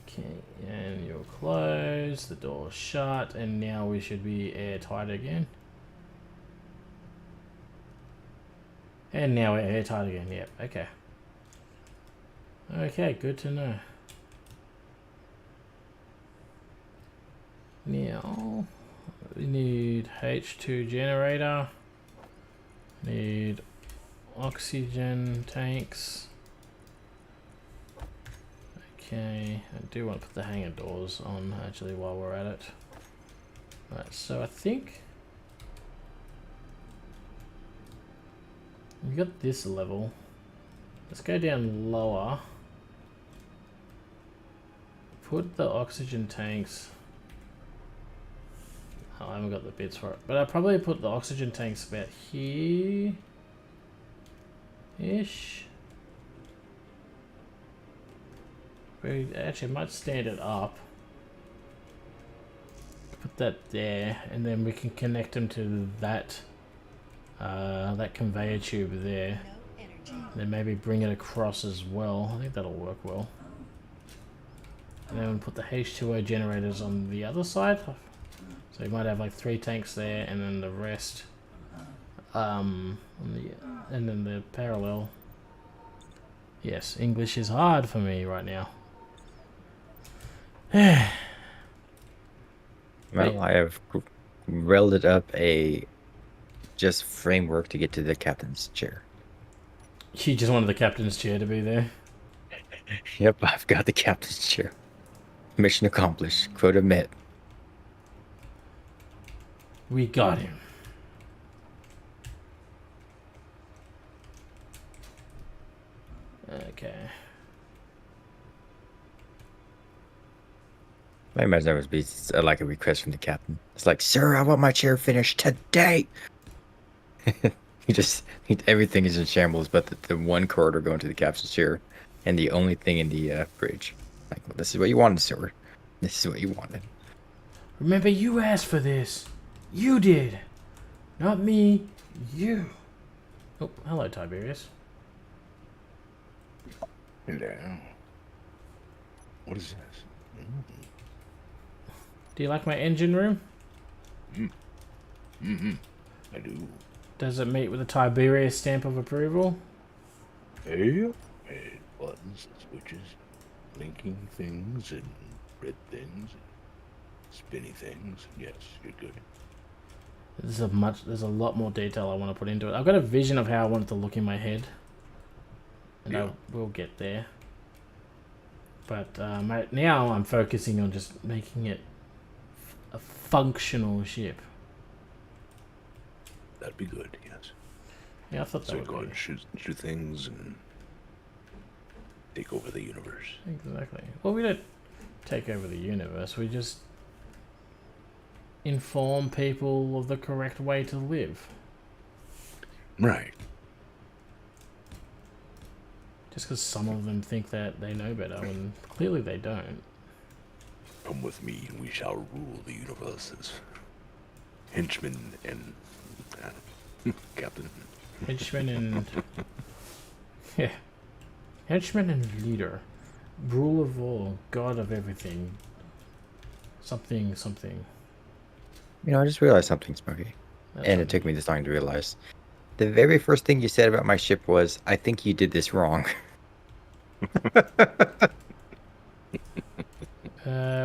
Okay, and you're closed, the door's shut, and now we should be airtight again. And now we're airtight again, yep, okay. Okay, good to know. Now we need H2 generator. Need oxygen tanks. Okay, I do want to put the hangar doors on actually while we're at it. Right, so I think we got this level. Let's go down lower. Put the oxygen tanks. Oh, I haven't got the bits for it, but I'll probably put the oxygen tanks about here ish. We actually might stand it up. Put that there, and then we can connect them to that that conveyor tube there. No energy. Then maybe bring it across as well. I think that'll work well. And then we'll put the H2O generators on the other side. So you might have like 3 tanks there, and then the rest, and then the parallel. Yes, English is hard for me right now. Well, I have welded up a just framework to get to the captain's chair. She just wanted the captain's chair to be there. Yep, I've got the captain's chair. Mission accomplished. Quota met. We got him. Okay. I imagine that would be like a request from the captain. It's like, sir, I want my chair finished today. Everything is in shambles, but the one corridor going to the captain's chair, and the only thing in the bridge. Like, well, this is what you wanted, sir. This is what you wanted. Remember, you asked for this. You did. Not me. You. Oh, hello, Tiberius. Hello. What is this? Do you like my engine room? I do. Does it meet with the Tiberius stamp of approval? Hey, buttons and switches, blinking things and red things, and spinny things. Yes, you're good. There's a lot more detail I want to put into it. I've got a vision of how I want it to look in my head, and Yeah. I will get there. But now I'm focusing on just making it a functional ship. That'd be good, yes. Yeah, I thought So that go would and be shoot things and take over the universe. exactly. Well, we don't take over the universe. We just inform people of the correct way to live. Right. Just because some of them think that they know better, when clearly they don't. Come with me and we shall rule the universe as henchmen and captain. Henchman and yeah, henchman and leader, rule of all, god of everything. Something. You know, I just realized something, Smokey. And it took me this long to realize. The very first thing you said about my ship was, I think you did this wrong.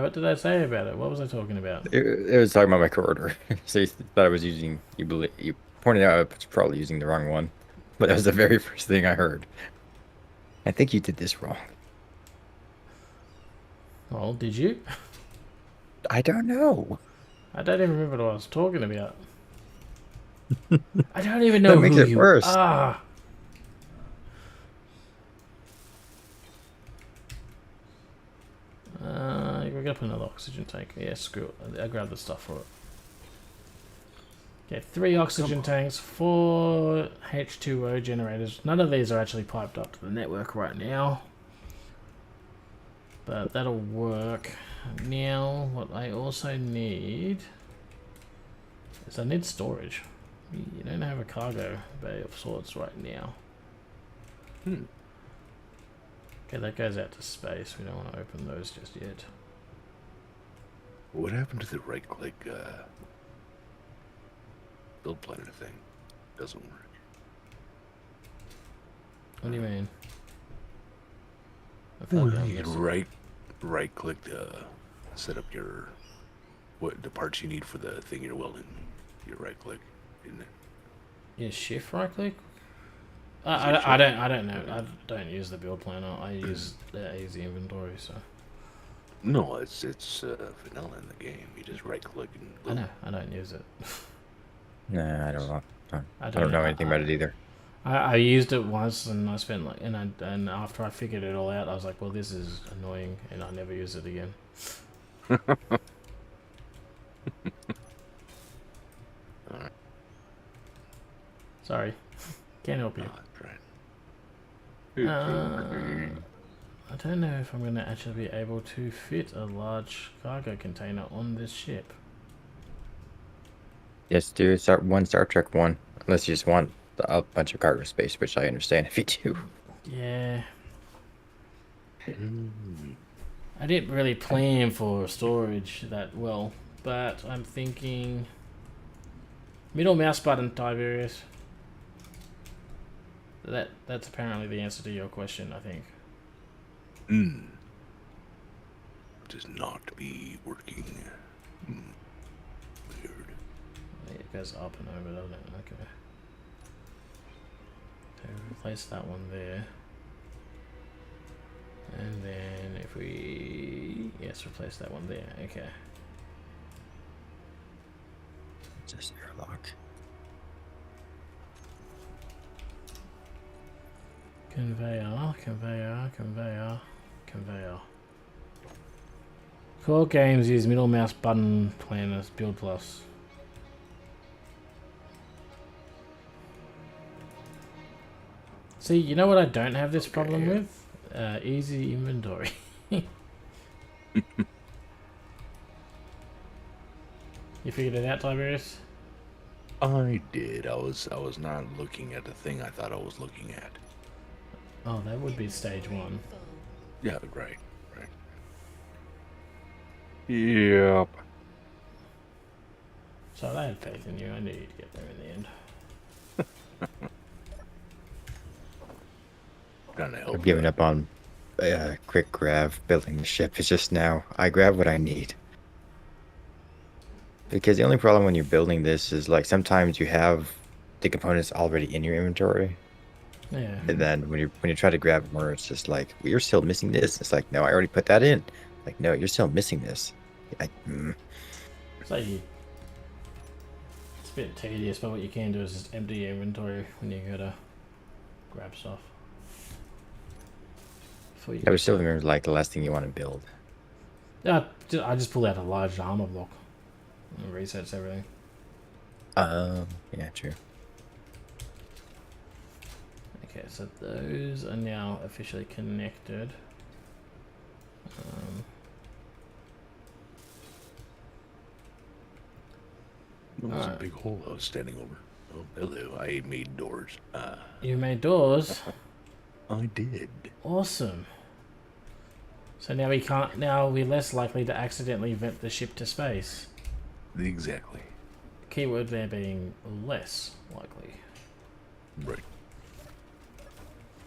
What did I say about it? What was I talking about? It was talking about my corridor. So you thought I was using, you pointed out I was probably using the wrong one. But that was the very first thing I heard. I think you did this wrong. Well, did you? I don't know. I don't even remember what I was talking about. I don't even know That makes who it you worse. are. We're gonna put another oxygen tank. Yeah, screw it. I grabbed the stuff for it. Okay, 3 oxygen tanks, 4 H2O generators. None of these are actually piped up to the network right now, but that'll work. Now, what I also need is I need storage. You don't have a cargo bay of sorts right now. Okay, that goes out to space. We don't want to open those just yet. What happened to the right-click build planner thing? Doesn't work. What do you mean? I Well, thought you can right-click to set up your what the parts you need for the thing you're welding. You right click, isn't it? Yeah, shift right click. Is it I shift? don't know. I don't use the build planner. I use the easy inventory. So No, it's vanilla in the game. You just right click and I boom. know I don't use it. Nah, I don't know. I I don't know anything about it either. I used it once and I spent like and after I figured it all out, I was like, well, this is annoying, and I never use it again. Alright. Sorry, can't help you. No, that's right. I don't know if I'm going to actually be able to fit a large cargo container on this ship. Yes, do Star Trek 1. Unless you just want a bunch of cargo space, which I understand if you do. Yeah, Mm. I didn't really plan for storage that well, but I'm thinking middle mouse button, Tiberius. That's apparently the answer to your question, I think. Does not be working. Weird. It goes up and over, doesn't it? Okay. So replace that one there. And then if we... Yes, replace that one there. Okay. Just airlock. Conveyor, conveyor, conveyor, conveyor. Core games use middle mouse button planners, build plus. See, you know what I don't have this problem yeah. with? Easy inventory. You figured it out, Tiberius? I did. I was not looking at the thing I thought I was looking at. Oh, that would be stage 1. Full. Yeah, right. Yep. So I had faith in you. I knew you'd get there in the end. Trying to help. I've given up on quick grab building the ship. It's just now I grab what I need. Because the only problem when you're building this is like sometimes you have the components already in your inventory, Yeah. and then when you try to grab more, it's just like, well, you're still missing this. It's like, no, I already put that in. Like, no, you're still missing this. So you, it's a bit tedious, but what you can do is just empty your inventory when you go to grab stuff. Before you I would still remember like the last thing you want to build. Yeah, I just pulled out a large armor block and resets everything. Yeah, true. Okay, so those are now officially connected. There was a Alright. big hole I was standing over. Oh, hello. I made doors. You made doors. I did. Awesome. So now we can't. Now we're less likely to accidentally vent the ship to space. Exactly. Keyword there being less likely. Right.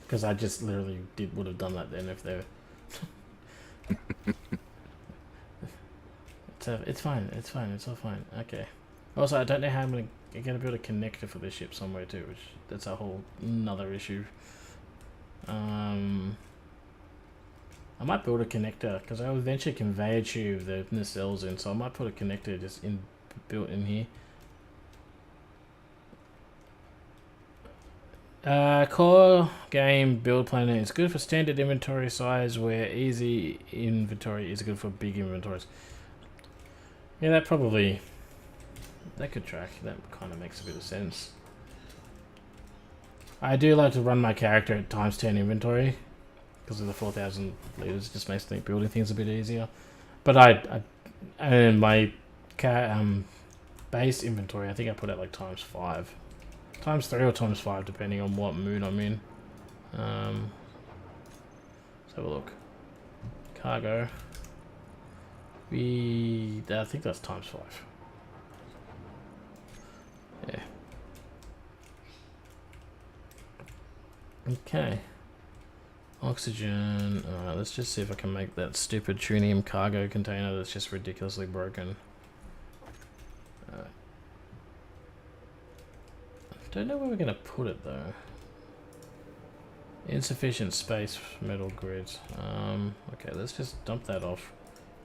Because I just literally would have done that then if they were. It's fine. It's fine. It's all fine. Okay. Also, I don't know how I'm gonna build a connector for this ship somewhere too, which that's a whole another issue. I might build a connector because I will eventually conveyor tube the nacelles in, so I might put a connector just built in here. Core game build planner is good for standard inventory size, where easy inventory is good for big inventories. Yeah, that could track. That kind of makes a bit of sense. I do like to run my character at ×10 inventory because of the 4,000 liters. It just makes building things a bit easier. But and my base inventory, I think I put it like ×5. ×3 or ×5 depending on what mood I'm in. Let's have a look. Cargo. I think that's ×5. Yeah. Okay. Oxygen. Alright, let's just see if I can make that stupid trinium cargo container that's just ridiculously broken. Don't know where we're gonna put it though. Insufficient space for metal grids. Okay, let's just dump that off.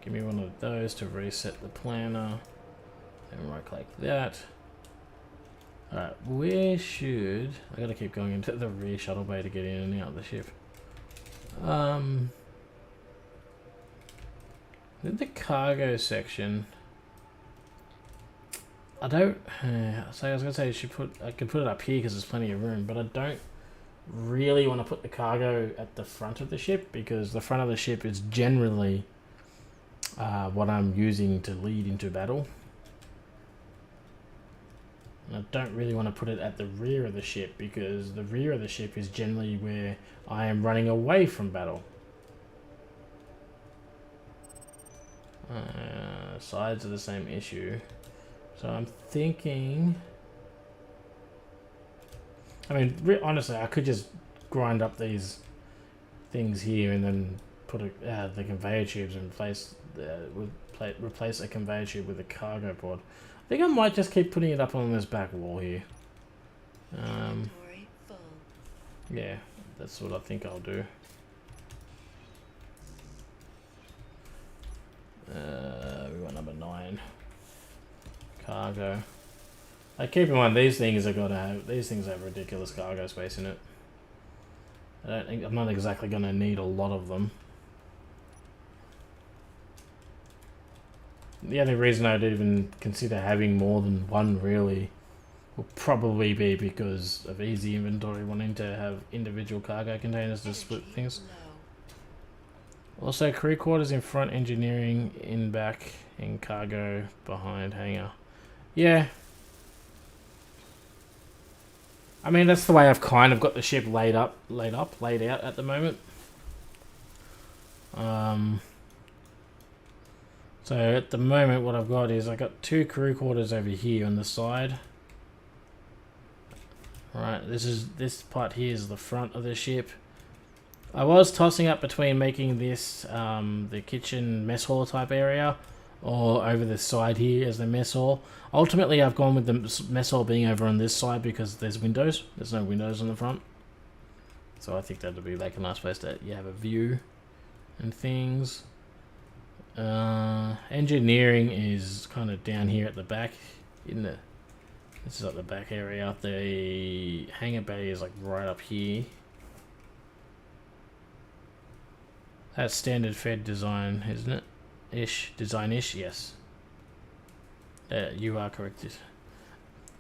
Give me one of those to reset the planner. And right click that. Alright, where should... I gotta keep going into the rear shuttle bay to get in and out of the ship. In the cargo section... I don't... so I was gonna say I could put it up here because there's plenty of room, but I don't really want to put the cargo at the front of the ship because the front of the ship is generally what I'm using to lead into battle. And I don't really want to put it at the rear of the ship because the rear of the ship is generally where I am running away from battle. Sides are the same issue. So I'm thinking... I mean, honestly, I could just grind up these things here and then put the conveyor tubes and replace a conveyor tube with a cargo pod. I think I might just keep putting it up on this back wall here. Inventory full. Yeah, that's what I think I'll do. We want number 9. Cargo. Keep in mind these things have ridiculous cargo space in it. I'm not exactly gonna need a lot of them. The only reason I'd even consider having more than one really will probably be because of easy inventory, wanting to have individual cargo containers to split things. Low. Also, crew quarters in front, engineering in back, and cargo behind hangar. Yeah. I mean, that's the way I've kind of got the ship laid out at the moment. So at the moment, what I've got is I got 2 crew quarters over here on the side. Right, this part here is the front of the ship. I was tossing up between making this the kitchen mess hall type area, or over the side here as the mess hall. Ultimately, I've gone with the mess hall being over on this side because there's windows. There's no windows on the front. So I think that would be like a nice place to have a view and things. Engineering is kind of down here at the back. This is like the back area. The hangar bay is like right up here. That's standard Fed design, isn't it? Design-ish, yes. You are correct.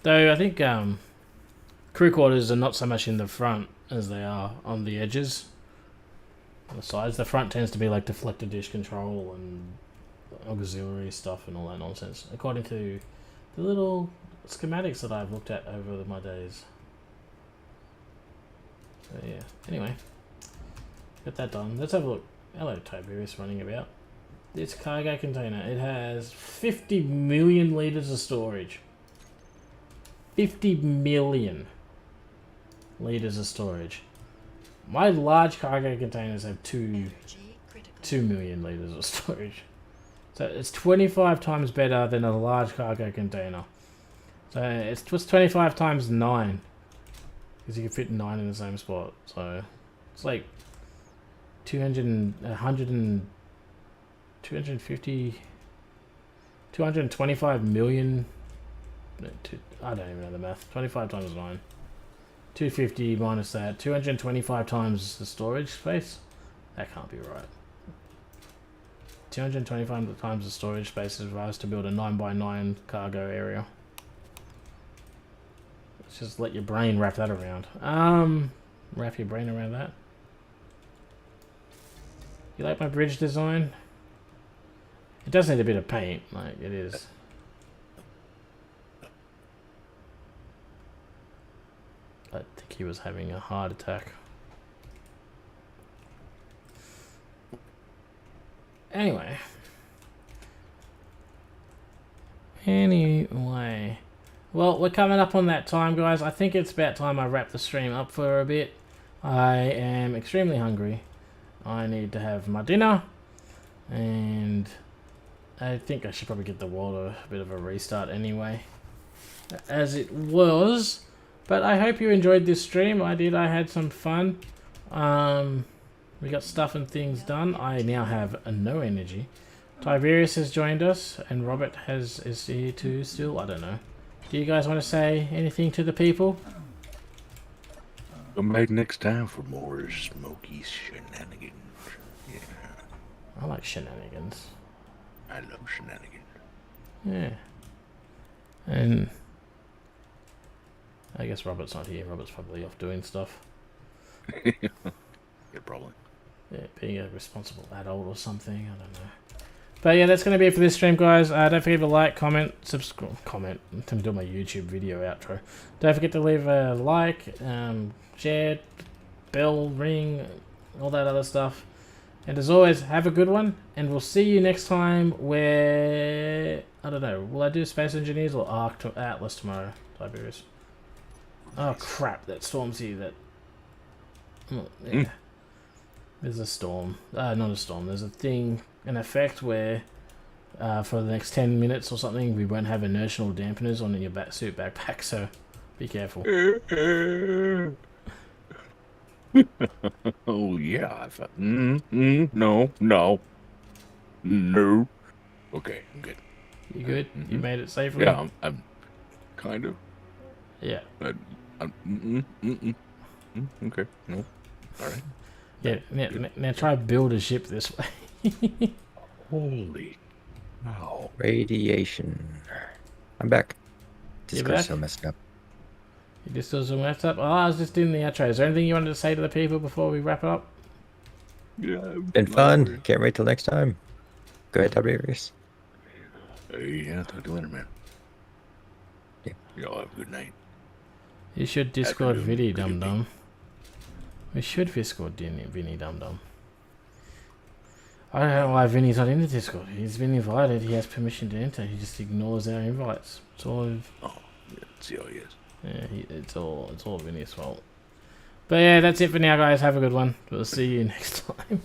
Though I think crew quarters are not so much in the front as they are on the edges. On the sides. The front tends to be like deflector dish control and auxiliary stuff and all that nonsense, according to the little schematics that I've looked at over my days. So yeah, anyway. Get that done. Let's have a look. Hello, Tiberius running about. This cargo container, it has 50 million liters of storage. 50 million liters of storage. My large cargo containers have 2 million liters of storage. So it's 25 times better than a large cargo container. So it's just 25 times 9. Because you can fit 9 in the same spot. So it's like 225 million. I don't even know the math. 25 times 9. 250 minus that. 225 times the storage space. That can't be right. 225 times the storage space is for us to build a 9x9 cargo area. Let's just let your brain wrap that around. Wrap your brain around that. You like my bridge design? It does need a bit of paint, like it is. I think he was having a heart attack. Anyway. Well, we're coming up on that time, guys. I think it's about time I wrap the stream up for a bit. I am extremely hungry. I need to have my dinner. And I think I should probably get the world a bit of a restart anyway. As it was, But I hope you enjoyed this stream. I did. I had some fun. We got stuff and things done. I now have no energy. Tiberius has joined us, and Robert is here too still. I don't know. Do you guys want to say anything to the people? Come back next time for more smoky shenanigans. Yeah, I like shenanigans. I love shenanigans. Yeah. And I guess Robert's not here. Robert's probably off doing stuff. Yeah, probably. Yeah, being a responsible adult or something. I don't know. But yeah, that's going to be it for this stream, guys. Don't forget to like, comment, subscribe, comment. I'm doing my YouTube video outro. Don't forget to leave a like, share, bell, ring, all that other stuff. And as always, have a good one. And we'll see you next time where... I don't know. Will I do Space Engineers or Arc to Atlas tomorrow? Tiberius. Oh, crap. That storm's here. That... Oh, yeah. There's a storm. Not a storm. There's a thing, an effect where for the next 10 minutes or something, we won't have inertial dampeners on in your suit backpack, so be careful. Oh, yeah. I thought, no. Okay, I'm good. You good? You made it safely? Yeah, I'm kind of. Yeah. Okay, no. All right. Yeah, now try build a ship this way. Holy cow. Radiation. I'm back. You're Discord's back? still messed up. You just doing some messed up? Oh, I was just doing the outro. Is there anything you wanted to say to the people before we wrap it up? Yeah, Been fun. Can't wait till next time. Go ahead, Tiberius. Yeah, talk to you later, man. Yeah. Y'all have a good night. You should Discord Afternoon, Vinny good Dum evening. Dum. We should Discord Vinny Dum Dum. I don't know why Vinny's not in the Discord. He's been invited. He has permission to enter. He just ignores our invites. It's all, Oh, yeah, see how he is. yeah, it's all Vinny's fault. But yeah, that's it for now, guys. Have a good one. We'll see you next time.